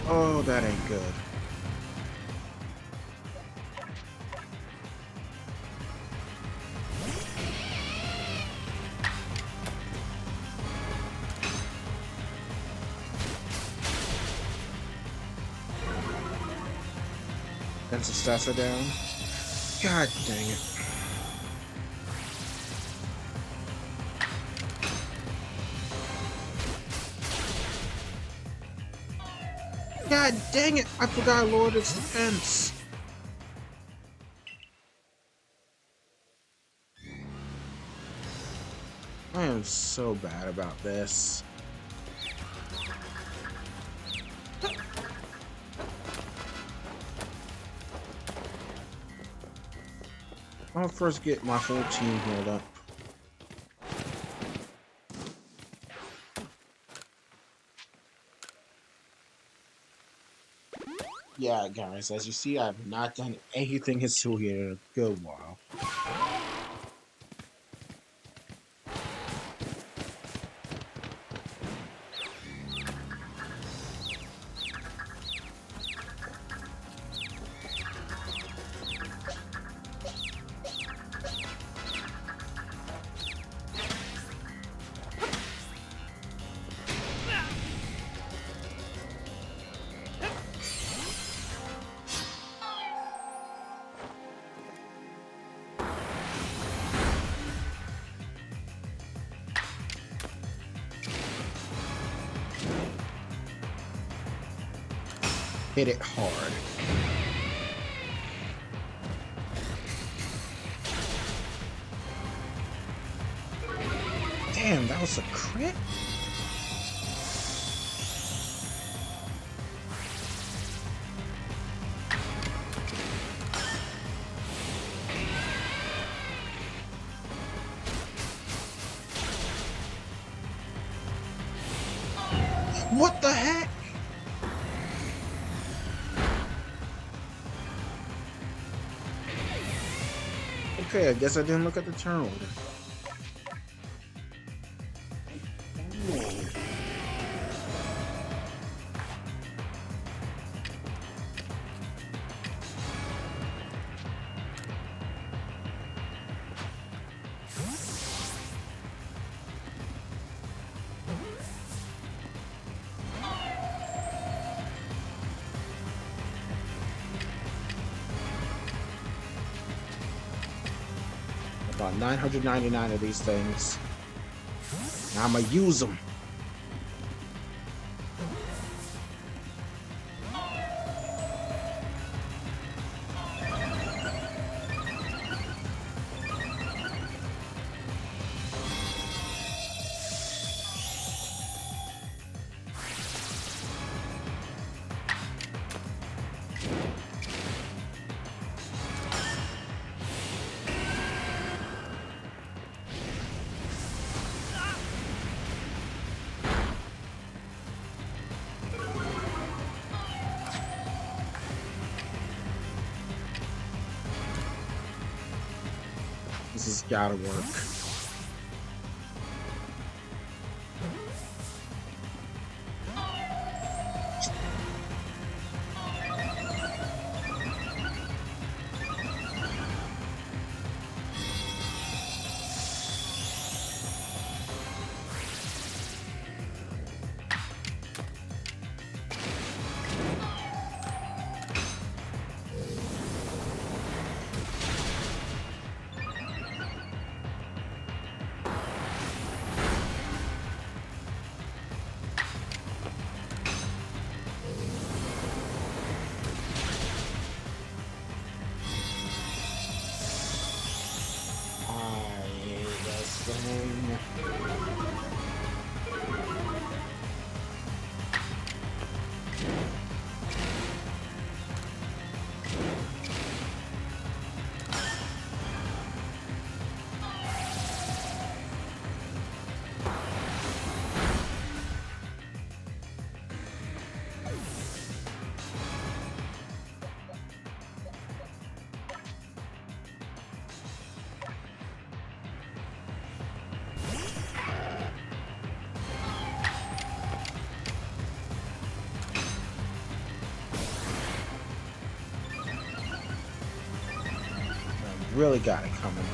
Oh, that ain't good. Defensive stats are down. God dang it. God dang it! I forgot I lowered its defense. I am so bad about this. I'll first get my whole team healed up. Yeah, guys, as you see, I have not done anything Hitsuya in a good while. Hit it hard. Damn, that was a crit? What the heck? Okay, I guess I didn't look at the turn order. About 999 of these things. Now I'ma use them. This has gotta work. really got it coming.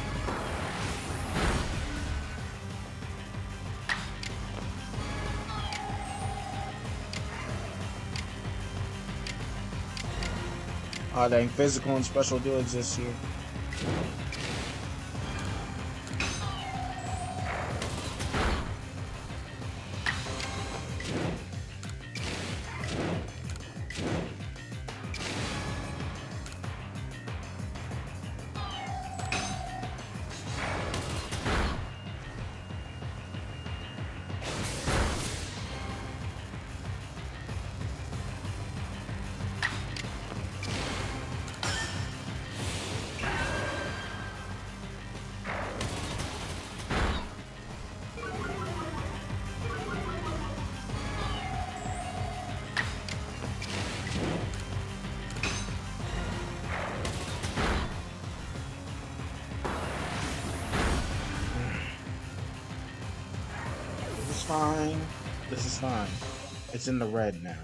Oh dang, physical and special do exist here. This is fine. This is fine. It's in the red now.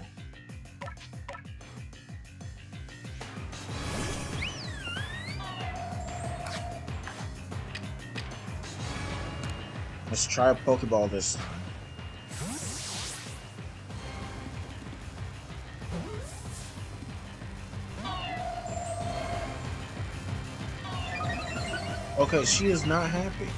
Let's try a Pokeball this time. Okay, she is not happy.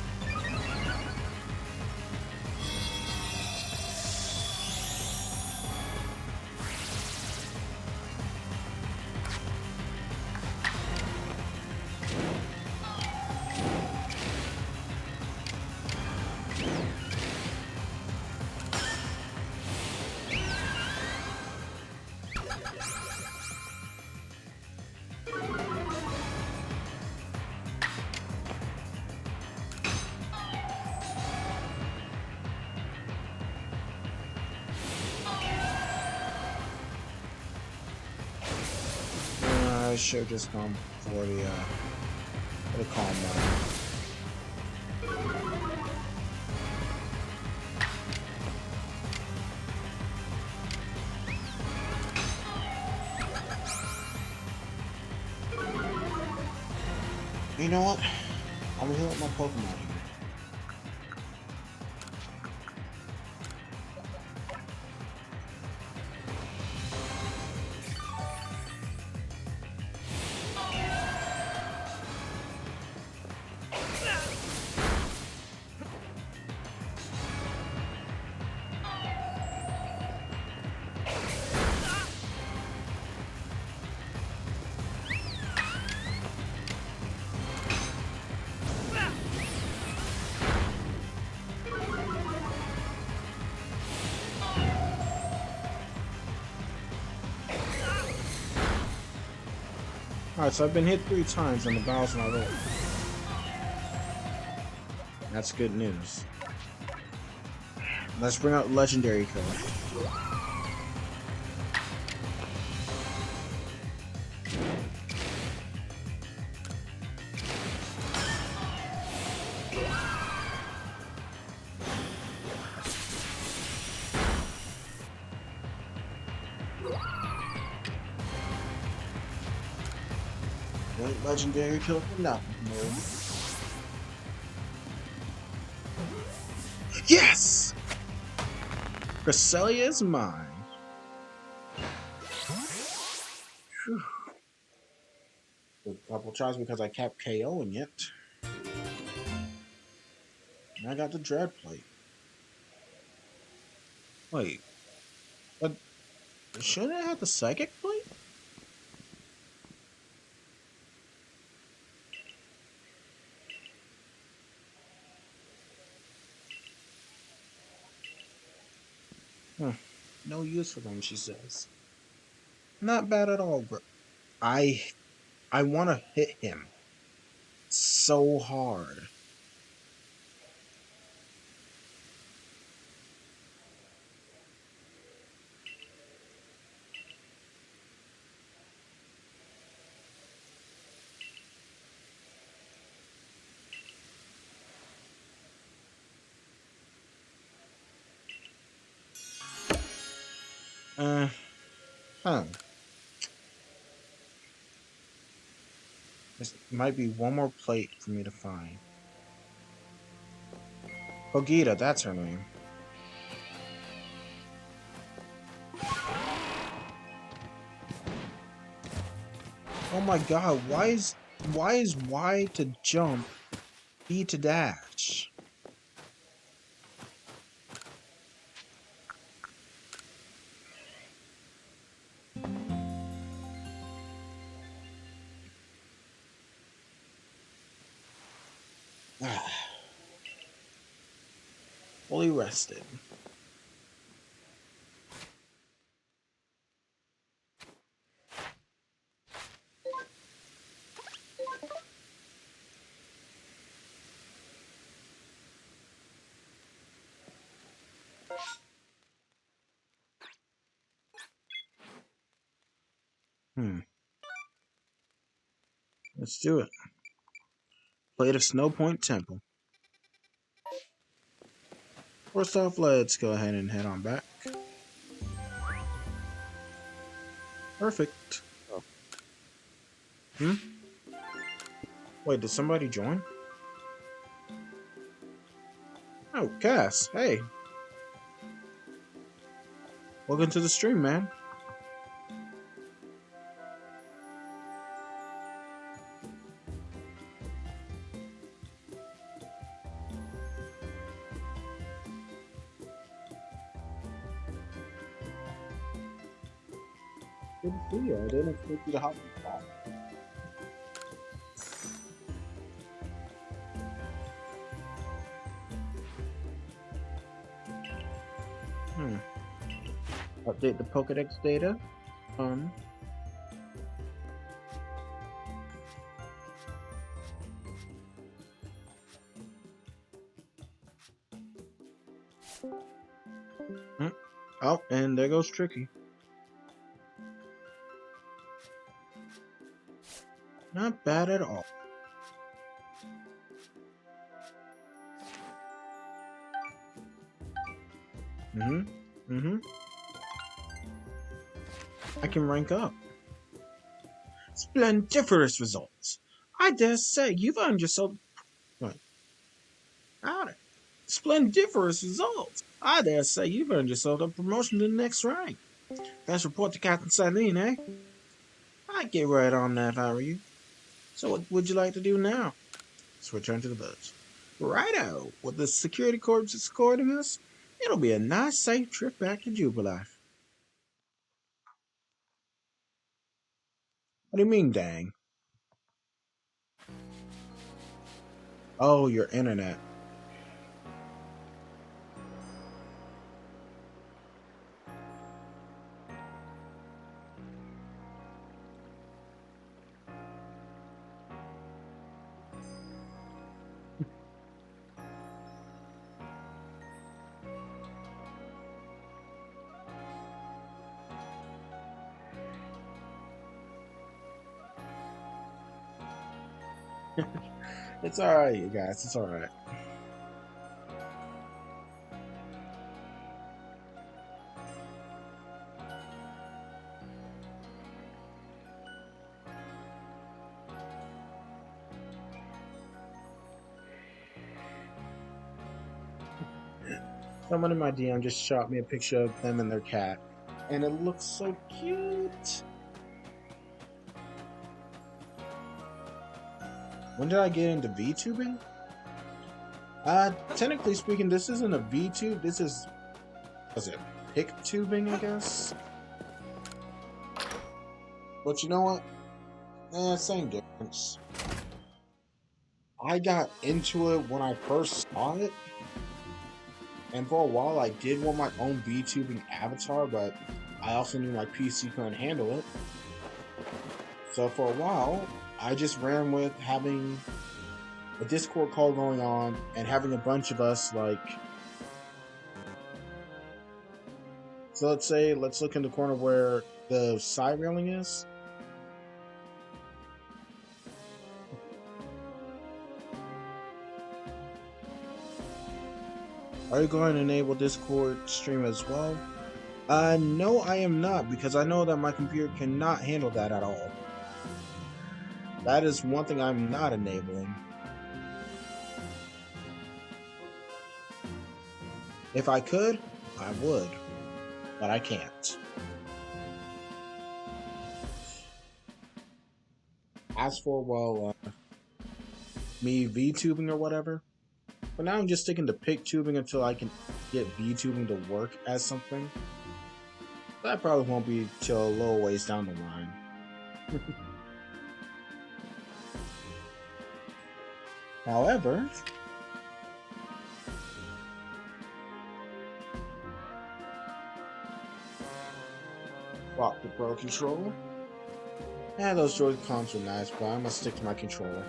I should have just gone for the calm down. You know what? I'm gonna heal up my Pokemon here. Alright, so I've been hit 3 times and the battle's not over. That's good news. Let's bring out Legendary Killer. Legendary Killer for nothing. Yes! Cresselia is mine. Whew. A couple tries because I kept KOing it. And I got the Dread Plate. Wait. But shouldn't I have the Psychic Plate? No use for them, she says. Not bad at all, bro. I want to hit him so hard. There might be one more plate for me to find. Kogita, that's her name. Oh my god, why is Y to jump, B to dash? Fully rested. Let's do it. Plate of Snow Point Temple. First off, let's go ahead and head on back. Perfect. Wait, did somebody join? Oh, Cass, hey. Welcome to the stream, man. Good to see you. I didn't expect you to hop on the call. Update the Pokedex data. Oh, and there goes Tricky. Not bad at all. I can rank up. Splendiferous results. I dare say you've earned yourself... What? Howdy. Splendiferous results. I dare say you've earned yourself a promotion to the next rank. Let's report to Captain Saline, eh? I'd get right on that if I were you. So what would you like to do now? Let's return to the village. Righto. With the security corps escorting us, it'll be a nice, safe trip back to Jubilife. What do you mean, dang? Oh, your internet. It's alright, you guys. It's alright. Someone in my DM just shot me a picture of them and their cat, and it looks so cute. When did I get into VTubing? Technically speaking, this isn't a VTube. This is, what's it, pick tubing, I guess. But you know what? Same difference. I got into it when I first saw it, and for a while I did want my own VTubing avatar, but I also knew my PC couldn't handle it. So for a while, I just ran with having a Discord call going on and having a bunch of us, like... So let's look in the corner where the side railing is. Are you going to enable Discord stream as well? No, I am not, because I know that my computer cannot handle that at all. That is one thing I'm not enabling. If I could, I would, but I can't. As for, well, me VTubing or whatever, but now I'm just sticking to PicTubing until I can get VTubing to work as something. That probably won't be till a little ways down the line. However, swap the Pro controller. Yeah, those Joy-Cons were nice, but I'm gonna stick to my controller.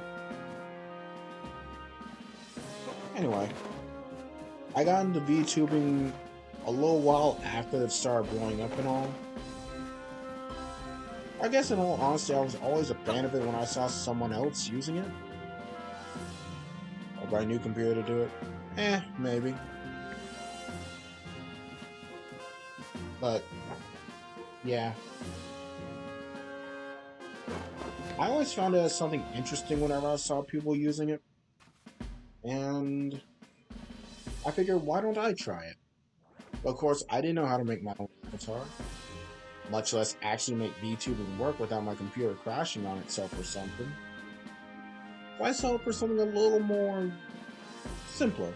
Anyway, I got into VTubing a little while after it started blowing up and all. I guess in all honesty, I was always a fan of it when I saw someone else using it. Or buy a new computer to do it. Maybe. But, yeah. I always found it as something interesting whenever I saw people using it. And I figured, why don't I try it? Of course, I didn't know how to make my own avatar, much less actually make VTubing work without my computer crashing on itself or something. So I settled for something a little more simpler.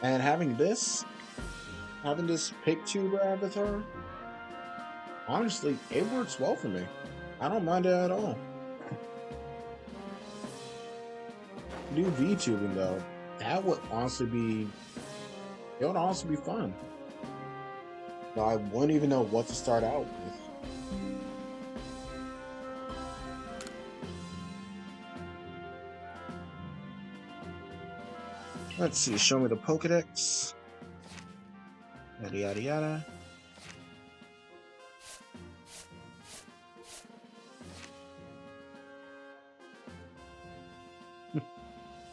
And having this PicTuber avatar, honestly, it works well for me. I don't mind it at all. New VTubing though, that would honestly be fun. But I wouldn't even know what to start out with. Let's see, show me the Pokedex. Yada yada yada.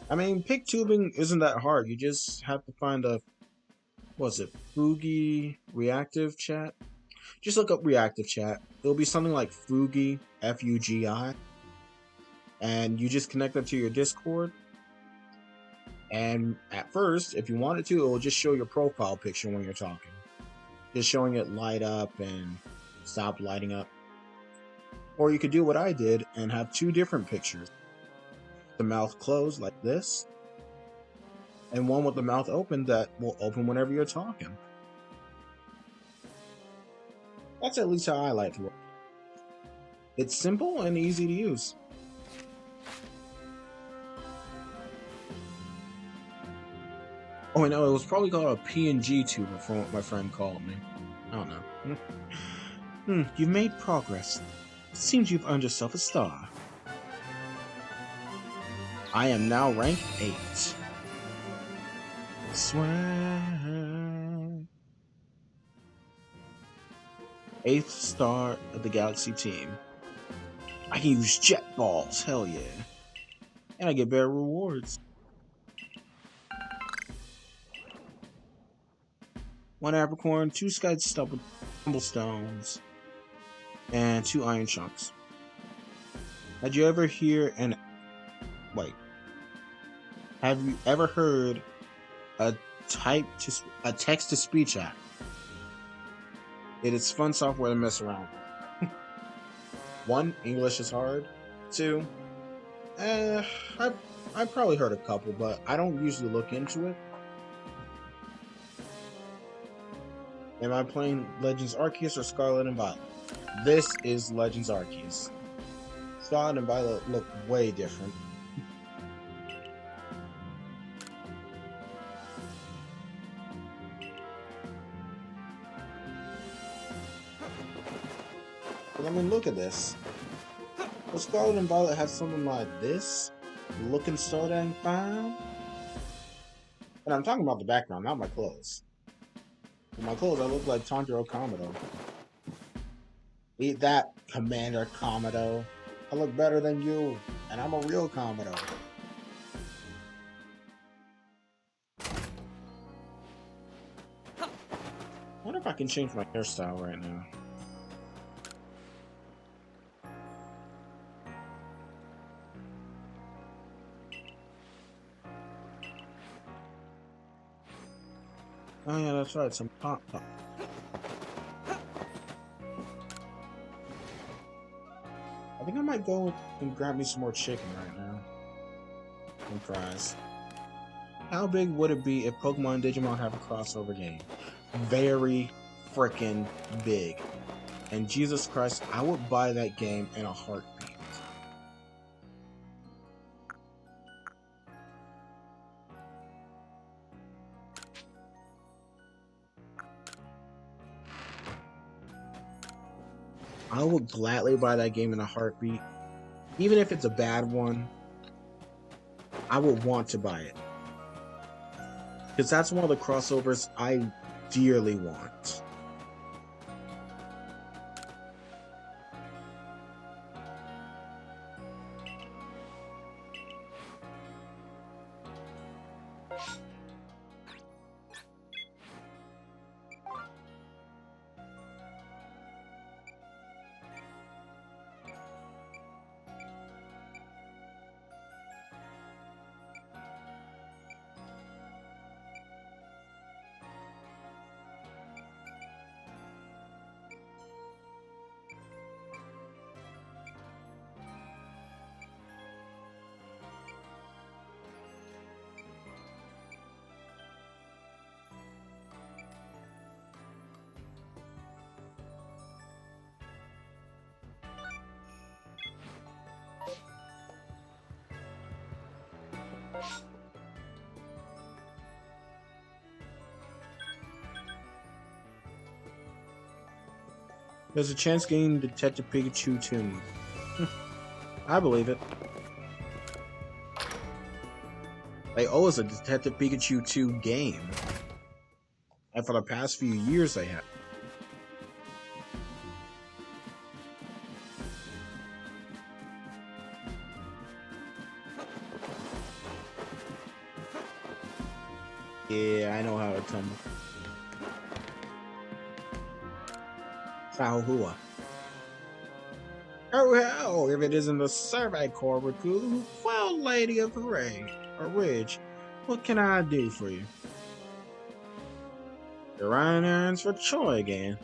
I mean, PicTubing isn't that hard. You just have to find a, what's it, Fugi reactive chat? Just look up reactive chat. It'll be something like Fugi, F-U-G-I. And you just connect that to your Discord. And at first, if you wanted to, it will just show your profile picture when you're talking. Just showing it light up and stop lighting up. Or you could do what I did and have two different pictures. The mouth closed like this, and one with the mouth open that will open whenever you're talking. That's at least how I like to work. It's simple and easy to use. Oh, I know, it was probably called a PNG tuber from what my friend called me. I don't know. You've made progress. Seems you've earned yourself a star. I am now rank 8. Swag. 8th star of the Galaxy team. I can use jet balls, hell yeah. And I get better rewards. 1 apricorn, 2 sky stumblestones, and 2 iron chunks. Did you ever hear an... Wait. Have you ever heard a text-to-speech app? It is fun software to mess around with. 1, English is hard. 2, I've probably heard a couple, but I don't usually look into it. Am I playing Legends Arceus or Scarlet and Violet? This is Legends Arceus. Scarlet and Violet look way different. But I mean, look at this. Well, Scarlet and Violet have something like this, looking so dang fine. And I'm talking about the background, not my clothes. With my clothes, I look like Tanjiro Kamado. Eat that, Commander Kamado. I look better than you, and I'm a real Kamado. I wonder if I can change my hairstyle right now. Oh yeah, that's right. Some pop pop. I think I might go and grab me some more chicken right now. And fries. How big would it be if Pokemon and Digimon have a crossover game? Very freaking big. And Jesus Christ, I would buy that game in a heartbeat. I would gladly buy that game in a heartbeat. Even if it's a bad one, I would want to buy it. Because that's one of the crossovers I dearly want. There's a chance getting Detective Pikachu too. I believe it. They owe us a Detective Pikachu 2 game. And for the past few years they have. Yeah, I know how to tumble. Sahua. Oh hell, if it isn't the Survey Corps recruit, well, Lady of the Ridge, what can I do for you? You're running errands for Troy again.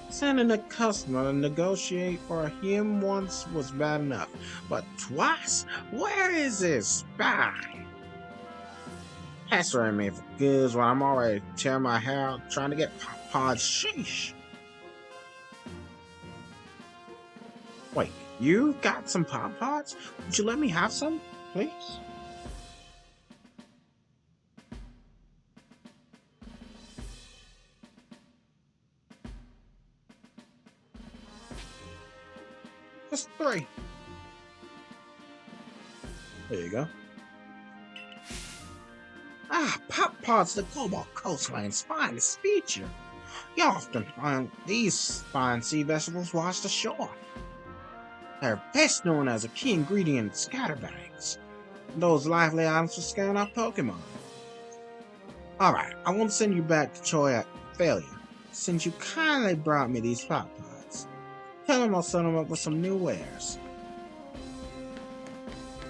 Sending a customer to negotiate for him once was bad enough, but twice? Where is this spy? Pestering me for goods when I'm already tearing my hair out trying to get Pods. Sheesh. Wait, you got some Pop Pods? Would you let me have some, please? Just 3. There you go. Ah, Pop Pods, the Cobalt Coastline's finest feature. You often find these fine sea vegetables washed ashore. They're best known as a key ingredient in scatterbangs. Those lively items for scaring off Pokemon. Alright, I won't send you back to Troy at failure, since you kindly brought me these Pop Pods. Tell them I'll set them up with some new wares.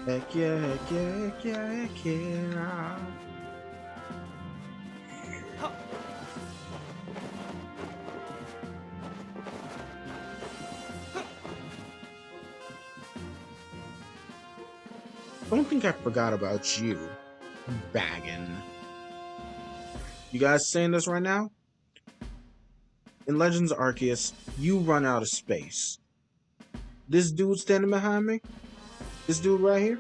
Heck yeah, heck yeah, heck yeah, heck yeah. Don't think I forgot about you, Baggin. You guys saying this right now? In Legends Arceus, you run out of space. This dude standing behind me, this dude right here,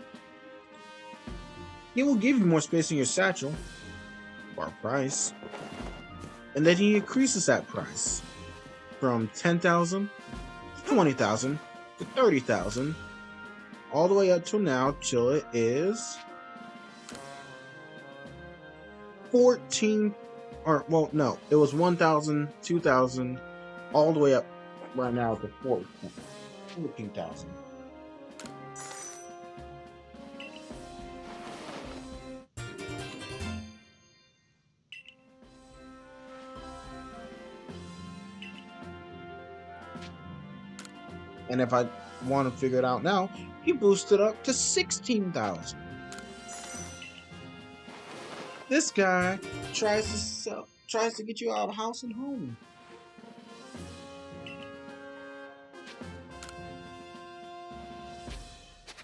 he will give you more space in your satchel, or a price. And then he increases that price from 10,000 to 20,000 to 30,000. All the way up till now, till it is 14, or well, no, it was 1,000, 2,000, all the way up right now to 14,000. And if I want to figure it out now, he boosted up to 16,000. This guy tries to sell tries to get you out of house and home.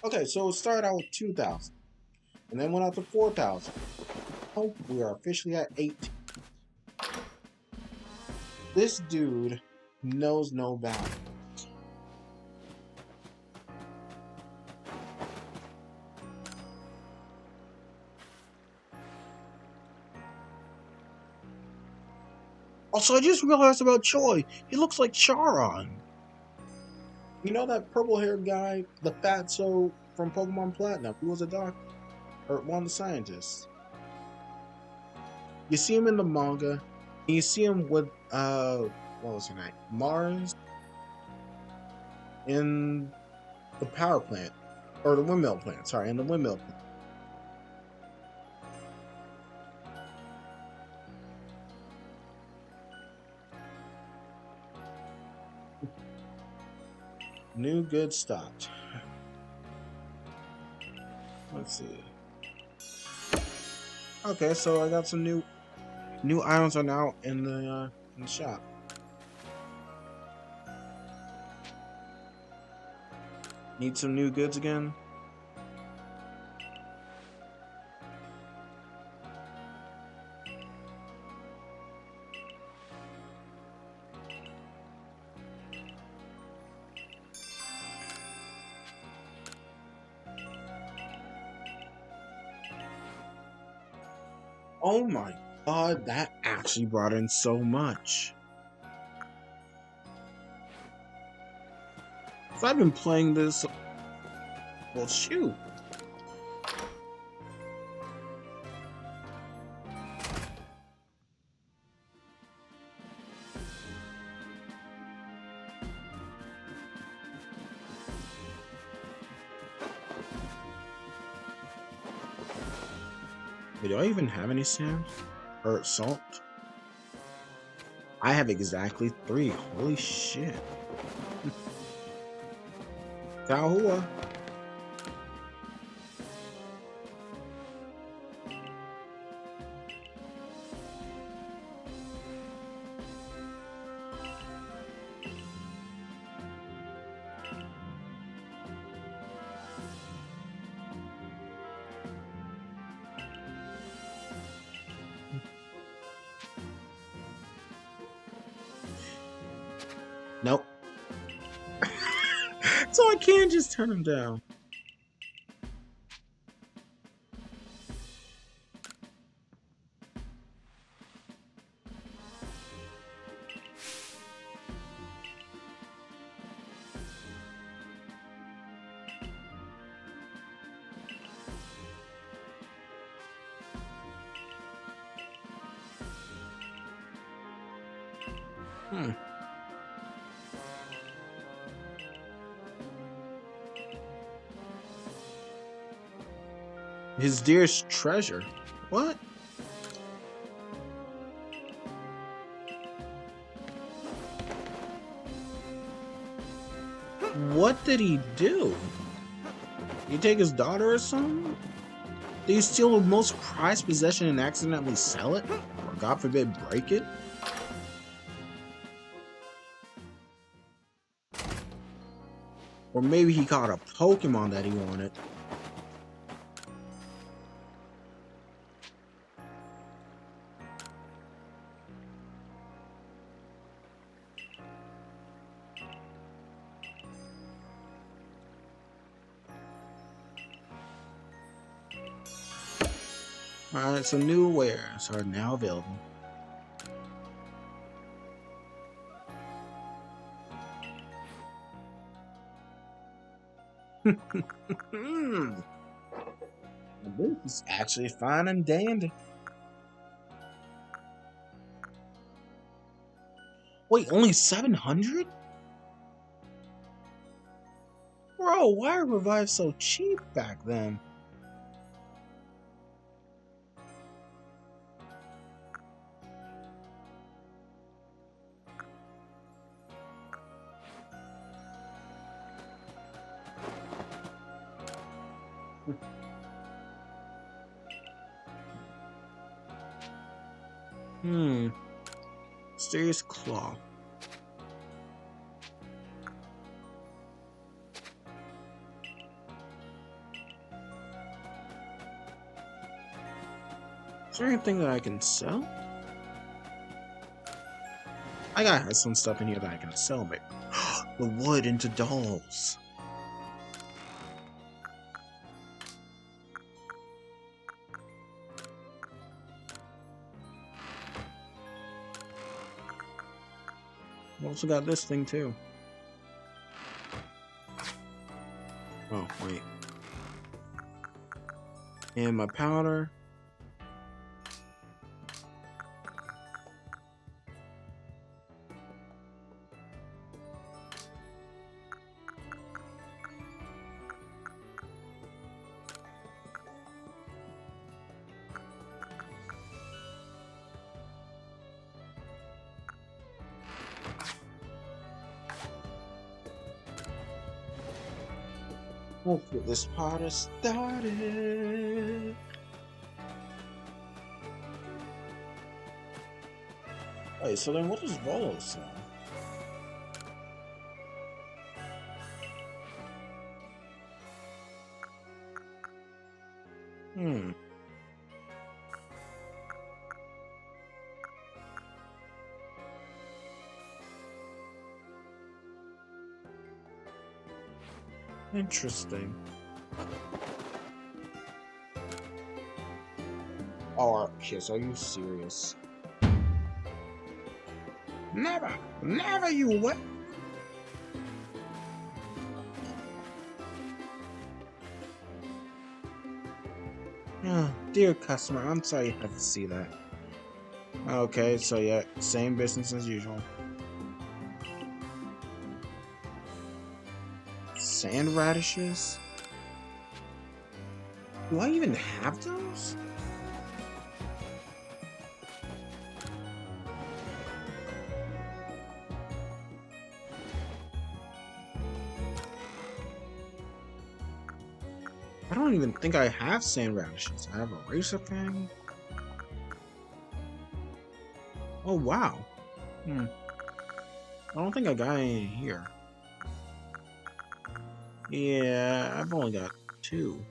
Okay, so it started out with 2,000, and then went out to 4,000. Oh, we are officially at 18. This dude knows no bounds. Also, I just realized about Choi. He looks like Charon. You know that purple-haired guy, the fatso from Pokemon Platinum? He was a doctor, or one of the scientists. You see him in the manga. And you see him with what was her name? Mars in the power plant, or the windmill plant. Sorry, in the windmill plant. New good stopped. Let's see. Okay, so I got some new items are now in the shop. Need some new goods again? Oh my god, that actually brought in so much. So I've been playing this. Well, shoot. Do I even have any sand? Or salt? I have exactly 3. Holy shit. Kahua. Nope. So I can't just turn him down. His dearest treasure. What? What did he do? Did he take his daughter or something? Did he steal the most prized possession and accidentally sell it? Or God forbid, break it? Or maybe he caught a Pokemon that he wanted. Alright, so new wares are now available. This is actually fine and dandy. Wait, only 700? Bro, why are revives so cheap back then? Mysterious claw. Is there anything that I can sell? I gotta have some stuff in here that I can sell, but the wood into dolls. I also got this thing too. Oh, wait. And my powder. Let's get this party started. Wait, so then what does Volo sell? Interesting. Oh, Kiss, are you serious? Never you what? Oh, dear customer, I'm sorry you have to see that. Okay, so yeah, same business as usual. Sand radishes? Do I even have those? I don't even think I have sand radishes. I have a racer fan. Oh wow. I don't think I got any here. Yeah, I've only got 2.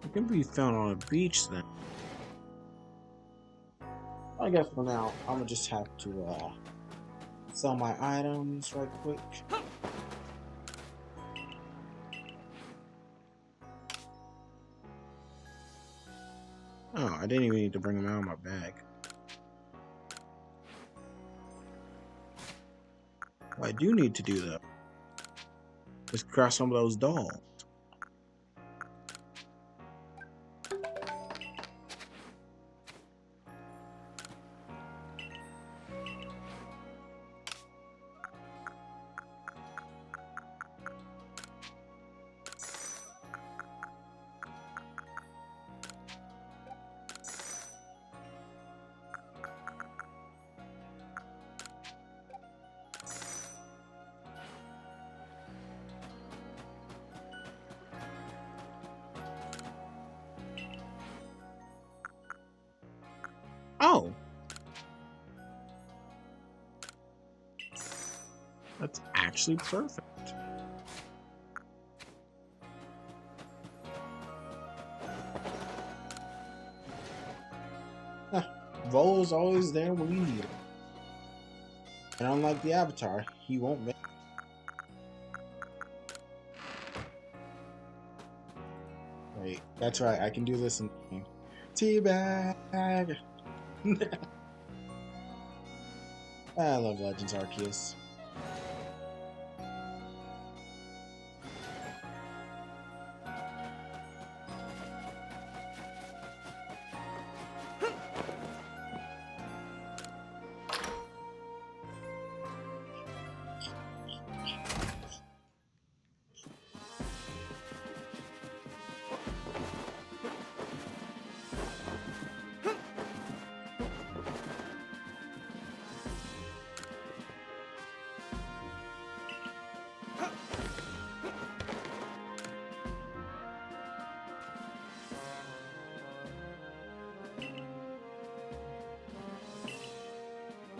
It can be found on a beach then. I guess for now, I'm gonna just have to sell my items right quick. Oh, I didn't even need to bring them out of my bag. What I do need to do though is craft some of those dolls. Oh! That's actually perfect. Volo's always there when we need him. And unlike the Avatar, he won't make. Wait, that's right, I can do this in Teabag! I love Legends Arceus.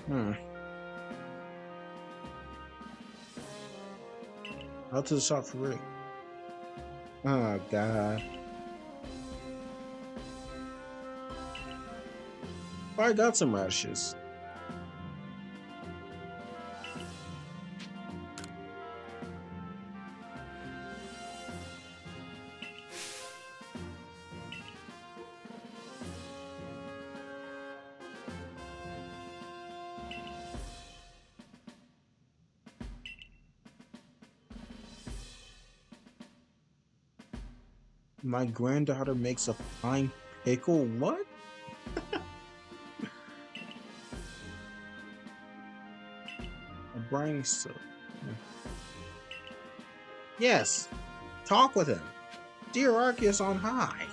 Hmm. Out to the shop for Rick. Oh god. I got some radishes. My granddaughter makes a fine pickle. What? A briny soup. Yes. Talk with him. Dear Arceus on high.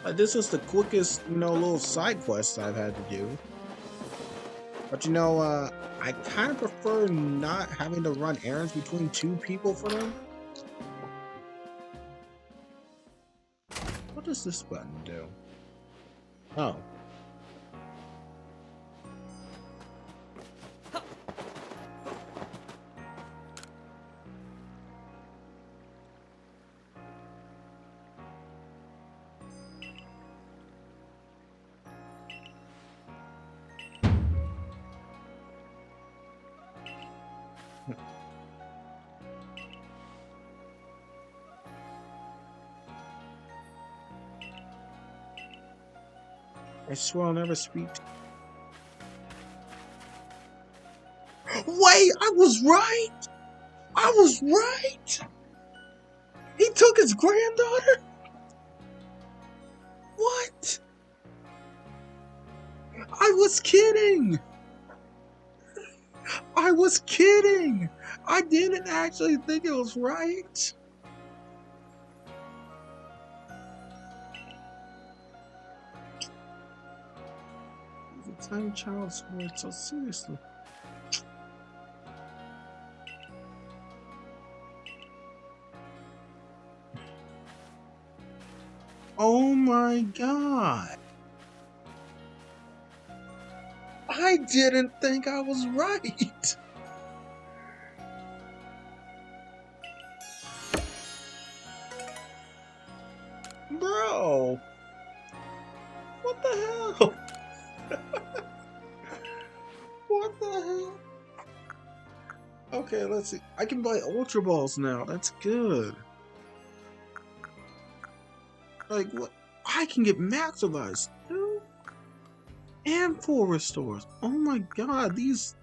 This was the quickest, little side quest I've had to do. But I kind of prefer not having to run errands between two people for them. What does this button do? Oh. I swear I'll never speak. Wait, I was right! I was right! He took his granddaughter? What? I was kidding! I was kidding! I didn't actually think it was right. The tiny child's word so seriously. Oh my god. I didn't think I was right. Bro. What the hell? What the hell? Okay, let's see. I can buy Ultra Balls now. That's good. Like, what? I can get Max Device too? And full restores. Oh my god, these...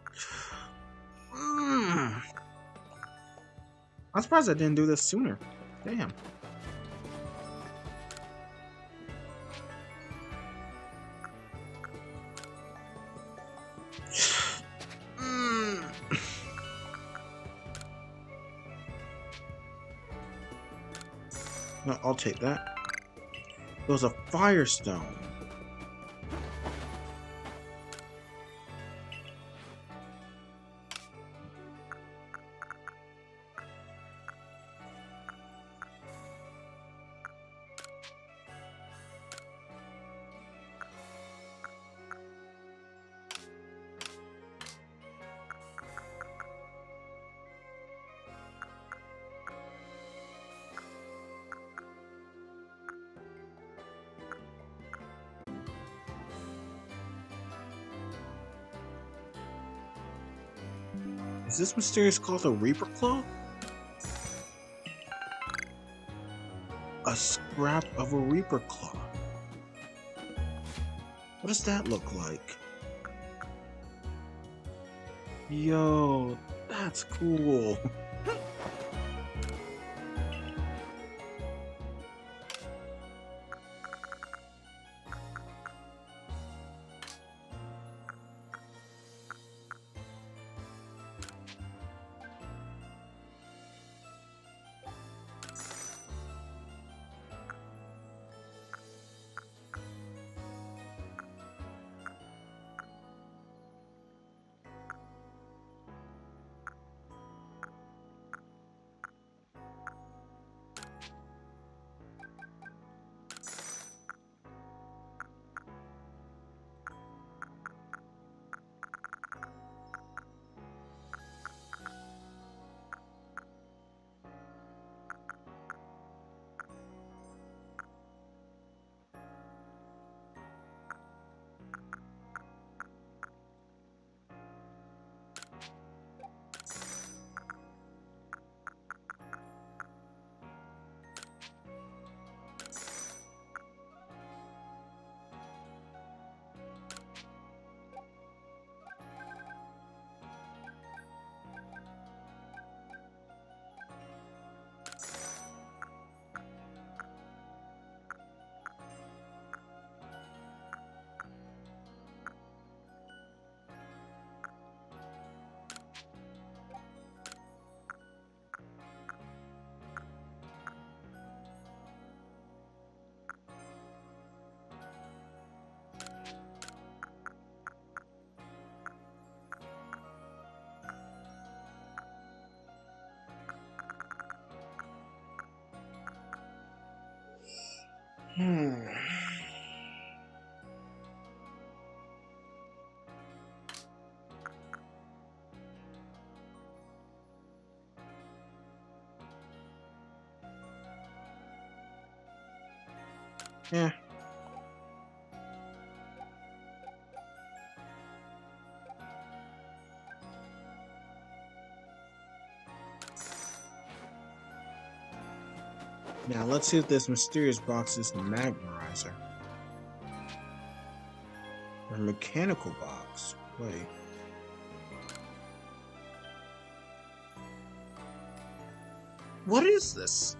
I'm surprised I didn't do this sooner. Damn. No, I'll take that. It was a Firestone. Is this mysterious called a Reaper Claw? A scrap of a Reaper Claw. What does that look like? Yo, that's cool. Yeah. Now let's see if this mysterious box is the magnetizer. A mechanical box. Wait. What is this?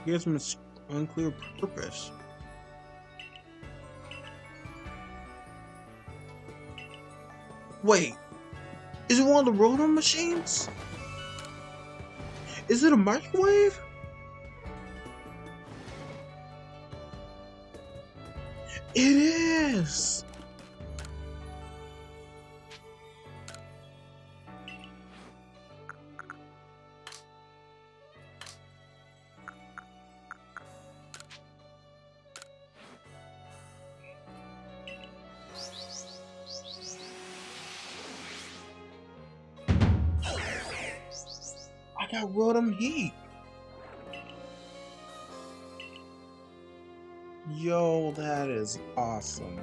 Gives him an unclear purpose. Wait, is it one of the rotor machines? Is it a microwave? It is! I got Rotom Heat. Yo, that is awesome.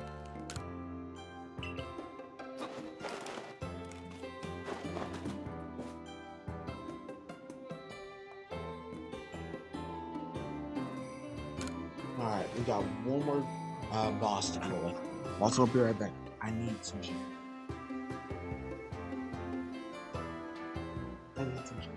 Alright, we got one more boss to kill. Also, I'll be right back. I need some shit. I need some shit.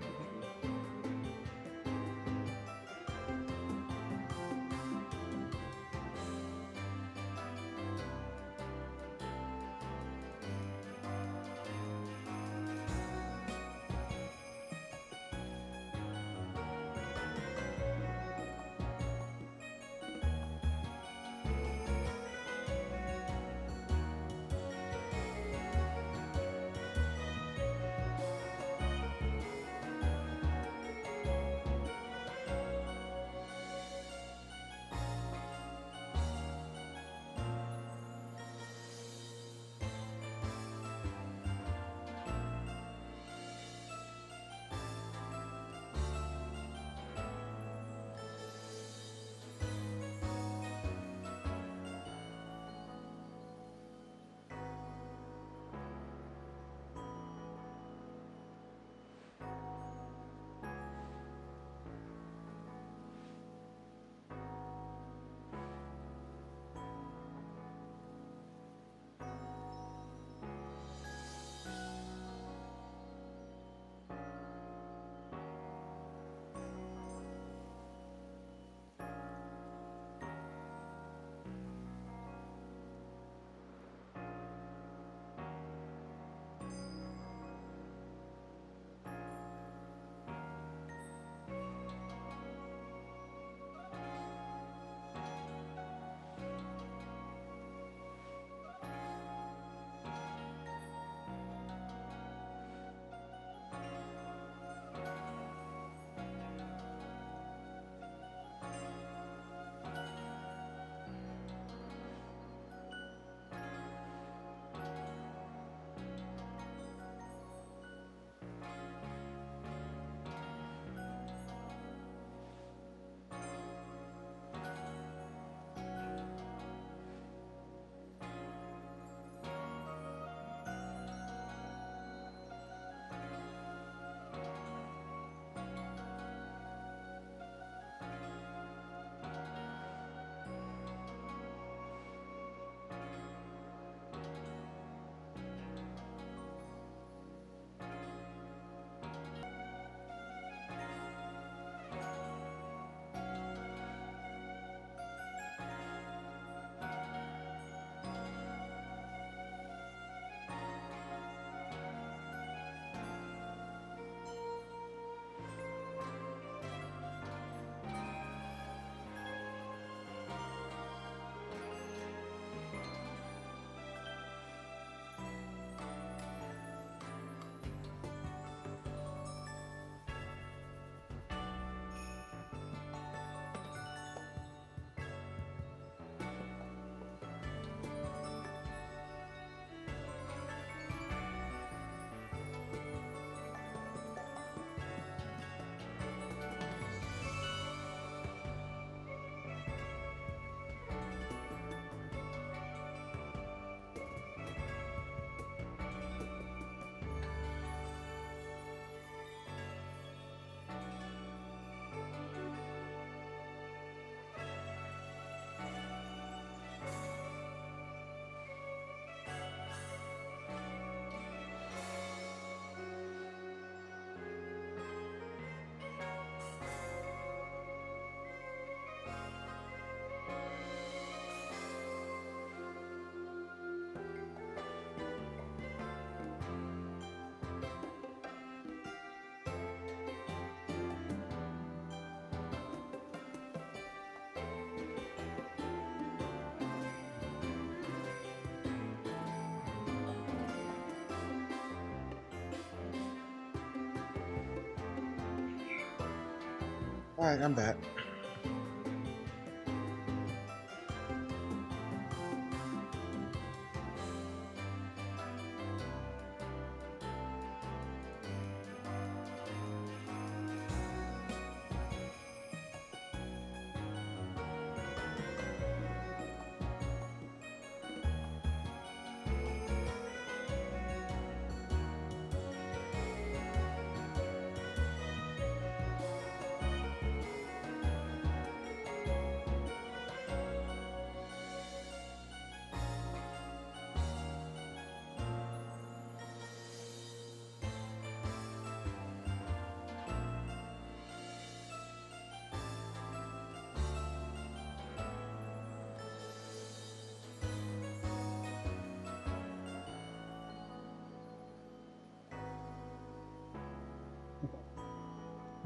Alright, I'm back.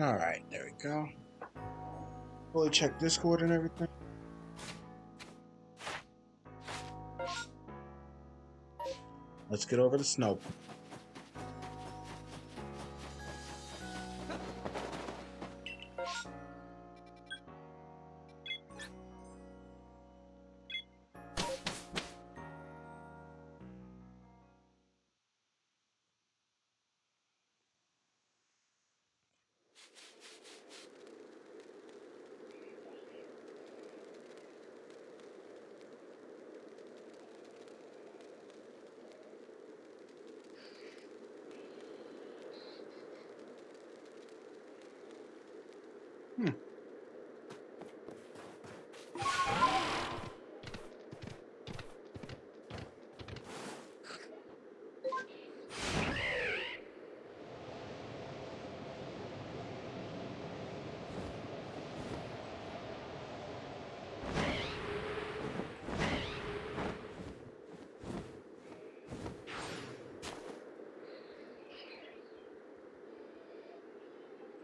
Alright, there we go. Fully check Discord and everything. Let's get over the snow.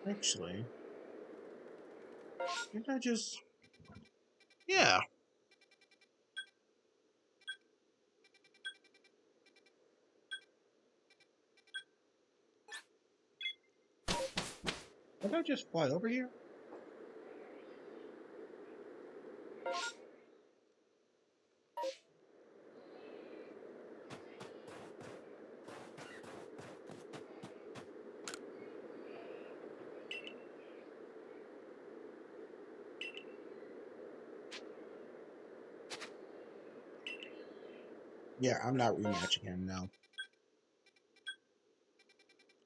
Actually, didn't I just... Yeah. Did I just fly over here? Yeah, I'm not rematching him now.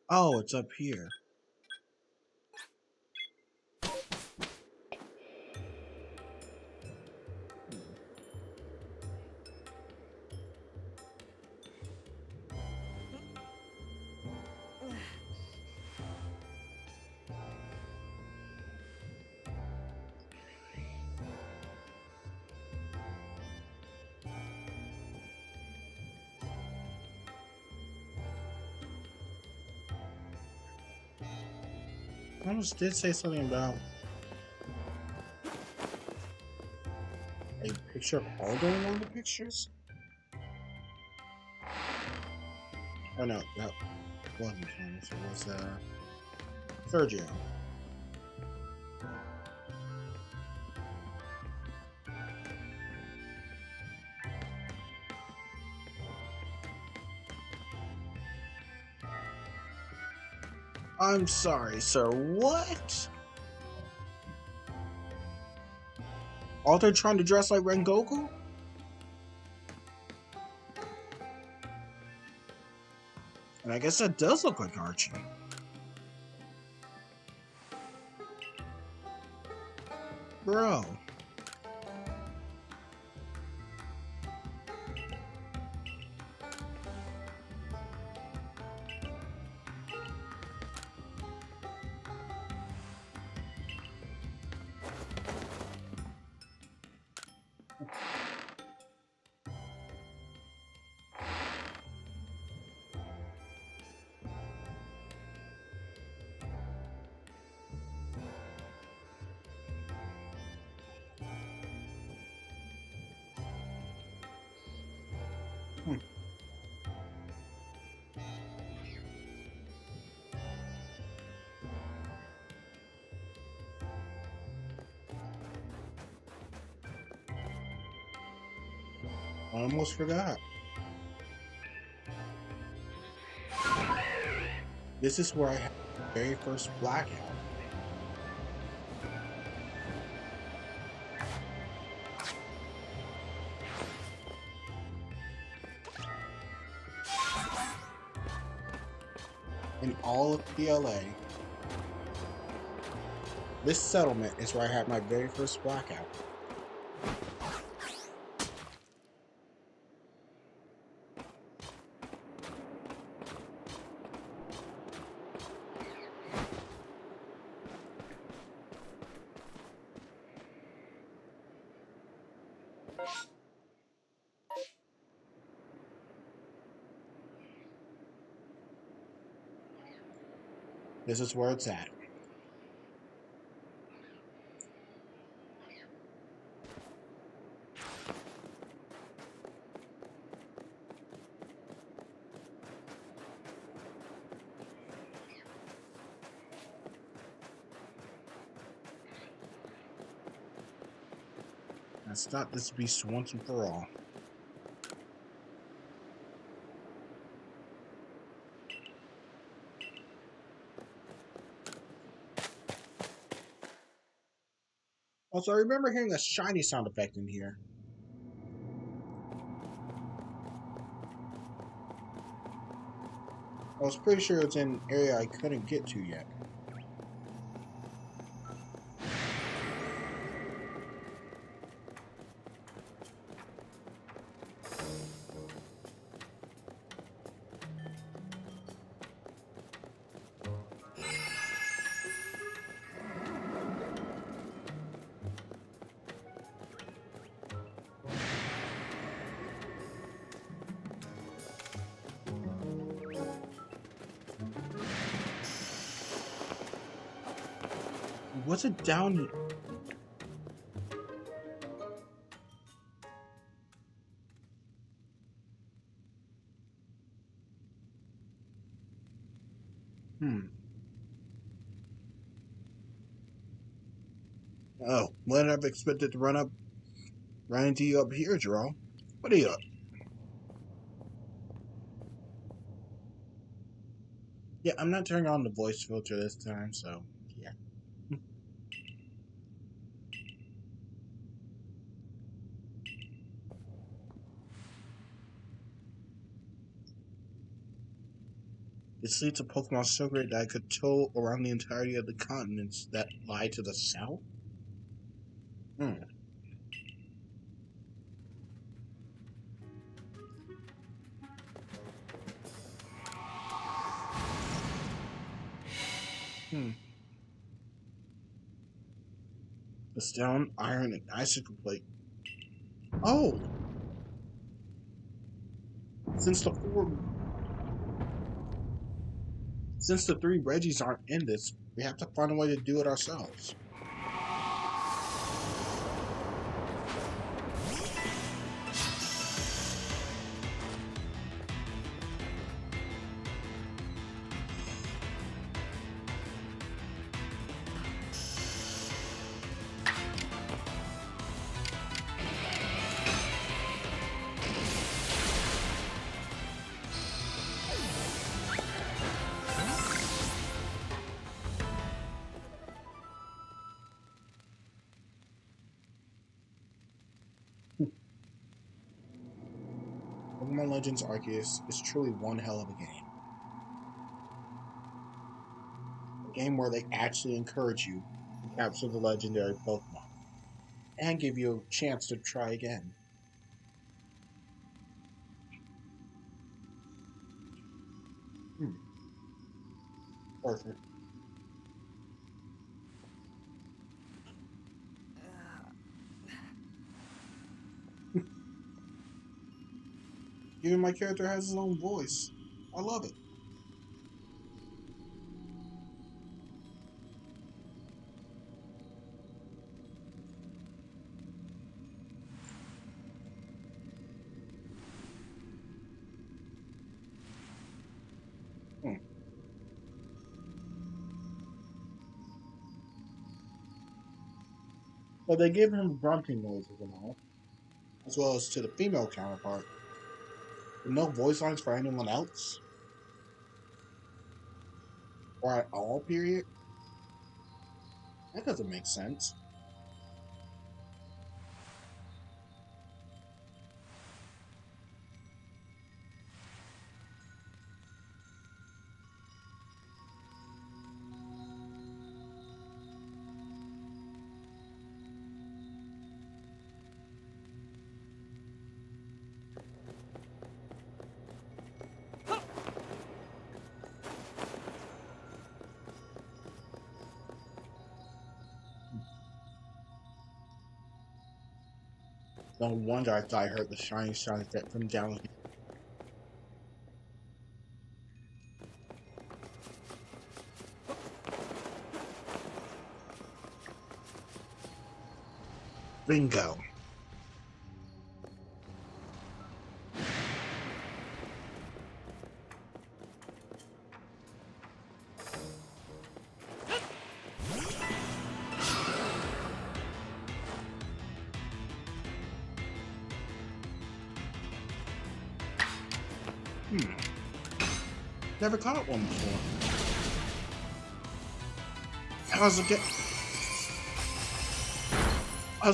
Oh, it's up here. I almost did say something about a picture of Aldo in one of the pictures. Oh no, that wasn't him. It was Sergio. I'm sorry, sir. What? Aldo trying to dress like Rengoku? And I guess that does look like Archie. Bro. I almost forgot. This is where I had the very first blackout. In all of PLA, this settlement is where I had my very first blackout. This is where it's at. Now stop this beast once and for all. Also, I remember hearing a shiny sound effect in here. I was pretty sure it's in an area I couldn't get to yet. Was it down here? Oh, wouldn't have expected to run into you up here, Draw. What are you up? Yeah, I'm not turning on the voice filter this time, so yeah. This leads to Pokemon so great that I could tow around the entirety of the continents that lie to the south? Hmm. The stone, iron, and icicle plate. Oh! Since the three Reggies aren't in this, we have to find a way to do it ourselves. Pokemon Legends Arceus is truly one hell of a game. A game where they actually encourage you to capture the legendary Pokemon and give you a chance to try again. Perfect. Even my character has his own voice. I love it. But they give him grunting noises and all. as well as to the female counterpart. With no voice lines for anyone else? Or at all, period? That doesn't make sense. No wonder I thought I heard the shining sound effect from down here. Bingo. Never caught one before. I was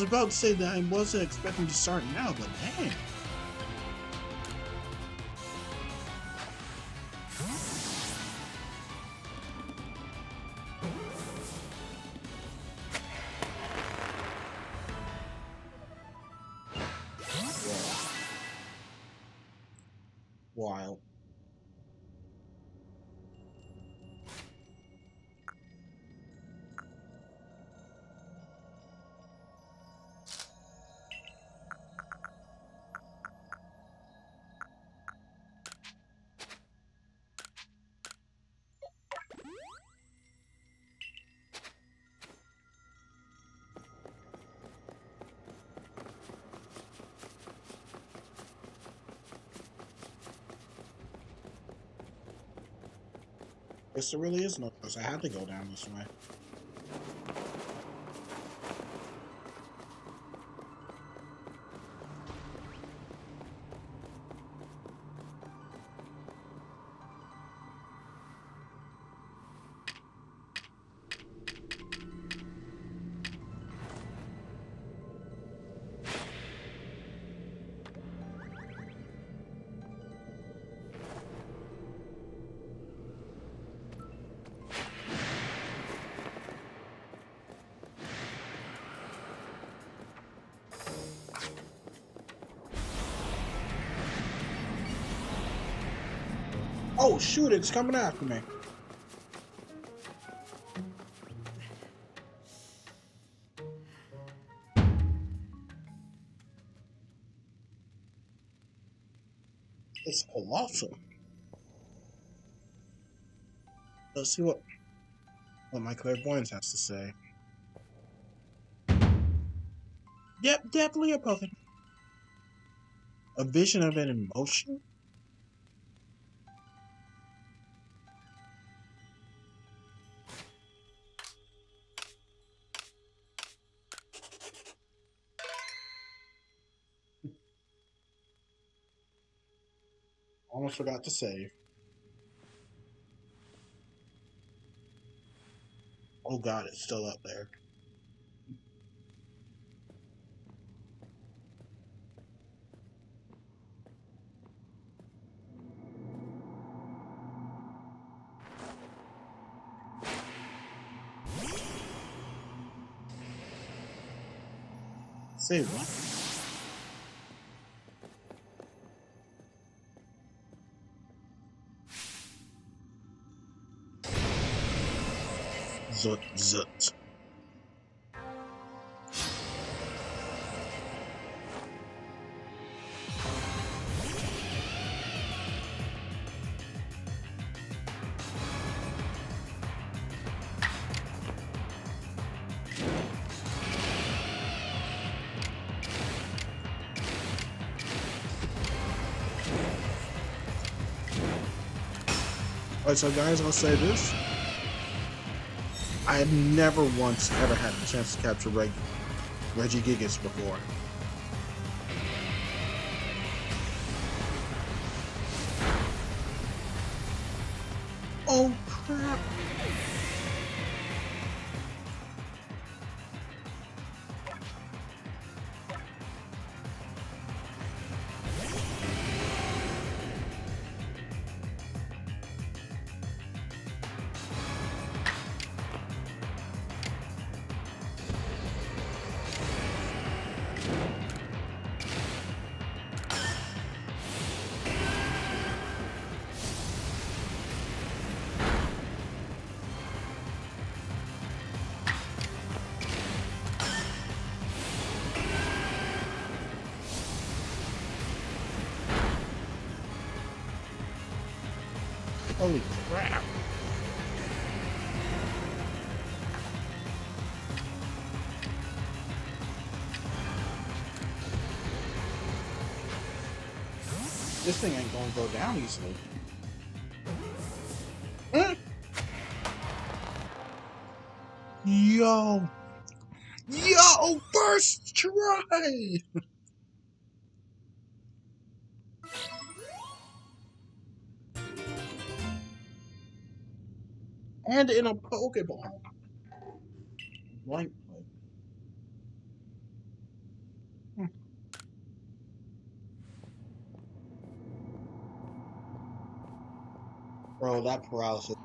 about to say that I wasn't expecting to start now, but damn. Wild. Guess there really is no place. I had to go down this way. Oh shoot, it's coming after me. It's colossal. Let's see what my clairvoyance has to say. Yep, definitely a puffin. A vision of an emotion? Almost forgot to save. Oh god, it's still up there. Say what? Zut zut. Alright, so guys, I'll say this. I have never once ever had the chance to capture Regigigas before. Holy crap. This thing ain't gonna go down easily. Yo! Yo! First try! And in a Pokeball. Blank play. Bro, that paralysis.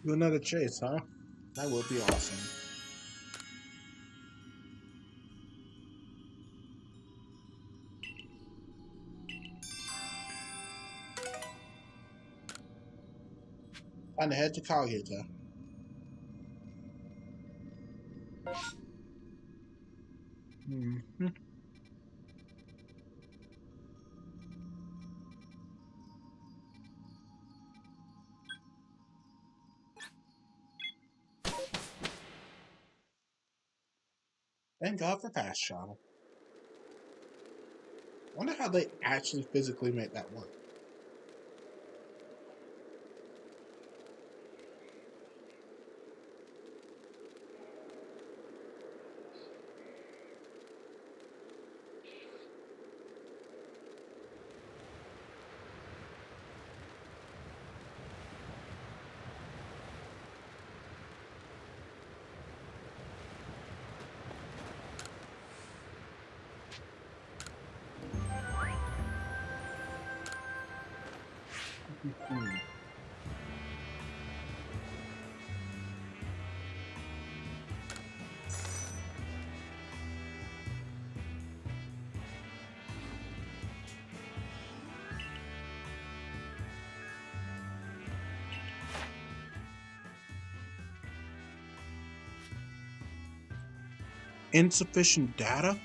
Do another chase, huh? That would be awesome. Time to head to Kagita. Mm-hmm. Thank God for fast travel. Wonder how they actually physically make that work. Hmm. Insufficient data?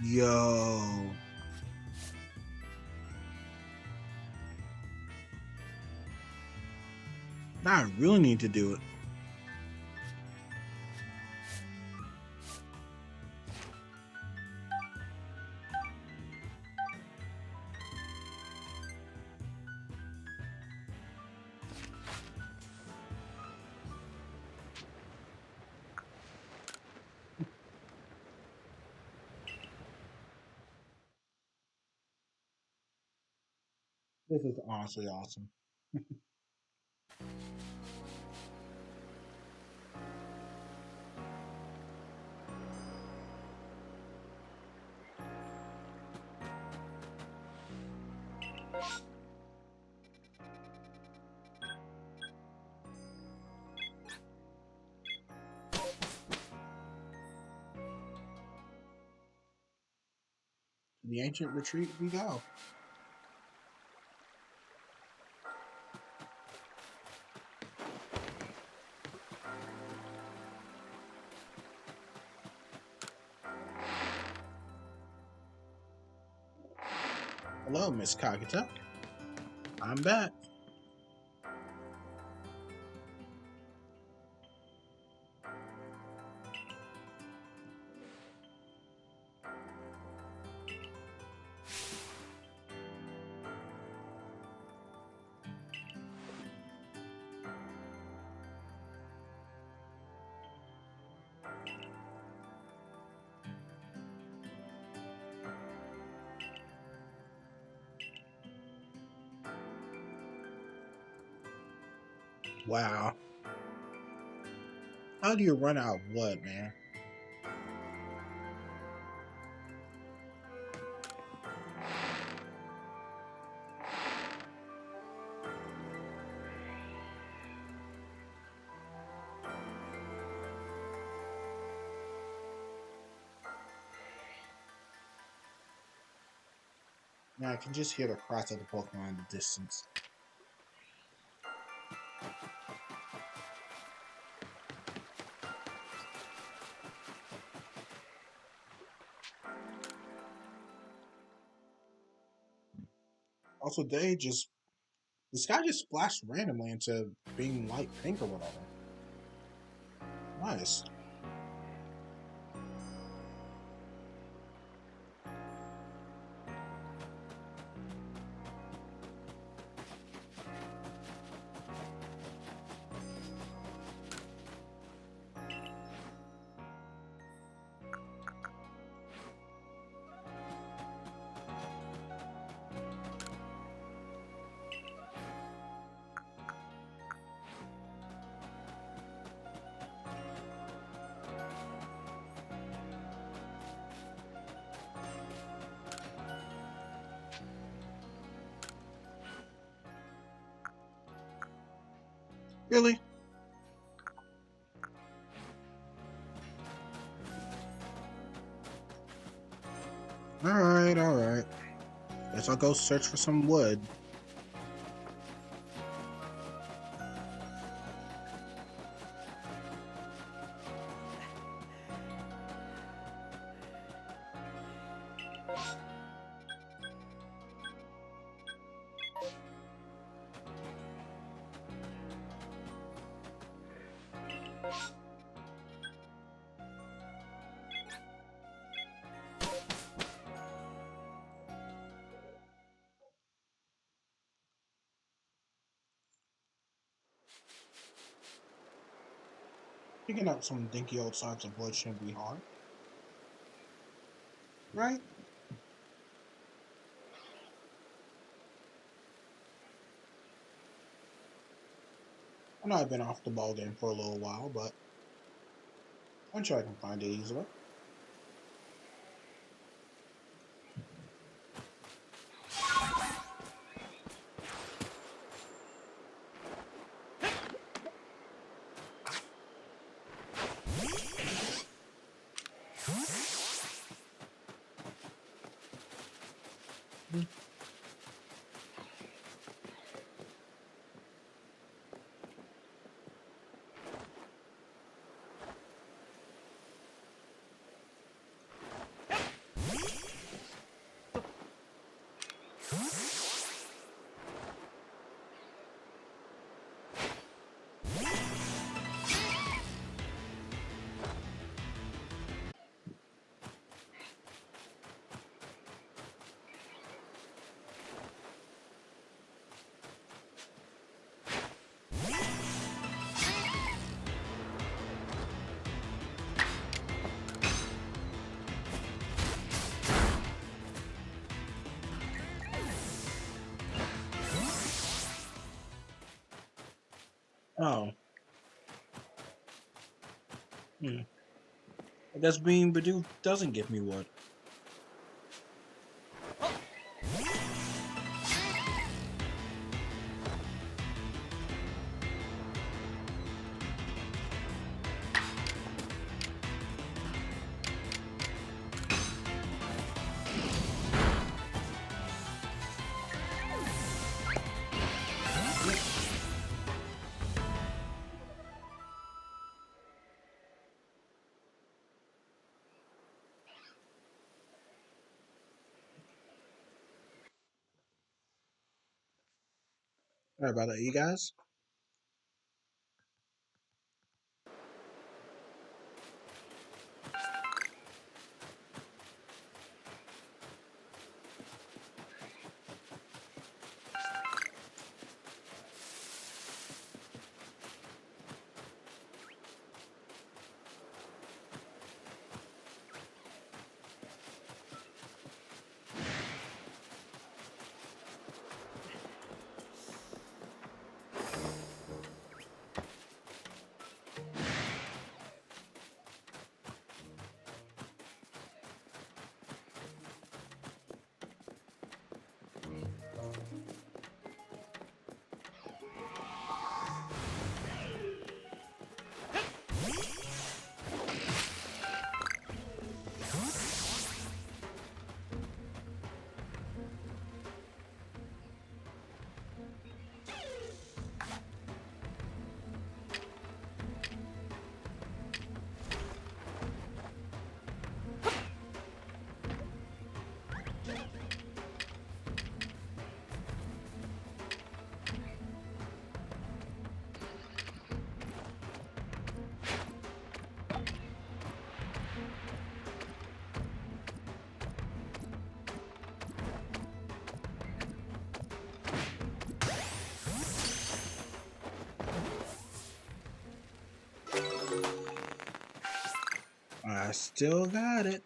Yo. Now I really need to do it. This is honestly awesome. The ancient retreat we go. Hello, Miss Kagita. I'm back. Wow. How do you run out of blood, man? Yeah, I can just hear the cries of the Pokemon in the distance. Also, the sky just splashed randomly into being light pink or whatever. Nice. Really? Alright, alright. Guess I'll go search for some wood. Picking up some dinky old slabs of wood shouldn't be hard, right? I know I've been off the ball game for a little while, but I'm sure I can find it easily. Oh. I guess being Badoo doesn't give me wood. Sorry about that, you guys. I still got it.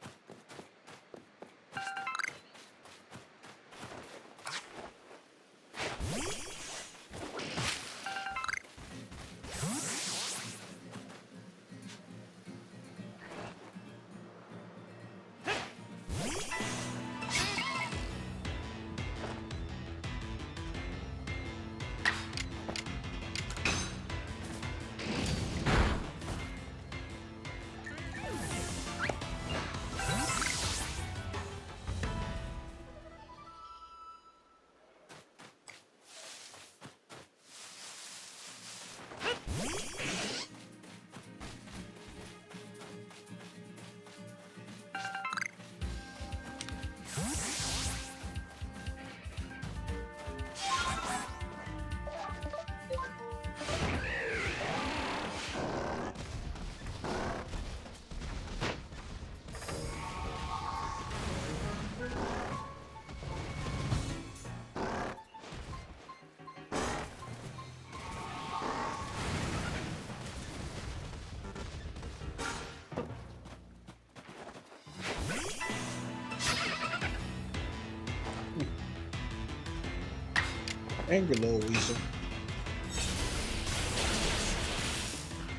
Angry little weasel.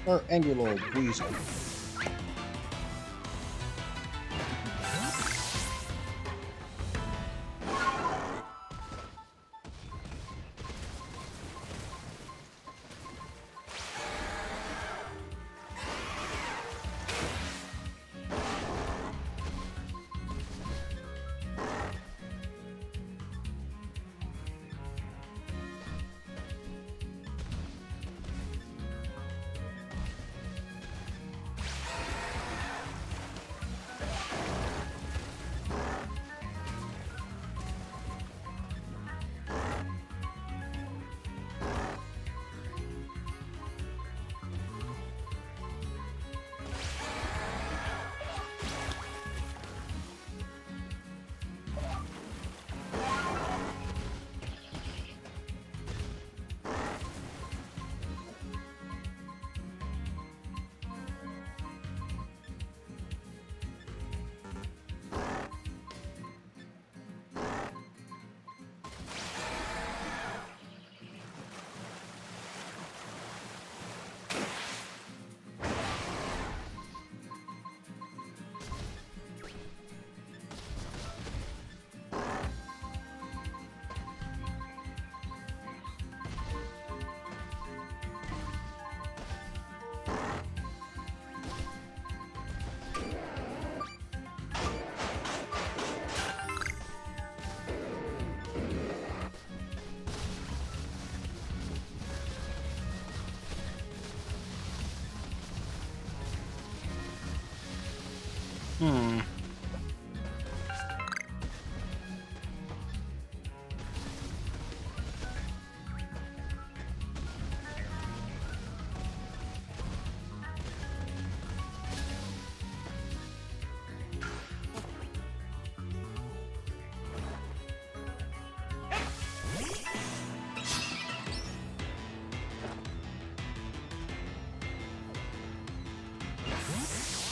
Or angry little weasel.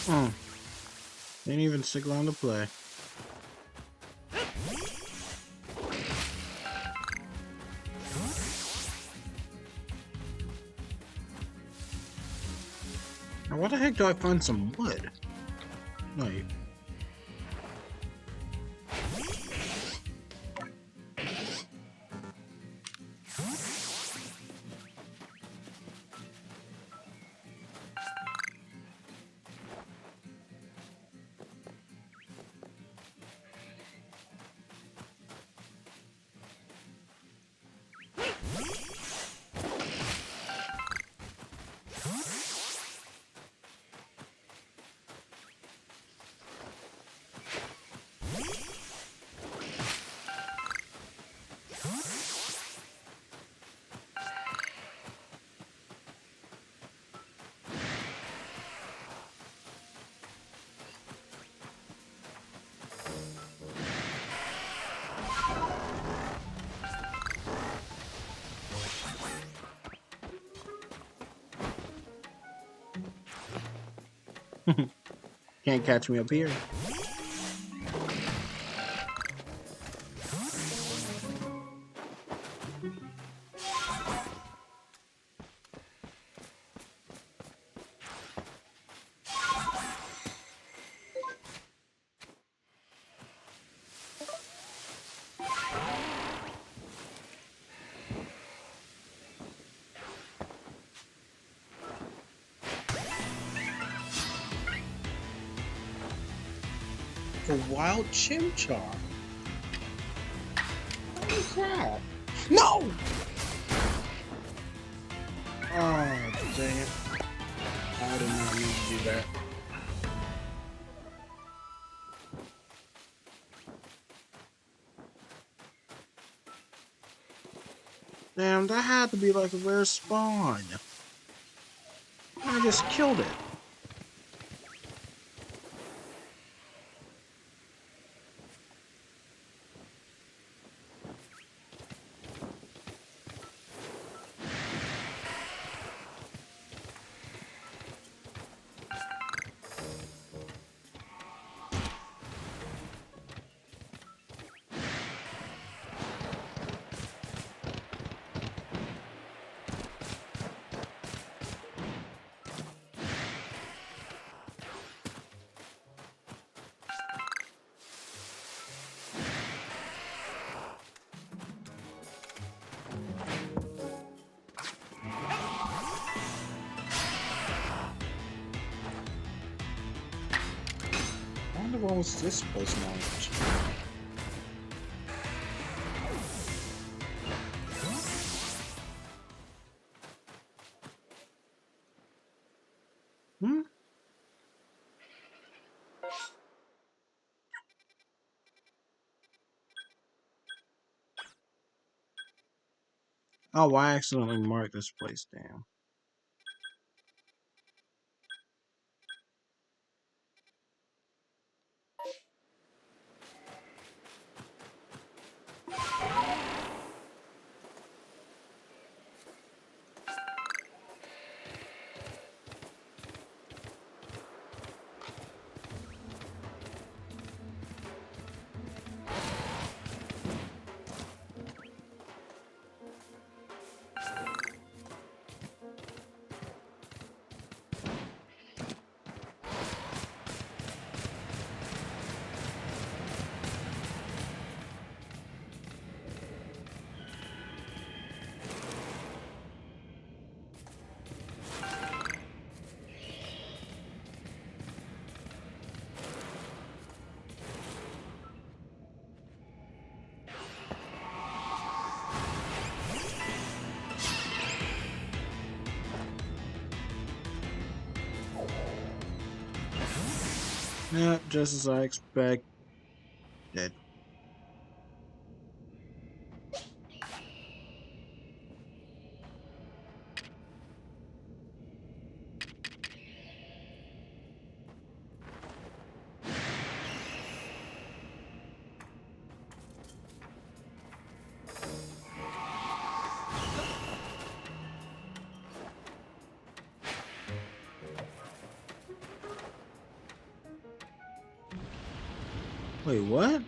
Hmm. Didn't even stick around to play. Now, where the heck do I find some wood? No, you. Can't catch me up here. A wild chimchar. Holy crap. No! Oh, dang it. I did not need to do that. Damn, that had to be like a rare spawn. I just killed it. I wonder what was this place knowledge. Hmm? Oh, I accidentally marked this place, damn. Yep, just as I expected. Wait, what?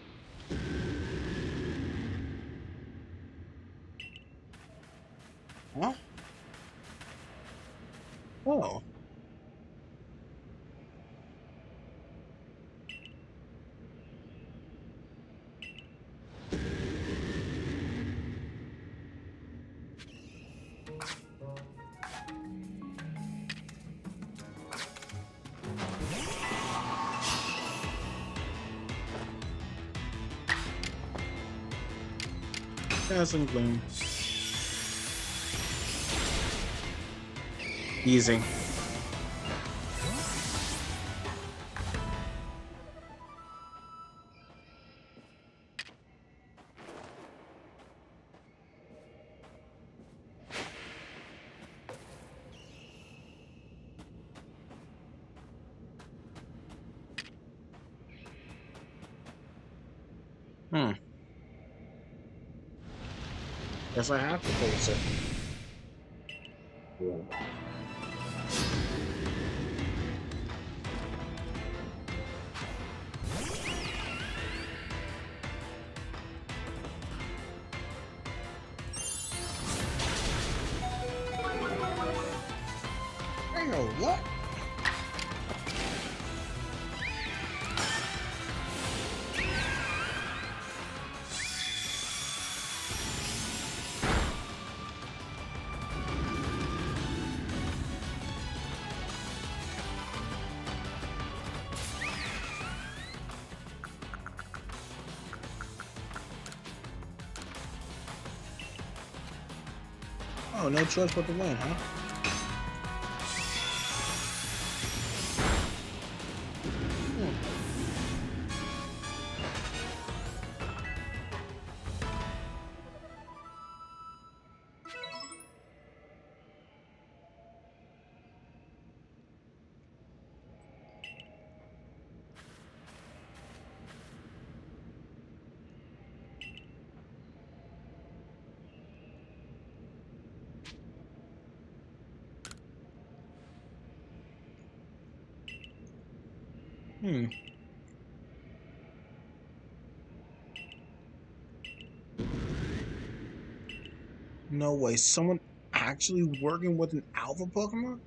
Huh? Oh. Dazzling Bloom. Easy. Hmm. Guess I have to face it. Yeah. fire, what? Oh, no choice but to win, huh? Hmm. No way. Someone actually working with an alpha Pokemon?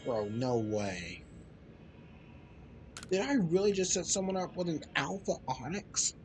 Bro, no way. Did I really just set someone up with an alpha Onyx?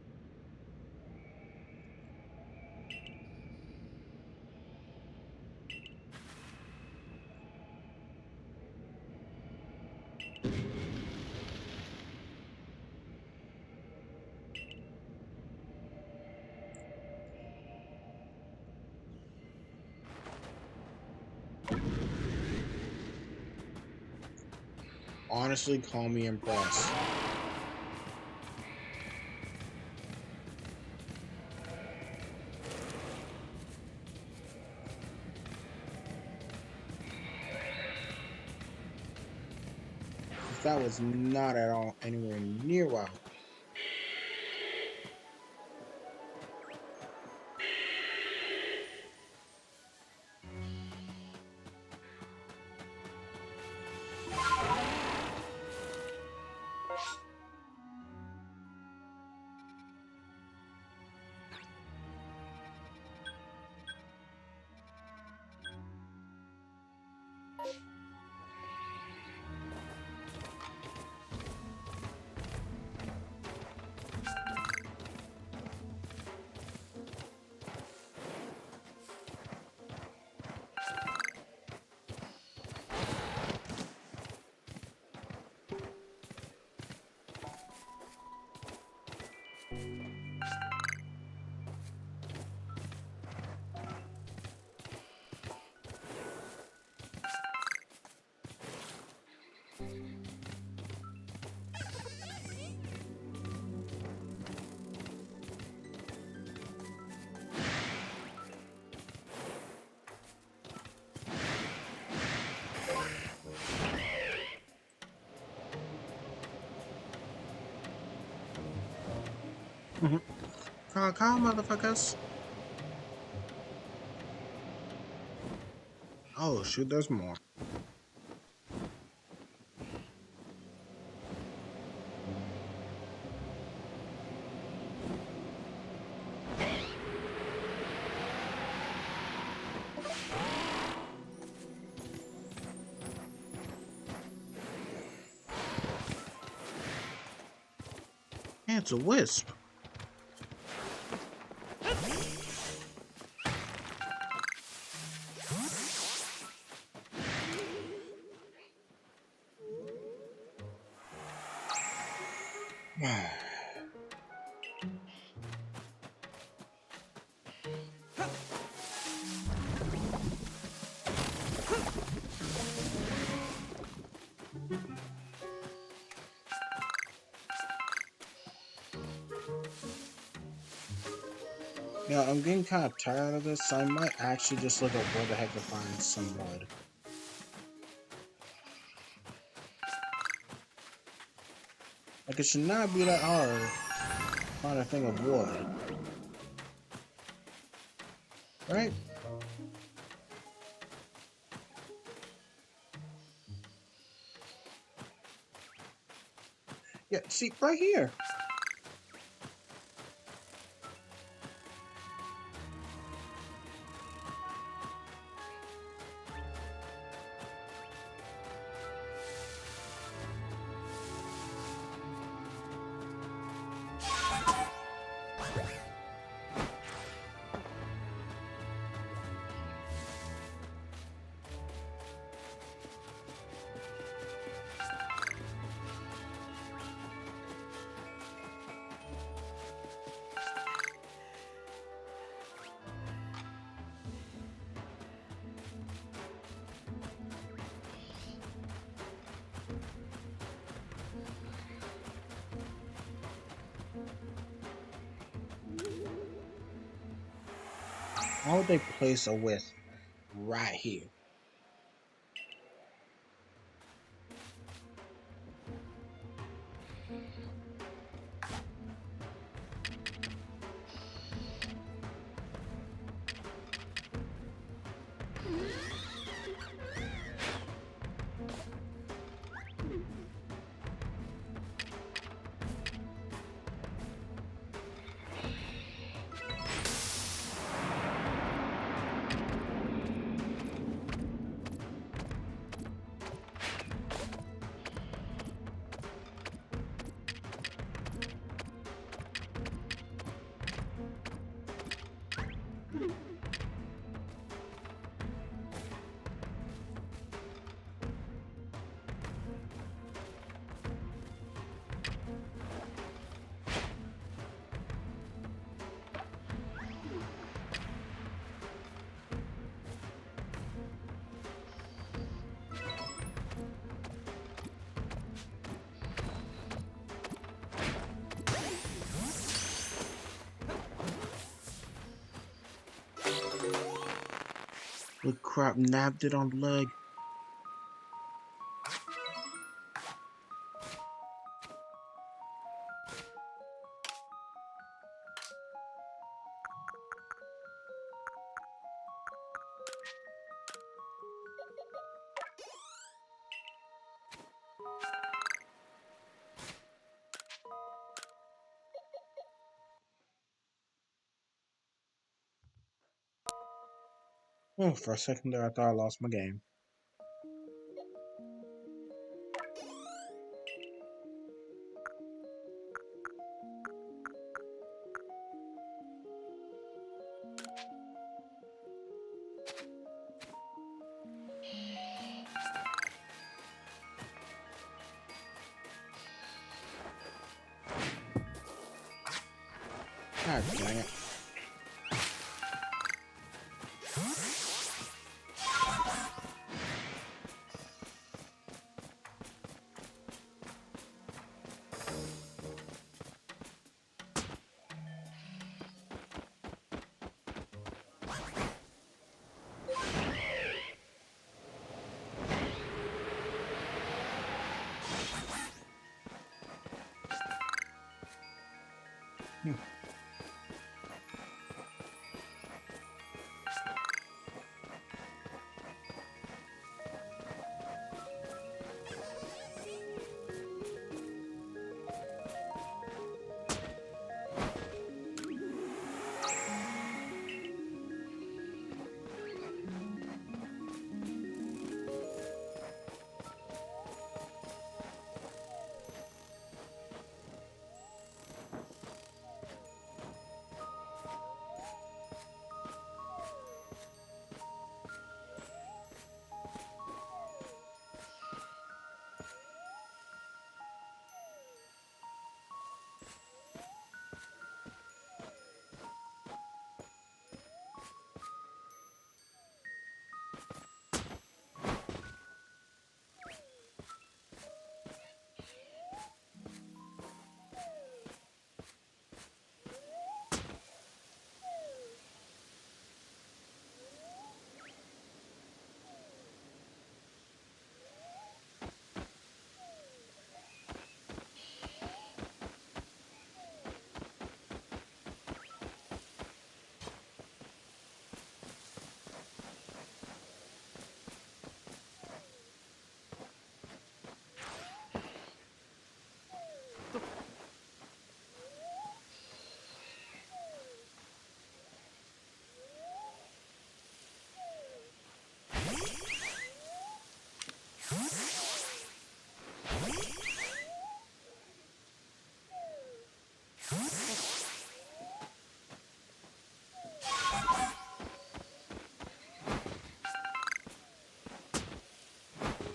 Honestly, call me impressed. That was not at all anywhere near wild. Call, motherfuckers. Oh, shoot, there's more. Yeah, it's a wisp. Yeah, I'm getting kind of tired of this, so I might actually just look up where the heck to find some wood. Like, it should not be that hard to find a thing of wood. Right? Yeah, see, right here. Why would they place a width right here? The crap, nabbed it on the leg. Oh, for a second there, I thought I lost my game. God dang it.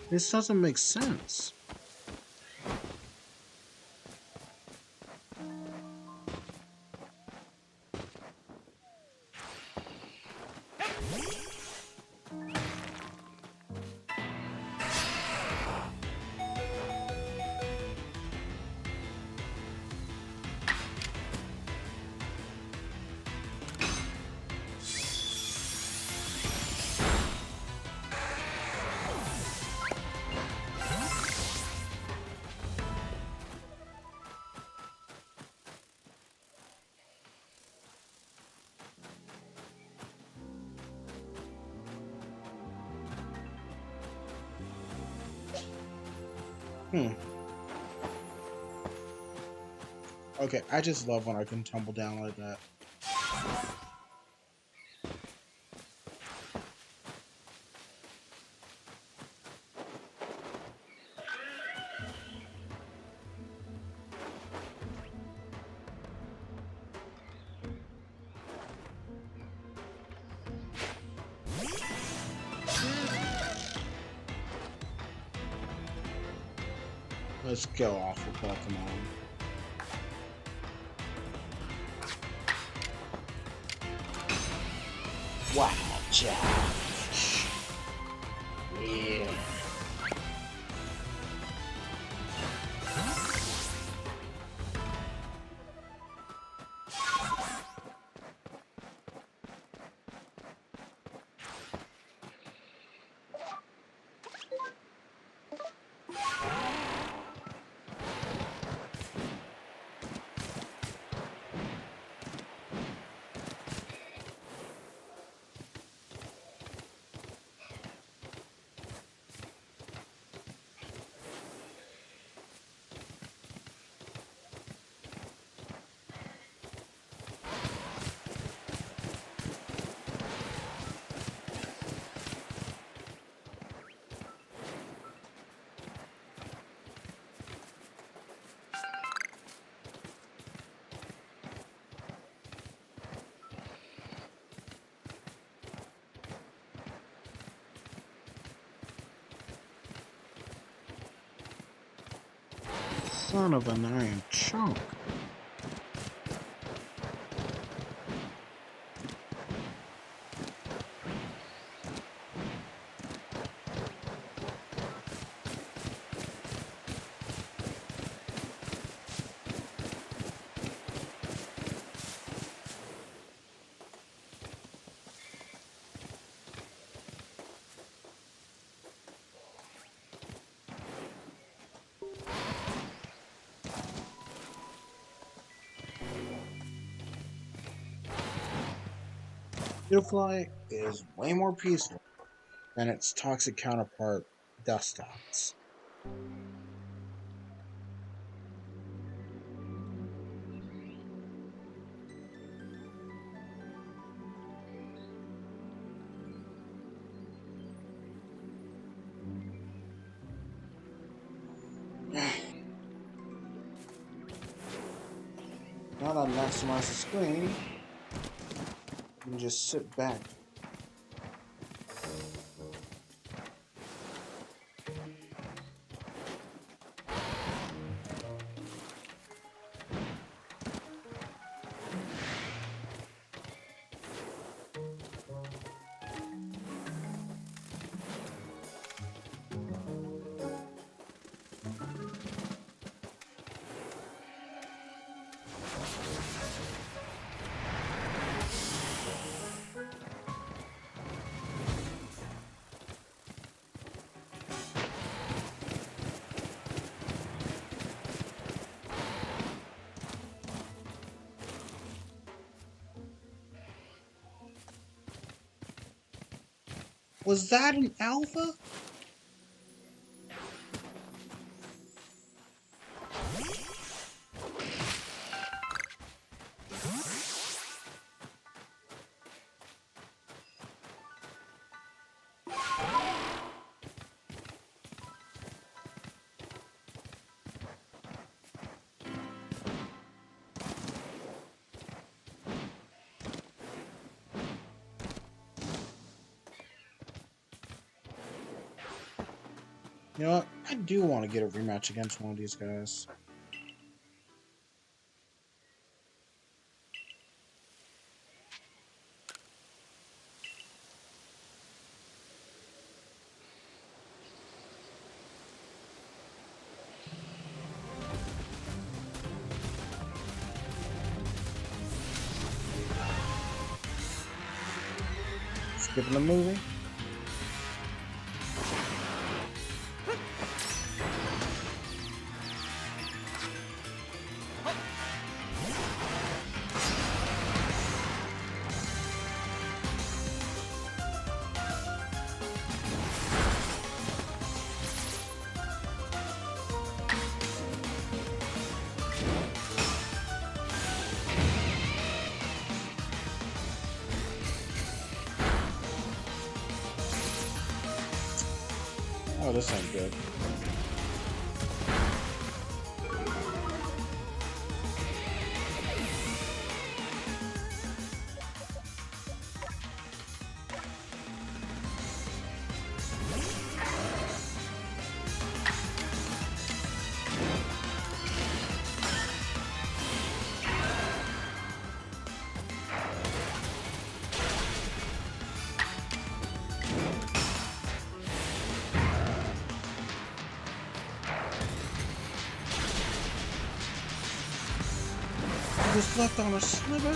This doesn't make sense. Hmm. Okay, I just love when I can tumble down like that. Let's go off with Pokemon. Wow, Jack. Yeah. Son of an iron chunk. Beautifly is way more peaceful than its toxic counterpart, Dustox. Now that I maximize the screen, you can just sit back. Was that an alpha? You know what? I do want to get a rematch against one of these guys. Skipping the movie. Oh, this ain't good. Just left on a sliver?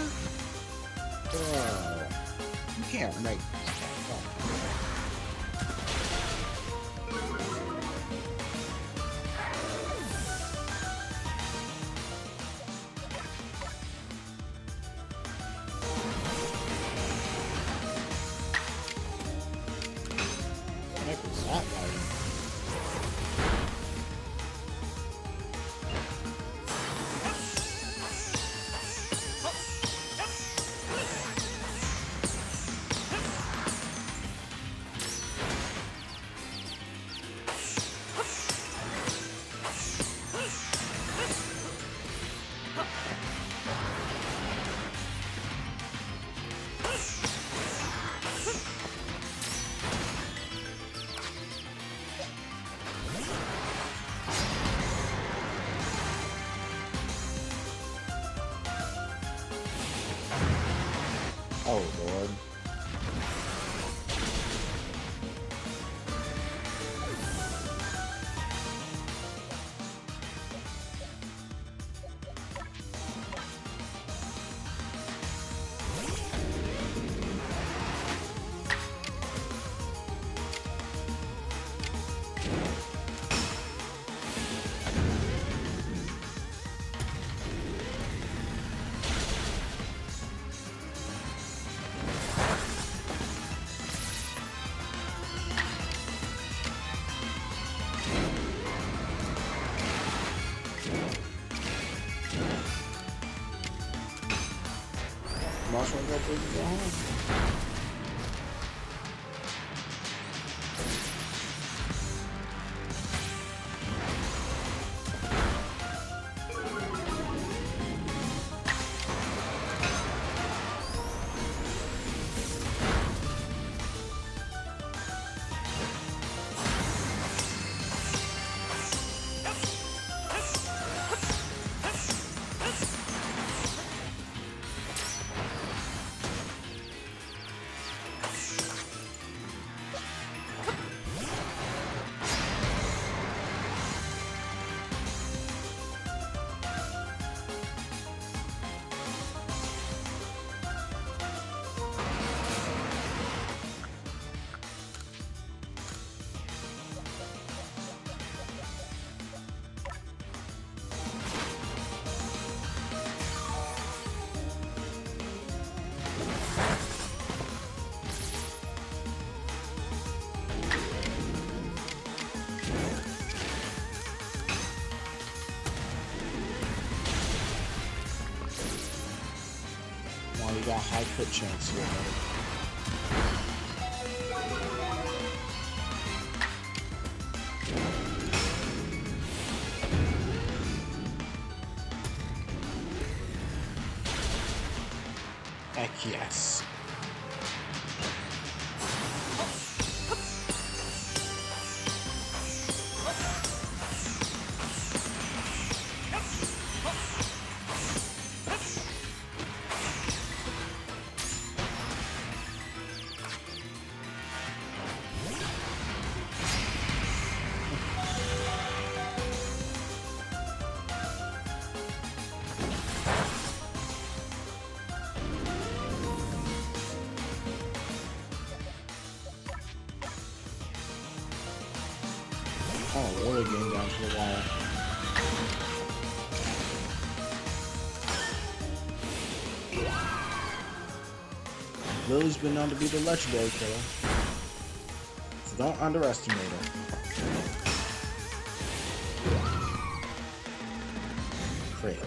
Oh, you can't make what the heck was that like? Oh, Lord. Mouse won't go big and go home. Wow, you got a high crit chance here, buddy. Heck yes. Oh, really getting down to the wire. Lily's been known to be the legendary killer, so don't underestimate her. Crit.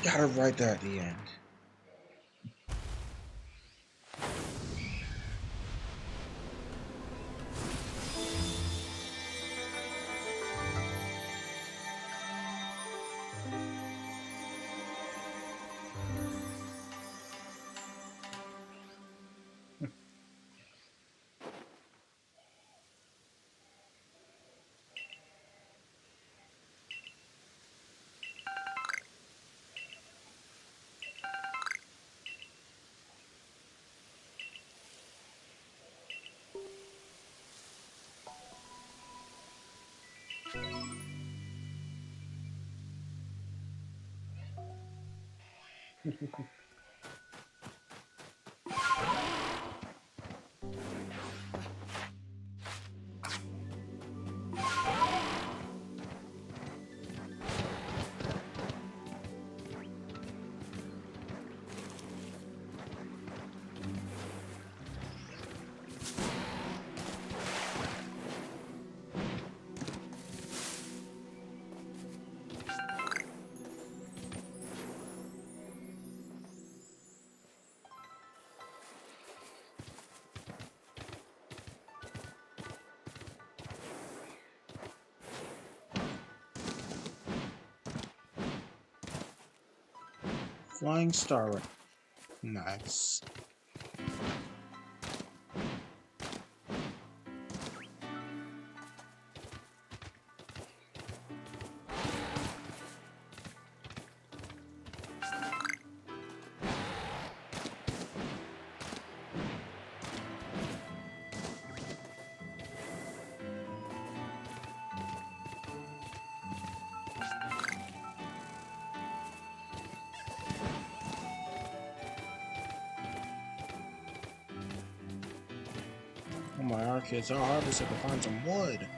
Gotta write that at the end. Flying star. Nice. Oh my arcades, I'll harvest if I find some wood.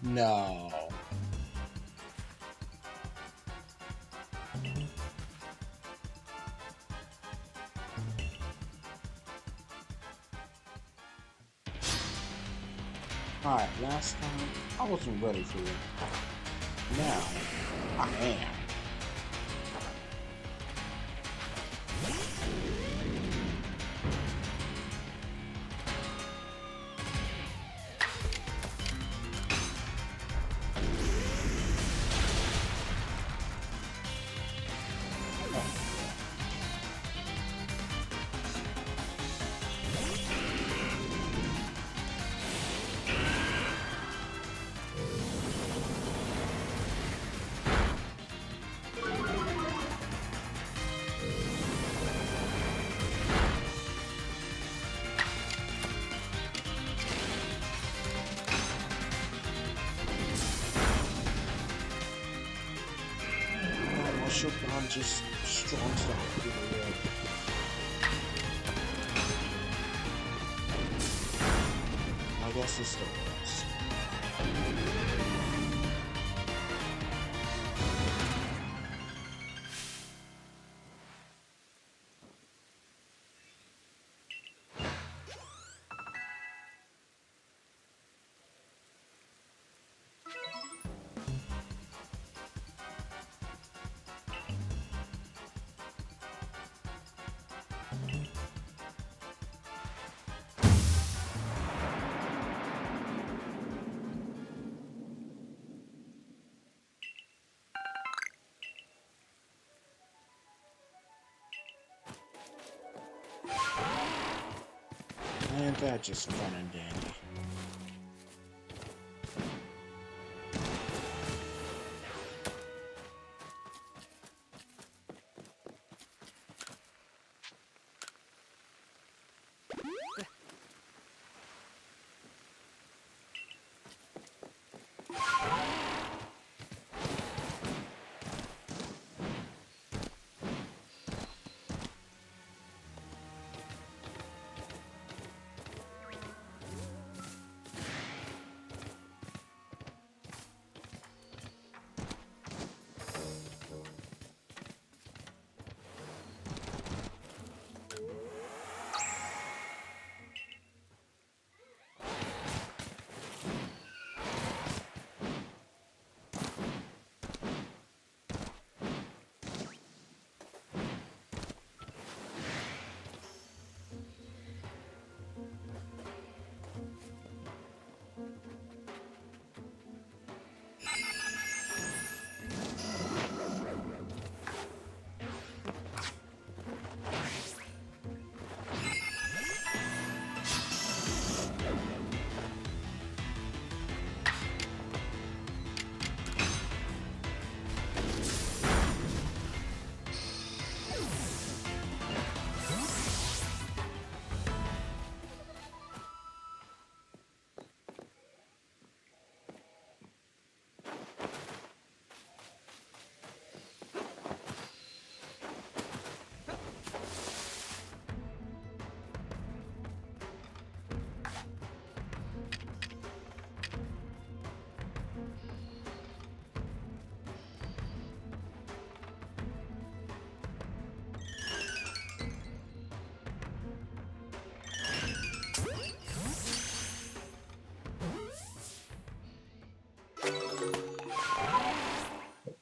No. Alright, last time I wasn't ready for it. Now I am. I'm just strong stuff. I guess this still works. And that's just fun and dandy.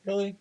Really?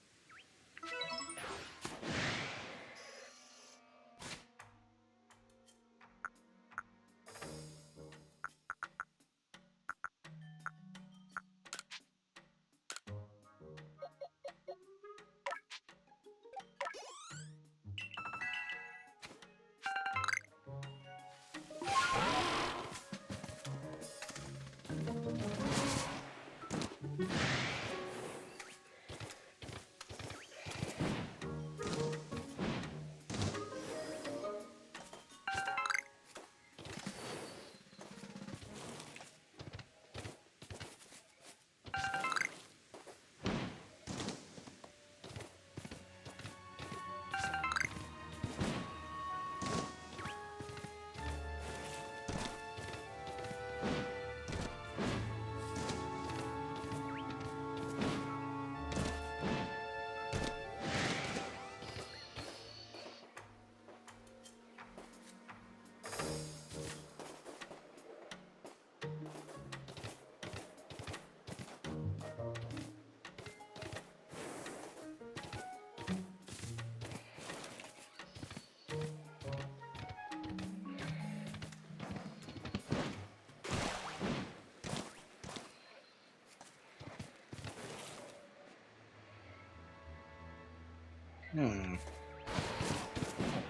Hmm.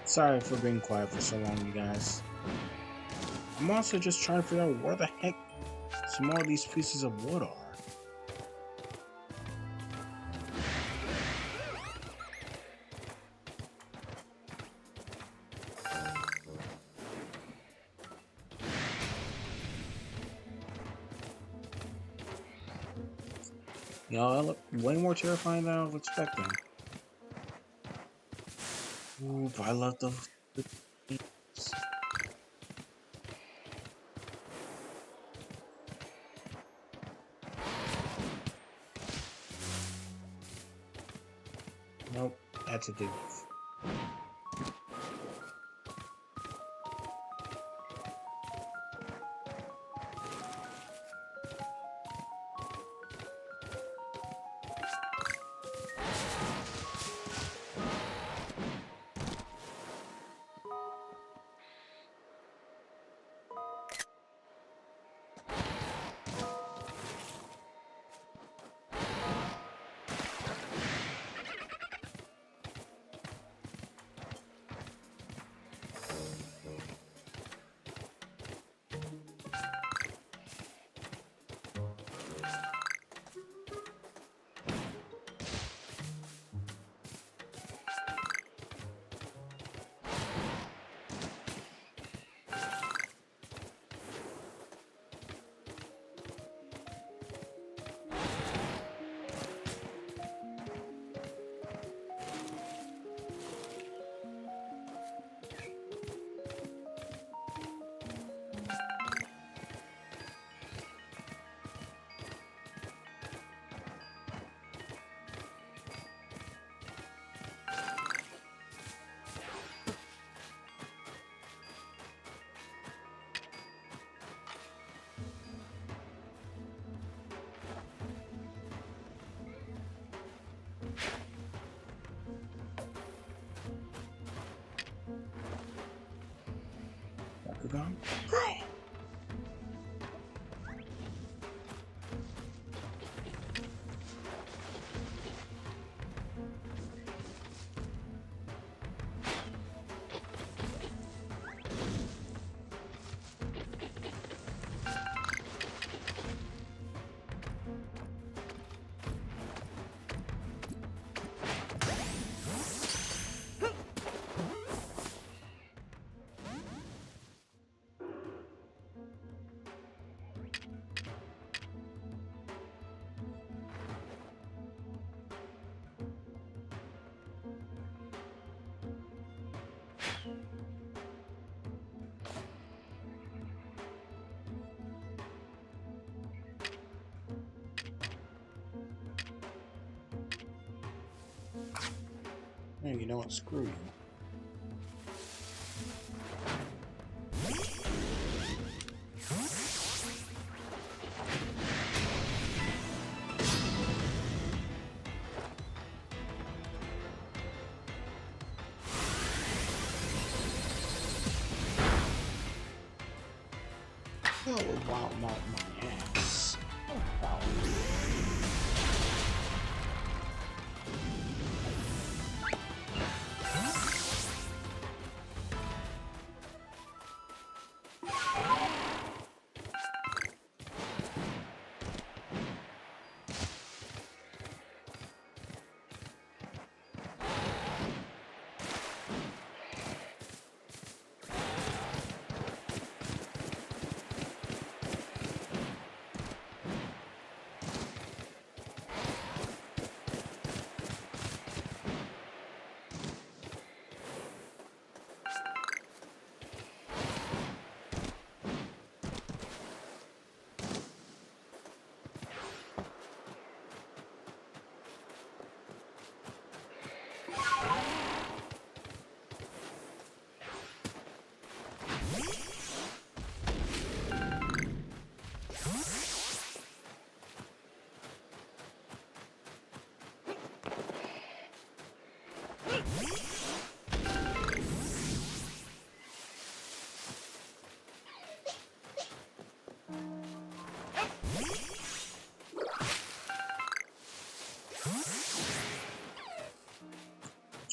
Sorry for being quiet for so long, you guys. I'm also just trying to figure out where the heck some more of these pieces of wood are. Y'all look way more terrifying than I was expecting. Ooh, but I love those. Nope, that's a dude. Bakugan. Bro! Man, you know what? Screw you. Hell about my ass. Oh, wow.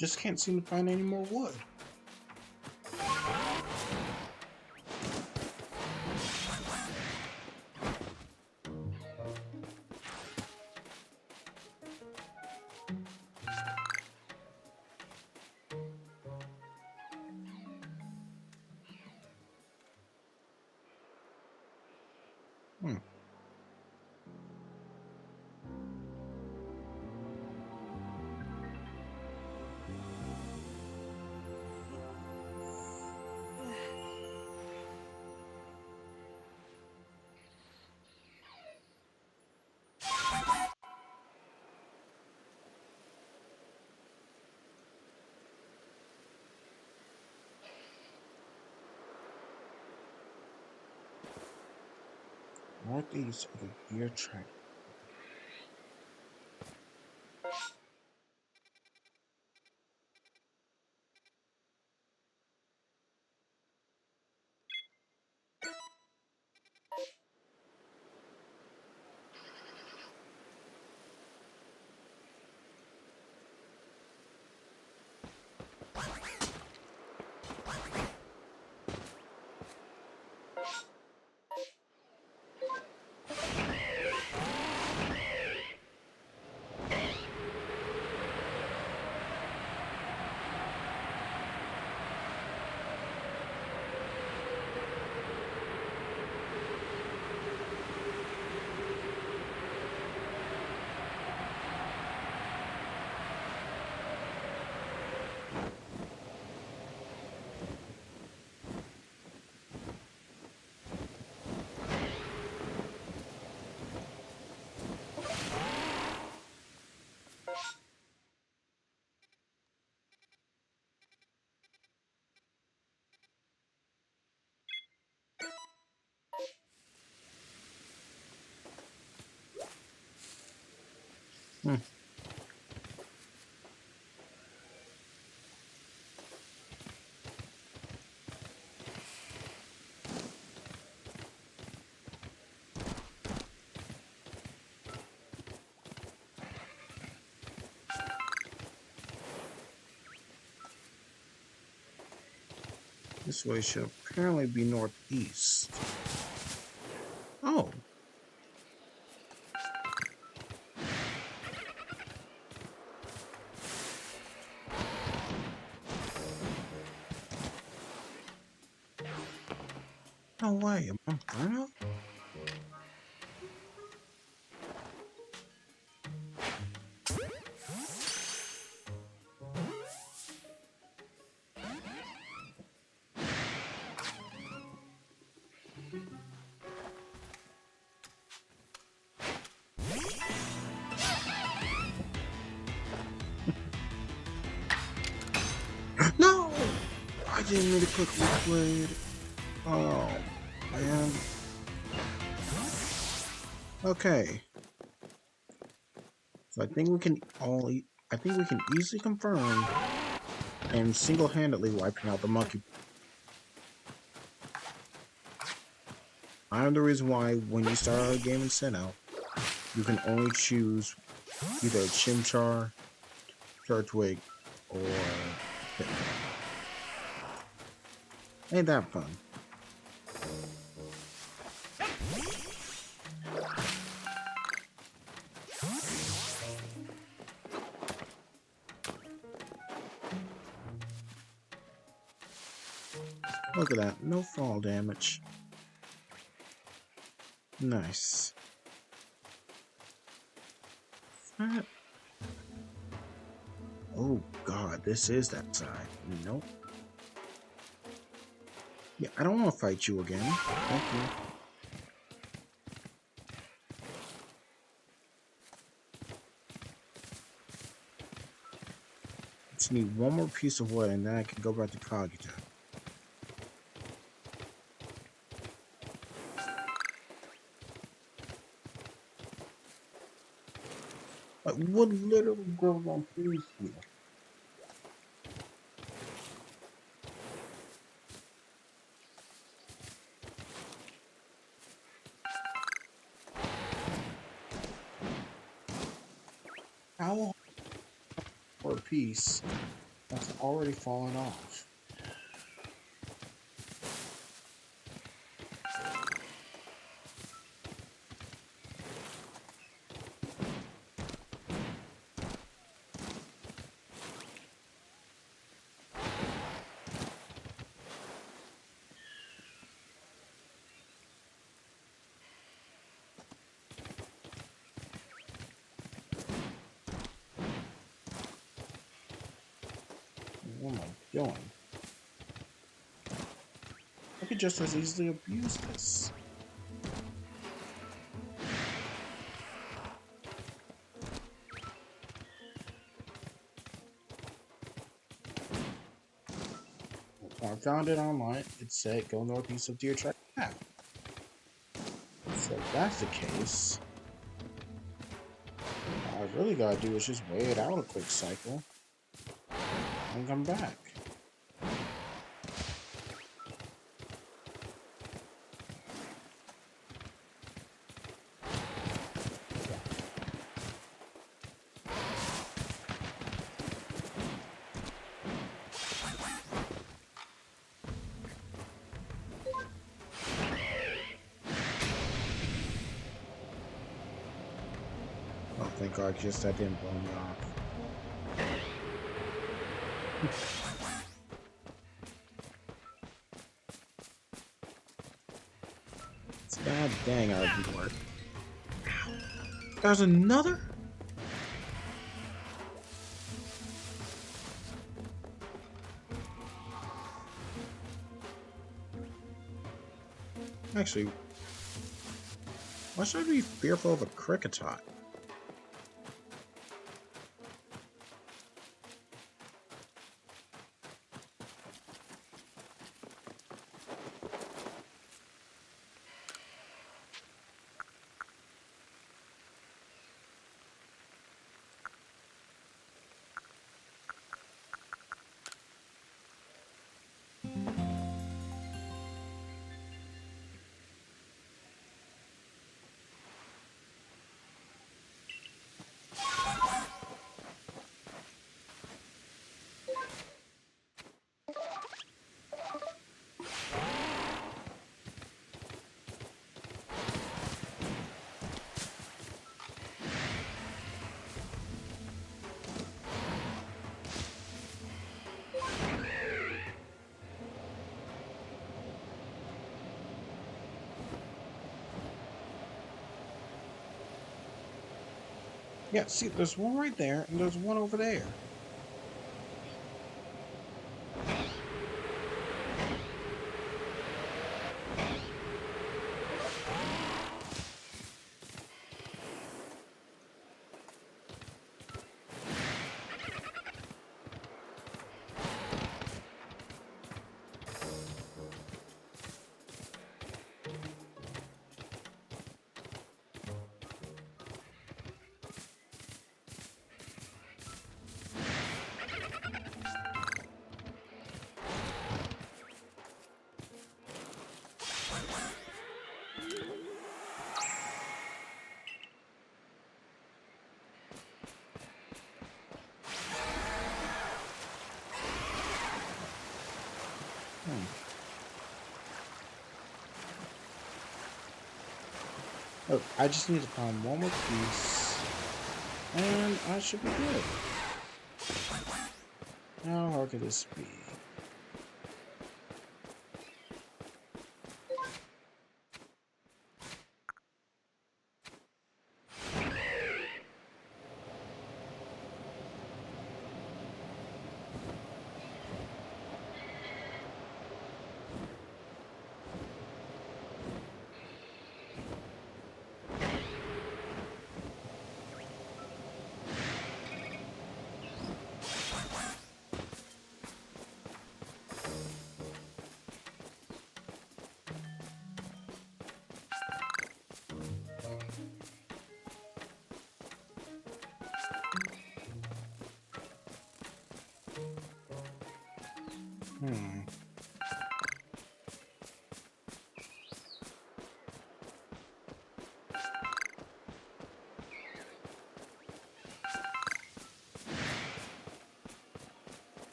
Just can't seem to find any more wood. Hmm. Northeast of the Deer Track. Hmm. This way should apparently be northeast. Oh. No way, am I Bruno? No! I didn't mean to click replay. Oh, man. Okay. So I think we can easily confirm and single-handedly wiping out the monkey. I am the reason why when you start a game in Sinnoh, you can only choose either Chimchar, Turtwig, or Hitler. Ain't that fun? Look at that, no fall damage. Nice. What? Oh god, this is that side. Nope. Yeah, I don't want to fight you again. Thank you. Just need one more piece of wood and then I can go back to Kagita. Like, wood literally grows on trees here. How for a piece that's already fallen off? What am I doing? I could just as easily abuse this. I found it online. It said go northeast of Deer Track now. So if that's the case, all I really gotta do is just wait it out a quick cycle and come back. Oh, thank God, just that didn't blow me off. It's bad dang I didn't work. There's another? Actually, why should I be fearful of a Cricketot? Yeah, see, there's one right there, and there's one over there. Look, I just need to find one more piece, and I should be good. How hard could this be? Hmm.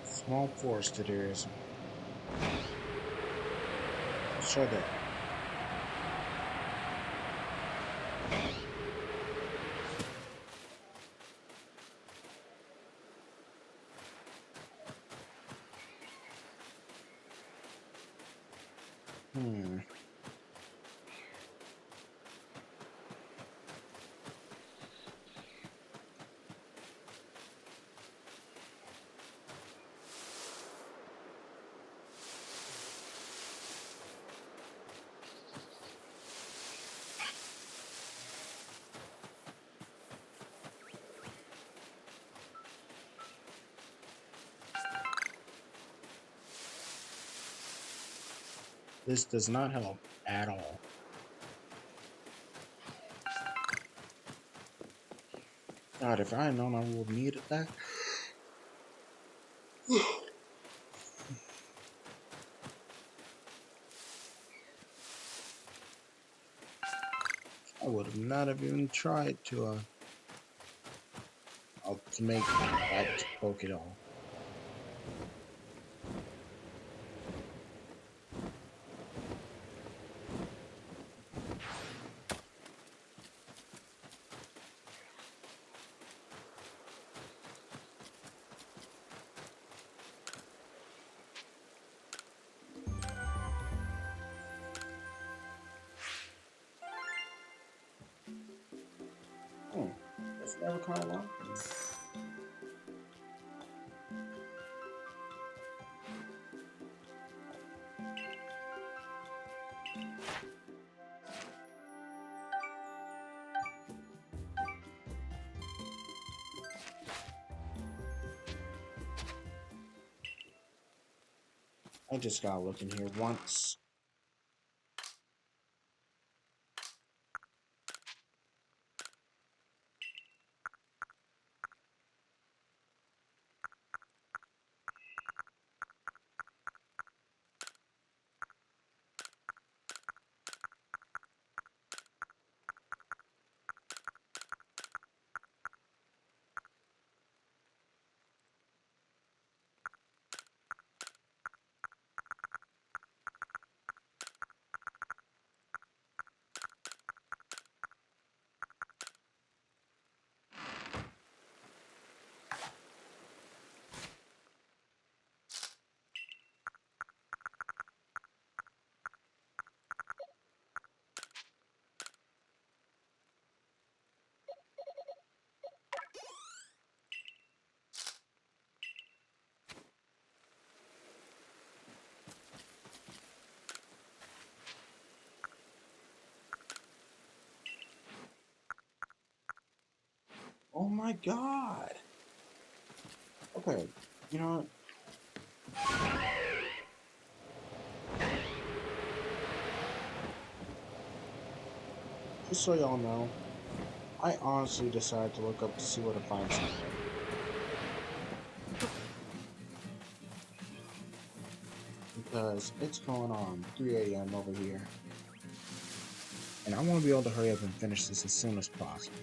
Small forested areas. Sure there. Hmm. This does not help at all. God, if I had known I would have needed that, I would have not have even tried to make that poke it all. Hmm. That's never caught along. I just gotta look in here once. my god. Okay, you know what? Just so y'all know, I honestly decided to look up to see what to find somewhere. Because it's going on 3 a.m. over here. And I want to be able to hurry up and finish this as soon as possible.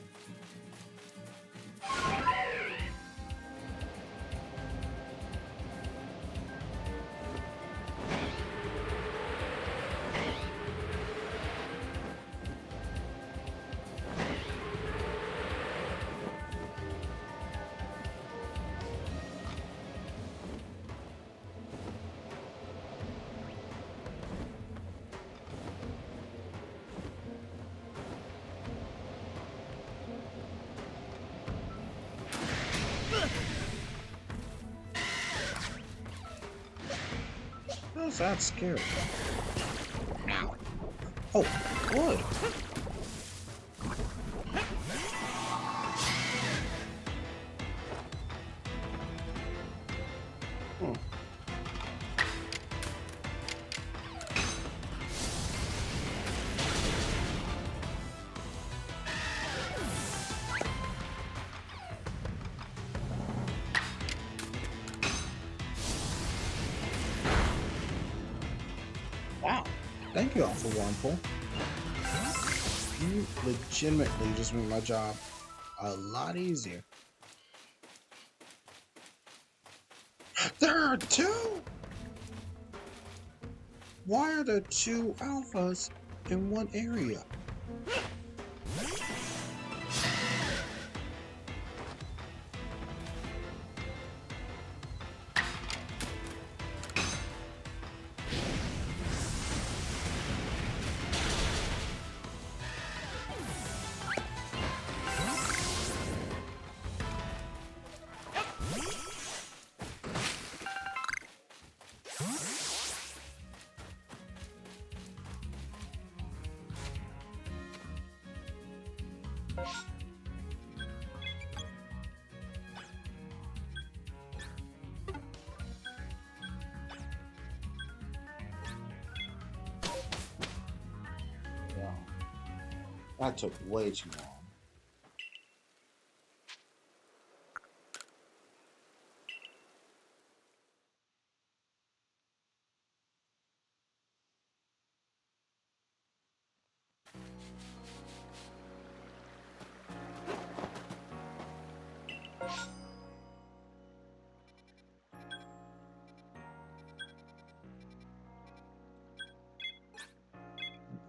How's that scary? Ow. Oh, wood. Hmm. Wow. Thank you all for Wormhole. You legitimately just made my job a lot easier. There are two! Why are there two alphas in one area? Wow. That took way too long.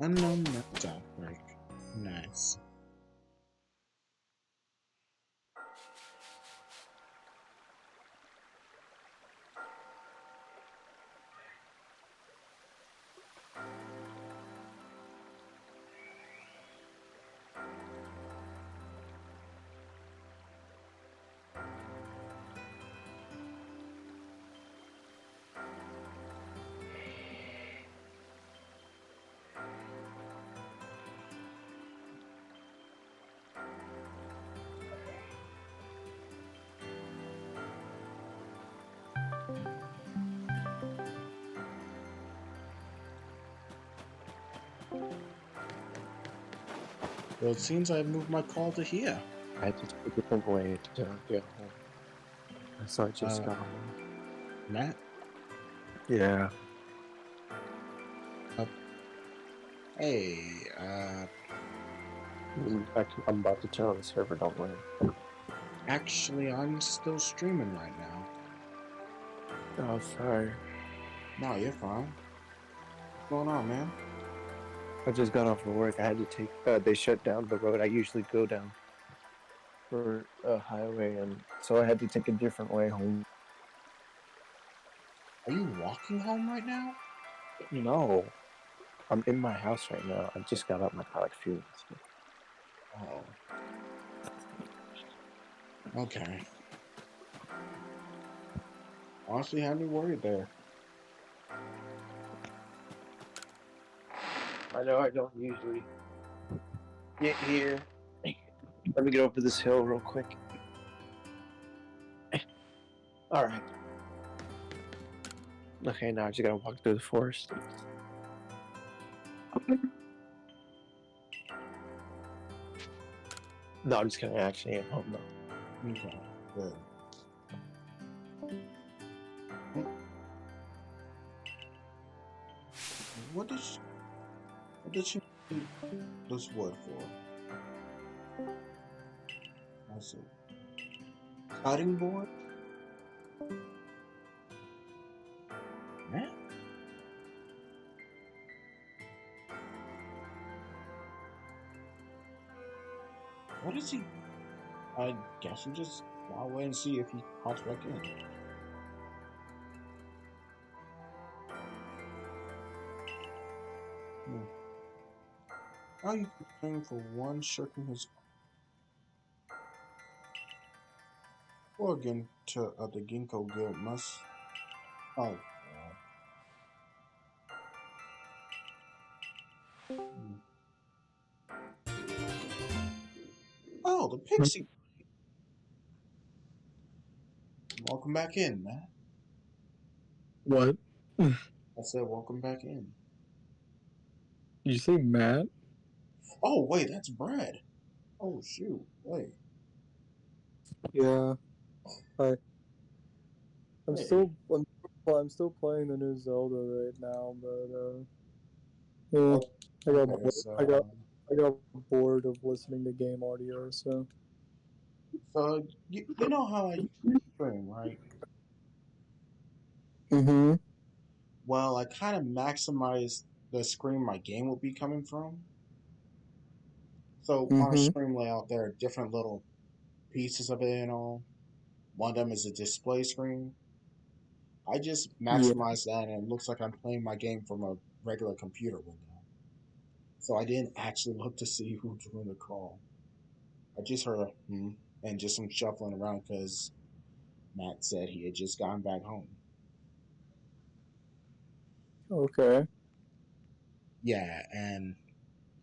Unknown method outbreak. Nice. Well, it seems I moved my call to here. I had to take a different way to get home. So I just got home. Matt? Yeah. Hey, I'm about to turn on the server, don't worry. actually, I'm still streaming right now. Oh, sorry. No, you're fine. What's going on, man? I just got off of work. I had to take, they shut down the road I usually go down for a highway, and so I had to take a different way home. Are you walking home right now? No. I'm in my house right now. I just got out my car like a few minutes ago. Oh. Okay. Honestly, had me worried there. I know I don't usually get here. Let me get over this hill real quick. Alright. Okay, now I just gotta walk through the forest. No, I'm just kidding. I actually am home though. Okay, good. What did she need this wood for? I see. Cutting board? Man. What is he? I guess you just go away and see if he pops back in. Are you preparing for one shirking his organ to the Ginkgo Guild must? Oh, God. Oh, the pixie. Welcome back in, man. What? I said, welcome back in. Did you say Matt? Oh, wait, that's Brad. Oh, shoot. Wait. Yeah, hi. I'm Hey. I'm still playing the new Zelda right now, but yeah, Okay, so, I got bored of listening to game audio, so so you know how I stream, right? mm-hmm. Well, I kind of maximized the screen my game will be coming from. So on a Mm-hmm. stream layout, there are different little pieces of it and all. One of them is a display screen. I just Yeah. maximized that, and it looks like I'm playing my game from a regular computer window. So I didn't actually look to see who joined the call. I just heard a and just some shuffling around because Matt said he had just gotten back home. Okay. Yeah, and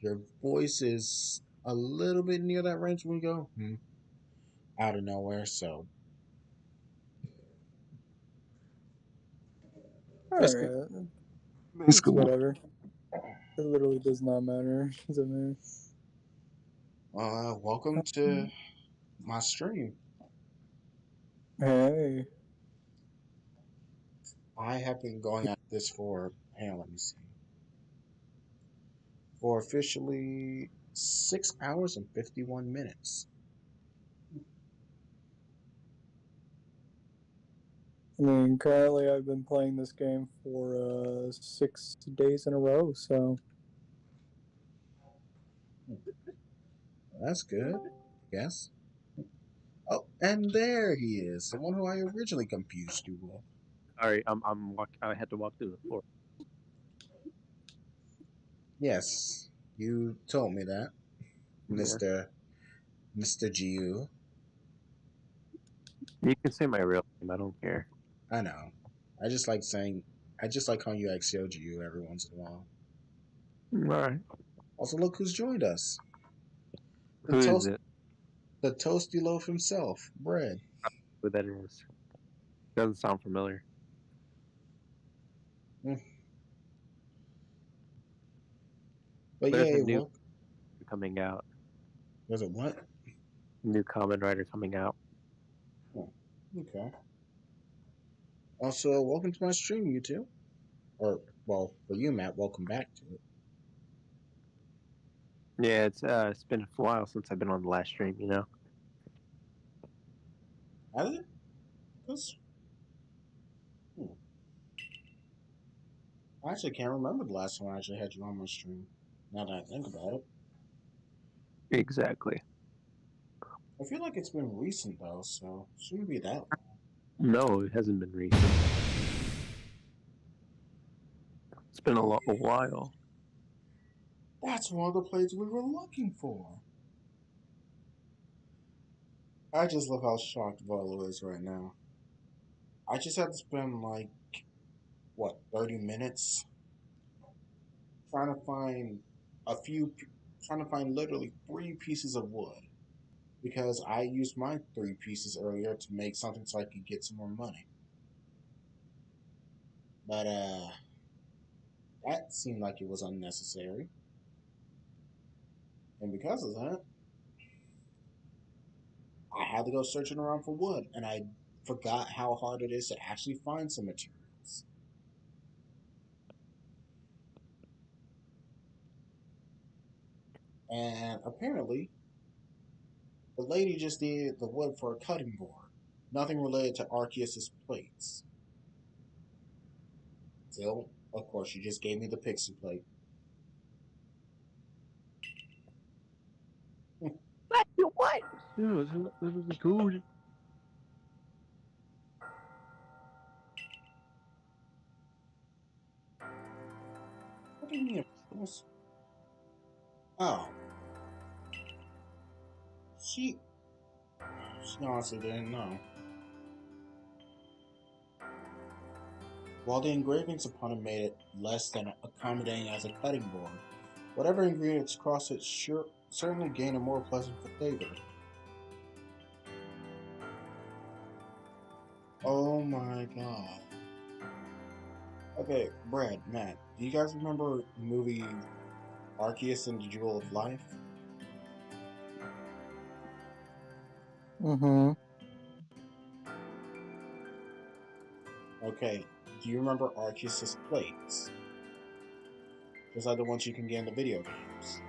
your voice is a little bit near that range when we go out of nowhere. So All basically, right. It's basically, whatever. It literally does not matter to me. welcome to my stream. Hey. I have been going at this for, hang on, let me see, for officially 6 hours and 51 minutes. I mean, currently I've been playing this game for 6 days in a row, so That's good, I guess. Oh, and there he is, the one who I originally confused you with. Alright, I had to walk through the forest. Yes, you told me that, Yeah. Mr. GU. You can say my real name, I don't care. I know. I just like saying, I just like calling you XCOGU every once in a while. Alright. Also, look who's joined us. The Who is toast, it? the toasty loaf himself, Bread. Who that is? Doesn't sound familiar. Mm. But There's a yay, new welcome. coming out. Was it what? New Common Writer coming out. Oh, okay. Also, welcome to my stream, you two. Or, well, for you, Matt, welcome back to it. Yeah, it's been a while since I've been on the last stream, you know. Has it? Because I actually can't remember the last time I actually had you on my stream. Now that I think about it. Exactly. I feel like it's been recent, though, so it shouldn't be that long. No, it hasn't been recent. It's been a while. That's one of the plays we were looking for. I just love how shocked Volo is right now. I just had to spend, like, what, 30 minutes trying to find trying to find literally 3 pieces of wood. because I used my 3 pieces earlier to make something so I could get some more money. But that seemed like it was unnecessary. And because of that, I had to go searching around for wood, and I forgot how hard it is to actually find some materials. And apparently, the lady just needed the wood for a cutting board. Nothing related to Arceus's plates. Still, of course, she just gave me the pixie plate. What? No, that was good. What do you mean? Oh. She honestly didn't know. While the engravings upon it made it less than accommodating as a cutting board, whatever ingredients crossed it certainly gained a more pleasant flavor. Oh my god. Okay, Brad, Matt, do you guys remember the movie Arceus and the Jewel of Life? Mm-hmm. Okay, do you remember Arceus's plates? Just like the ones you can get in the video games.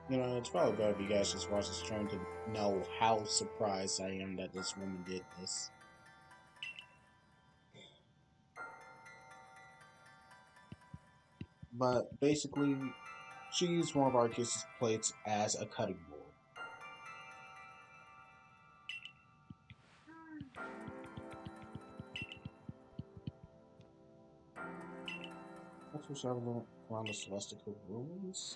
You know, it's probably better if you guys just watch this stream to know how surprised I am that this woman did this. But basically, she used one of Arceus' plates as a cutting board. Let's just have a look around the celestial ruins.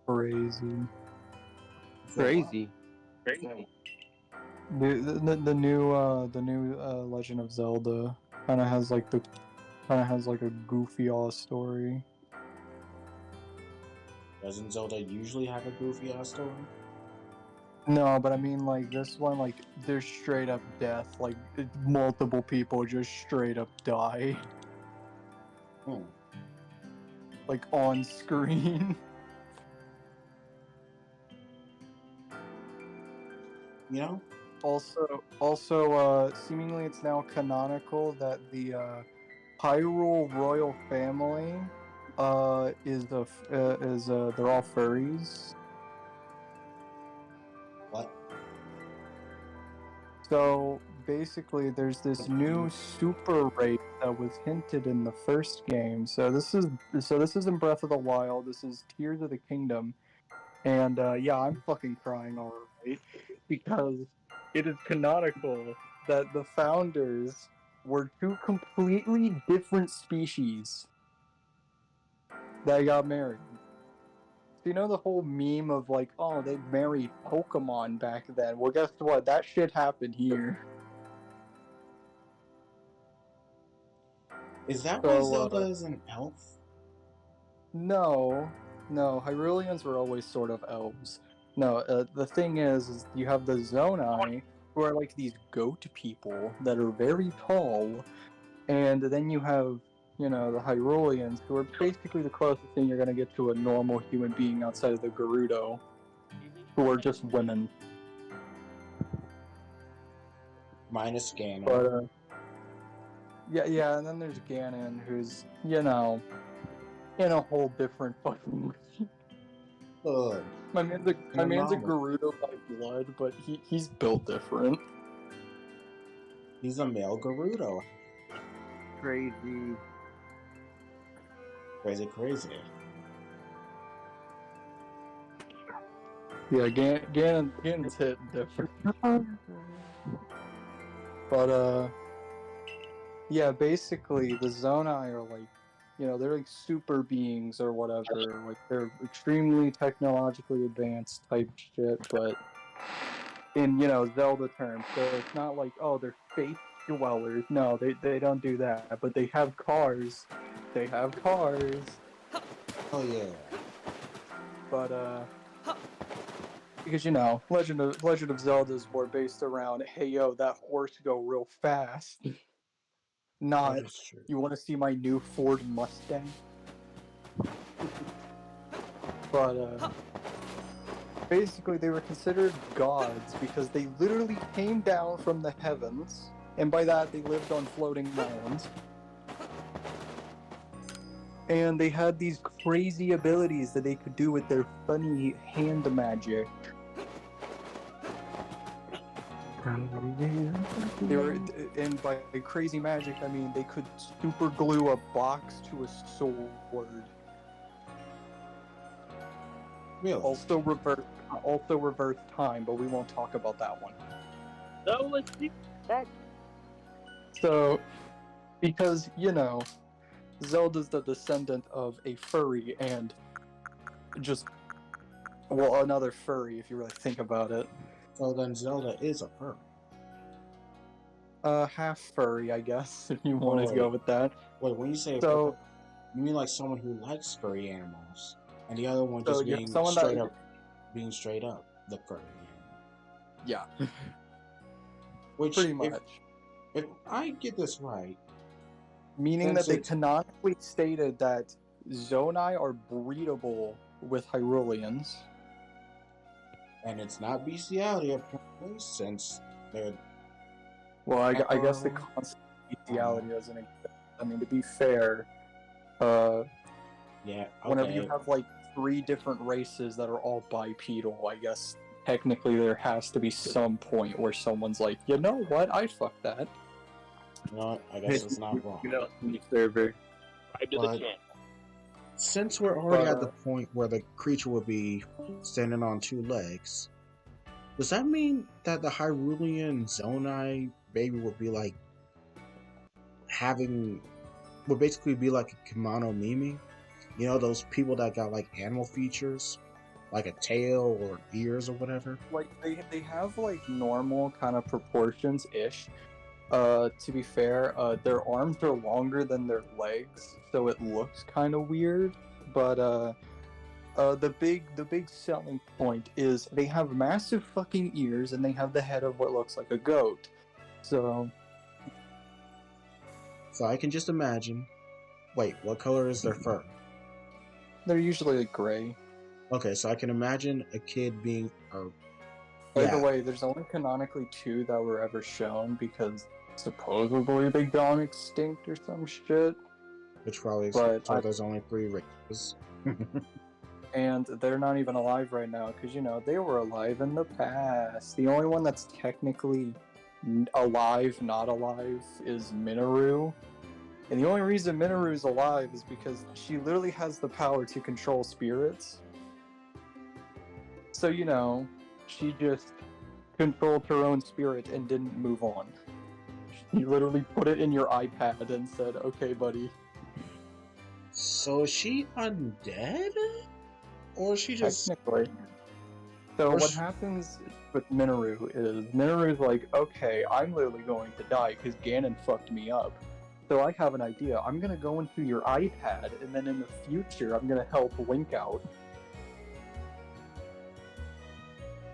Crazy. Crazy. The new Legend of Zelda kind of has like a goofy ass story. Doesn't Zelda usually have a goofy ass story? No, but I mean like this one, like there's straight up death. Like multiple people just straight up die. Like on screen. You know? Also, seemingly it's now canonical that the Hyrule royal family they're all furries. What? So basically, there's this new super race that was hinted in the first game. So this isn't Breath of the Wild. This is Tears of the Kingdom, and yeah, I'm fucking crying alright because it is canonical that the founders were 2 completely different species that got married. So you know the whole meme of like, oh, they married Pokemon back then. Well, guess what? That shit happened here. Is that why Zelda is an elf? No, Hyruleans were always sort of elves. No, the thing is you have the Zonai, who are like these goat people that are very tall, and then you have, the Hyruleans, who are basically the closest thing you're gonna get to a normal human being outside of the Gerudo, who are just women. Minus Ganon. But, yeah, and then there's Ganon, who's, in a whole different fucking Ugh. My man's a Gerudo by blood, but he's built different. He's a male Gerudo. Crazy. Crazy. Yeah, Ganon's hit different. But yeah, basically the Zonai are like You know, they're like super beings or whatever. Like they're extremely technologically advanced type shit, but in, you know, Zelda terms. So it's not like, oh, they're space dwellers. No, they don't do that. But they have cars. They have cars. Oh yeah. But because, you know, Legend of Zelda is more based around, hey yo, that horse go real fast. Not, That is true. you want to see my new Ford Mustang? But basically they were considered gods because they literally came down from the heavens, and by that they lived on floating islands. And they had these crazy abilities that they could do with their funny hand magic. They were, and by crazy magic, I mean they could super glue a box to a sword. Really? Also reverse time, but we won't talk about that one. No, let's see that. So, because, you know, Zelda's the descendant of a furry and just, well, another furry if you really think about it. So then Zelda is a furry. Half furry, I guess, if you wanted to go with that. Wait, when you say So, you mean like someone who likes furry animals, and the other one So just you're being someone that- being straight up the furry animal. yeah, Which, pretty much. if I get this right, Meaning Since that they it's- canonically stated that Zonai are breedable with Hyruleans. and it's not bestiality apparently, since they're Well, I guess the Oh. concept of bestiality doesn't exist. I mean, to be fair, yeah. whenever Okay. you have like 3 different races that are all bipedal, I guess technically there has to be some point where someone's like, you know what, I fuck that. No, I guess it's not wrong. You know, server. Subscribe to the But- channel. Since we're already at the But- point where the creature will be standing on 2 legs, does that mean that the Hyrulean Zonai baby will be like would basically be like a kimono Mimi? You know, those people that got like animal features, like a tail or ears or whatever? Like they have like normal kind of proportions ish. To be fair, their arms are longer than their legs, so it looks kind of weird. But the big selling point is they have massive fucking ears and they have the head of what looks like a goat. So I can just imagine. Wait, what color is their fur? they're usually like gray. Okay, so I can imagine a kid being. By Yeah. the way, there's only canonically 2 that were ever shown because supposedly they gone extinct or some shit. Which probably But explains why there's only 3 races. And they're not even alive right now because, you know, they were alive in the past. The only one that's technically alive, not alive, is Minoru. And the only reason Minoru's alive is because she literally has the power to control spirits. So, you know, she just controlled her own spirit and didn't move on. She literally put it in your iPad and said, okay, buddy. So is she undead? Or is she just. Technically. So Or what sh- happens with Minoru is Minoru's like, okay, I'm literally going to die because Ganon fucked me up. So I have an idea. I'm gonna go into your iPad, and then in the future, I'm gonna help Link out.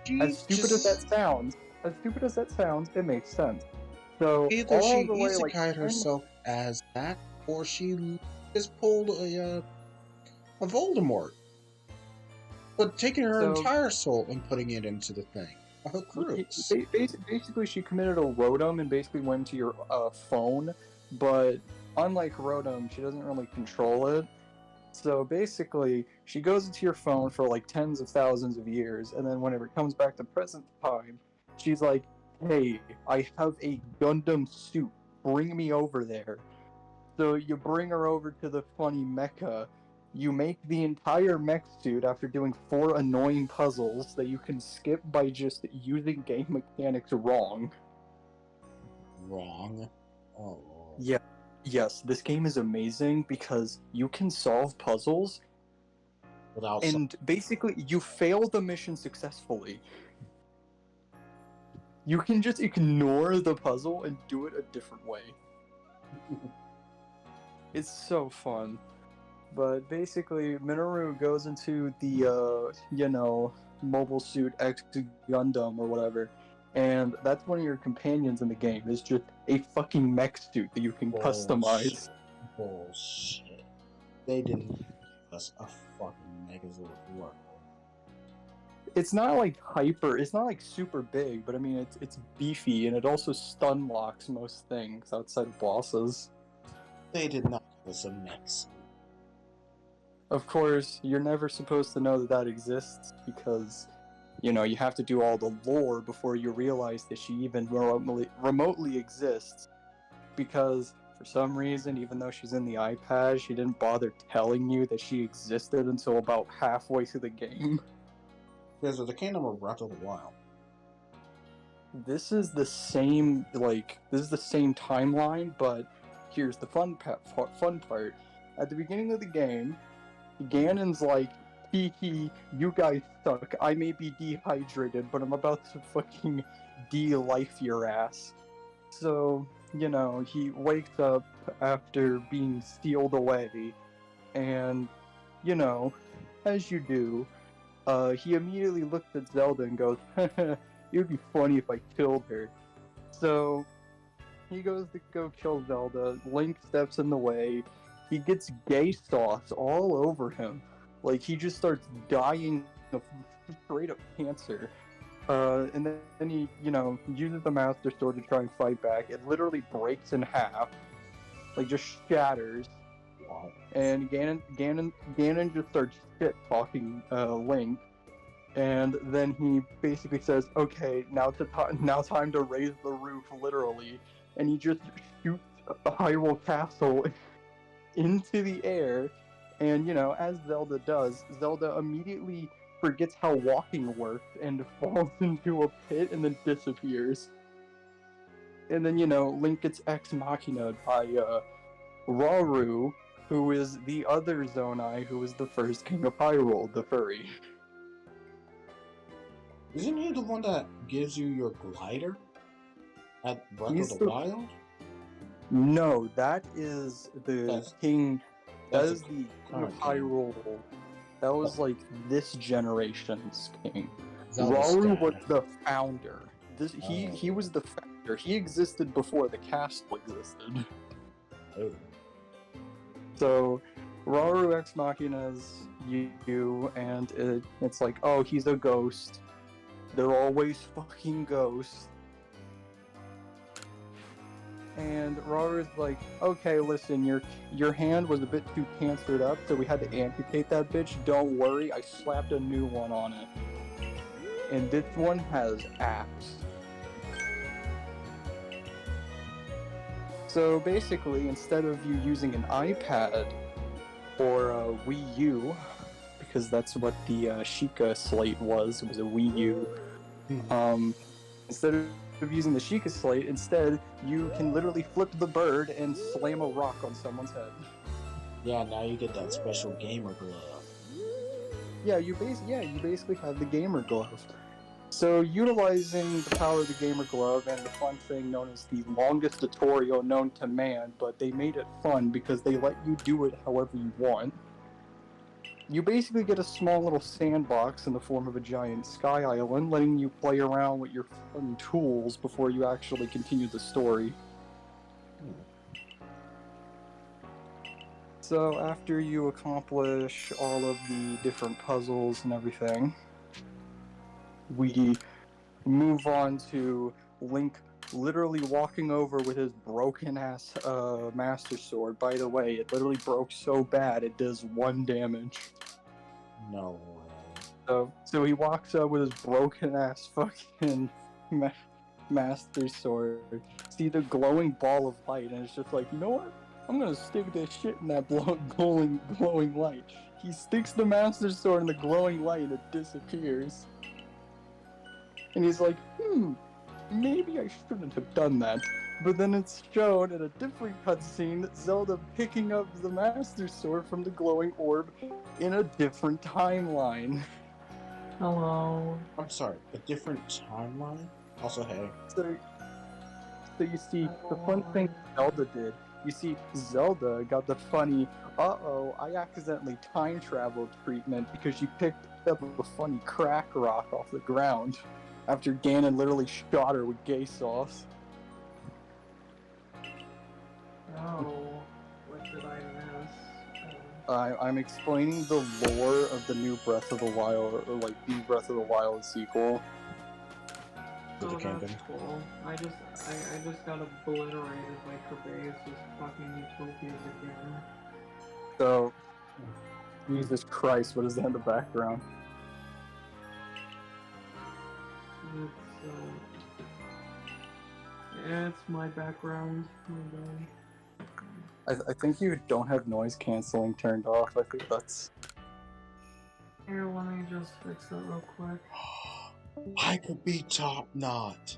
She As stupid as that sounds, it makes sense. So Either all she the way, like, isekai'd herself as that, or she just pulled a Voldemort. But taking her So- entire soul and putting it into the thing. Her roots. Basically, she committed a Rotom and basically went to your phone, but unlike Rotom, she doesn't really control it. So basically, she goes into your phone for like tens of thousands of years, and then whenever it comes back to present time, she's like, hey, I have a Gundam suit, bring me over there. So you bring her over to the funny mecha. You make the entire mech suit after doing 4 annoying puzzles that you can skip by just using game mechanics wrong. Wrong. Oh, Lord. Yeah. Yes, this game is amazing because you can solve puzzles Without and basically you fail the mission successfully. You can just ignore the puzzle and do it a different way. It's so fun. But basically, Minoru goes into the, Mobile Suit X Gundam or whatever, and that's one of your companions in the game. It's just a fucking mech suit that you can customize. Bullshit. They didn't give us a fucking Megazord work. It's not like hyper, it's not like super big, but I mean, it's beefy, and it also stun locks most things outside of bosses. They did not give us a mech suit. Of course, you're never supposed to know that that exists because, you have to do all the lore before you realize that she even remotely exists. Because, for some reason, even though she's in the iPad, she didn't bother telling you that she existed until about halfway through the game. Because of the Kingdom of Breath of the Wild. This is the same timeline, but here's the fun part. At the beginning of the game, Ganon's like, hee, you guys suck. I may be dehydrated, but I'm about to fucking de-life your ass. So, he wakes up after being sealed away, and, as you do, he immediately looks at Zelda and goes, it would be funny if I killed her. So, he goes to go kill Zelda, Link steps in the way, he gets gay sauce all over him. Like, he just starts dying of straight up cancer. And then he, uses the Master Sword to try and fight back. It literally breaks in half. Like, just shatters. Wow. And Ganon just starts shit-talking Link. And then he basically says, okay, now time to raise the roof, literally. And he just shoots Hyrule Castle into the air, and as Zelda does, Zelda immediately forgets how walking works and falls into a pit and then disappears. And then Link gets ex machina'd by Rauru, who is the other Zonai, who is the first King of Hyrule, the furry. Isn't he the one that gives you your glider at Breath He's of the Wild? No, that is the king. That is the King of Hyrule. That was like this generation's king. Rauru was the founder. He was the founder. He existed before the castle existed. Oh. So, Rauru Ex Machina's you, and it's like, oh, he's a ghost. They're always fucking ghosts. And Raru's like, okay, listen, your hand was a bit too cancered up, so we had to amputate that bitch. Don't worry, I slapped a new one on it. And this one has apps. So basically, instead of you using an iPad or a Wii U, because that's what the Sheikah Slate was, it was a Wii U, instead of using the Sheikah Slate, instead you can literally flip the bird and slam a rock on someone's head. Yeah, now you get that special gamer glove. Yeah, you basically have the gamer glove. So utilizing the power of the gamer glove and the fun thing known as the longest tutorial known to man, but they made it fun because they let you do it however you want. You basically get a small little sandbox in the form of a giant sky island, letting you play around with your fun tools before you actually continue the story. So after you accomplish all of the different puzzles and everything, we move on to Link literally walking over with his broken ass Master Sword. By the way, it literally broke so bad it does 1 damage. No way. So he walks up with his broken ass fucking Master Sword. See the glowing ball of light, and it's just like, you know what? I'm gonna stick this shit in that glowing light. He sticks the Master Sword in the glowing light and it disappears. And he's like, maybe I shouldn't have done that. But then it's shown in a different cutscene Zelda picking up the Master Sword from the glowing orb in a different timeline. Hello. I'm sorry, a different timeline? Also, hey. So you see, the fun thing Zelda did, you see, Zelda got the funny, uh-oh, I accidentally time traveled treatment because she picked up a funny crack rock off the ground after Ganon literally shot her with gay sauce. Oh, what did I miss? I'm explaining the lore of the new Breath of the Wild, or like the Breath of the Wild sequel. With the Oh, kingdom. that's cool. I just got obliterated by Kerbeus' fucking utopias again. So, Jesus Christ, what is that in the background? It's my background. My bad. I think you don't have noise canceling turned off. I think that's... Here, let me just fix that real quick. I could be Top Knot.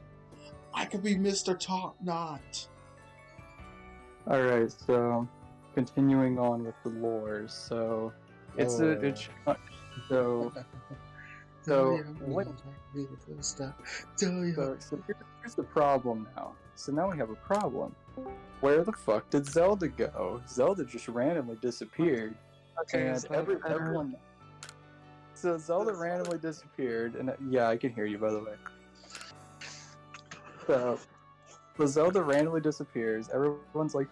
I could be Mr. Top Knot. Alright, so continuing on with the lore. So it's Link. So here's the problem now. So now we have a problem. Where the fuck did Zelda go? Zelda just randomly disappeared. Okay, And everyone. So Zelda randomly disappeared, and yeah, I can hear you by the way. So Zelda randomly disappears. Everyone's like,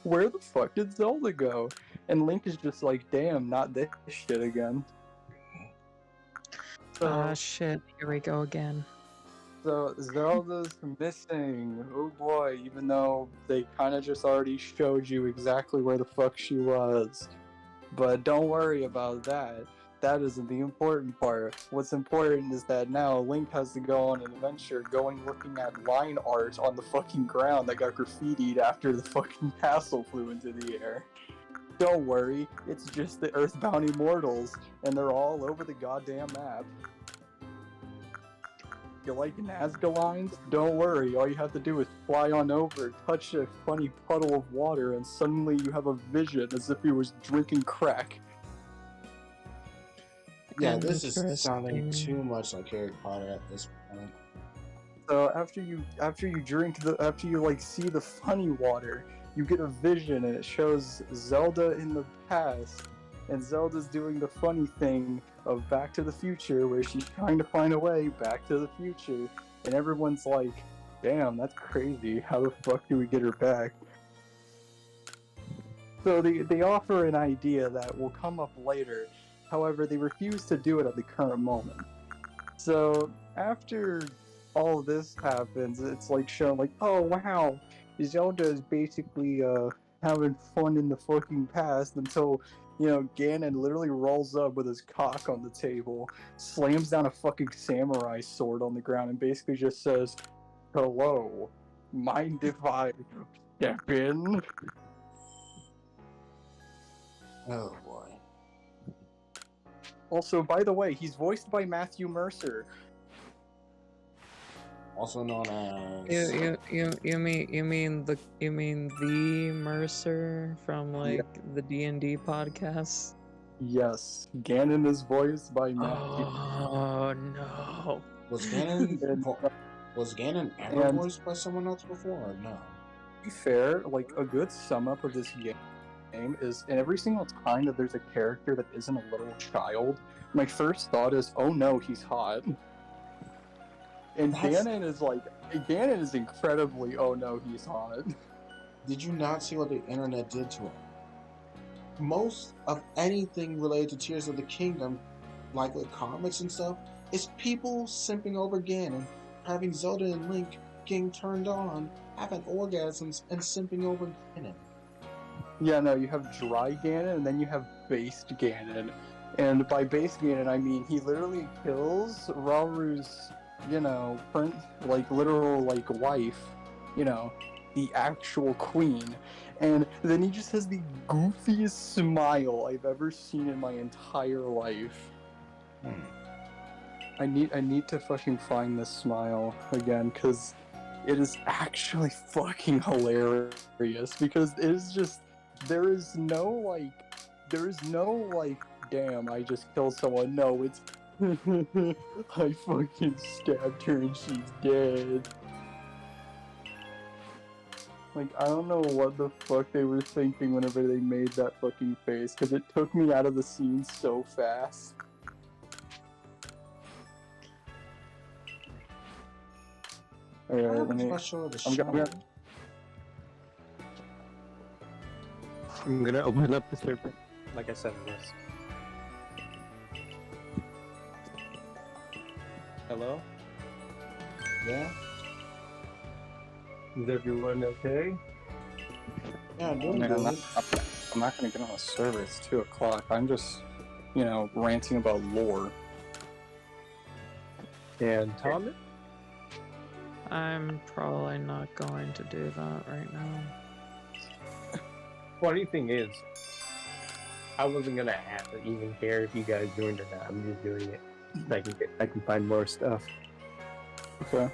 where the fuck did Zelda go? And Link is just like, damn, not this shit again. So, shit, here we go again. So Zelda's missing. Oh boy, even though they kind of just already showed you exactly where the fuck she was. But don't worry about that. That isn't the important part. What's important is that now Link has to go on an adventure looking at line art on the fucking ground that got graffitied after the fucking castle flew into the air. Don't worry, it's just the Earthbound Immortals, and they're all over the goddamn map. You like Nazca lines? Don't worry, all you have to do is fly on over, touch a funny puddle of water, and suddenly you have a vision as if you was drinking crack. Yeah, this is sounding too much like Harry Potter at this point. So after you see the funny water, you get a vision and it shows Zelda in the past, and Zelda's doing the funny thing of Back to the Future, where she's trying to find a way back to the future, and everyone's like, damn, that's crazy, how the fuck do we get her back? So they offer an idea that will come up later, however they refuse to do it at the current moment. So after all this happens, it's like shown like, oh wow, Zelda is basically having fun in the fucking past until, you know, Ganon literally rolls up with his cock on the table, slams down a fucking samurai sword on the ground, and basically just says, hello, mind if I step in? Oh boy. Also, by the way, he's voiced by Matthew Mercer. Also known as You mean the Mercer from like the D&D podcast? Yes, Ganon is voiced by Matthew. Oh no. Was Ganon ever And- voiced by someone else before or no? To be fair, like a good sum up of this game is, in every single time that there's a character that isn't a little child, my first thought is, oh no, he's hot. And Ganon is incredibly, oh no, he's hot. Did you not see what the internet did to him? Most of anything related to Tears of the Kingdom, like with comics and stuff, is people simping over Ganon, having Zelda and Link getting turned on, having orgasms, and simping over Ganon. Yeah, no, you have dry Ganon, and then you have based Ganon. And by based Ganon, I mean he literally kills Raru's, you know, literal, wife, you know, the actual queen. And then he just has the goofiest smile I've ever seen in my entire life. I need to fucking find this smile again, because It is actually fucking hilarious because it is just there is no like damn I just killed someone. No, it's I fucking stabbed her and she's dead. Like, I don't know what the fuck they were thinking whenever they made that fucking face, because it took me out of the scene so fast. Alright, let me... I'm gonna open up the server, like I said I was. Hello? Yeah? Is everyone okay? Yeah, I'm doing Man, good. I'm not gonna get on the server, it's 2 o'clock. I'm just, you know, ranting about lore. And Thomas? I'm probably not going to do that right now. Funny thing is, I wasn't gonna even care if you guys joined or not. I'm just doing it. I can find more stuff. Okay.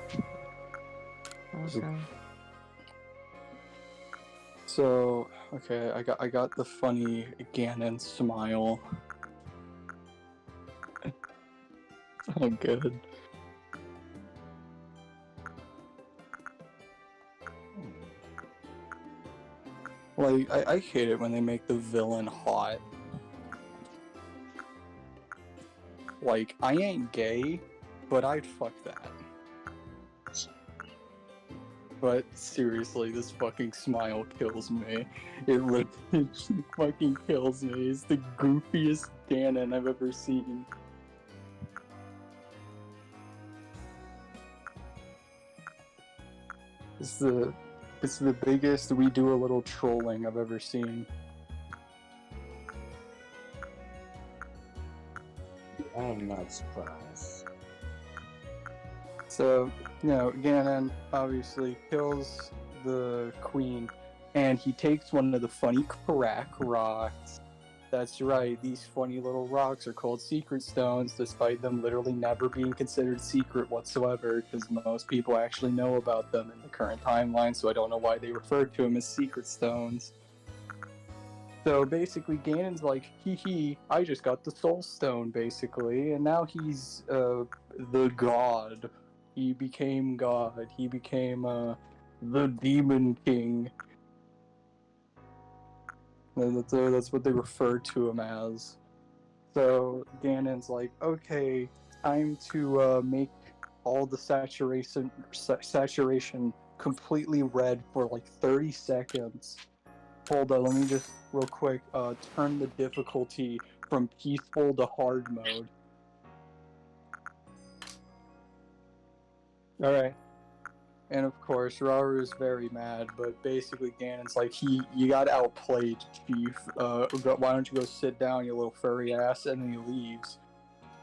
Okay. So, okay, I got the funny Ganon smile. Oh, good. Like, I hate it when they make the villain hot. Like, I ain't gay, but I'd fuck that. But seriously, this fucking smile kills me. It literally fucking kills me. It's the goofiest Ganon I've ever seen. It's the biggest we do a little trolling I've ever seen. I'm not surprised. So, you know, Ganon obviously kills the queen, and he takes one of the funny crack rocks. That's right, these funny little rocks are called secret stones, despite them literally never being considered secret whatsoever, because most people actually know about them in the current timeline, so I don't know why they refer to them as secret stones. So basically, Ganon's like, hee, I just got the soul stone, basically, and now he's, the god. He became God. He became, the Demon King. That's what they refer to him as. So Ganon's like, okay, time to, make all the saturation completely red for like 30 seconds. Hold on, let me just, real quick, turn the difficulty from peaceful to hard mode. Alright. And of course, Rauru is very mad, but basically Ganon's like, you got outplayed, Chief. Why don't you go sit down, you little furry ass, and then he leaves.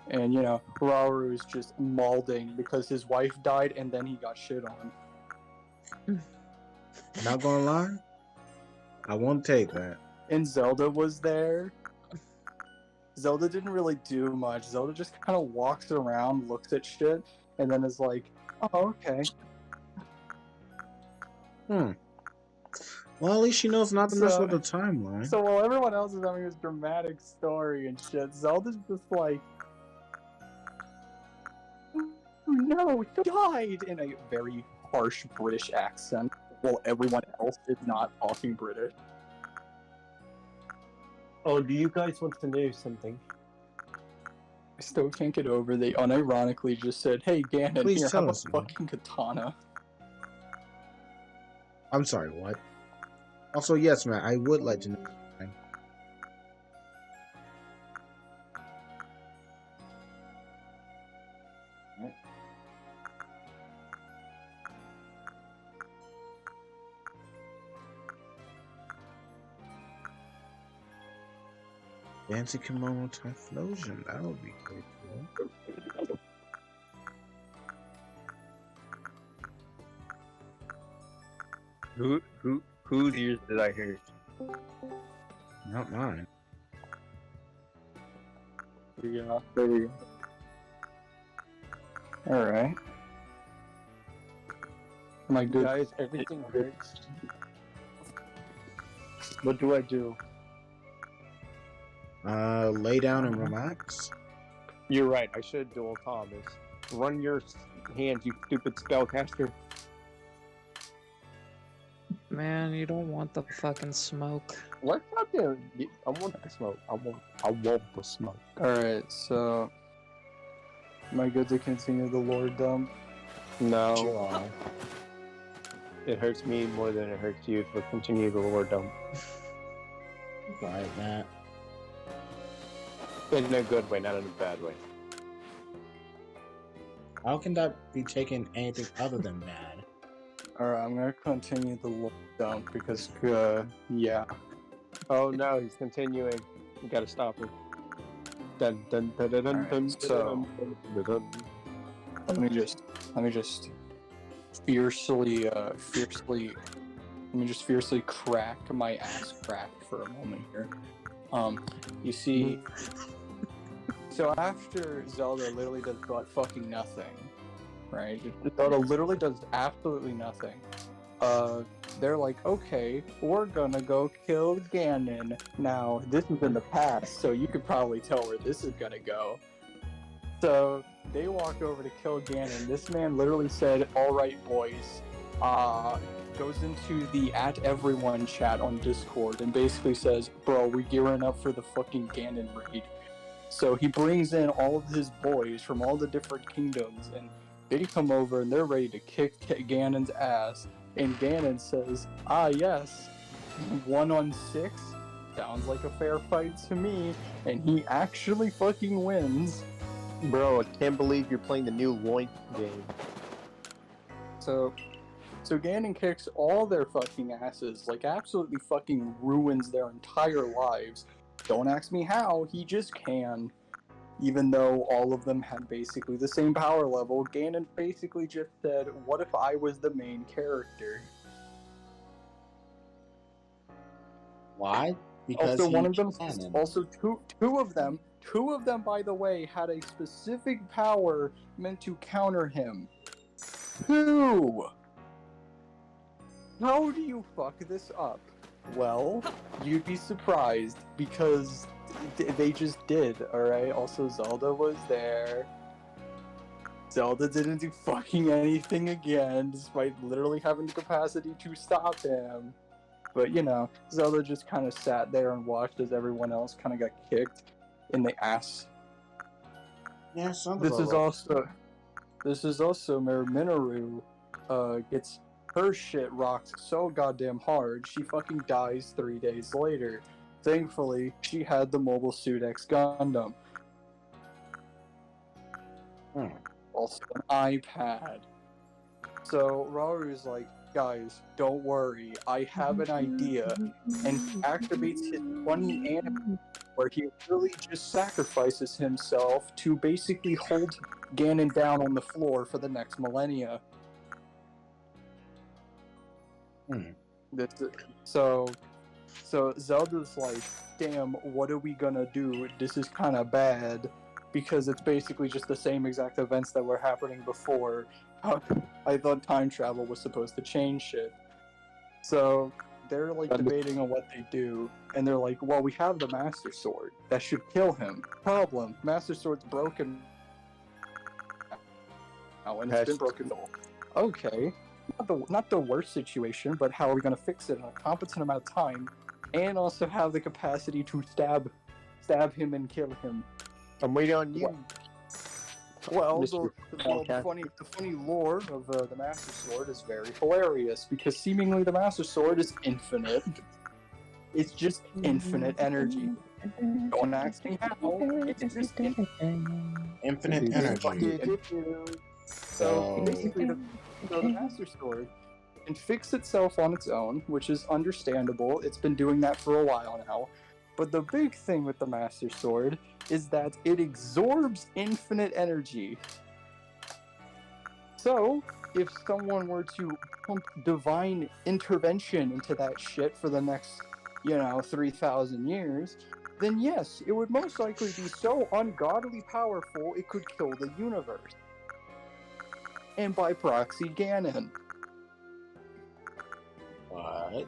And, you know, Rauru is just mauling because his wife died and then he got shit on. Not gonna lie, I won't take that. And Zelda was there. Zelda didn't really do much. Zelda just kind of walks around, looks at shit, and then is like, oh, okay. Well, at least she knows not to mess with the timeline. So while everyone else is having this dramatic story and shit, Zelda's just like, no, he died! In a very harsh British accent, while everyone else is not talking British. Oh, do you guys want to know something? I still can't get over they unironically just said, hey Ganon, Please here, tell have a us, man. fucking katana. I'm sorry, what? Also, yes, man, I would like to know. Fancy kimono Typhlosion, that would be pretty cool. Whose ears did I hear? Not mine. Yeah, there we go. Alright. Am I good? Guys, everything hurts. What do I do? Lay down and relax. You're right. I should duel Thomas. Run your hands, you stupid spellcaster. Man, you don't want the fucking smoke. Let's not do. I want the smoke. I want the smoke. Alright, so. Am I good to continue the lore dump? No, Sure. it hurts me more than it hurts you if we continue the lore dump. Right, Matt. In a good way, not in a bad way. How can that be taken anything other than bad? Alright, I'm gonna continue the lore dump because, yeah. Oh no, he's continuing. You gotta stop him. Dun dun dun dun dun Alright, dun so- dun dun. Let me just fiercely crack my ass crack for a moment here. You see, so after Zelda literally does fucking nothing, right? Zelda literally does absolutely nothing. They're like, okay, we're gonna go kill Ganon. Now, this is in the past, so you could probably tell where this is gonna go. So they walk over to kill Ganon. This man literally said, "Alright, boys," goes into the @everyone chat on Discord and basically says, "Bro, we're gearing up for the fucking Ganon raid." So he brings in all of his boys from all the different kingdoms, and they come over and they're ready to kick Ganon's ass. And Ganon says, "Ah, yes, 1-on-6 sounds like a fair fight to me," and he actually fucking wins. Bro, I can't believe you're playing the new Loin game. So Ganon kicks all their fucking asses, like absolutely fucking ruins their entire lives. Don't ask me how, he just can. Even though all of them had basically the same power level, Ganon basically just said, "What if I was the main character?" Why? Because Also, one of them, can. also two of them, by the way, had a specific power meant to counter him. Two! How do you fuck this up? Well, you'd be surprised, because they just did, alright? Also, Zelda was there. Zelda didn't do fucking anything again, despite literally having the capacity to stop him. But, you know, Zelda just kind of sat there and watched as everyone else kind of got kicked in the ass. Yeah, sounds This about right. is also where Minoru gets her shit rocked so goddamn hard, she fucking dies 3 days later. Thankfully, she had the Mobile Suit X Gundam. Also an iPad. So Raru's like, "Guys, don't worry, I have an idea," and he activates his funny anime where he really just sacrifices himself to basically hold Ganon down on the floor for the next millennia. So Zelda's like, "Damn, what are we gonna do? This is kind of bad," because it's basically just the same exact events that were happening before. I thought time travel was supposed to change shit. So they're like debating on what they do, and they're like, "Well, we have the Master Sword. That should kill him." Problem: Master Sword's broken now, and it's been broken. Okay, not the worst situation, but how are we gonna fix it in a competent amount of time, and also have the capacity to stab him and kill him? I'm waiting on you. Well, Mr. the funny lore of the Master Sword is very hilarious, because seemingly the Master Sword is infinite. It's just infinite energy. Don't ask me how. It's just Infinite energy. So basically, the Master Sword can fix itself on its own, which is understandable. It's been doing that for a while now. But the big thing with the Master Sword is that it absorbs infinite energy. So, if someone were to pump divine intervention into that shit for the next, 3,000 years, then yes, it would most likely be so ungodly powerful it could kill the universe. And by proxy, Ganon. What?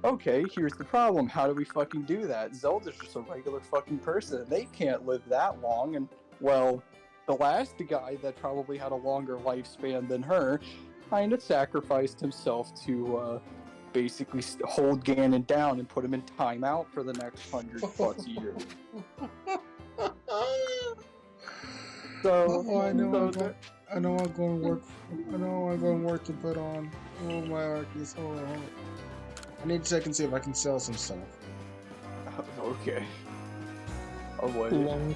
Okay, here's the problem. How do we fucking do that? Zelda's just a regular fucking person. They can't live that long, and, well, the last guy that probably had a longer lifespan than her kind of sacrificed himself to, basically hold Ganon down and put him in timeout for the next 100+ years. So, I know so I'm going to work. I know I'm going to work to put on. Oh my Arceus, hold on. I need to check and see if I can sell some stuff. okay. Oh wait. Long.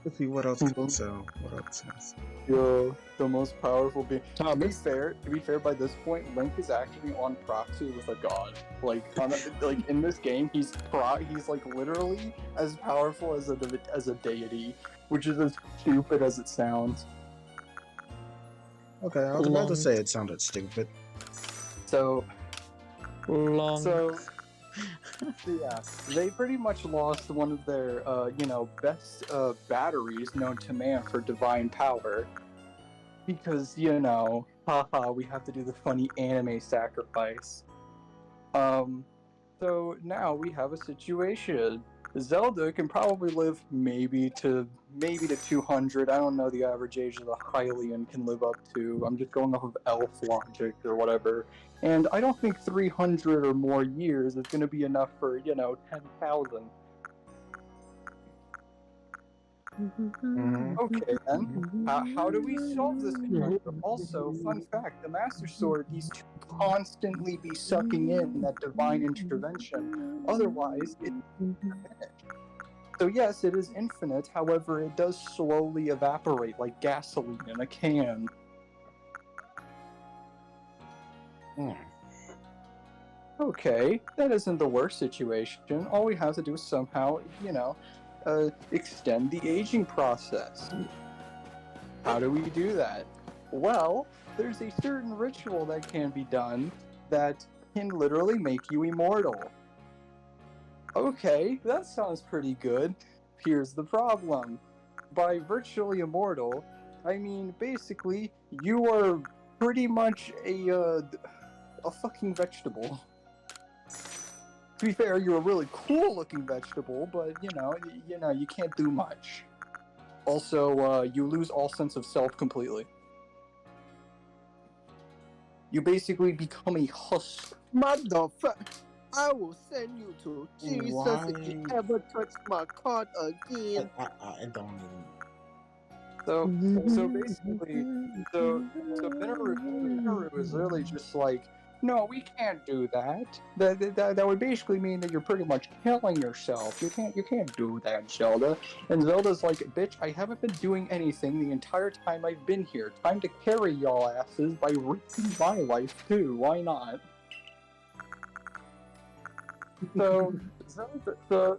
Let's see what else I can sell. What else? Yo, the most powerful being. To be fair, by this point, Link is actually on proxy with a god. Like, like in this game, he's like literally as powerful as a deity, which is as stupid as it sounds. Okay, I was about to say it sounded stupid. So Long. yeah, they pretty much lost one of their, best batteries known to man for divine power. Because, haha, we have to do the funny anime sacrifice. So now we have a situation. Zelda can probably live maybe to 200. I don't know the average age of the Hylian can live up to. I'm just going off of elf logic or whatever. And I don't think 300 or more years is going to be enough for, 10,000. Okay, then. How do we solve this situation? Also, fun fact, the Master Sword needs to constantly be sucking in that divine intervention. Otherwise, it's infinite. So yes, it is infinite, however, it does slowly evaporate like gasoline in a can. Okay, that isn't the worst situation. All we have to do is somehow, extend the aging process. How do we do that? Well, there's a certain ritual that can be done that can literally make you immortal. Okay, that sounds pretty good. Here's the problem. By virtually immortal, I mean basically you are pretty much a fucking vegetable. To be fair, you're a really cool-looking vegetable, but you can't do much. Also, you lose all sense of self completely. You basically become a husk. Motherfucker, I will send you to Jesus if you ever touch my card again. I don't even. So basically, Minoru is really just like, no, we can't do that. That would basically mean that you're pretty much killing yourself. You can't do that, Zelda. And Zelda's like, bitch, I haven't been doing anything the entire time I've been here. Time to carry y'all asses by risking my life too. Why not? So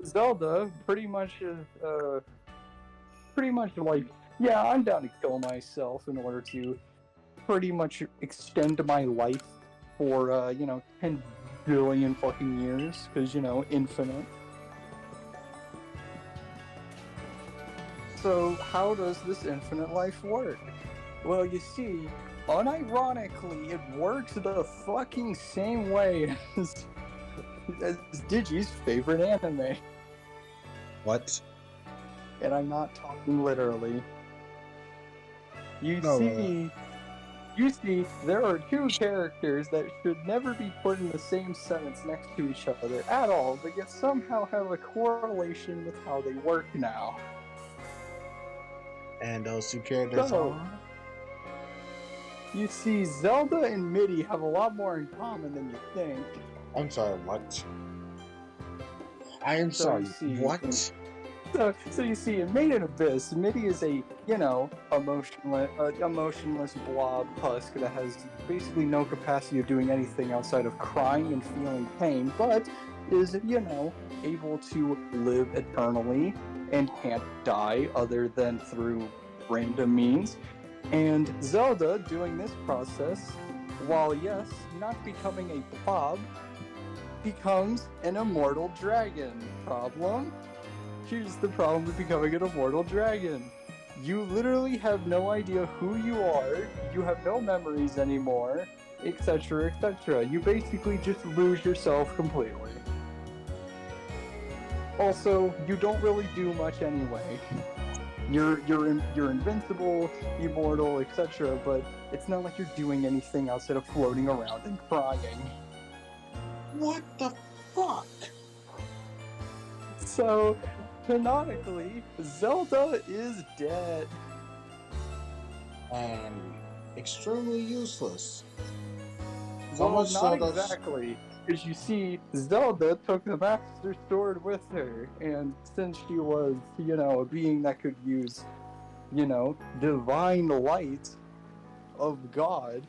Zelda pretty much is like, yeah, I'm down to kill myself in order to pretty much extend my life for 10 billion fucking years, because infinite. So how does this infinite life work? Well, you see, unironically, it works the fucking same way as Digi's favorite anime. What? And I'm not talking literally. You see, there are two characters that should never be put in the same sentence next to each other at all, but yet somehow have a correlation with how they work now. And those two characters are? You see, Zelda and Middy have a lot more in common than you think. I'm sorry, what? I am sorry, what? So you see, in Made in Abyss, Middy is a, emotionless blob husk that has basically no capacity of doing anything outside of crying and feeling pain, but is, able to live eternally and can't die other than through random means. And Zelda, doing this process, while yes, not becoming a blob, becomes an immortal dragon. Problem? Here's the problem with becoming an immortal dragon. You literally have no idea who you are, you have no memories anymore, etc., etc. You basically just lose yourself completely. Also, you don't really do much anyway. You're invincible, immortal, etc., but it's not like you're doing anything outside of floating around and crying. What the fuck? So, canonically, Zelda is dead. And extremely useless. So Well, much not so that exactly. Because you see, Zelda took the Master Sword with her, and since she was, a being that could use, divine light of God,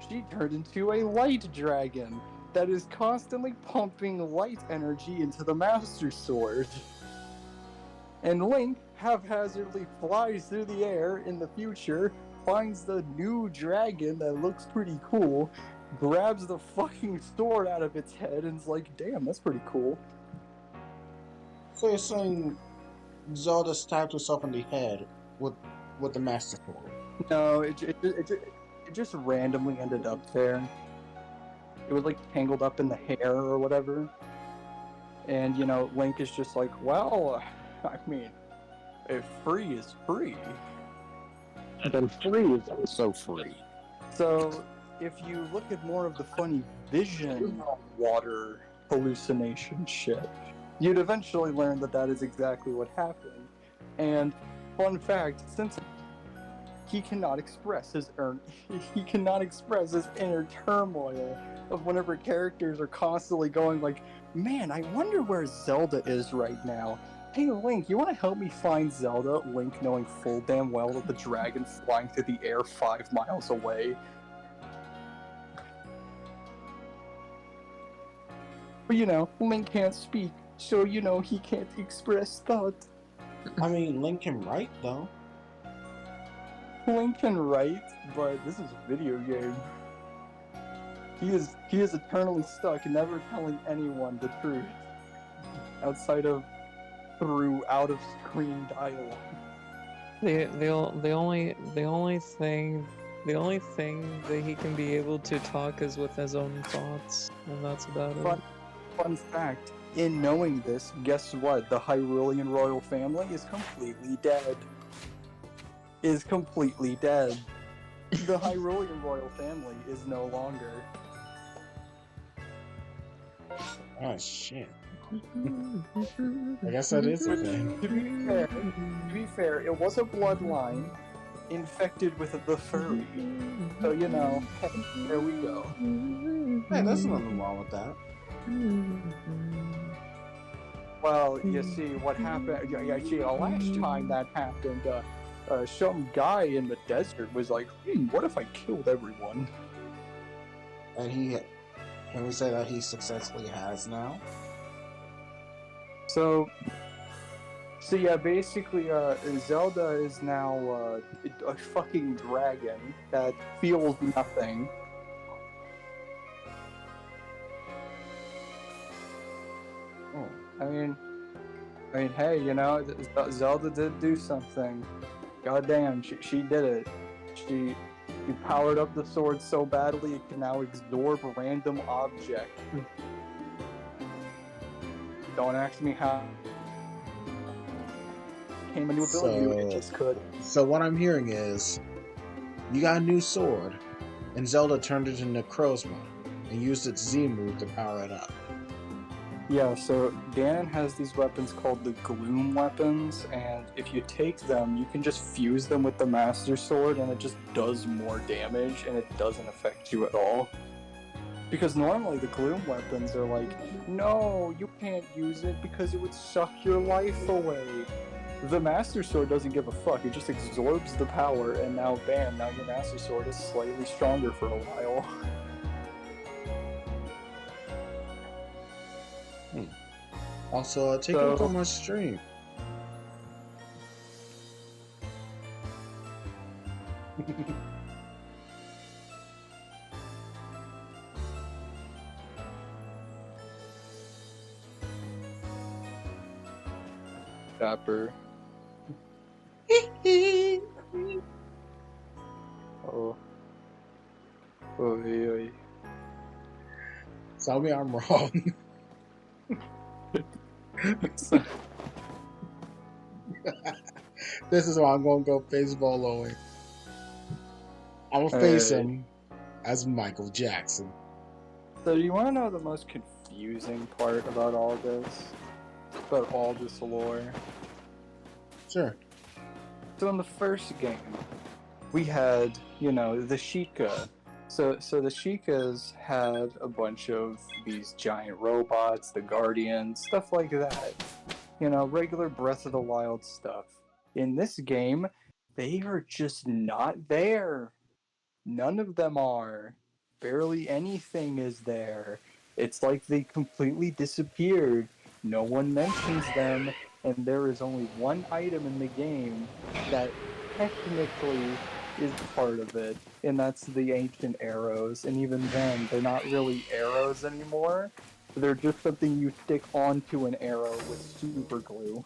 she turned into a light dragon that is constantly pumping light energy into the Master Sword. And Link haphazardly flies through the air in the future, finds the new dragon that looks pretty cool, grabs the fucking sword out of its head, and is like, damn, that's pretty cool. So you're saying Zelda stabbed herself in the head with the Master Sword? No, it just randomly ended up there. It was like tangled up in the hair or whatever. And, Link is just like, well, I mean, if free is free. Then free is also free. So, if you look at more of the funny vision water hallucination shit, you'd eventually learn that that is exactly what happened. And fun fact, since he cannot express his inner turmoil of whenever characters are constantly going like, man, I wonder where Zelda is right now. Hey Link, you want to help me find Zelda? Link knowing full damn well that the dragon's flying through the air 5 miles away. But Link can't speak, so he can't express thought. I mean, Link can write though. Link can write, but this is a video game. He is eternally stuck, never telling anyone the truth, outside of through out-of-screen dialogue. The only thing that he can be able to talk is with his own thoughts, and that's about it. Fun fact, in knowing this, guess what? The Hyrulean royal family is completely dead. The Hyrulean royal family is no longer. Oh shit. I guess that is a thing. To be fair, it was a bloodline infected with the furry. So, there we go. Hey, there's nothing wrong with that. Well, you see, what happened, last time that happened, some guy in the desert was like, what if I killed everyone? And can we say that he successfully has now? So yeah, basically, Zelda is now a fucking dragon that feels nothing. Oh. I mean, hey, Zelda did do something. Goddamn, she did it. She powered up the sword so badly it can now absorb a random object. Don't ask me how it came into ability, it just could. So what I'm hearing is, you got a new sword, and Zelda turned it into Necrozma, and used its Z move to power it up. Yeah, so Ganon has these weapons called the Gloom weapons, and if you take them, you can just fuse them with the Master Sword, and it just does more damage, and it doesn't affect you at all. Because normally the Gloom weapons are like, no, you can't use it because it would suck your life away. The Master Sword doesn't give a fuck, it just absorbs the power, and now bam, now your Master Sword is slightly stronger for a while. Also, take a look on my stream. Dapper. Oh. Oy, oy. Tell me I'm wrong. So, This is why I'm gonna go face Boloing. I'm gonna face Hey. him as Michael Jackson. so do you want to know the most confusing part about all this? About all this lore? Sure. So in the first game, we had, the Sheikah. So the Sheikahs had a bunch of these giant robots, the Guardians, stuff like that. Regular Breath of the Wild stuff. In this game, they are just not there. None of them are. Barely anything is there. It's like they completely disappeared. No one mentions them, and there is only one item in the game that technically is part of it, and that's the ancient arrows. And even then, they're not really arrows anymore. They're just something you stick onto an arrow with super glue.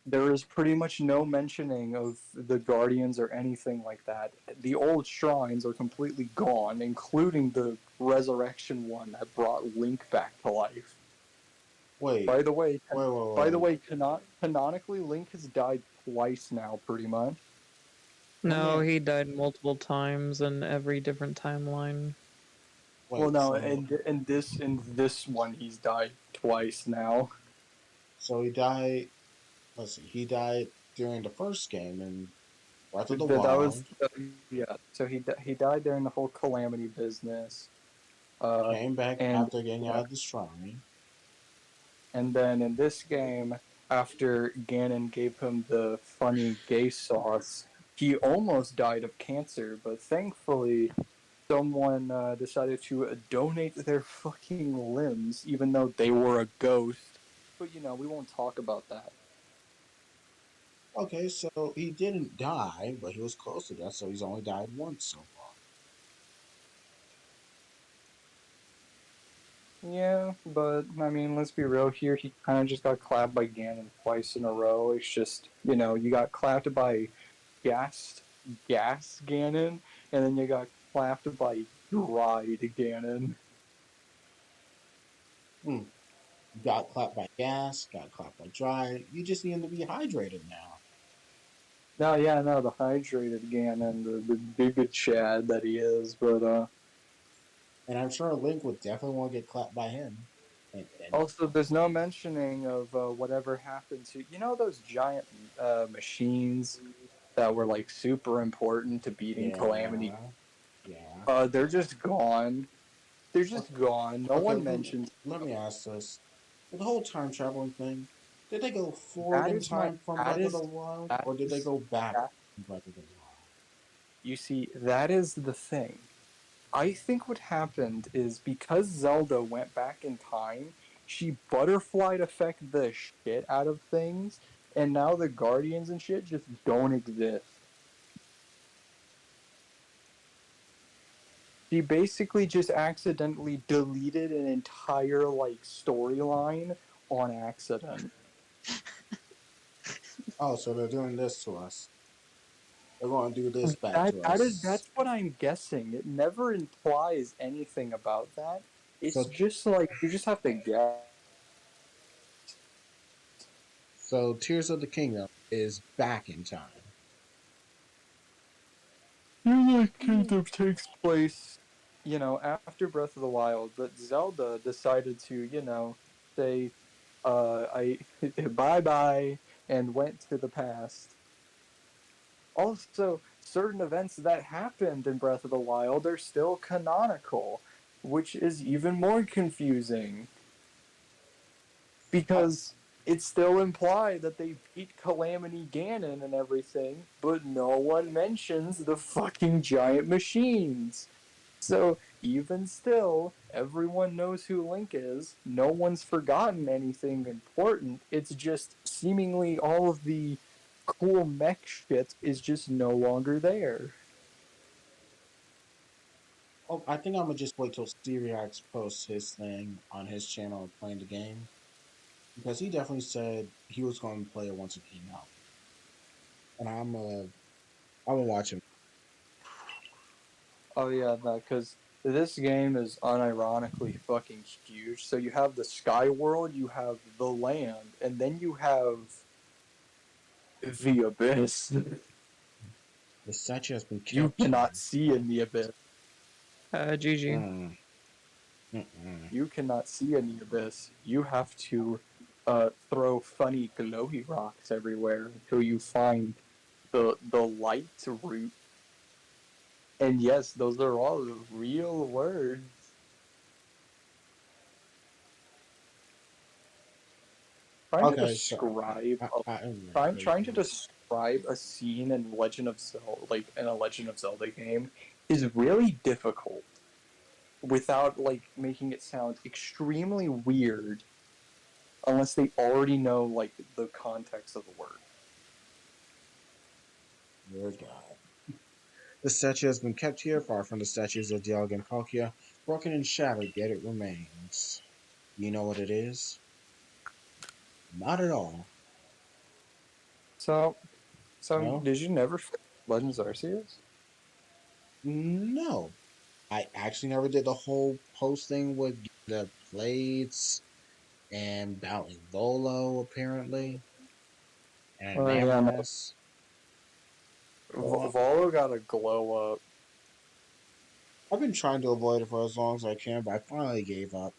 There is pretty much no mentioning of the Guardians or anything like that. The old shrines are completely gone, including the resurrection one that brought Link back to life. Wait. By the way, Wait. canonically, Link has died twice now, pretty much. No, he died multiple times in every different timeline. Wait, Well, no, so, in this one, he's died twice now. so he died. Let's see. He died during the first game in Breath of the That Wild. was yeah. So he died during the whole Calamity business. Came back And after getting out of the shrine. And then in this game, after Ganon gave him the funny gay sauce, he almost died of cancer, but thankfully someone decided to donate their fucking limbs, even though they were a ghost. But we won't talk about that. Okay, so he didn't die, but he was close to death, so he's only died once so far. Yeah, but I mean, let's be real here. He kind of just got clapped by Ganon twice in a row. It's just, you got clapped by gas Ganon, and then you got clapped by dried Ganon. Hmm. Got clapped by gas, got clapped by dry. You just need to be hydrated now. No, the hydrated Ganon, the big Chad that he is, but And I'm sure Link would definitely want to get clapped by him. And also there's no mentioning of whatever happened to those giant machines that were like super important to beating Calamity. yeah. They're just gone. They're just gone. No Okay, one mentions. let me ask this. With the whole time traveling thing, did they go forward That in is my. time from That Breath of is. the Wild, That or did they is. go back That, in Breath of the Wild? you see, that is the thing. I think what happened is because Zelda went back in time, she butterflied effect the shit out of things, and now the Guardians and shit just don't exist. She basically just accidentally deleted an entire like storyline on accident. Oh, so they're doing this to us. They're going to do this back to us. That's what I'm guessing. It never implies anything about that. It's So, just like you just have to guess. so Tears of the Kingdom is back in time. The Kingdom takes place, after Breath of the Wild, but Zelda decided to, say, I bye bye, and went to the past. Also, certain events that happened in Breath of the Wild are still canonical, which is even more confusing. Because it still implied that they beat Calamity Ganon and everything, but no one mentions the fucking giant machines. So, even still, everyone knows who Link is. No one's forgotten anything important. It's just seemingly all of the cool mech shit is just no longer there. Oh, I think I'm gonna just wait till Stereox posts his thing on his channel playing the game. because he definitely said he was going to play it once it came out, and I'm gonna watch him. Oh yeah, no, because this game is unironically fucking huge. So you have the sky world, you have the land, and then you have the abyss. The statue has been You kept here. cannot see in the abyss. GG. Mm, mm-mm. You cannot see in the abyss. You have to throw funny glowy rocks everywhere until you find the light root. And yes, those are all real words. Trying to Okay, so describe trying to wait. describe a scene in Legend of Zelda, like in a Legend of Zelda game, is really difficult without like making it sound extremely weird unless they already know like the context of the word. Dear God. The statue has been kept here, far from the statues of Dialga and Palkia, broken and shattered, yet it remains. You know what it is? Not at all. So, No? did you never finish Legends Arceus? No. I actually never did the whole post thing with the plates and battling Volo, apparently, and Oh yeah, no. Namorous. So Volo got a glow up. I've been trying to avoid it for as long as I can, but I finally gave up.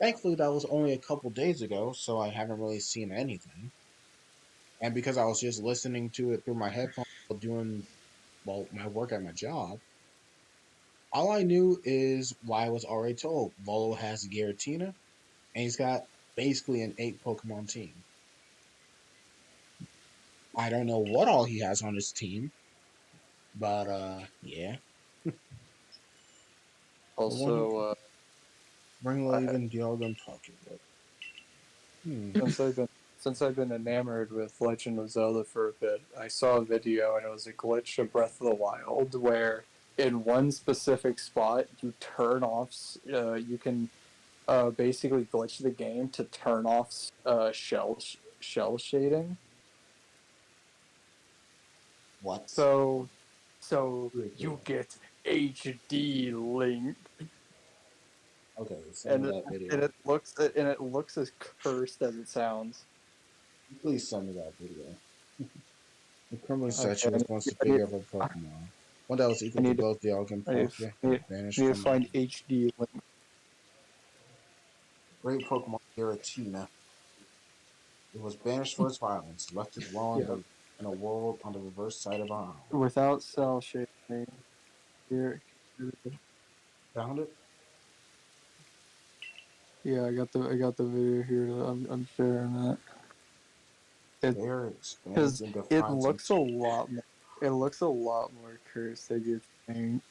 Thankfully, that was only a couple days ago, so I haven't really seen anything. And because I was just listening to it through my headphones while doing my work at my job, all I knew is why I was already told. Volo has Giratina, and he's got basically an 8 Pokemon team. I don't know what all he has on his team, but yeah. The one who Also, can bring low I, even Dialga and Palkia. But, hmm. since I've been enamored with Legend of Zelda for a bit, I saw a video and it was a glitch of Breath of the Wild where in one specific spot you turn off. You can basically glitch the game to turn off shell shading. What? So you Ridiculous. get HD Link, Okay, send me and that video. it looks as cursed as it sounds. Please send me that video. The Kremlin Okay, statue was once the figure of a Pokemon. One that was I equal to need to both Dialga and I need, Palkia. He I was need, banished I need to from the find HD Link. great Pokemon Giratina. It was banished for its violence, left to dwell Yeah, in a world on the reverse side of our own. without cell shading. Here, Found it? yeah, I got the video here. I'm sharing that. It There it expands because and it defines looks a into. lot more. It looks a lot more cursed than you think.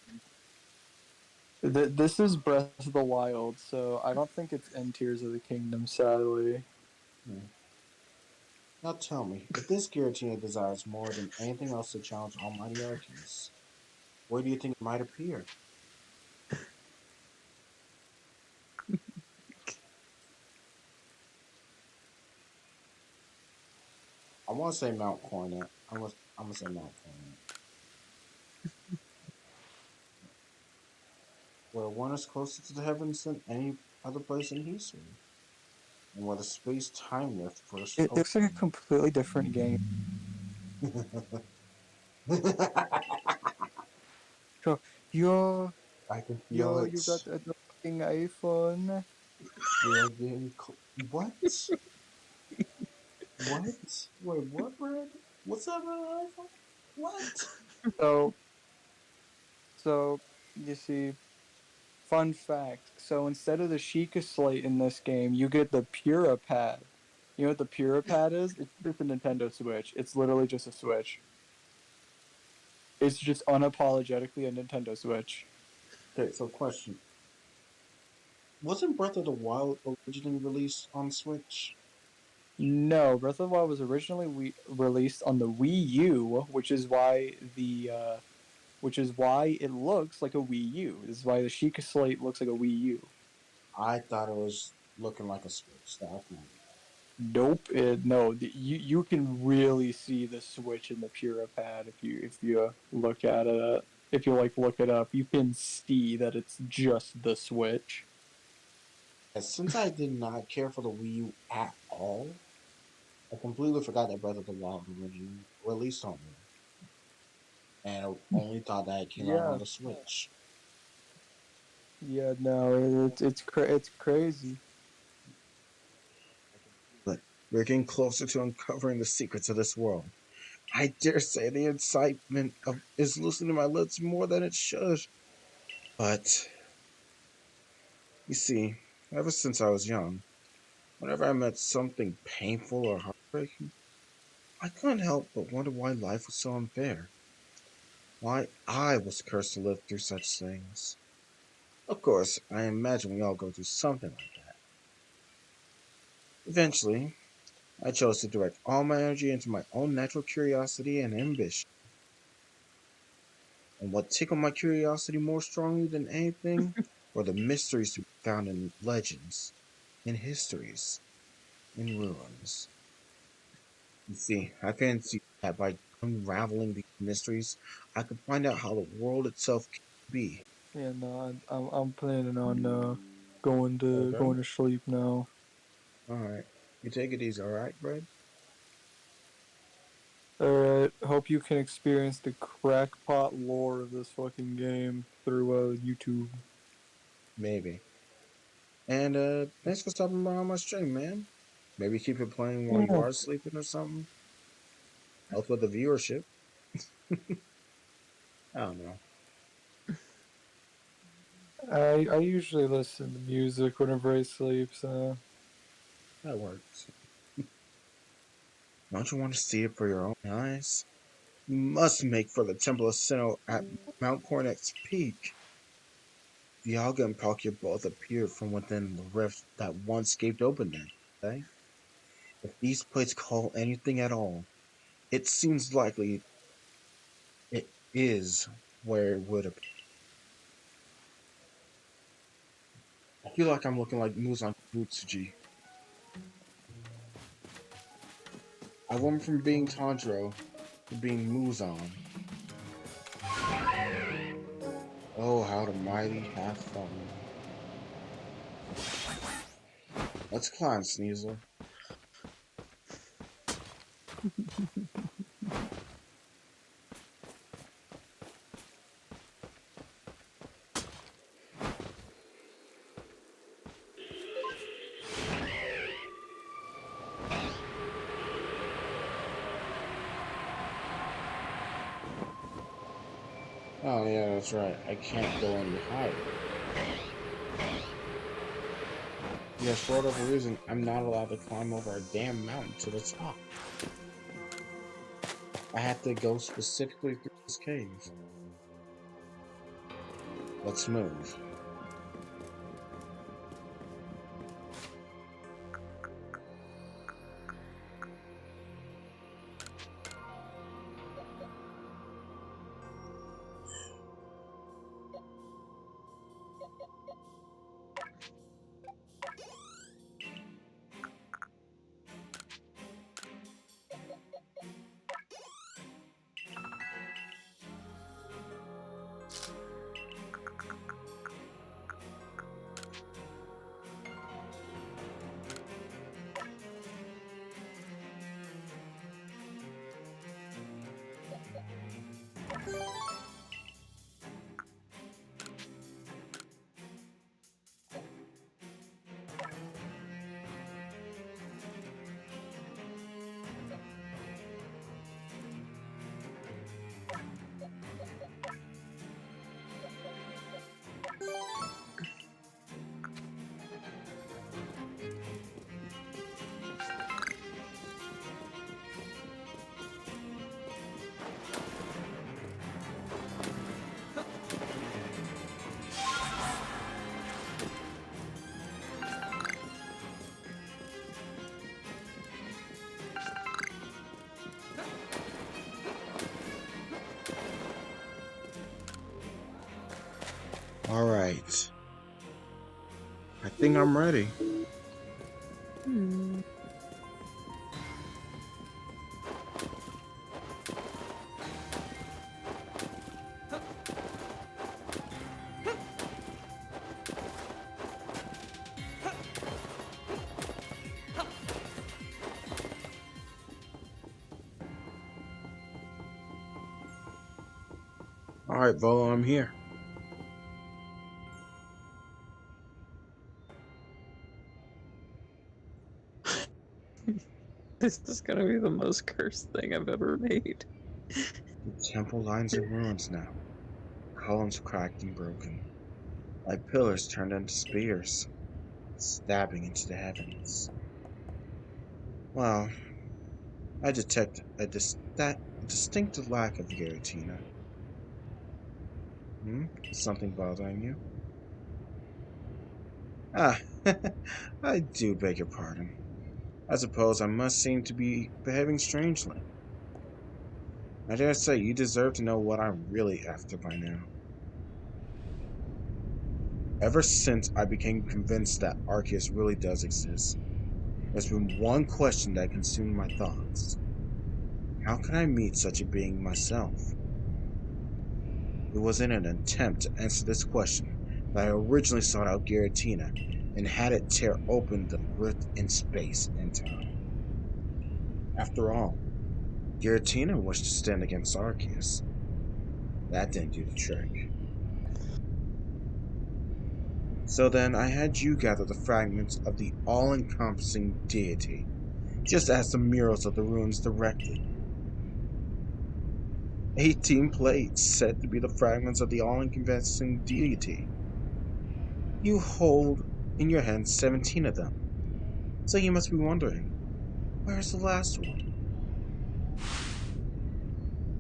This is Breath of the Wild, so I don't think it's in Tears of the Kingdom, sadly. Hmm. Now tell me, if this Giratina desires more than anything else to challenge Almighty Arceus, where do you think it might appear? I want to say Mount Coronet. I'm gonna say Mount Coronet, where one is closer to the heavens than any other place in history, and where the space-time rift first It looks like a opened. completely different game. So, I can feel yo, it. you got a fucking iPhone. We are getting what? What? Wait, what, Brad? What's up, iPhone? What? So, you see, fun fact. So instead of the Sheikah Slate in this game, you get the Purapad. You know what the Purapad is? It's just a Nintendo Switch. It's literally just a Switch. It's just unapologetically a Nintendo Switch. Okay, so question: wasn't Breath of the Wild originally released on Switch? No, Breath of the Wild was originally released on the Wii U, which is why it looks like a Wii U. This is why the Sheikah Slate looks like a Wii U. I thought it was looking like a Switch. That's my bad. Nope. You can really see the switch in the Puripad if you look at it. If you look it up, you can see that it's just the switch. Since I did not care for the Wii U at all, I completely forgot that Breath of the Wild originally released on me, and I only thought that it came out Yeah, on the Switch. yeah. No, it's crazy. But we're getting closer to uncovering the secrets of this world. I dare say the excitement is loosening my lips more than it should. But you see, ever since I was young, whenever I met something painful or heartbreaking, I couldn't help but wonder why life was so unfair. Why I was cursed to live through such things. Of course, I imagine we all go through something like that. Eventually, I chose to direct all my energy into my own natural curiosity and ambition. And what tickled my curiosity more strongly than anything were the mysteries to be found in legends, in histories, in ruins. You see, I fancy that by unraveling these mysteries, I could find out how the world itself can be. Yeah, no, I'm planning on Okay? going to sleep now. Alright. You take it easy, alright, Fred? Alright, hope you can experience the crackpot lore of this fucking game through YouTube. Maybe. And thanks for stopping by on my stream, man. Maybe keep it playing while you Yeah. are sleeping or something. Help with the viewership. I don't know. I usually listen to music whenever I sleep, so That works. Don't you want to see it for your own eyes? You must make for the Temple of Sinnoh at Mount Cornet's peak. Dialga and Palkia both appeared from within the rift that once gaped open then, eh? If these plates call anything at all, it seems likely it is where it would appear. I feel like I'm looking like Muzan Butsuji. I went from being Tanjiro to being Muzan. Oh, how the mighty have fallen. Let's climb, Sneasel. Oh yeah, that's right. I can't go any higher. Yes, for whatever reason, I'm not allowed to climb over a damn mountain to the top. I have to go specifically through this cave. Let's move. Alright. I think I'm ready. Alright, Volo, I'm here. This is gonna be the most cursed thing I've ever made. The temple lies in ruins now. Columns cracked and broken, like pillars turned into spears, stabbing into the heavens. Well, I detect a distinct lack of Giratina. Is something bothering you? Ah, I do beg your pardon. I suppose I must seem to be behaving strangely. I dare say you deserve to know what I'm really after by now. Ever since I became convinced that Arceus really does exist, there's been one question that consumed my thoughts. How can I meet such a being myself? It was in an attempt to answer this question that I originally sought out Giratina and had it tear open the rift in space and time. After all, Giratina wished to stand against Arceus. That didn't do the trick. So then I had you gather the fragments of the all-encompassing deity, just as the murals of the ruins directed. 18 plates said to be the fragments of the all-encompassing deity. You hold in your hands 17 of them. So you must be wondering, where's the last one?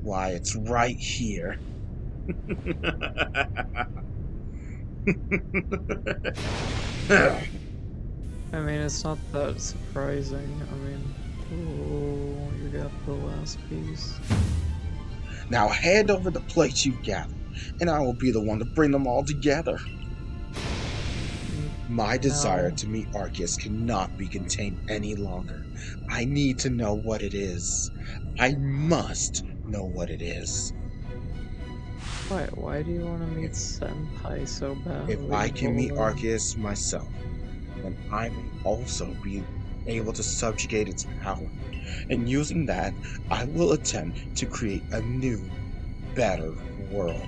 Why, it's right here. I mean, it's not that surprising. I mean, oh, you got the last piece. Now hand over the plates you've gathered, and I will be the one to bring them all together. My desire to meet Arceus cannot be contained any longer. I need to know what it is. I must know what it is. Why do you want to meet Senpai so badly? If I can meet Arceus myself, then I may also be able to subjugate its power. And using that, I will attempt to create a new, better world.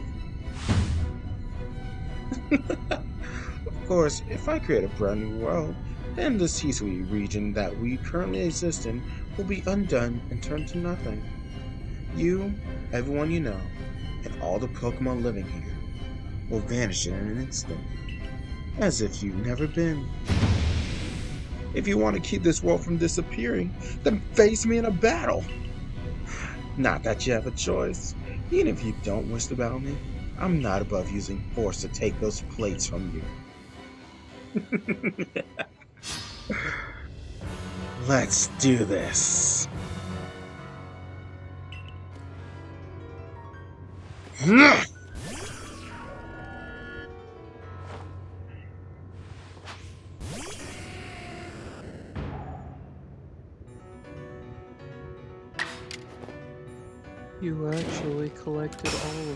Of course, if I create a brand new world, then the C-Suite region that we currently exist in will be undone and turned to nothing. You, everyone you know, and all the Pokemon living here will vanish in an instant, as if you've never been. If you want to keep this world from disappearing, then face me in a battle. Not that you have a choice. Even if you don't wish to battle me, I'm not above using force to take those plates from you. Let's do this. You actually collected all of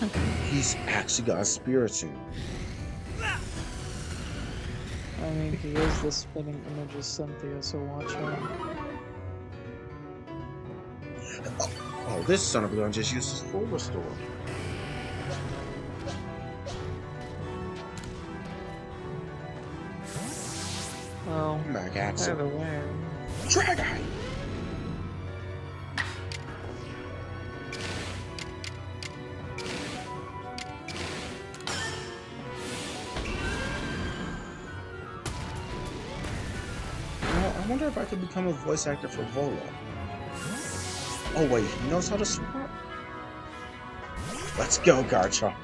them. He's actually got a Spiritomb. I mean, he is the spinning image of Cynthia, so watch out. Oh, this son of a gun just used his full restore. Well, Magapson. either way. Dragon! I wonder if I could become a voice actor for Volo. Oh wait, he knows how to swap? Let's go, Garchomp.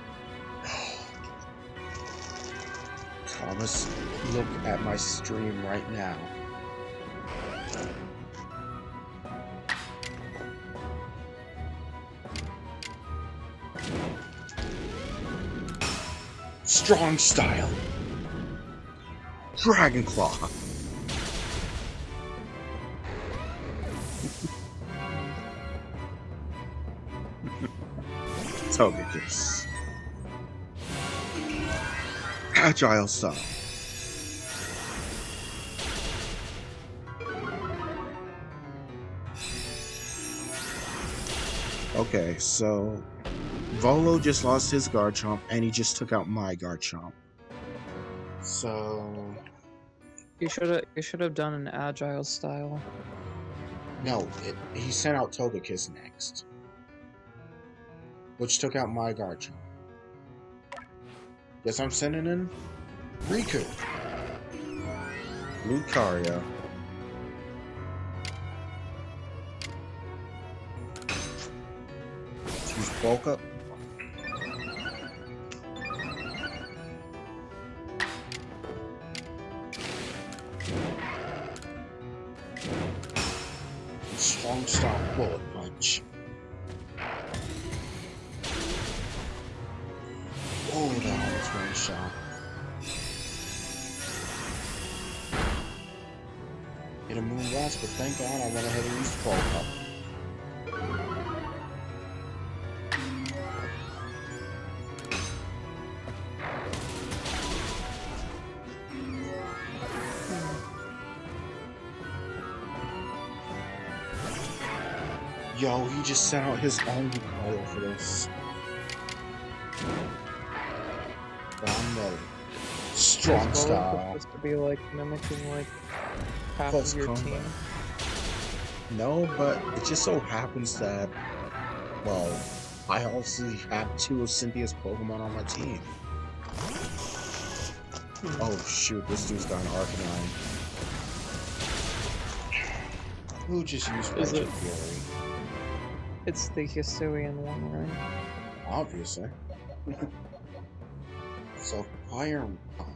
Thomas, look at my stream right now. Strong style. Dragon Claw. Togekiss. Agile Style. Okay, so Volo just lost his Garchomp, and he just took out my Garchomp. So You should have done an agile style. no, he sent out Togekiss next, which took out my Garchomp. Guess I'm sending in Riku, Lucario. Use bulk up. Strong style bullet punch. Oh, that was one shot. Hit a moon blast, but thank God I went ahead and used bulk up. Yo, he just sent out his own Lucario for this. But I'm ready. Strong Is Volo style. supposed to be like mimicking like half Close of your combat. team? No, but it just so happens that, well, I also have 2 of Cynthia's Pokemon on my team. Oh shoot, this dude's got an Arcanine. Who just used Is Rage it- Fury? It's the Hisuian one, right? Obviously. So, Fire Rock.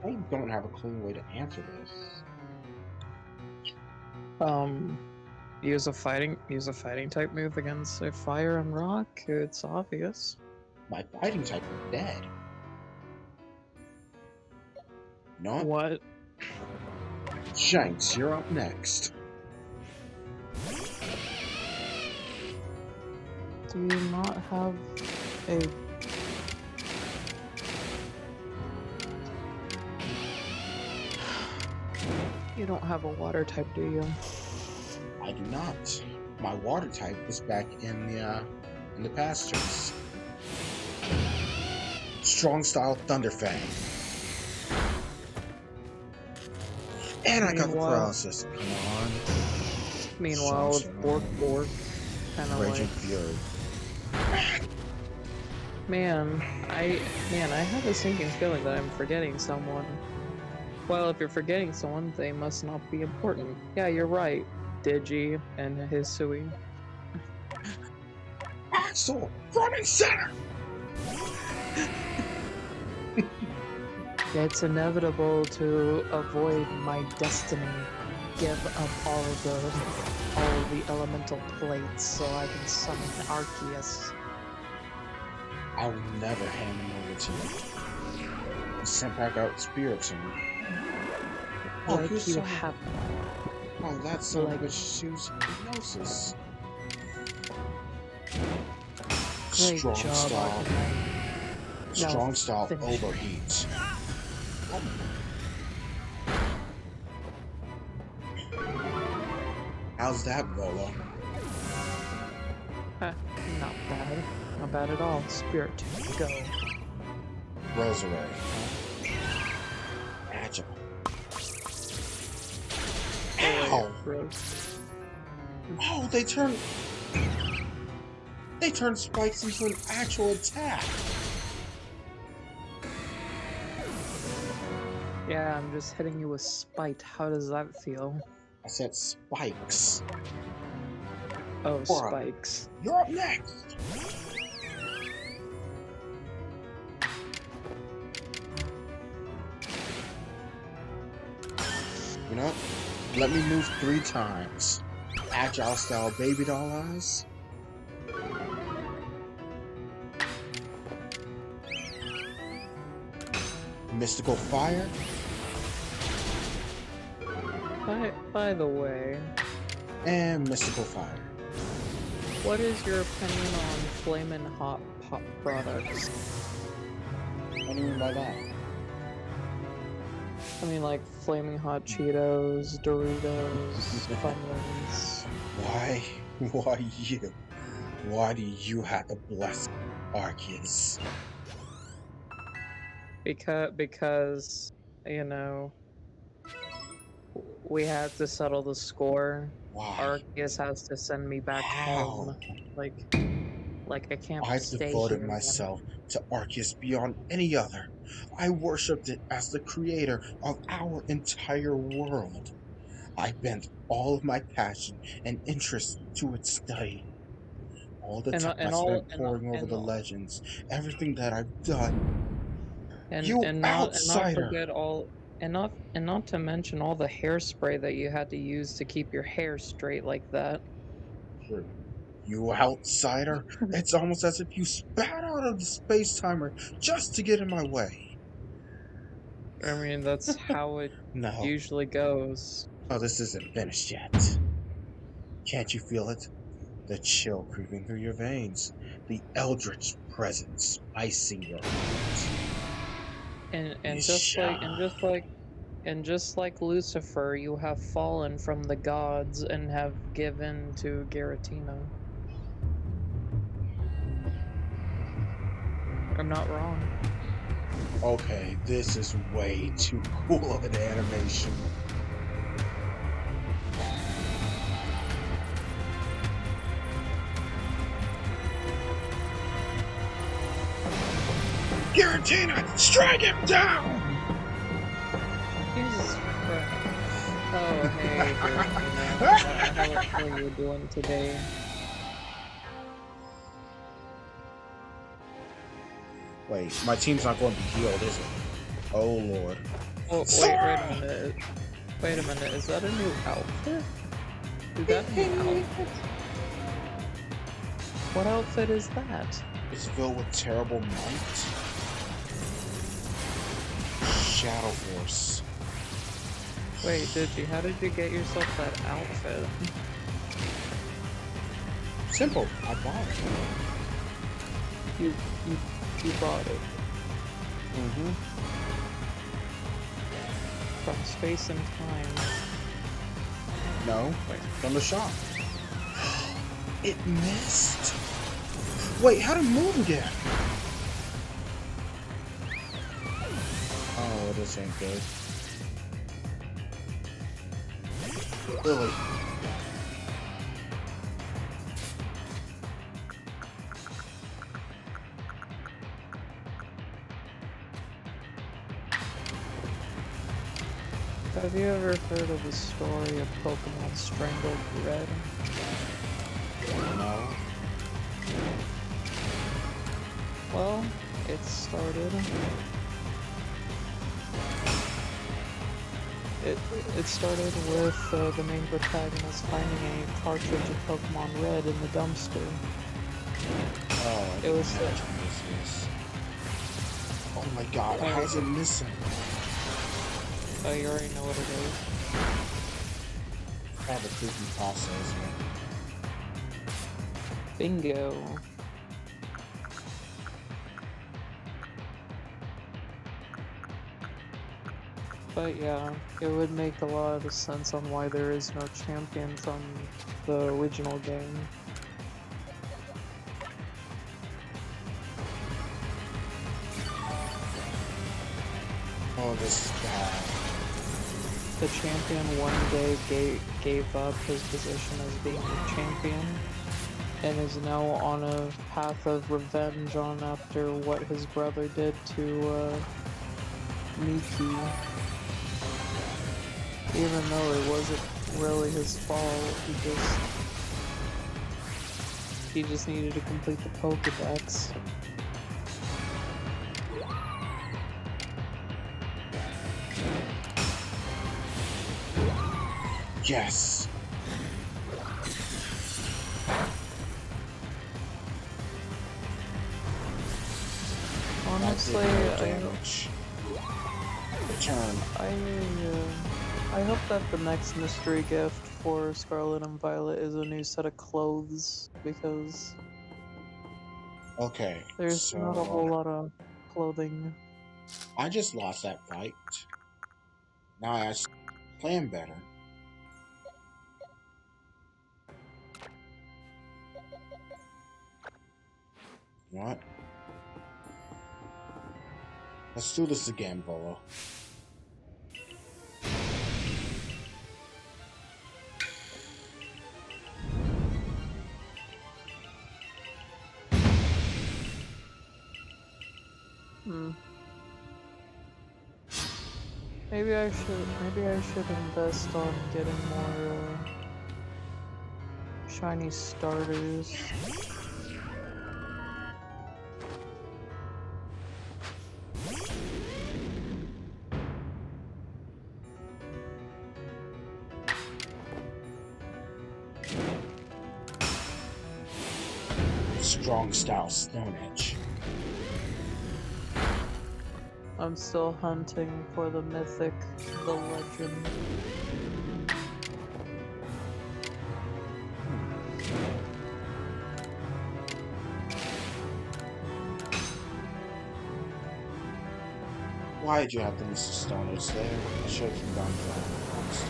I don't have a clean way to answer this. Use a fighting type move against a fire and rock. It's obvious. My fighting type is dead. No, What? Shanks, you're up next. Do you not have a... You don't have a water type, do you? I do not. My water type is back in the pastures. Strong style Thunderfang. And I got the Meanwhile- paralysis. Come on. Meanwhile, it's Bork, kind of Raging like... Fury. Man, I have a sinking feeling that I'm forgetting someone. Well, if you're forgetting someone, they must not be important. Yeah, you're right. Digi and Hisui. Axel, front and center! It's inevitable to avoid my destiny. Give up all of the elemental plates so I can summon Arceus. I will never hand them over to you. I sent back out Spiritomb. Like here's you some- have. Oh, that's so Like- good. Shoes hypnosis. Great Strong job, style. Arcanine. Strong style finish. overheats. How's that, Volo? Not bad. Not bad at all. Spirit, go. Roserade. Agile. Ow! Gross. Oh, they turn spikes into an actual attack. Yeah, I'm just hitting you with spite. How does that feel? I said spikes. Oh, Bruh. spikes. You're up next. You know, let me move 3 times. Agile style baby doll eyes. Mystical fire. By the way, And mystical fire. what is your opinion on Flamin' Hot Pop products? What do you mean by that? I mean, like flaming hot Cheetos, Doritos, Funyuns. Why? Why you? Why do you have to bless Arceus? Because you know we had to settle the score. Why? Arceus has to send me back home. How? Like I can't I've stay devoted here. myself to Arceus beyond any other. I worshipped it as the creator of our entire world. I bent all of my passion and interest to its study. All the time I spent poring over the legends, everything that I've done. You not outsider! forget all and not to mention all the hairspray that you had to use to keep your hair straight like that. True. You outsider! It's almost as if you spat out of the space timer just to get in my way. I mean, that's how it No, usually goes. no, this isn't finished yet. Can't you feel it? The chill creeping through your veins, the eldritch presence icing your heart. And Isha. just like Lucifer, you have fallen from the gods and have given to Giratina. I'm not wrong. Okay, this is way too cool of an animation. Giratina, strike him down! Jesus Christ. Oh, hey, Giratina. How are you doing today? Wait, my team's not going to be healed, is it? Oh lord. Oh, wait a minute. Wait a minute, is that a new outfit? Is that a new outfit? What outfit is that? It's filled with terrible might. Shadow Force. Wait, how did you get yourself that outfit? Simple, I bought it. You bought it. Mm-hmm. From space and time. No, from the shop. It missed. Wait, how to move again? Oh, this ain't good. Lily. Have you ever heard of the story of Pokemon Strangled Red? No. Well, it started. It started with the main protagonist finding a cartridge of Pokemon Red in the dumpster. Oh, It was oh my god, how is it missing? Oh, you already know what it is. I have a creepy pasta, isn't it? Bingo. But yeah, it would make a lot of sense on why there is no champion from the original game. Oh, this is bad. The champion one day gave up his position as being the champion and is now on a path of revenge on after what his brother did to Miki. Even though it wasn't really his fault, he just needed to complete the Pokédex. Yes. Honestly, I hope that the next mystery gift for Scarlet and Violet is a new set of clothes, because there's not a whole lot of clothing. I just lost that fight. Now I actually plan better. What? Let's do this again, Bolo. Maybe I should invest on getting more shiny starters. Strong style Stone Edge. I'm still hunting for the mythic, the legend. Why did you have to miss the Stone Edge there? I should have gone for that instead.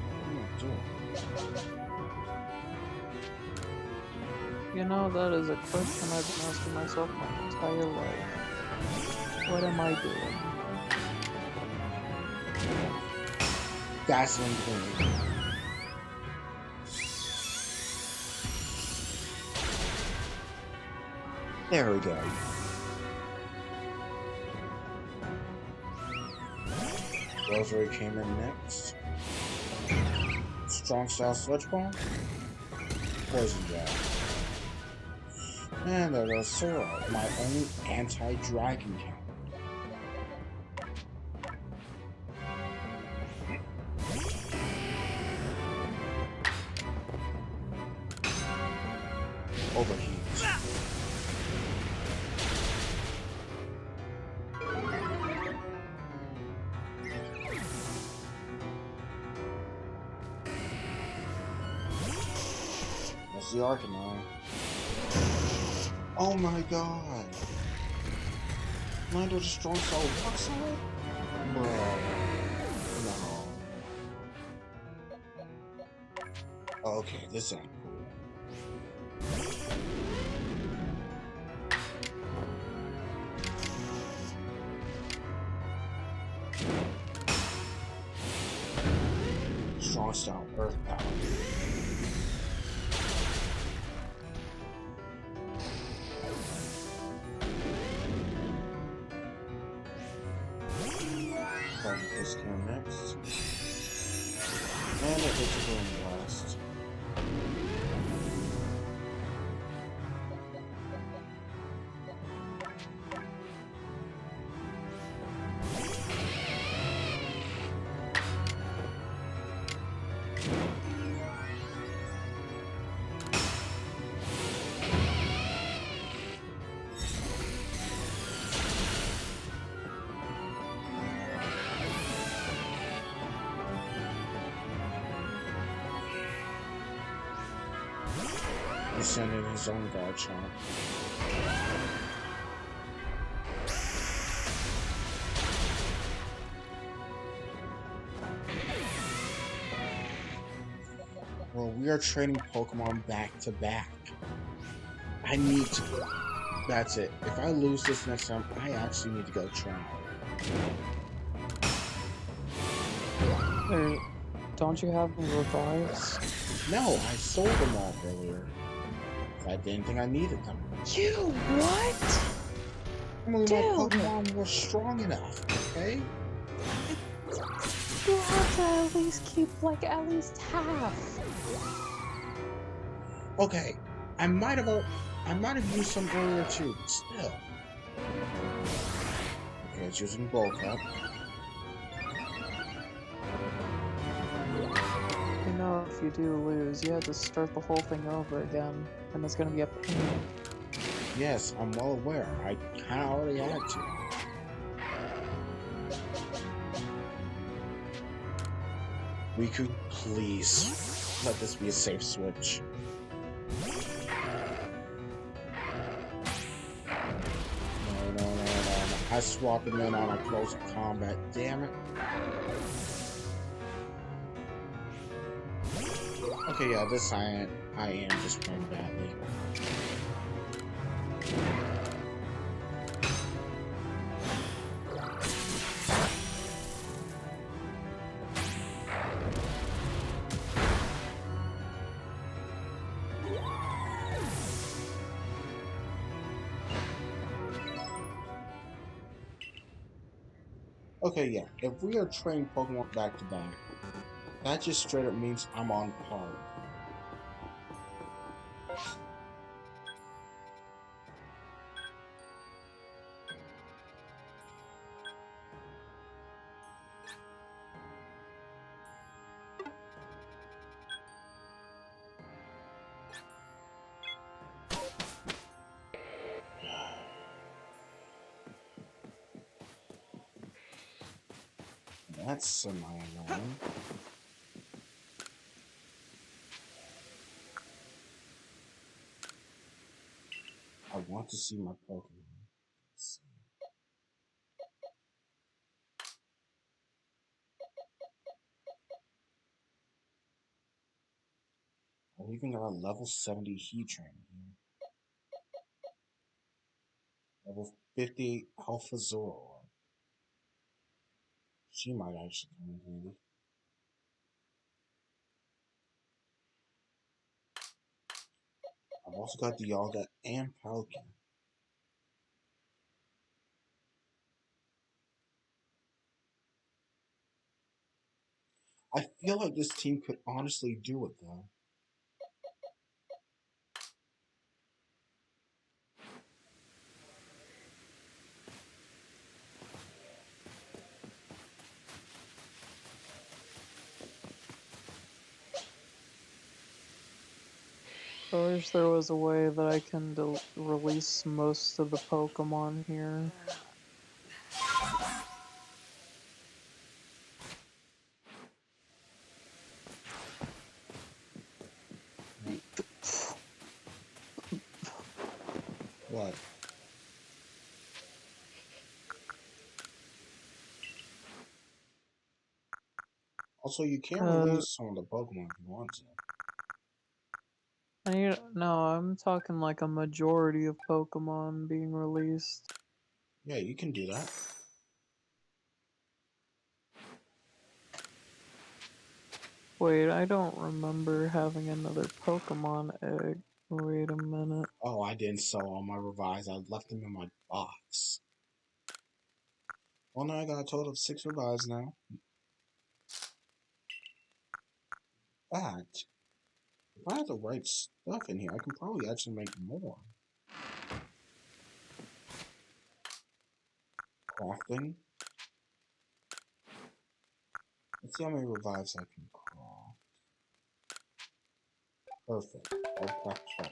What am I doing? You know, that is a question I've been asking myself my entire life. What am I doing? That's insane. There we go. Rosary came in next. Strong style Sludge Bomb. Poison Jab. And there goes Sora, my only anti-dragon count. Overheat. That's the Arcanine. Oh my god! Land with a strong style rock solid? Bro. No. Okay, this ain't cool. Strong style earth power. This came next. And it hits a boom blast. He's sending his own guard charm. Well, we are trading Pokemon back to back. I need to. That's it. If I lose this next time, I actually need to go travel. Don't you have any revives? No, I sold them all earlier. I didn't think I needed them. You what? I mean, my Dude. Pokemon were strong enough, okay? You have to at least keep like at least half. Okay, I might have used some earlier too, but still. Okay, it's using bulk up. You know, if you do lose, you have to start the whole thing over again, and it's gonna be a pain. Yes, I'm well aware. I kinda already had to. We could please let this be a safe switch. No. I swap him in on a close combat. Damn it. Okay, yeah, this I am just playing badly. Okay, yeah, if we are training Pokemon back to back, that just straight up means I'm on par with you. That's semi-annoying. I want to see my Pokemon. Let's see. I even got a level 70 Heatran here. Level 50 Alpha Zoroark. She might actually come in handy. I've also got the Dialga and Palkia. I feel like this team could honestly do it though. I wish there was a way that I can release most of the Pokemon here. What? Also, you can release some of the Pokemon if you want to. No, I'm talking like a majority of Pokemon being released. Yeah, you can do that. Wait, I don't remember having another Pokemon egg. Wait a minute. Oh, I didn't sell all my revives. I left them in my box. Well, now I got a total of 6 revives now. But if I have the right stuff in here, I can probably actually make more. Crafting. Let's see how many revives I can craft. Perfect. I'll craft 12.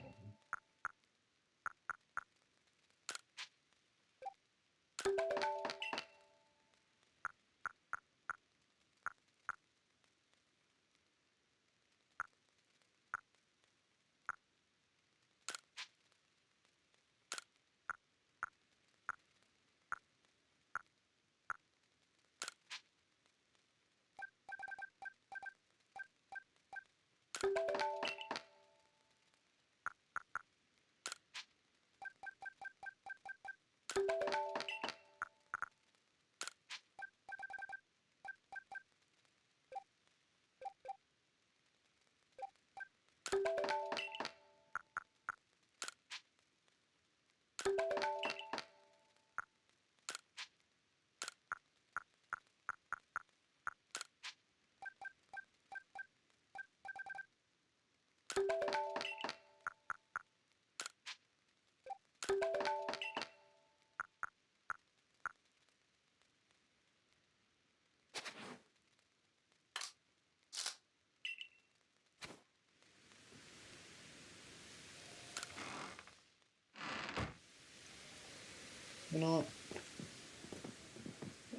You know what?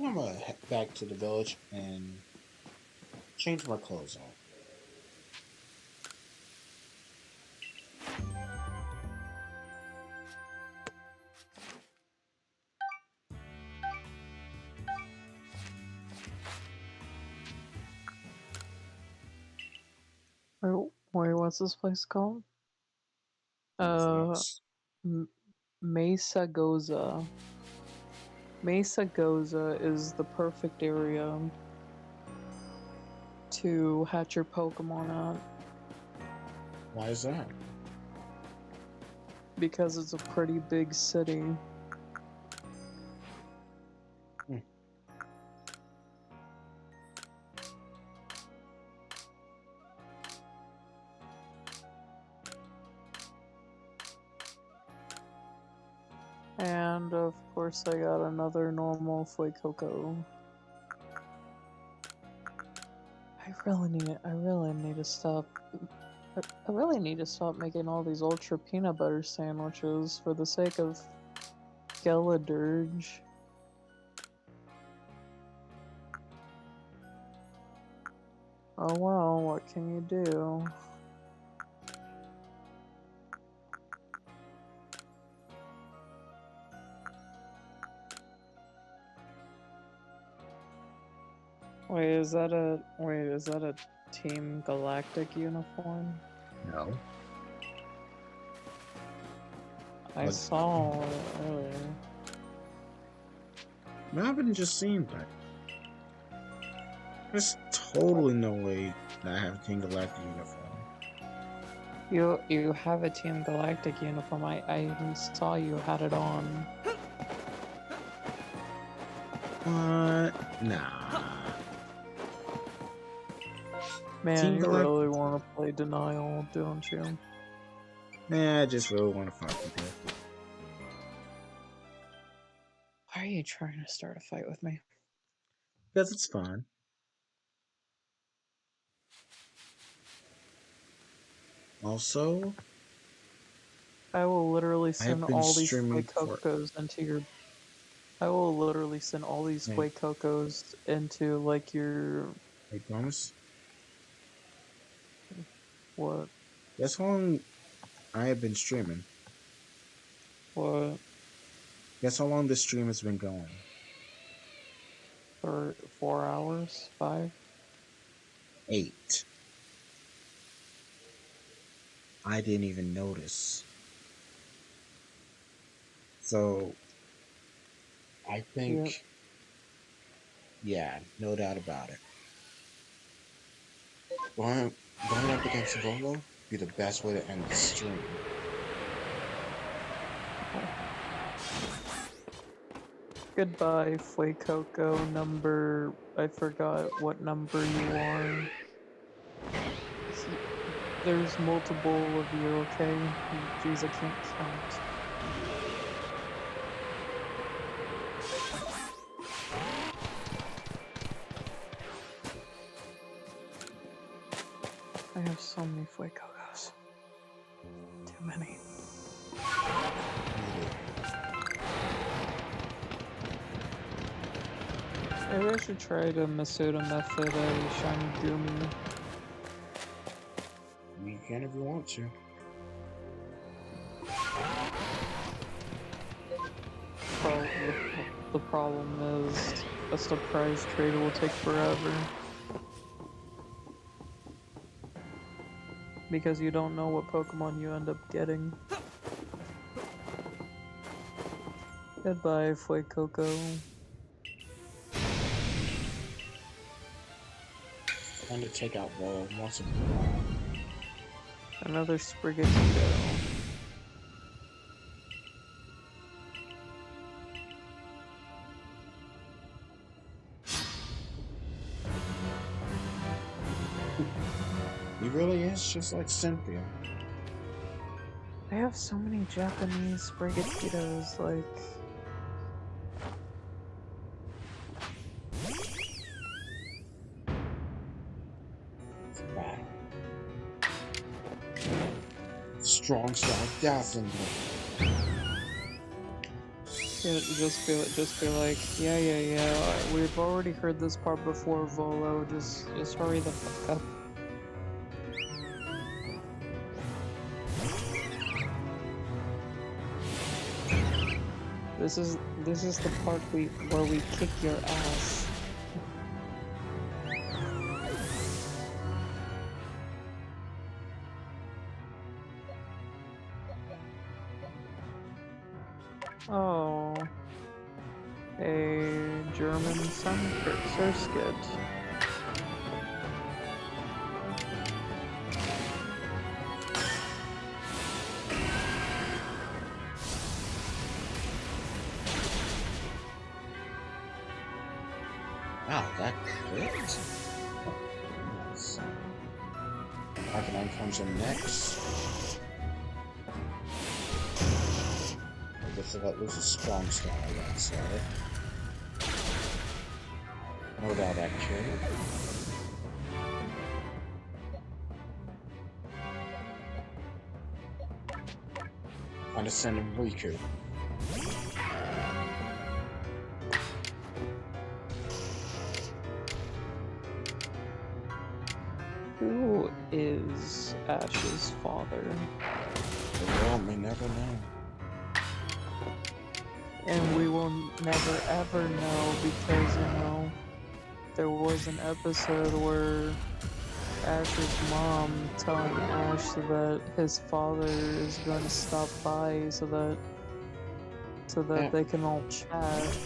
I'm gonna head back to the village and change my clothes off. Wait, what's this place called? Fox. Mesa Goza. Mesa Goza is the perfect area to hatch your Pokemon at Why is that? because it's a pretty big city. And of course I got another normal Fuecoco. I really need to stop. I really need to stop making all these ultra peanut butter sandwiches for the sake of Geladirge. Oh well, what can you do? Is that a Team Galactic uniform? No. I saw it earlier. I haven't just seen that. There's totally no way that I have a Team Galactic uniform. You have a Team Galactic uniform. I saw you had it on. What? Nah. Man, Team you Galactic. really want to play Denial, don't you? Nah, I just really want to fight with you. Why are you trying to start a fight with me? Because it's fun. Also, I will literally send been all these streaming Fuecocos into your... I will literally send all these Hey. Fuecocos into, like, your... I promise. What? Guess how long I have been streaming? What? Guess how long this stream has been going? For 4 hours? 5? 8. I didn't even notice. So, I think, yeah, no doubt about it. Going up against Volo be the best way to end the stream. Goodbye, Fuecoco number... I forgot what number you are. There's multiple of you, okay? Jeez, I can't count. I have so many Fuecocos. Too many. Maybe I should try to Masuda method a shiny Gumi. You can if you want to. The problem is a surprise trade will take forever. Because you don't know what Pokemon you end up getting. Goodbye, Fuecoco. Trying to take out Volo once and for all. Another Sprigatito. He really is just like Cynthia. I have so many Japanese Sprigatitos, like... It's bad. Strong style dazzling. Yeah, just be like, yeah, we've already heard this part before, Volo, just hurry the fuck up. This is the part where we kick your ass. Oh, a German Surskit. Wow, that crit? Nice. Arcanine comes in next. I guess that loses strong style on that side. No doubt actually. I'm just sending Riku. Who is Ash's father? The world may never know. And we will never ever know because, you know, there was an episode where Ash's mom telling Ash that his father is going to stop by so that they can all chat.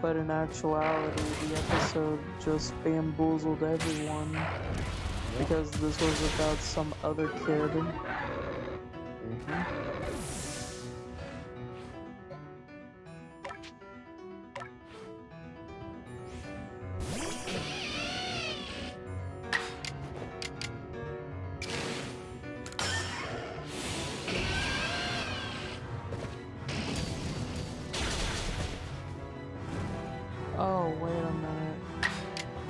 But in actuality, the episode just bamboozled everyone because this was about some other kid. Oh, wait a minute.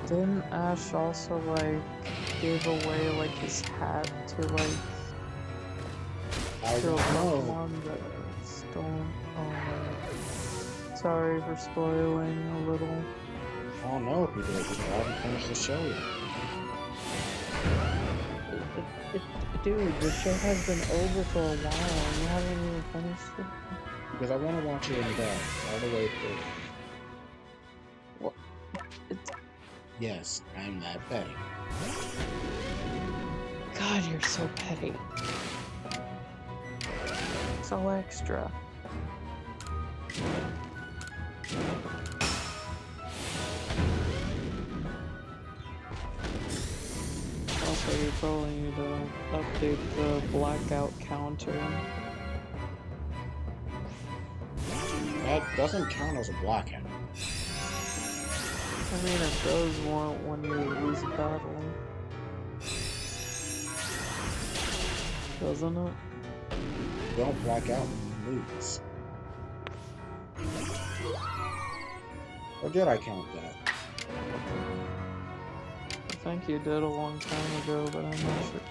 Didn't Ash also, like, give away, like, his hat to, like, I to a don't know. Pokemon that don't... Oh, wait. Sorry for spoiling a little. I don't know if he did because I haven't finished the show yet. Dude, the show has been over for a while and you haven't even finished it. Because I want to watch it in depth, all the way through. What? It's... Yes, I am that petty. God, you're so petty. So extra. Also, you probably need to update the blackout counter. That doesn't count as a blackout. I mean, it does when you lose a battle. Doesn't it? You don't black out when you lose. Or did I count that? I think you did a long time ago, but I'm not sure.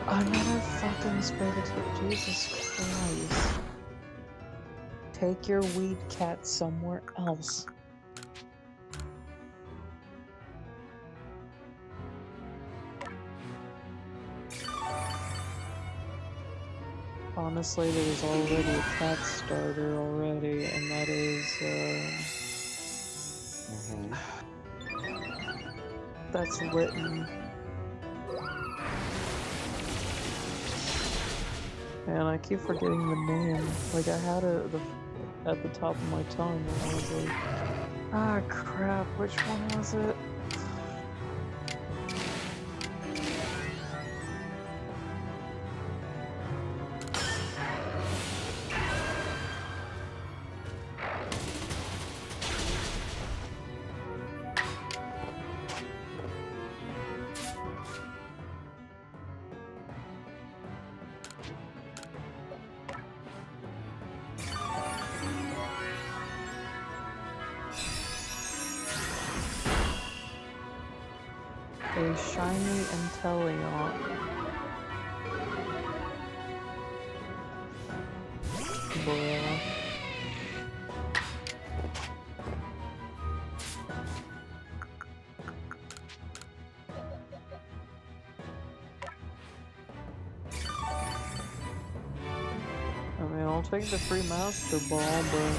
Another fucking spaghetti. Jesus Christ. Take your weed cat somewhere else. Honestly, there's already a cat starter already, and that is, that's Litten. And I keep forgetting the name. Like, I had it at the top of my tongue, and I was like, ah, crap, which one was it? A shiny Inteleon. Bruh. I mean, I'll take the free Master Ball, but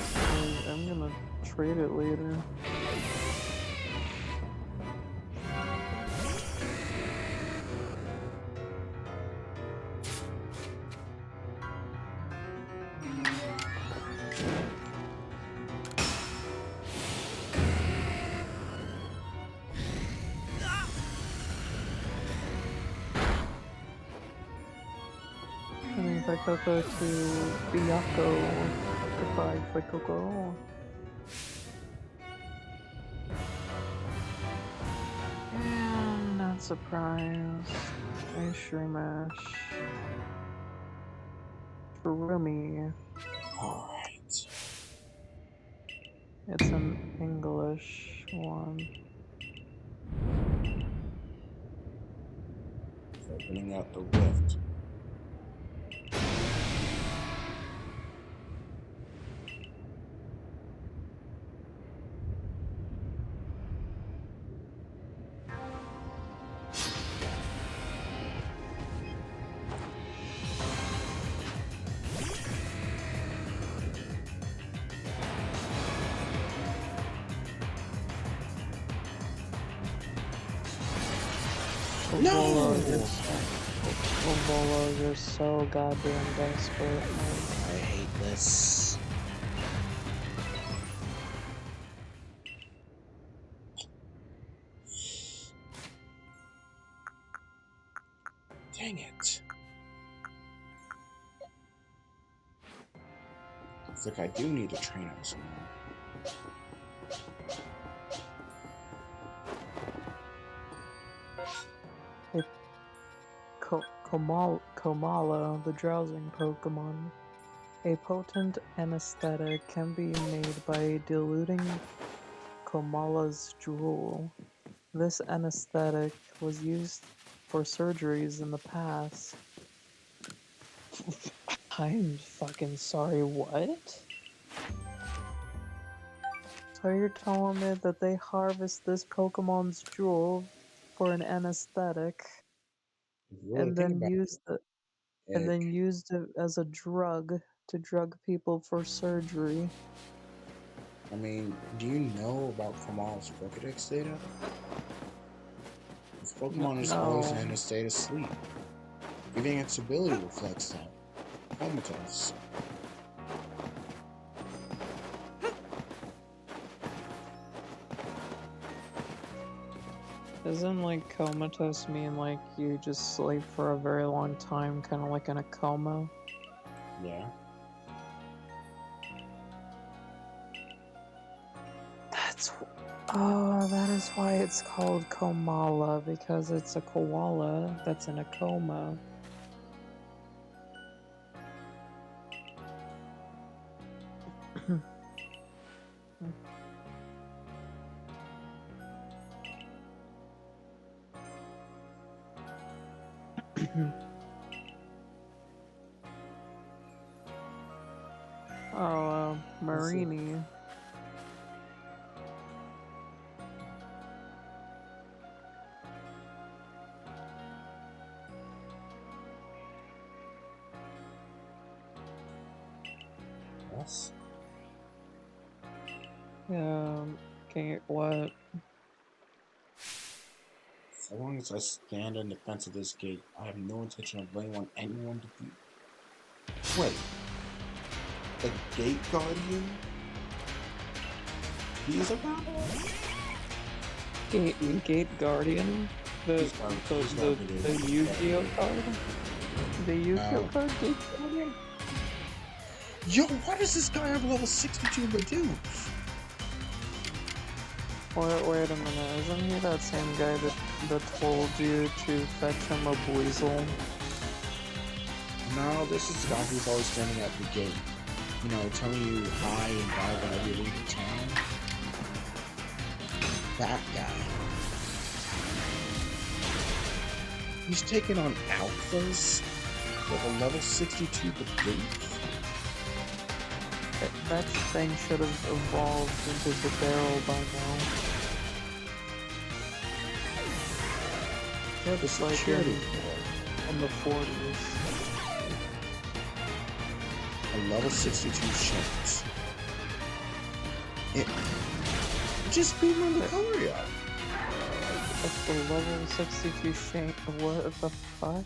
I'm gonna trade it later. Coco to Biyako. Goodbye, Coco. And not surprised. A Shroomash. Shroomy. Alright. It's an English one. Opening out the rift. No! Obolo, you're so goddamn desperate. I hate this. Dang it. It's like I do need to train up some more. Komala, the drowsing Pokemon. A potent anesthetic can be made by diluting Komala's drool. This anesthetic was used for surgeries in the past. I'm fucking sorry, what? So you're telling me that they harvest this Pokemon's drool for an anesthetic and then used it as a drug to drug people for surgery? I mean, do you know about Kamala's Pokedex data? This Pokemon is always in a state of sleep. Even its ability reflects that. Comatose. Doesn't like comatose mean like you just sleep for a very long time, kind of like in a coma? Yeah. That is why it's called Komala, because it's a koala that's in a coma. Marini. Yes. Can't what? So long as I stand in defense of this gate, I have no intention of letting anyone defeat. Wait. The gate guardian? He's a problem? Gate guardian? The Yu-Gi-Oh card? The Yu-Gi-Oh card? Gate guardian? Yo, why does this guy have level 62 Badoo? Wait a minute, isn't he that same guy that told you to fetch him a Buizel? No, this is the guy who's always standing at the gate. You know, telling you hi and bye whenever you leave the town. That guy. He's taking on alphas with a level 62 Badoo. That thing should have evolved into the barrel by now. Yeah, the security in the 40s. A level 62 Shanks. It just beat on the Lucario. That's the level 62 Shank. What the fuck?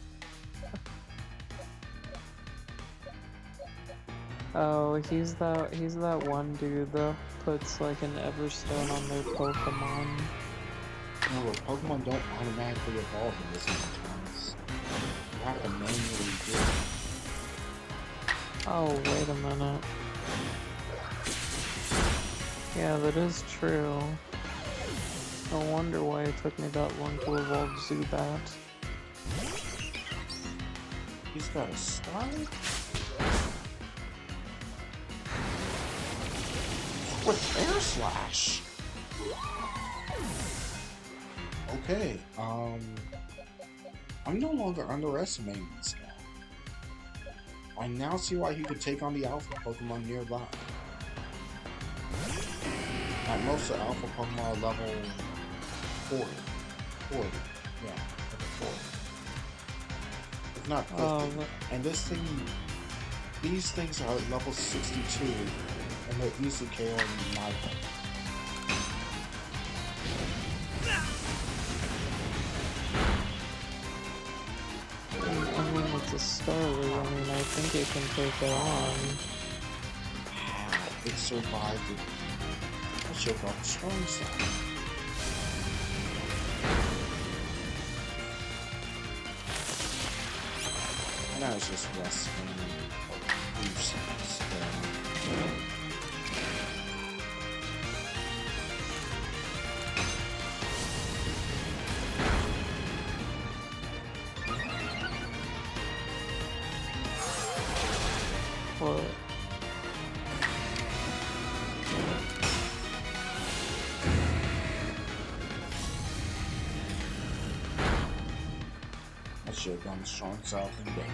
Oh, he's that one dude that puts like an Everstone on their Pokemon. No, well, Pokemon don't automatically evolve in this many times. You have to manually do it. Oh, wait a minute. Yeah, that is true. No wonder why it took me that long to evolve Zubat. He's got a star? With Air Slash! Okay, I'm no longer underestimating this guy. I now see why he could take on the Alpha Pokemon nearby. At most, the Alpha Pokemon are level 40. 40. Yeah, level 40. If not 50. And these things are level 62, and they're easily KOing my Pokemon. I mean, it's a Starly. I mean, I think it can take it on. It survived it. I should have brought the strong side. And I was just resting brief seconds. What? I should have gone strong south and back.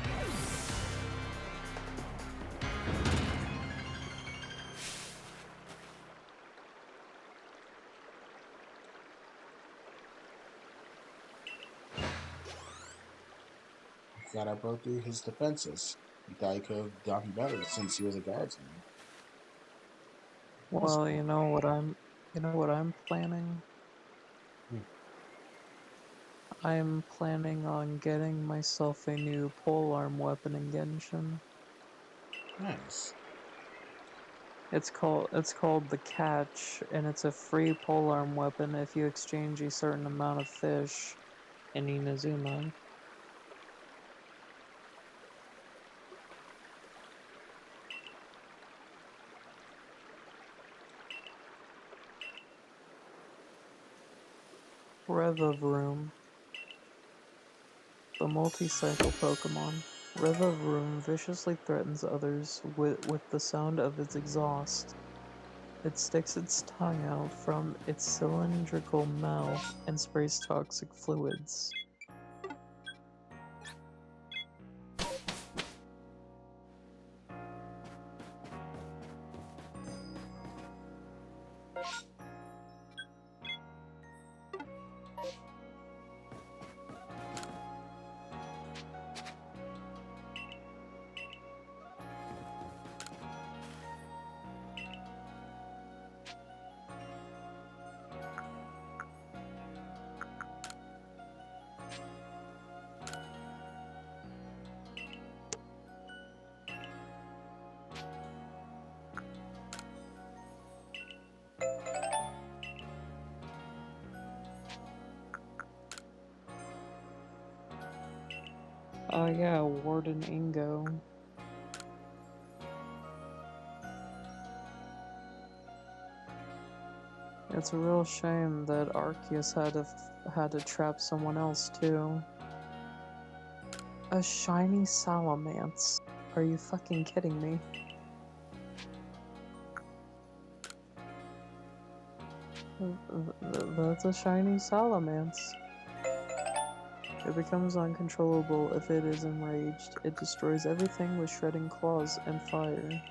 Glad I broke through his defenses. He thought he could have done better since he was a guardsman. Well, you know what I'm planning? Hmm. I'm planning on getting myself a new polearm weapon in Genshin. Nice. It's called the Catch, and it's a free polearm weapon if you exchange a certain amount of fish in Inazuma. Revavroom. The multi-cycle Pokemon. Revavroom viciously threatens others with the sound of its exhaust. It sticks its tongue out from its cylindrical mouth and sprays toxic fluids. Oh yeah, Warden Ingo. It's a real shame that Arceus had to trap someone else too. A shiny Salamence. Are you fucking kidding me? That's a shiny Salamence. It becomes uncontrollable if it is enraged. It destroys everything with shredding claws and fire.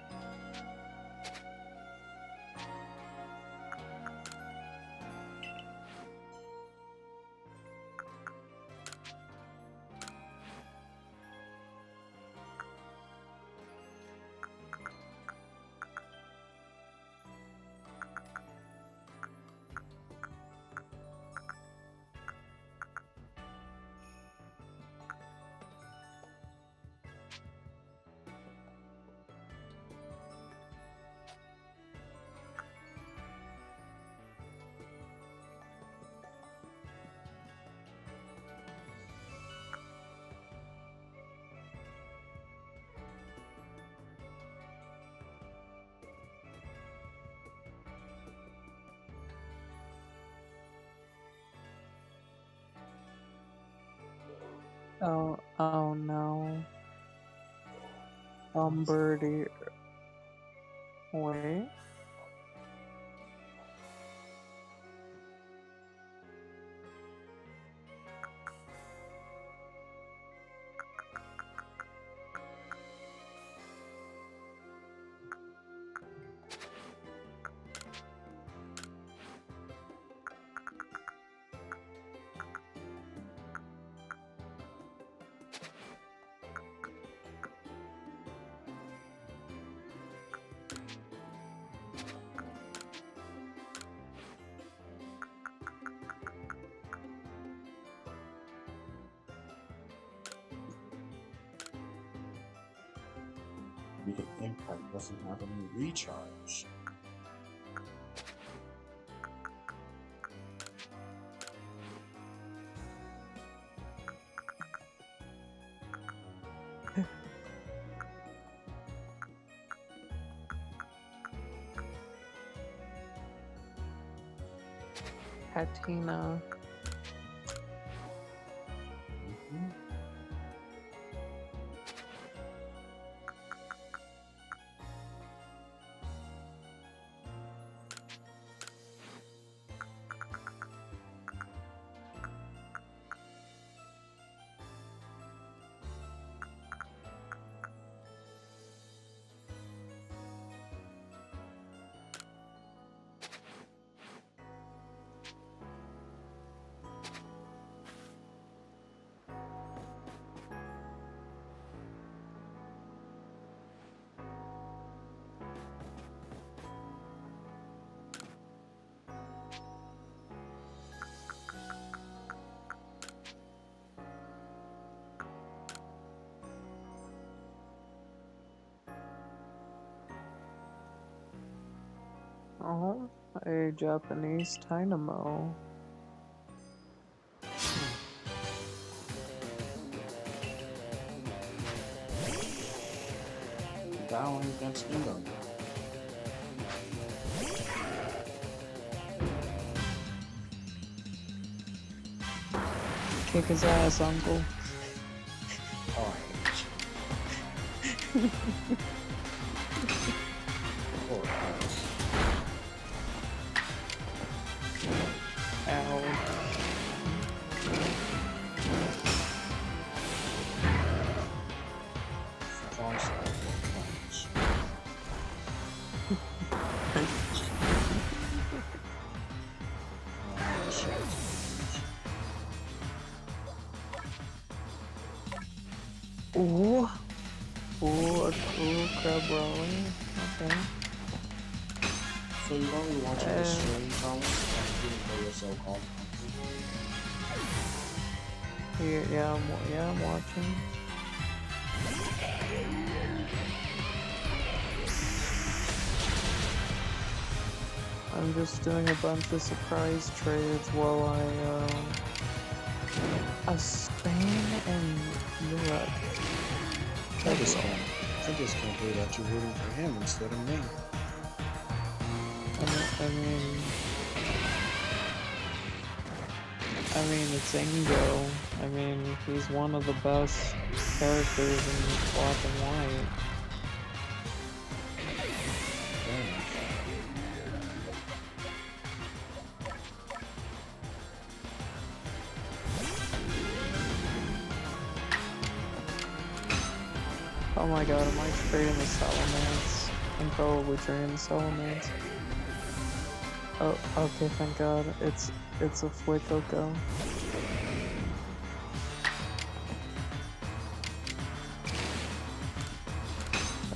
Oh no. Birdie. Wait. The impact doesn't have any recharge. Patina. Oh, a Japanese dynamo. Battling against Bingo. Kick his ass, uncle. Oh, poor ass. Ow. Far side punch. Oh, shit. Ooh. Ooh, a cool crab rolling. Okay. So you're only watching the stream, Thomas, and you didn't play your so-called Yeah, I'm watching. I'm just doing a bunch of surprise trades while Spain and Europe. I just can't believe that you're rooting for him instead of me. I mean, it's Ingo. I mean, he's one of the best characters in black and white. Oh my god, am I trading the Salamence? I'm probably trading the Salamence. Oh, okay, thank god. It's a Flickoko.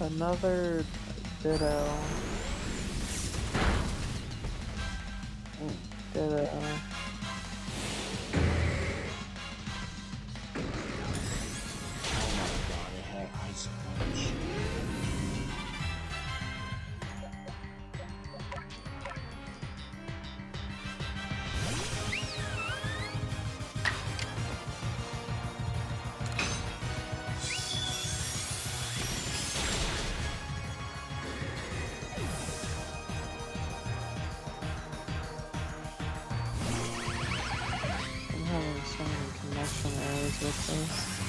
Another Ditto. Ditto. I'm having so many connection errors with this.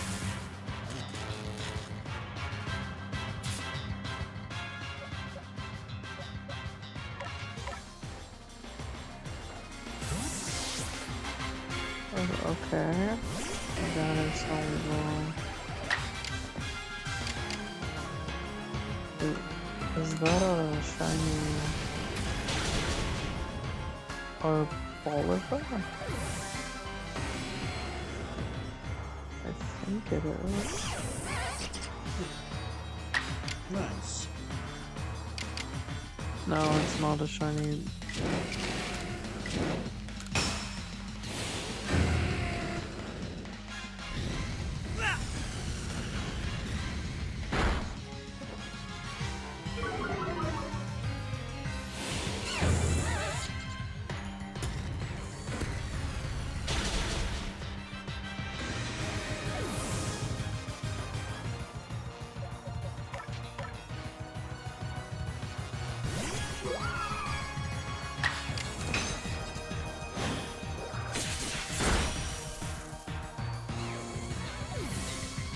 Okay. That is wrong. Is that a shiny or Bolivar? I think it is. Nice. No, it's not a shiny.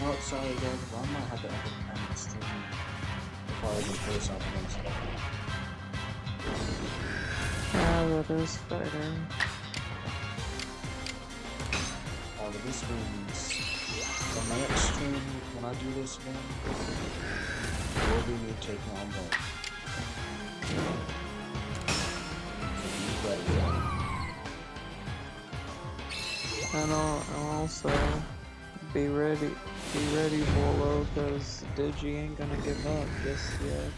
Oh, sorry guys, but I might have to end the stream before I even play something else. Yeah, that is fair. But this means on my next stream, when I do this again, will be me taking on both. So be ready. And also be ready, Volo, because Digi ain't gonna give up just yet.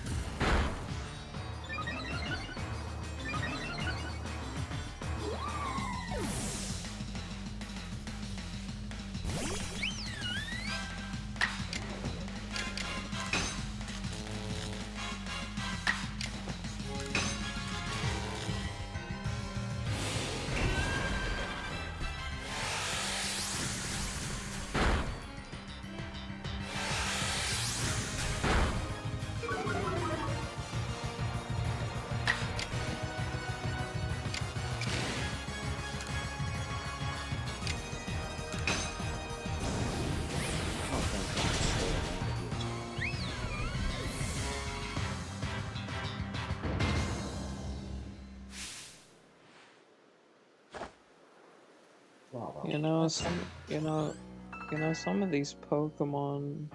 You know, some of these Pokemon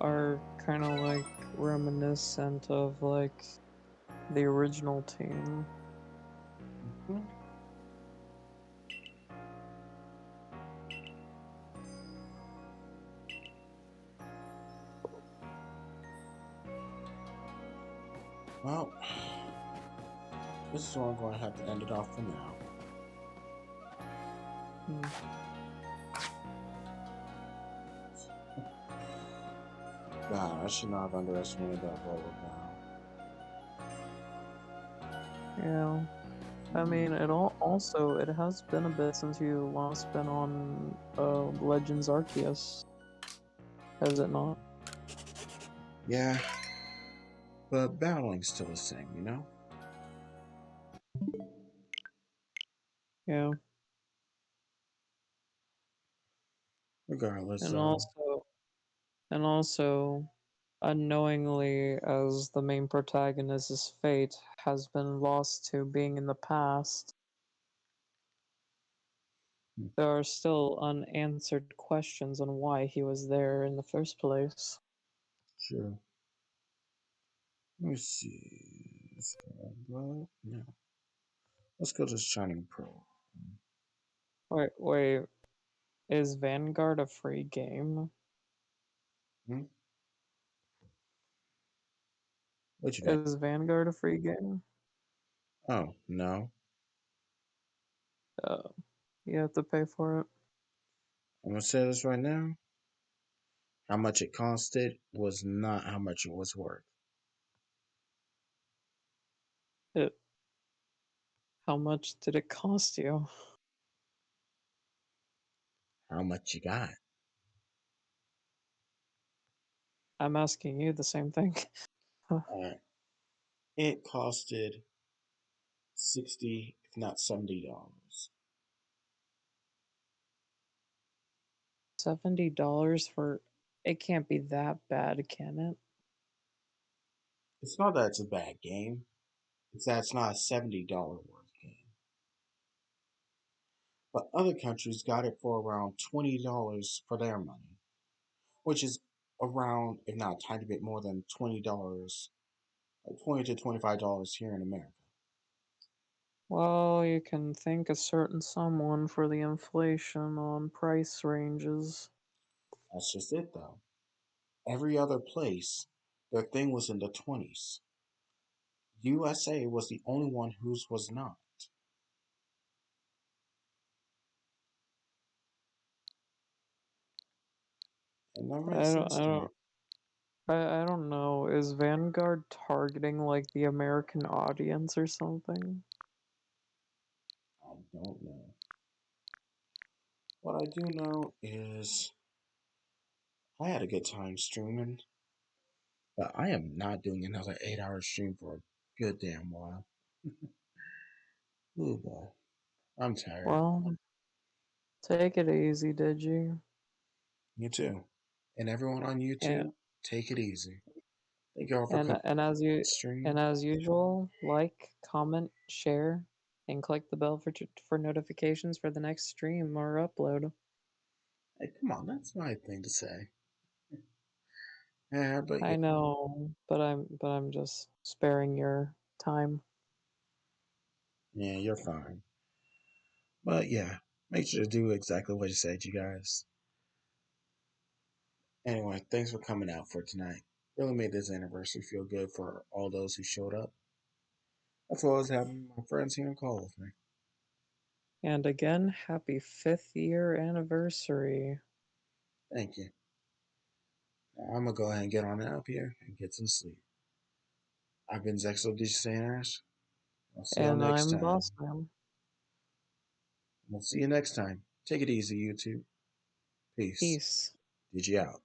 are kind of like reminiscent of like the original team. Well, this is where I'm going to have to end it off for now. Wow, I should not have underestimated that roller now. Yeah. I mean, it has been a bit since you last been on Legends Arceus, has it not? Yeah, but battling's still the same, you know? Yeah. Regardless, And also, unknowingly, as the main protagonist's fate has been lost to being in the past, there are still unanswered questions on why he was there in the first place. Sure. Let me see. Let's go. No. Let's go to Shining Pro. Wait, is Vanguard a free game? Hmm? Which event? Is Vanguard a free game? Oh, no. You have to pay for it. I'm gonna say this right now. How much it costed was not how much it was worth. How much did it cost you? How much you got? I'm asking you the same thing. It costed 60, if not $70. $70 for it can't be that bad, can it? It's not that it's a bad game. It's that it's not a $70 worth game. But other countries got it for around $20 for their money, which is around, if not a tiny bit more than $20, like $20 to $25 here in America. Well, you can thank a certain someone for the inflation on price ranges. That's just it, though. Every other place, their thing was in the 20s. USA was the only one whose was not. It never I made don't, sense I to me. don't, I don't know. Is Vanguard targeting like the American audience or something? I don't know. What I do know is I had a good time streaming, but I am not doing another 8 hour stream for a good damn while. Ooh boy, I'm tired. Well, take it easy, did you? You too. And everyone on And YouTube, take it easy. Thank you all for and coming and as to you the stream. and as usual, like, comment, share, and click the bell for notifications for the next stream or upload. Hey, come on, that's my thing to say. Yeah, but yeah, I know, but I'm just sparing your time. yeah, you're fine. But yeah, make sure to do exactly what you said, you guys. Anyway, thanks for coming out for tonight. Really made this anniversary feel good for all those who showed up, as well as having my friends here on call with me. And again, happy 5th year anniversary. Thank you. Now, I'm gonna go ahead and get on out here and get some sleep. I've been Zexo Sanders. I'll see y'all And next I'm time. Boss Man. We'll see you next time. Take it easy, YouTube. Peace. Peace. Did you out?